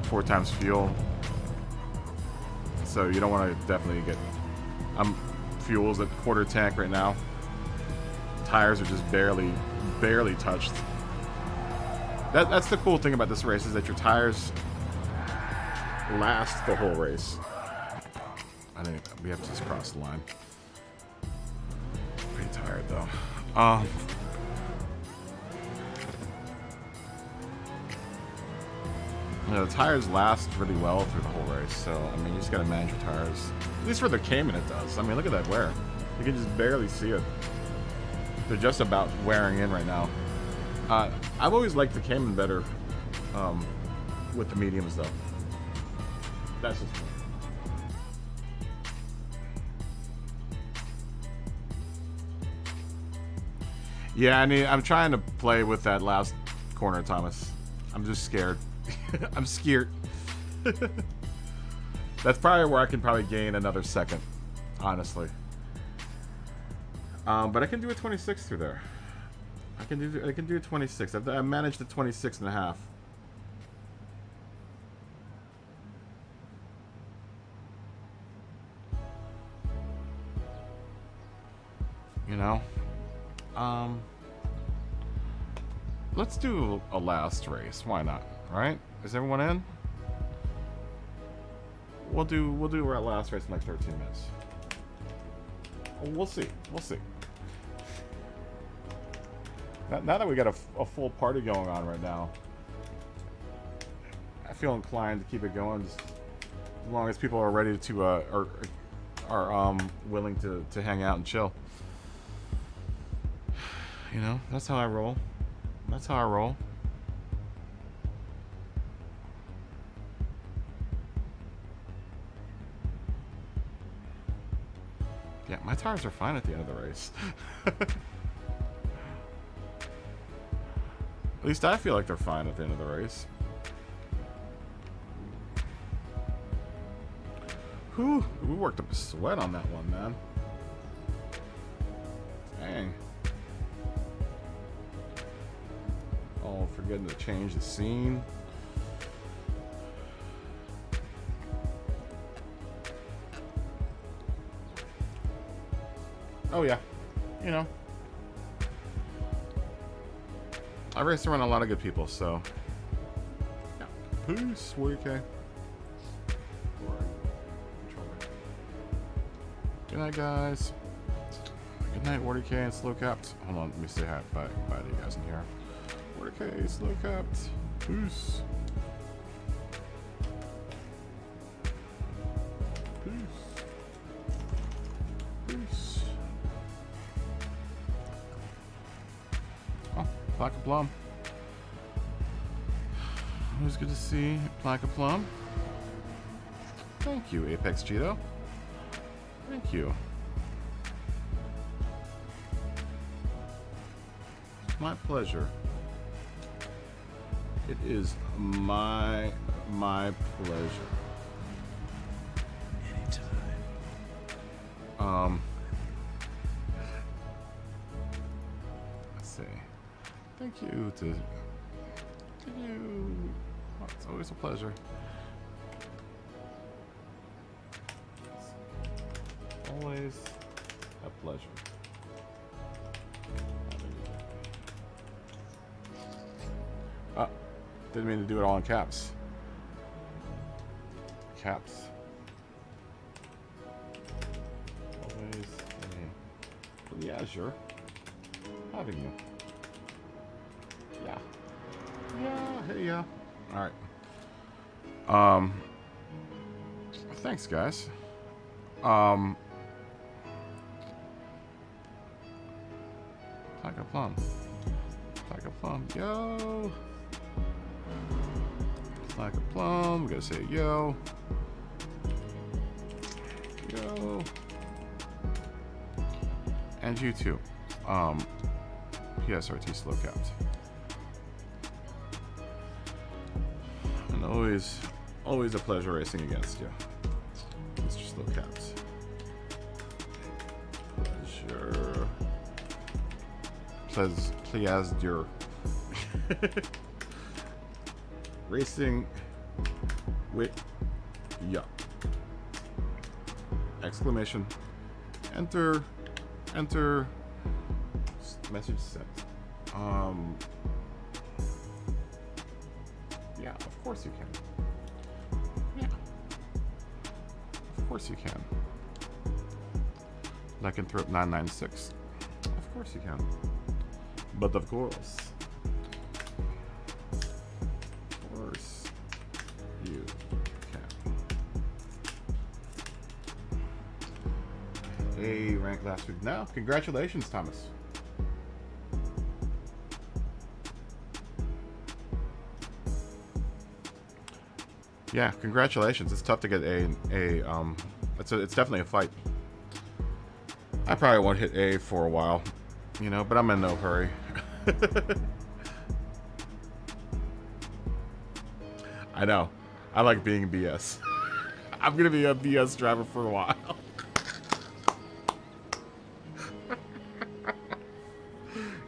4 times fuel. So you don't want to definitely get. Fuel's at quarter tank right now. Tires are just barely touched. That's the cool thing about this race is that your tires last the whole race. I think we have to just cross the line. Pretty tired though. You know, the tires last really well through the whole race, so I mean you just gotta manage your tires. At least for the Cayman it does. I mean look at that wear. You can just barely see it. They're just about wearing in right now. I've always liked the Cayman better with the mediums though. That's just me. Yeah, I mean, I'm trying to play with that last corner, Thomas. I'm just scared. I'm scared. That's probably where I can probably gain another second, honestly. But I can do a 26 through there. I can do a 26. I managed a 26 and a half. You know, let's do a last race. Why not? Right? Is everyone in? We'll do our last race in like 13 minutes. We'll see. We'll see. Now that we got a full party going on right now, I feel inclined to keep it going, just as long as people are ready to are willing to hang out and chill. You know, that's how I roll. That's how I roll. Yeah, my tires are fine at the end of the race. At least I feel like they're fine at the end of the race. Whew, we worked up a sweat on that one, man. Dang. Oh, forgetting to change the scene. Oh yeah, you know. I race around a lot of good people, so. Yeah. Peace, WK. Good night, guys. Good night, WK and Slow Capped. Hold on, let me say hi. Bye to you guys in here. WK, Slow Capped. Peace. Peace. Peace. Oh, Plaque of Plum. Always good to see Plaque of Plum. Thank you, Apex Cheeto. Thank you. My pleasure. It is my pleasure. Anytime. Let's see. Thank you to you. Oh, it's always a pleasure. Always a pleasure. Didn't mean to do it all in caps. Caps. Always a pleasure having you. Yeah. Yeah. Hey, yeah. All right. Thanks, guys. Plaque of Plum. Plaque of Plum. Yo. Plaque of Plum. We gotta say yo. Yo. And you too. PSRT Slow Capped. And always a pleasure racing against you, Mr. Slow Capped. Pleasure. Racing with ya. exclamation, enter, message sent. Yeah, of course you can. Yeah. Of course you can. Lycanthrope 996. Of course you can. But of course you can. A rank last week. Now, congratulations, Thomas. Yeah, congratulations. It's tough to get it's definitely a fight. I probably won't hit A for a while, you know, but I'm in no hurry. I know. I like being BS. I'm gonna be a BS driver for a while.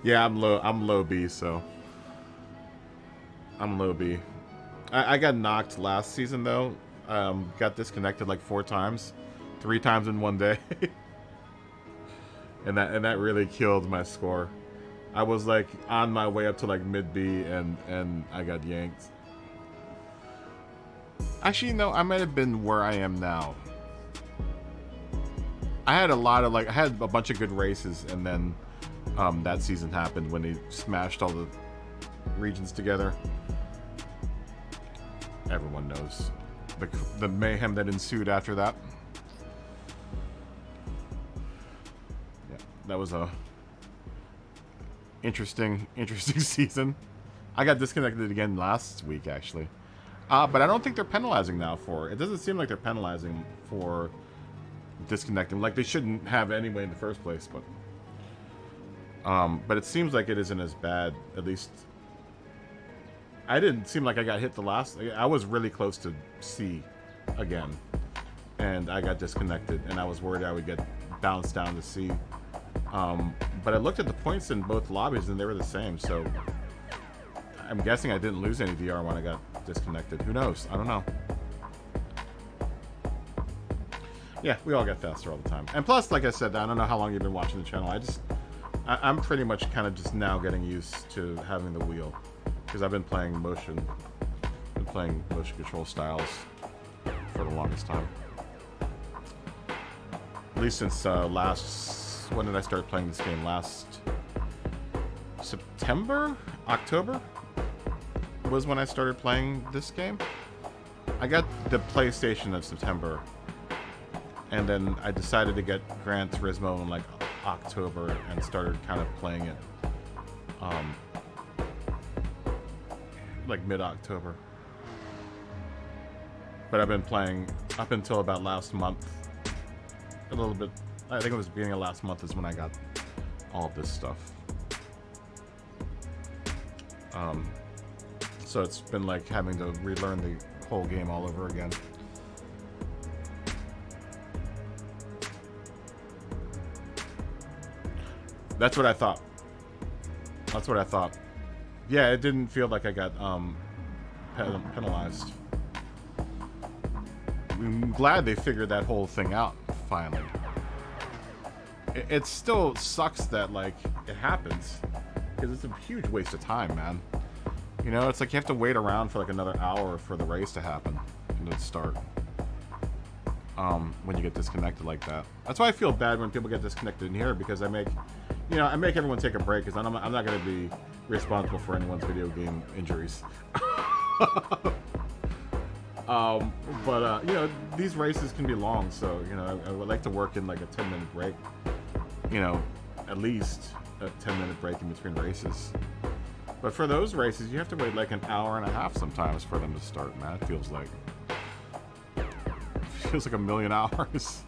Yeah, I'm low B, so I'm low B. I got knocked last season though. Got disconnected like 4 times, 3 times in one day. and that really killed my score. I was like on my way up to like mid B and I got yanked. Actually, no, I might have been where I am now. I had a bunch of good races, and then that season happened when they smashed all the regions together. Everyone knows the mayhem that ensued after that. Yeah, that was a interesting season. I got disconnected again last week, actually. But I don't think they're penalizing now for it. It doesn't seem like they're penalizing for disconnecting. Like they shouldn't have anyway in the first place, but it seems like it isn't as bad, at least. I didn't seem like I got hit the last. I was really close to C again, and I got disconnected, and I was worried I would get bounced down to C. But I looked at the points in both lobbies, and they were the same. So I'm guessing I didn't lose any DR when I got disconnected. Who knows? I don't know. Yeah, we all get faster all the time. And plus, like I said, I don't know how long you've been watching the channel. I'm pretty much kind of just now getting used to having the wheel. Because I've been playing motion control styles for the longest time. At least since when did I start playing this game? Last September? October? Was when I started playing this game. I got the PlayStation in September. And then I decided to get Gran Turismo in like October and started kind of playing it. Like mid-October. But I've been playing up until about last month. A little bit. I think it was the beginning of last month is when I got all of this stuff. So it's been like having to relearn the whole game all over again. That's what I thought. That's what I thought. Yeah, it didn't feel like I got penalized. I'm glad they figured that whole thing out finally. It still sucks that like it happens because it's a huge waste of time, man. You know, it's like you have to wait around for like another hour for the race to happen and to start. When you get disconnected like that. That's why I feel bad when people get disconnected in here because I make everyone take a break because I'm not going to be responsible for anyone's video game injuries. You know, these races can be long, so, you know, I would like to work in like a 10-minute break. You know, at least a 10-minute break in between races. But for those races, you have to wait like an hour and a half sometimes for them to start, man. It feels like a million hours.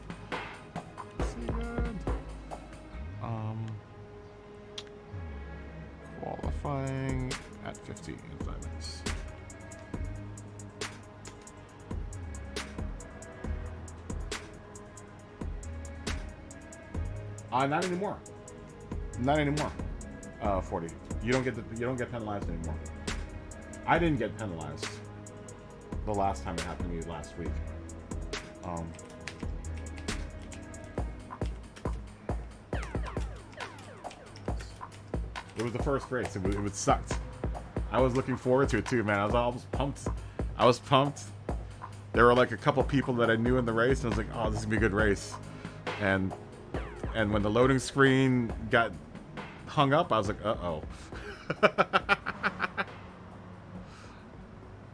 Qualifying at 50 in 5 minutes. Not anymore. Not anymore. 40. You don't get penalized anymore. I didn't get penalized the last time it happened to me last week. It was the first race. It was sucked. I was looking forward to it too, man. I was pumped. I was pumped. There were like a couple people that I knew in the race, and I was like, "Oh, this is gonna be a good race." And when the loading screen got hung up, I was like, "Uh-oh." I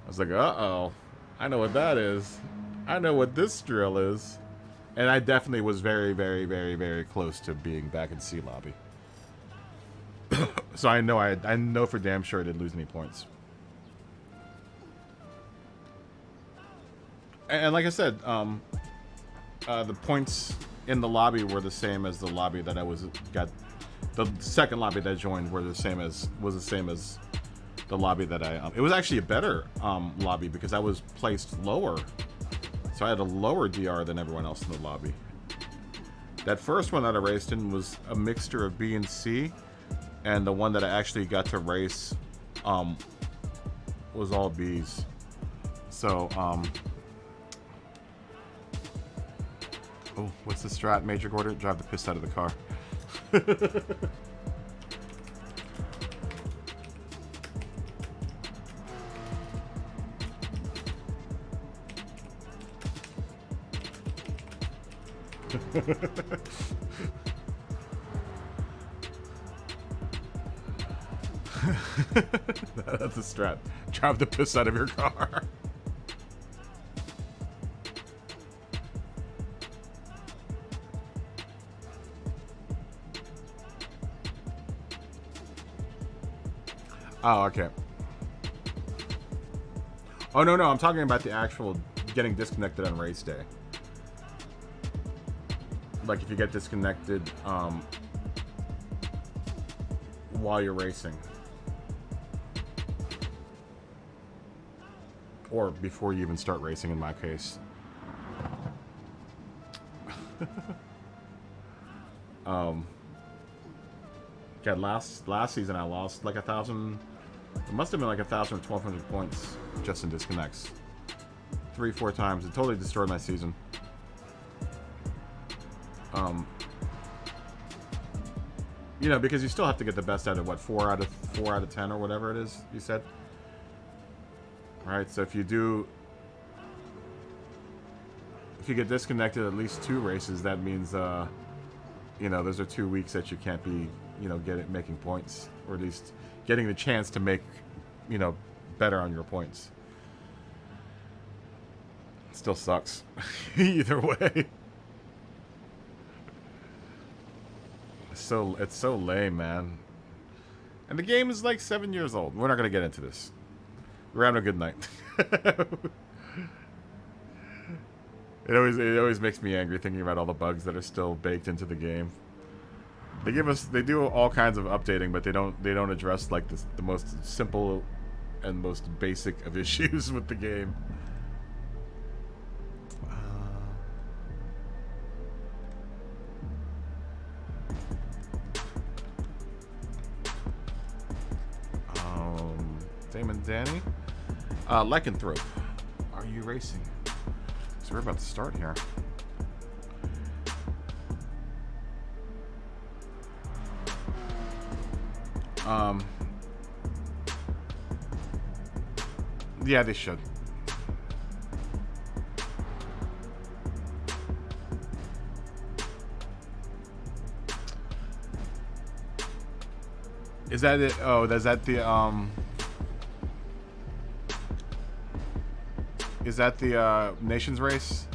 was like, "Uh-oh. I know what that is. I know what this drill is." And I definitely was very, very, very, very close to being back in C lobby. So I know for damn sure I didn't lose any points. And like I said, the points in the lobby were the same as the lobby that I got. The second lobby that I joined was the same as the lobby that I. It was actually a better lobby because I was placed lower, so I had a lower DR than everyone else in the lobby. That first one that I raced in was a mixture of B and C, and the one that I actually got to race was all Bs. So oh, what's the strat, Major Gordon? Drive the piss out of the car. That's a strat. Drive the piss out of your car. Oh, okay. Oh, no, I'm talking about the actual getting disconnected on race day. Like if you get disconnected while you're racing. Or before you even start racing, in my case. God, last season I lost like 1,000. It must have been like 1,000 or 1,200 points just in disconnects. 3-4 times. It totally destroyed my season. You know, because you still have to get the best out of what, 4 out of 10 or whatever it is you said. Right, so if you get disconnected at least 2 races, that means you know, those are 2 weeks that you can't be, you know, making points, or at least getting the chance to make, you know, better on your points. It still sucks. Either way. It's so lame, man. And the game is like 7 years old. We're not gonna get into this. We're having a good night. It always makes me angry thinking about all the bugs that are still baked into the game. They do all kinds of updating, but they don't address like the most simple and most basic of issues with the game. Damon Danny? Lycanthrope. Are you racing? So we're about to start here. Yeah, they should. Is that it? Oh, is that the Is that the Nations race?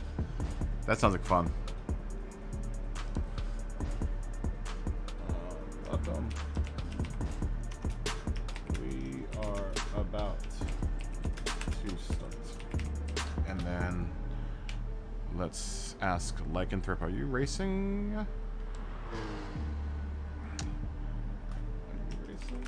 That sounds like fun. Welcome. We are about to start. And then let's ask Lycanthrope, are you racing? Are you racing?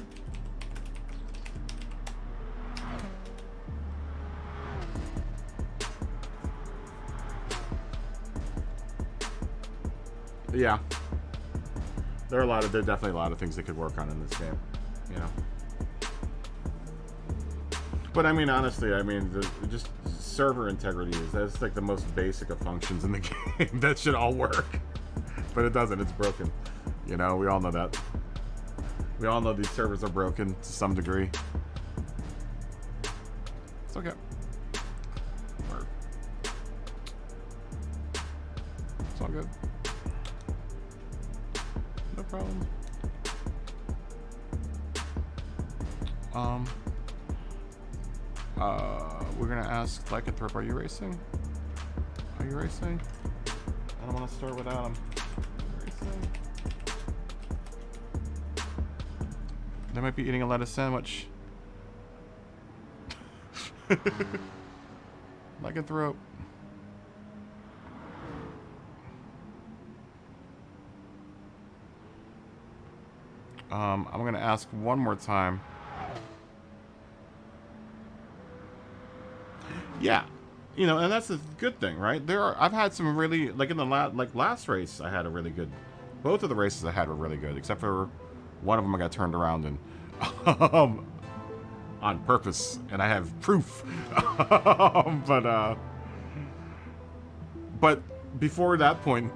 Yeah, there are definitely a lot of things they could work on in this game, you know. But I mean, honestly, I mean, just server integrity that's like the most basic of functions in the game. That should all work, but it doesn't. It's broken. You know, we all know that. We all know these servers are broken to some degree. It's okay. It's all good. No problem. We're gonna ask Lycanthrope, are you racing? Are you racing? I don't want to start without him. Racing. They might be eating a lettuce sandwich. Lycanthrope. I'm gonna ask one more time. Yeah, you know, and that's a good thing, right? I've had some really, like in the last race, I had a really good. Both of the races I had were really good, except for one of them I got turned around in on purpose, and I have proof. But before that point,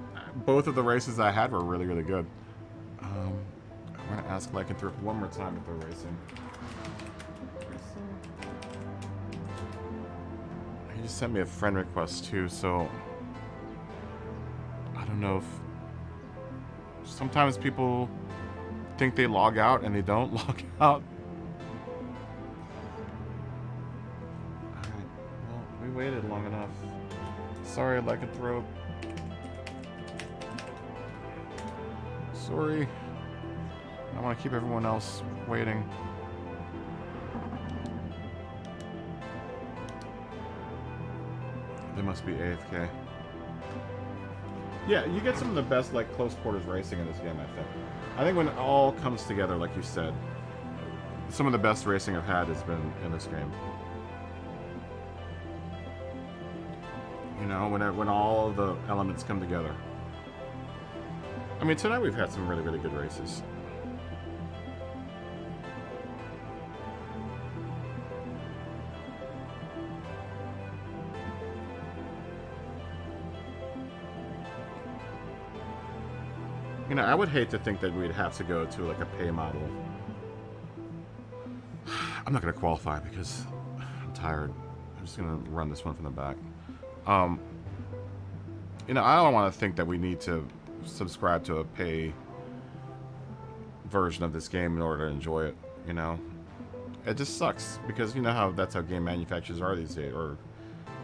both of the races I had were really, really good. I'm gonna ask Lycanthrope one more time if they're racing. He just sent me a friend request too, so I don't know if sometimes people think they log out and they don't log out. Alright, well, we waited long enough. Sorry, Lycanthrope. Sorry. I want to keep everyone else waiting. They must be AFK. Yeah, you get some of the best, like, close quarters racing in this game, I think. I think when it all comes together, like you said, some of the best racing I've had has been in this game. You know, when all of the elements come together. I mean, tonight we've had some really, really good races. You know, I would hate to think that we'd have to go to like a pay model. I'm not going to qualify because I'm tired. I'm just going to run this one from the back. You know, I don't want to think that we need to subscribe to a pay version of this game in order to enjoy it, you know? It just sucks because you know how that's how game manufacturers are these days, or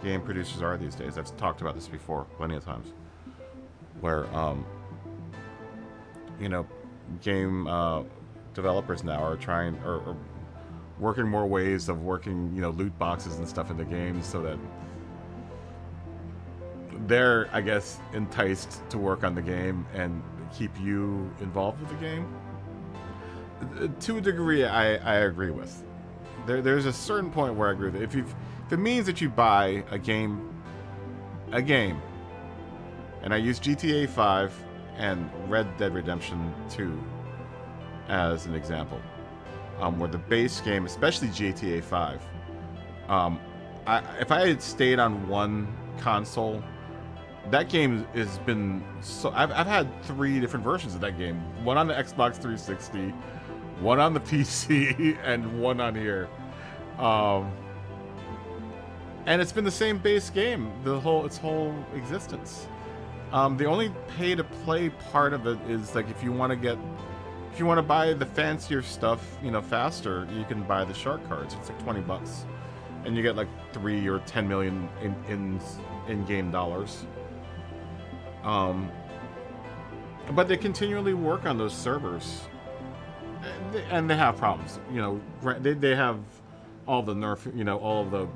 game producers are these days. I've talked about this before plenty of times. Where, you know, game developers now are trying or working more ways of working, you know, loot boxes and stuff in the games so that they're, I guess, enticed to work on the game and keep you involved with the game. To a degree, I agree with. There's a certain point where I agree with it. If it means that you buy a game, and I use GTA 5 and Red Dead Redemption 2 as an example, where the base game, especially GTA 5, if I had stayed on one console, that game has been so. I've had 3 different versions of that game. One on the Xbox 360, one on the PC, and one on here. And it's been the same base game its whole existence. The only pay-to-play part of it is like if you want to buy the fancier stuff, you know, faster, you can buy the shark cards. It's like $20, and you get like 3 or 10 million in-game dollars. But they continually work on those servers, and they have problems. You know, they have all the nerf, you know, all of the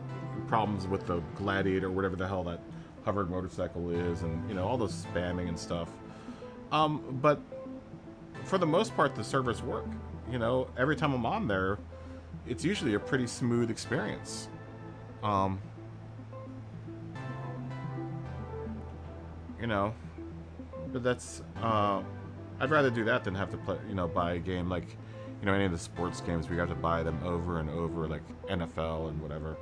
problems with the Gladiator, whatever the hell that hovered motorcycle is, and you know, all the spamming and stuff. But for the most part, the servers work. You know, every time I'm on there, it's usually a pretty smooth experience. You know, but that's I'd rather do that than have to play, you know, buy a game like, you know, any of the sports games where you have to buy them over and over, like NFL and whatever.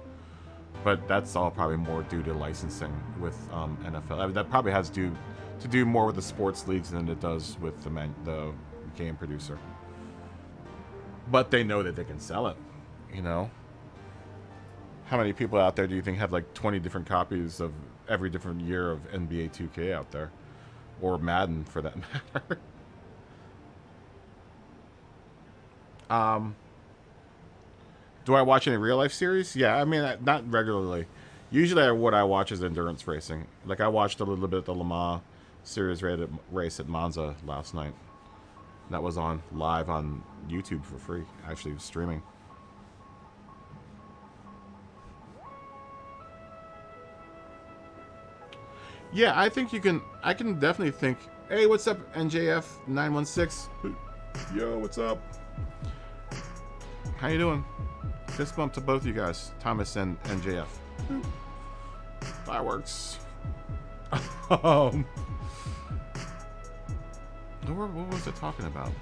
But that's all probably more due to licensing with NFL. I mean, that probably has to do more with the sports leagues than it does with the game producer. but they know that they can sell it. You know, how many people out there do you think have like 20 different copies of every different year of NBA 2K out there, or Madden for that matter? Do I watch any real life series? Yeah, I mean, not regularly. Usually what I watch is endurance racing. Like, I watched a little bit of the Le Mans series race at Monza last night. That was on live on YouTube for free, actually streaming. Yeah, I think you can. I can definitely think. Hey, what's up, NJF 916? Yo, what's up? How you doing? Fist bump to both you guys, Thomas and NJF. Fireworks. What was it talking about?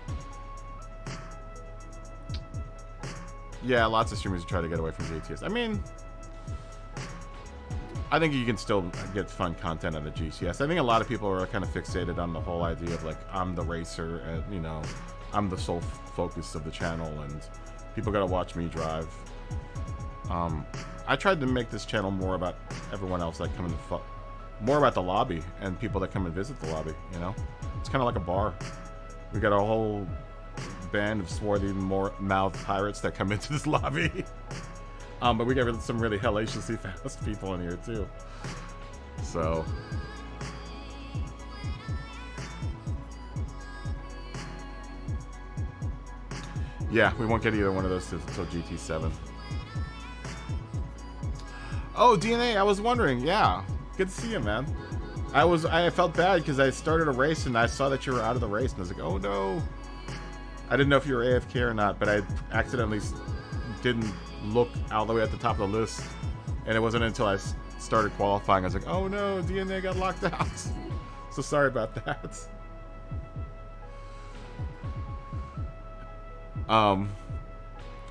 Yeah, lots of streamers try to get away from GTS. I mean, I think you can still get fun content out of GTS. I think a lot of people are kind of fixated on the whole idea of like, I'm the racer and, you know, I'm the sole focus of the channel and people gotta watch me drive. I tried to make this channel more about everyone else that come in more about the lobby and people that come and visit the lobby, you know? It's kind of like a bar. We got a whole band of swarthy mouth pirates that come into this lobby. But we got some really hellaciously fast people in here too. So yeah, we won't get either one of those until GT7. Oh, DNA, I was wondering. Yeah, good to see you, man. I felt bad because I started a race and I saw that you were out of the race and I was like, oh no. I didn't know if you were AFK or not, but I accidentally didn't look all the way at the top of the list, and it wasn't until I started qualifying I was like, oh no, DNA got locked out. So sorry about that.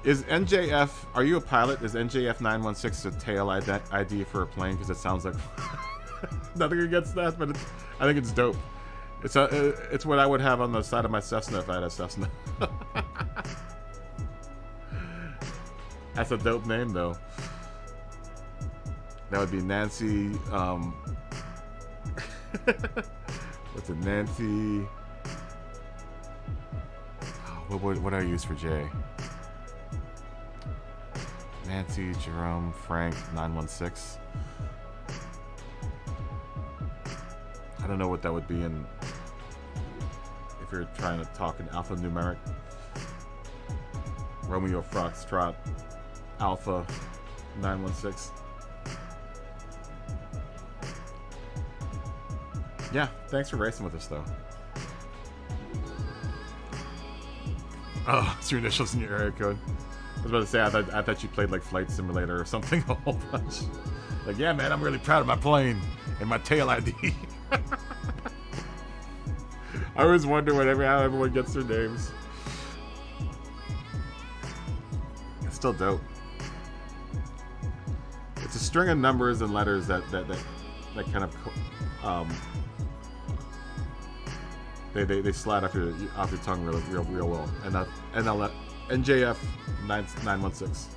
Is NJF, are you a pilot? Is NJF 916 a tail ID for a plane? Because it sounds like nothing against that, but I think it's dope. It's what I would have on the side of my Cessna if I had a Cessna. That's a dope name, though. That would be Nancy. What's it, Nancy? Oh, what do I use for J? Nancy, Jerome, Frank, 916. I don't know what that would be in if you're trying to talk in alphanumeric. Romeo Foxtrot, Alpha, 916. Yeah, thanks for racing with us, though. Oh, it's your initials in your area code. I was about to say, I thought you played like Flight Simulator or something a whole bunch. Like, yeah, man, I'm really proud of my plane and my tail ID. I always wonder how everyone gets their names. It's still dope. It's a string of numbers and letters that kind of they slide off your tongue real well. And I'll let NJF 916.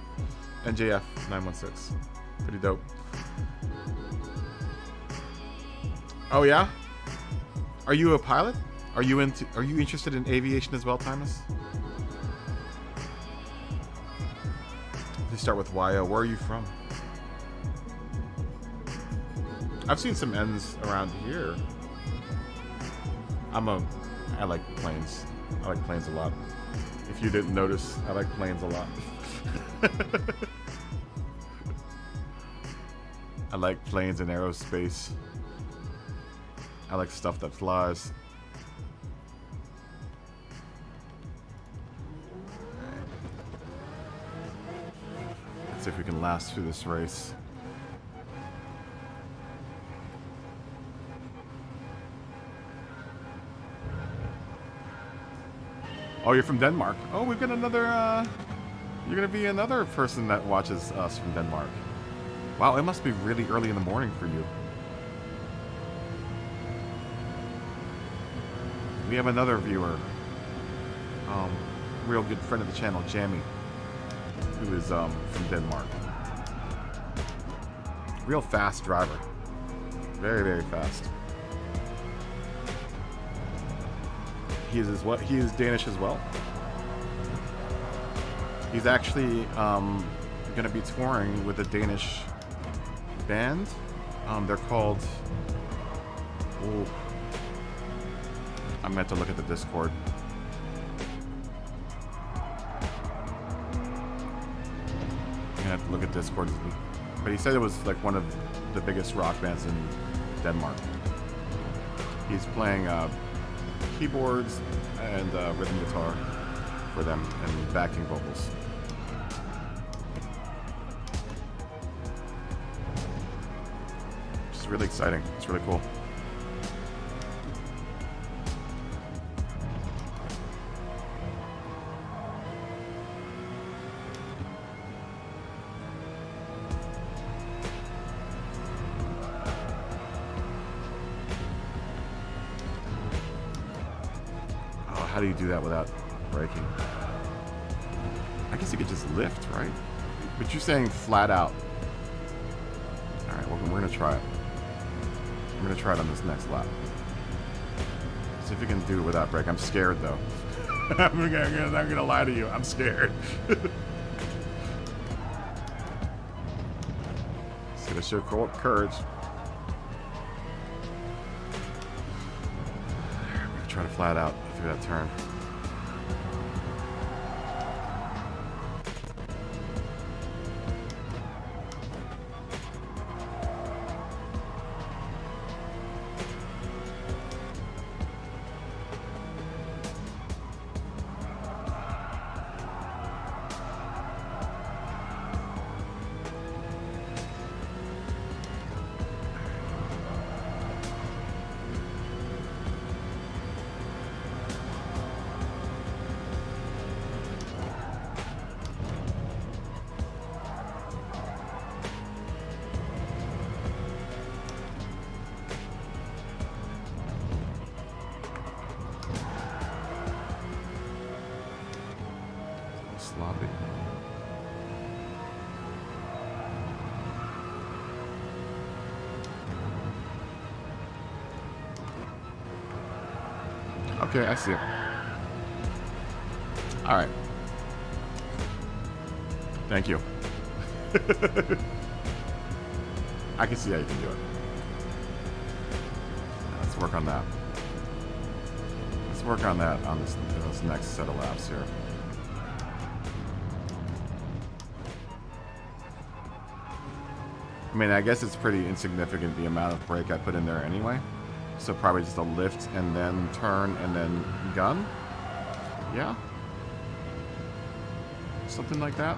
NJF 916. Pretty dope. Oh yeah? Are you a pilot? Are you interested in aviation as well, Thomas? They start with YO. Where are you from? I've seen some N's around here. I like planes. I like planes a lot. If you didn't notice, I like planes a lot. I like planes and aerospace. I like stuff that flies. Let's see if we can last through this race. Oh, you're from Denmark. Oh, we've got another, you're gonna be another person that watches us from Denmark. Wow, it must be really early in the morning for you. We have another viewer. real good friend of the channel, Jamie, who is from Denmark. Real fast driver. Very, very fast. He is Danish as well. He's actually going to be touring with a Danish band. They're called... Oh, I meant to look at the Discord. I'm gonna have to look at Discord. But he said it was like one of the biggest rock bands in Denmark. He's playing keyboards and rhythm guitar for them and backing vocals. It's really exciting. It's really cool. How do you do that without braking? I guess you could just lift, right? But you're saying flat out. Alright, well, we're going to try it. I'm going to try it on this next lap. See if we can do it without brake. I'm scared, though. I'm not going to lie to you. I'm scared. It's going to show courage. We're going to try to flat out through that turn. Sloppy. Okay, I see it. All right. Thank you. I can see how you can do it. Let's work on that. Let's work on that on this next set of laps here. I mean, I guess it's pretty insignificant the amount of brake I put in there anyway. So probably just a lift and then turn and then gun. Yeah. Something like that.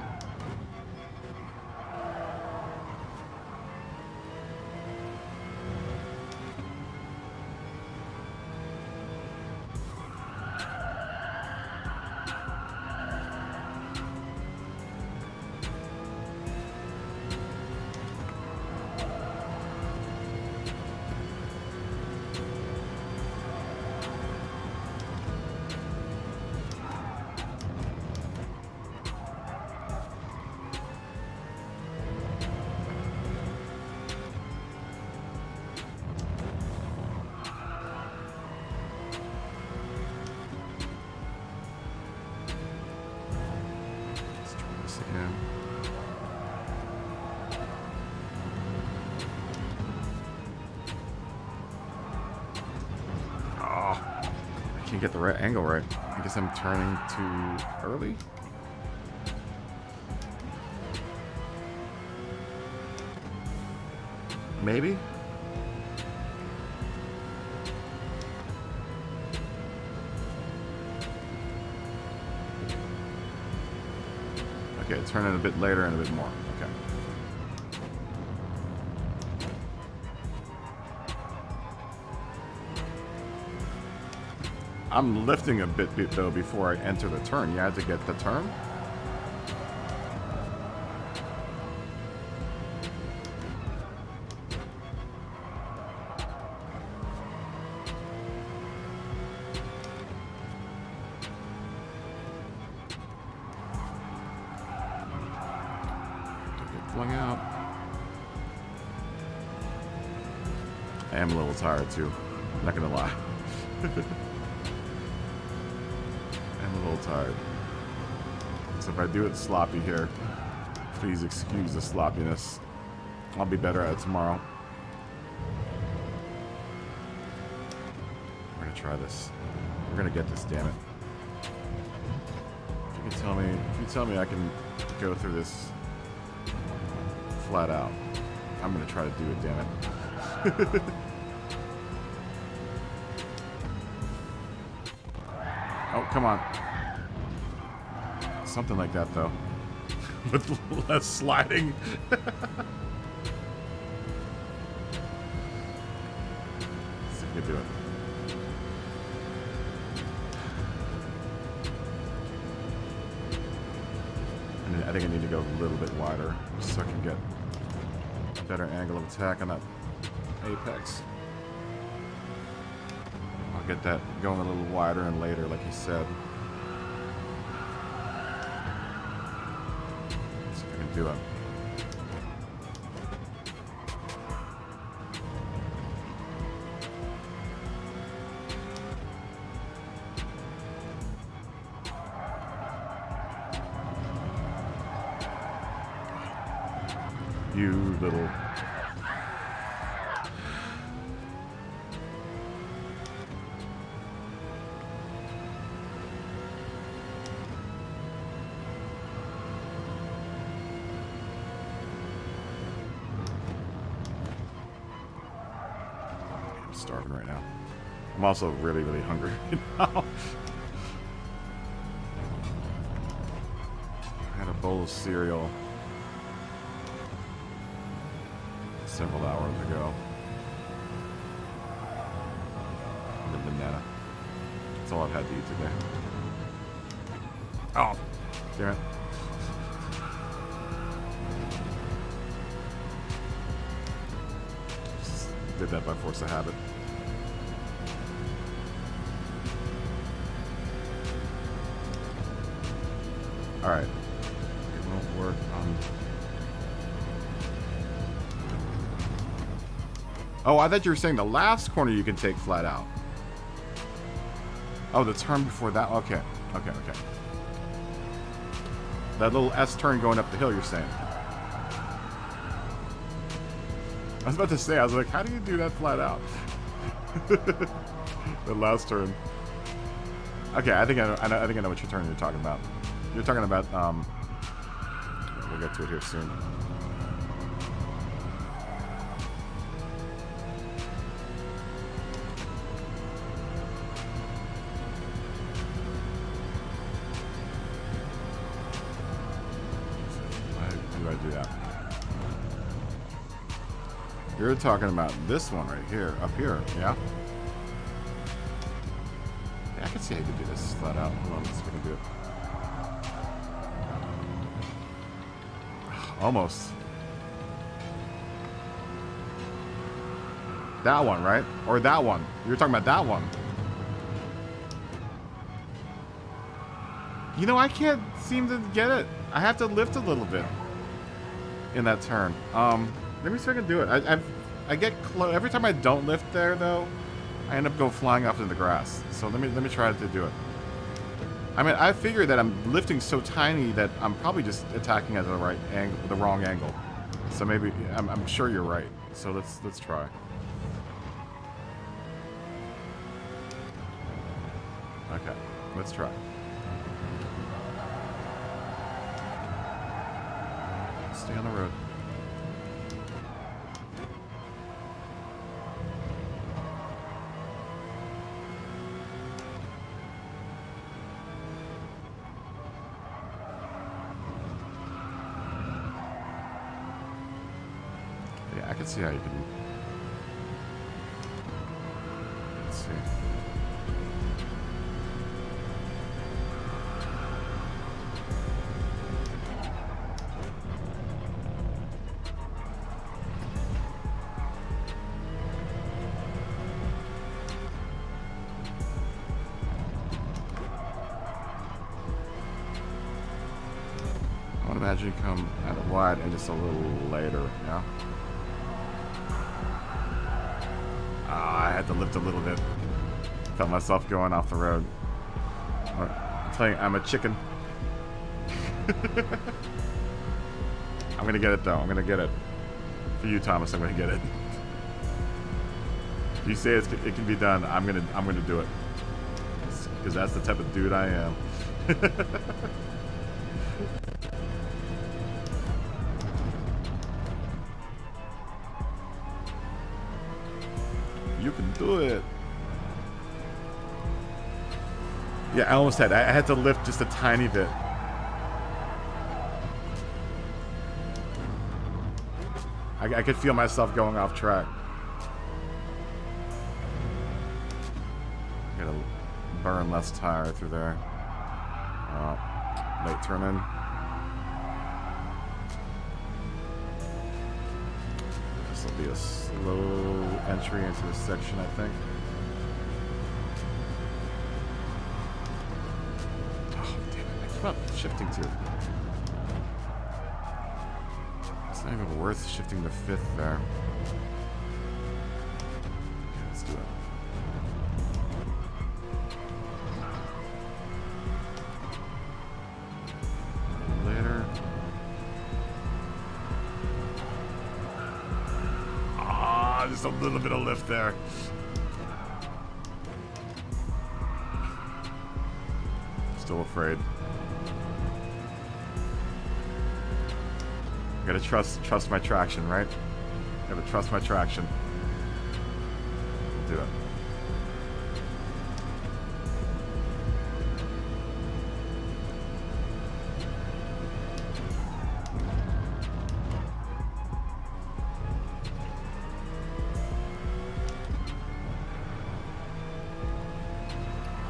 Can't get the right angle right. I guess I'm turning too early. Maybe. Okay, turn it a bit later and a bit more. Okay. I'm lifting a bit though before I enter the turn. You had to get the turn. I am a little tired too. Not gonna lie. I'm a little tired. So if I do it sloppy here, please excuse the sloppiness. I'll be better at it tomorrow. We're gonna try this. We're gonna get this, damn it. If you tell me I can go through this flat out, I'm gonna try to do it, damn it. Oh, come on. Something like that, though. With less sliding. Let's see if we can do it. And I think I need to go a little bit wider just so I can get a better angle of attack on that apex. I'll get that going a little wider and later, like you said. See if I can do it. You little... I'm starving right now. I'm also really, really hungry right now. I had a bowl of cereal several hours ago. And a banana. That's all I've had to eat today. Oh, damn it. Just did that by force of habit. Alright. It won't work on... Oh, I thought you were saying the last corner you can take flat out. Oh, the turn before that? Okay. Okay, okay. That little S turn going up the hill, you're saying. I was about to say, I was like, how do you do that flat out? The last turn. Okay, I think I know what turn you're talking about. You're talking about, we'll get to it here soon. Do that. You're talking about this one right here, up here, yeah? Yeah, I can see how you can do this flat out. Hold on, let's see if we can do it. Almost. That one, right? Or that one. You're talking about that one. You know, I can't seem to get it. I have to lift a little bit in that turn. Let me see if I can do it. I get close every time I don't lift there though. I end up going flying off into the grass. So let me try to do it. I mean, I figure that I'm lifting so tiny that I'm probably just attacking at the right angle, the wrong angle. So maybe I'm sure you're right. So let's try. Okay, let's try. Stay on the road. Yeah, I can see how you can. Let's see. Imagine you come at it wide and just a little later, yeah? had to lift a little bit. Felt myself going off the road. I'm telling you, I'm a chicken. I'm gonna get it though. I'm gonna get it. For you, Thomas, I'm gonna get it. If you say it can be done, I'm gonna do it. Because that's the type of dude I am. You can do it. Yeah, I almost had. I had to lift just a tiny bit. I could feel myself going off track. Gotta burn less tire through there. Late turn in. This will be a slow entry into this section, I think. Oh, damn it. I keep on shifting to. It's not even worth shifting to 5th there. Okay, let's do it. Later. Ah, just a little bit of lift there. Still afraid. Gotta trust my traction, right? Gotta trust my traction. Do it.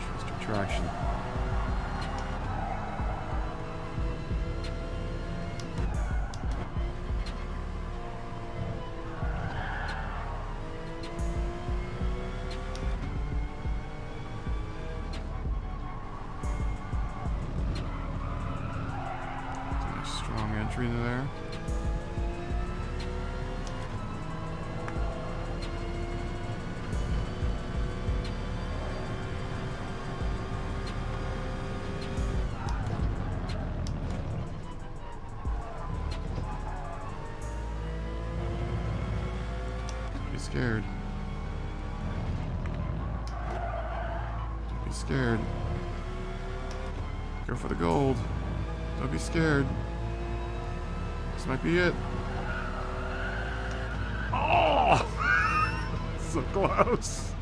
Trust your traction. Strong entry into there. Don't be scared. Don't be scared. Go for the gold. Don't be scared. This might be it. Oh! So close.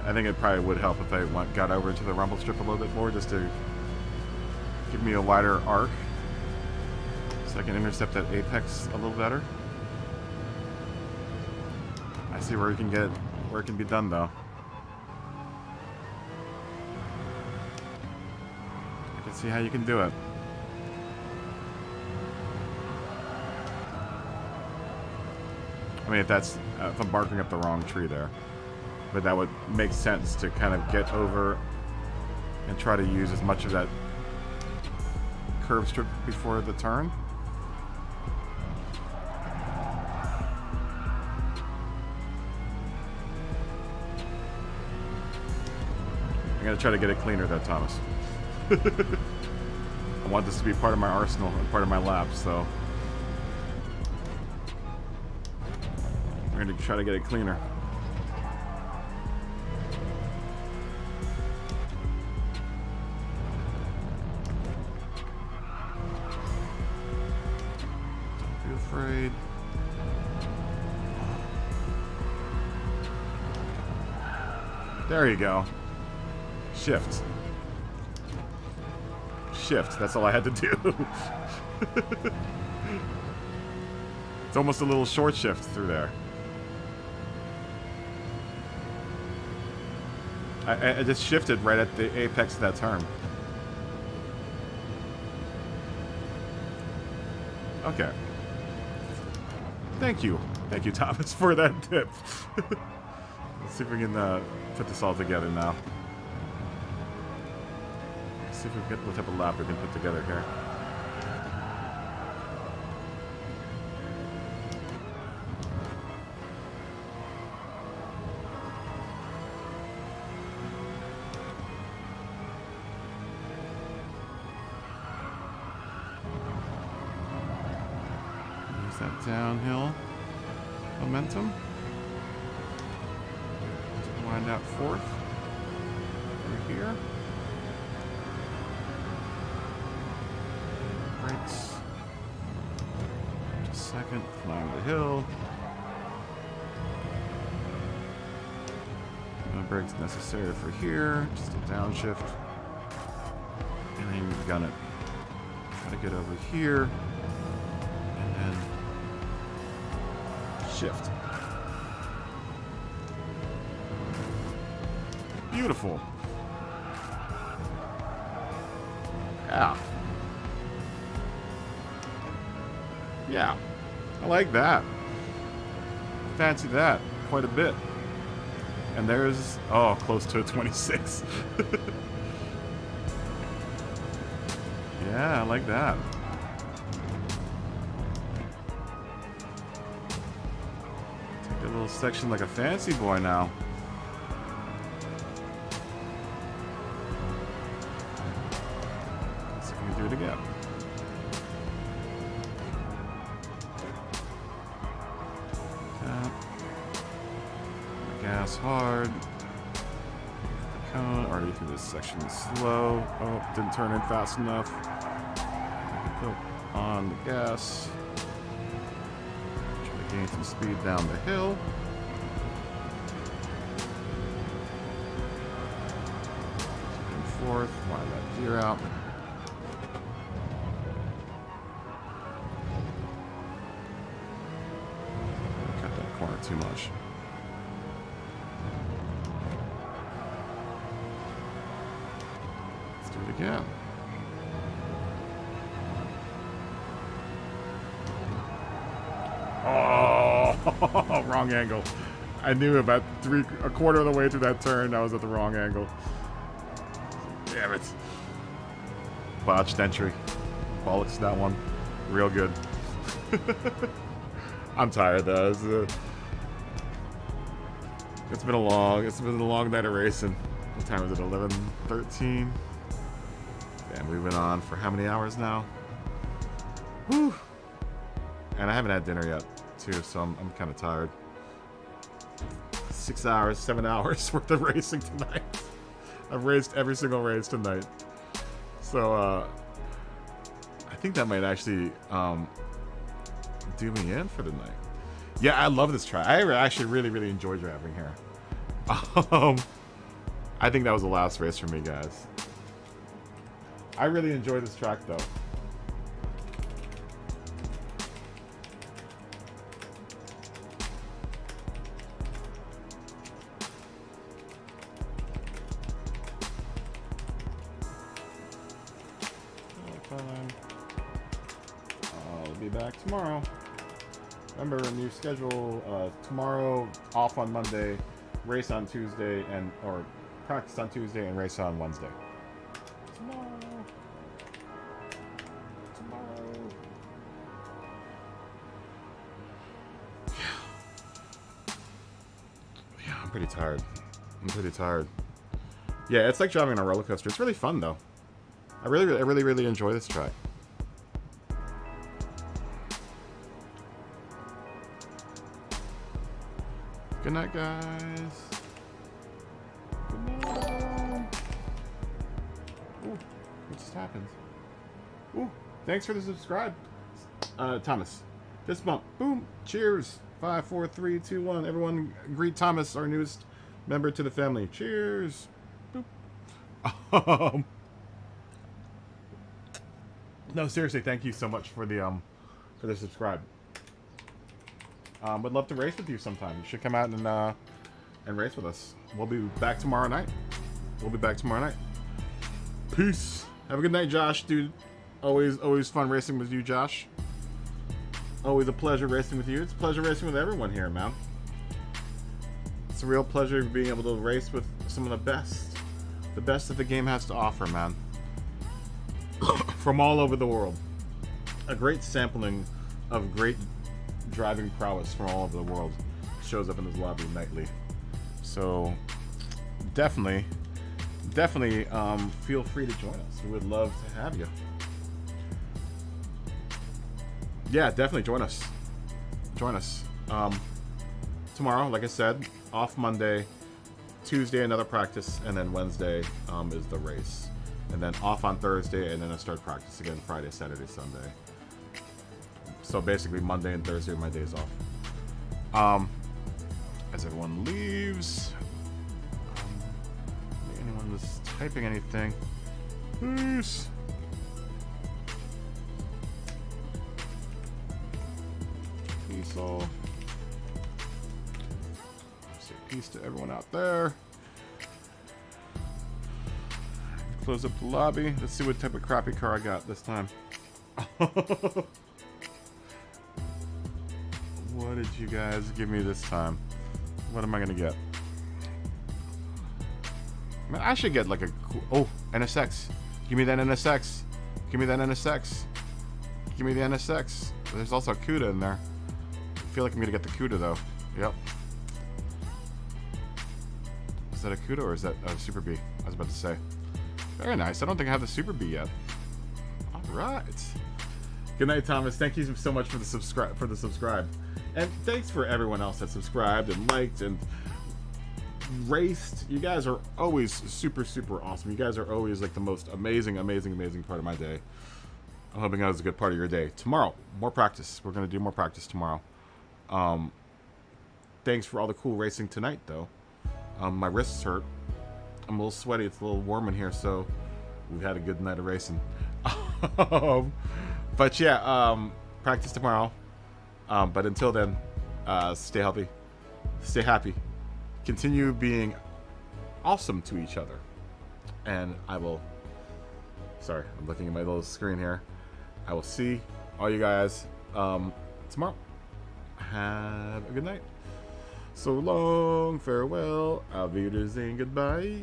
I think it probably would help if I got over to the rumble strip a little bit more, just to give me a wider arc, so I can intercept that apex a little better. I see where it can be done though. I can see how you can do it. I mean, if I'm barking up the wrong tree there. But that would make sense to kind of get over and try to use as much of that curb strip before the turn. I'm gonna try to get it cleaner though, Thomas. I want this to be part of my arsenal and part of my lap, so I'm gonna try to get it cleaner. Don't be afraid. There you go. Shift. Shift. That's all I had to do. It's almost a little short shift through there. I just shifted right at the apex of that turn. Okay. Thank you. Thank you, Thomas, for that tip. Let's see if we can put this all together now. Let's see if we can get what type of lap we can put together here. Use that downhill momentum. Wind out fourth. Over here. Brakes. Just a second. Climb the hill. No brakes necessary for here. Just a downshift. And then you've got it. Try to get over here. And then shift. Beautiful. Yeah. Yeah. I like that. Fancy that quite a bit. And there's, oh, close to a 26. Yeah, I like that. Take a little section like a fancy boy now. Do it again. Tap. Gas hard. The cone. Already through this section slow. Oh, didn't turn in fast enough. Put on the gas. Try to gain some speed down the hill. Second, fourth. Wind that gear out. Too much. Let's do it again. Oh, wrong angle. I knew about a quarter of the way through that turn I was at the wrong angle. Damn it. Botched entry. Bollocks that one. Real good. I'm tired though. It's been a long night of racing. What time is it? 11:13. And we've been on for how many hours now? Whew. And I haven't had dinner yet, too, so I'm kind of tired. 6 hours, 7 hours worth of racing tonight. I've raced every single race tonight. So, I think that might actually do me in for the night. Yeah, I love this track. I actually really enjoy driving here. I think that was the last race for me, guys. I really enjoy this track, though. I'll be back tomorrow. Remember, a new schedule, tomorrow off on Monday, race on Tuesday, or practice on Tuesday and race on Wednesday. Tomorrow. Yeah, I'm pretty tired. Yeah, it's like driving on a roller coaster. It's really fun though. I really enjoy this track. Good night, guys. Good night. Ooh, what just happened? Ooh, thanks for the subscribe, Thomas. Fist bump. Boom. Cheers. 5, 4, 3, 2, 1. Everyone greet Thomas, our newest member to the family. Cheers. Boop. No, seriously, thank you so much for the subscribe. Would love to race with you sometime. You should come out and race with us. We'll be back tomorrow night. Peace. Have a good night, Josh, dude. Always fun racing with you, Josh. Always a pleasure racing with you. It's a pleasure racing with everyone here, man. It's a real pleasure being able to race with some of the best that the game has to offer, man. from all over the world. A great sampling of great driving prowess from all over the world shows up in this lobby nightly. So definitely feel free to join us. We would love to have you. Yeah, definitely join us. Tomorrow, like I said, off Monday, Tuesday another practice, and then Wednesday is the race, and then off on Thursday, and then I start practice again Friday, Saturday, Sunday. So basically Monday and Thursday are my days off. As everyone leaves, anyone that's typing anything, peace. Peace all. Say peace to everyone out there. Close up the lobby. Let's see what type of crappy car I got this time. What did you guys give me this time? What am I gonna get? Man, I should get like a cool... Oh, NSX. Give me that NSX. Give me that NSX. Give me the NSX. There's also a CUDA in there. I feel like I'm gonna get the CUDA though. Yep. Is that a CUDA or is that a Super B? I was about to say. Very nice. I don't think I have the Super B yet. All right. Good night, Thomas. Thank you so much for the subscribe. And thanks for everyone else that subscribed and liked and raced. You guys are always super, super awesome. You guys are always like the most amazing part of my day. I'm hoping that was a good part of your day. Tomorrow, more practice. We're going to do more practice tomorrow. Thanks for all the cool racing tonight, though. My wrists hurt. I'm a little sweaty. It's a little warm in here, so we've had a good night of racing. But yeah, practice tomorrow. But until then, stay healthy, stay happy, continue being awesome to each other. And I will, sorry, I'm looking at my little screen here. I will see all you guys tomorrow. Have a good night. So long, farewell, auf Wiedersehen, goodbye.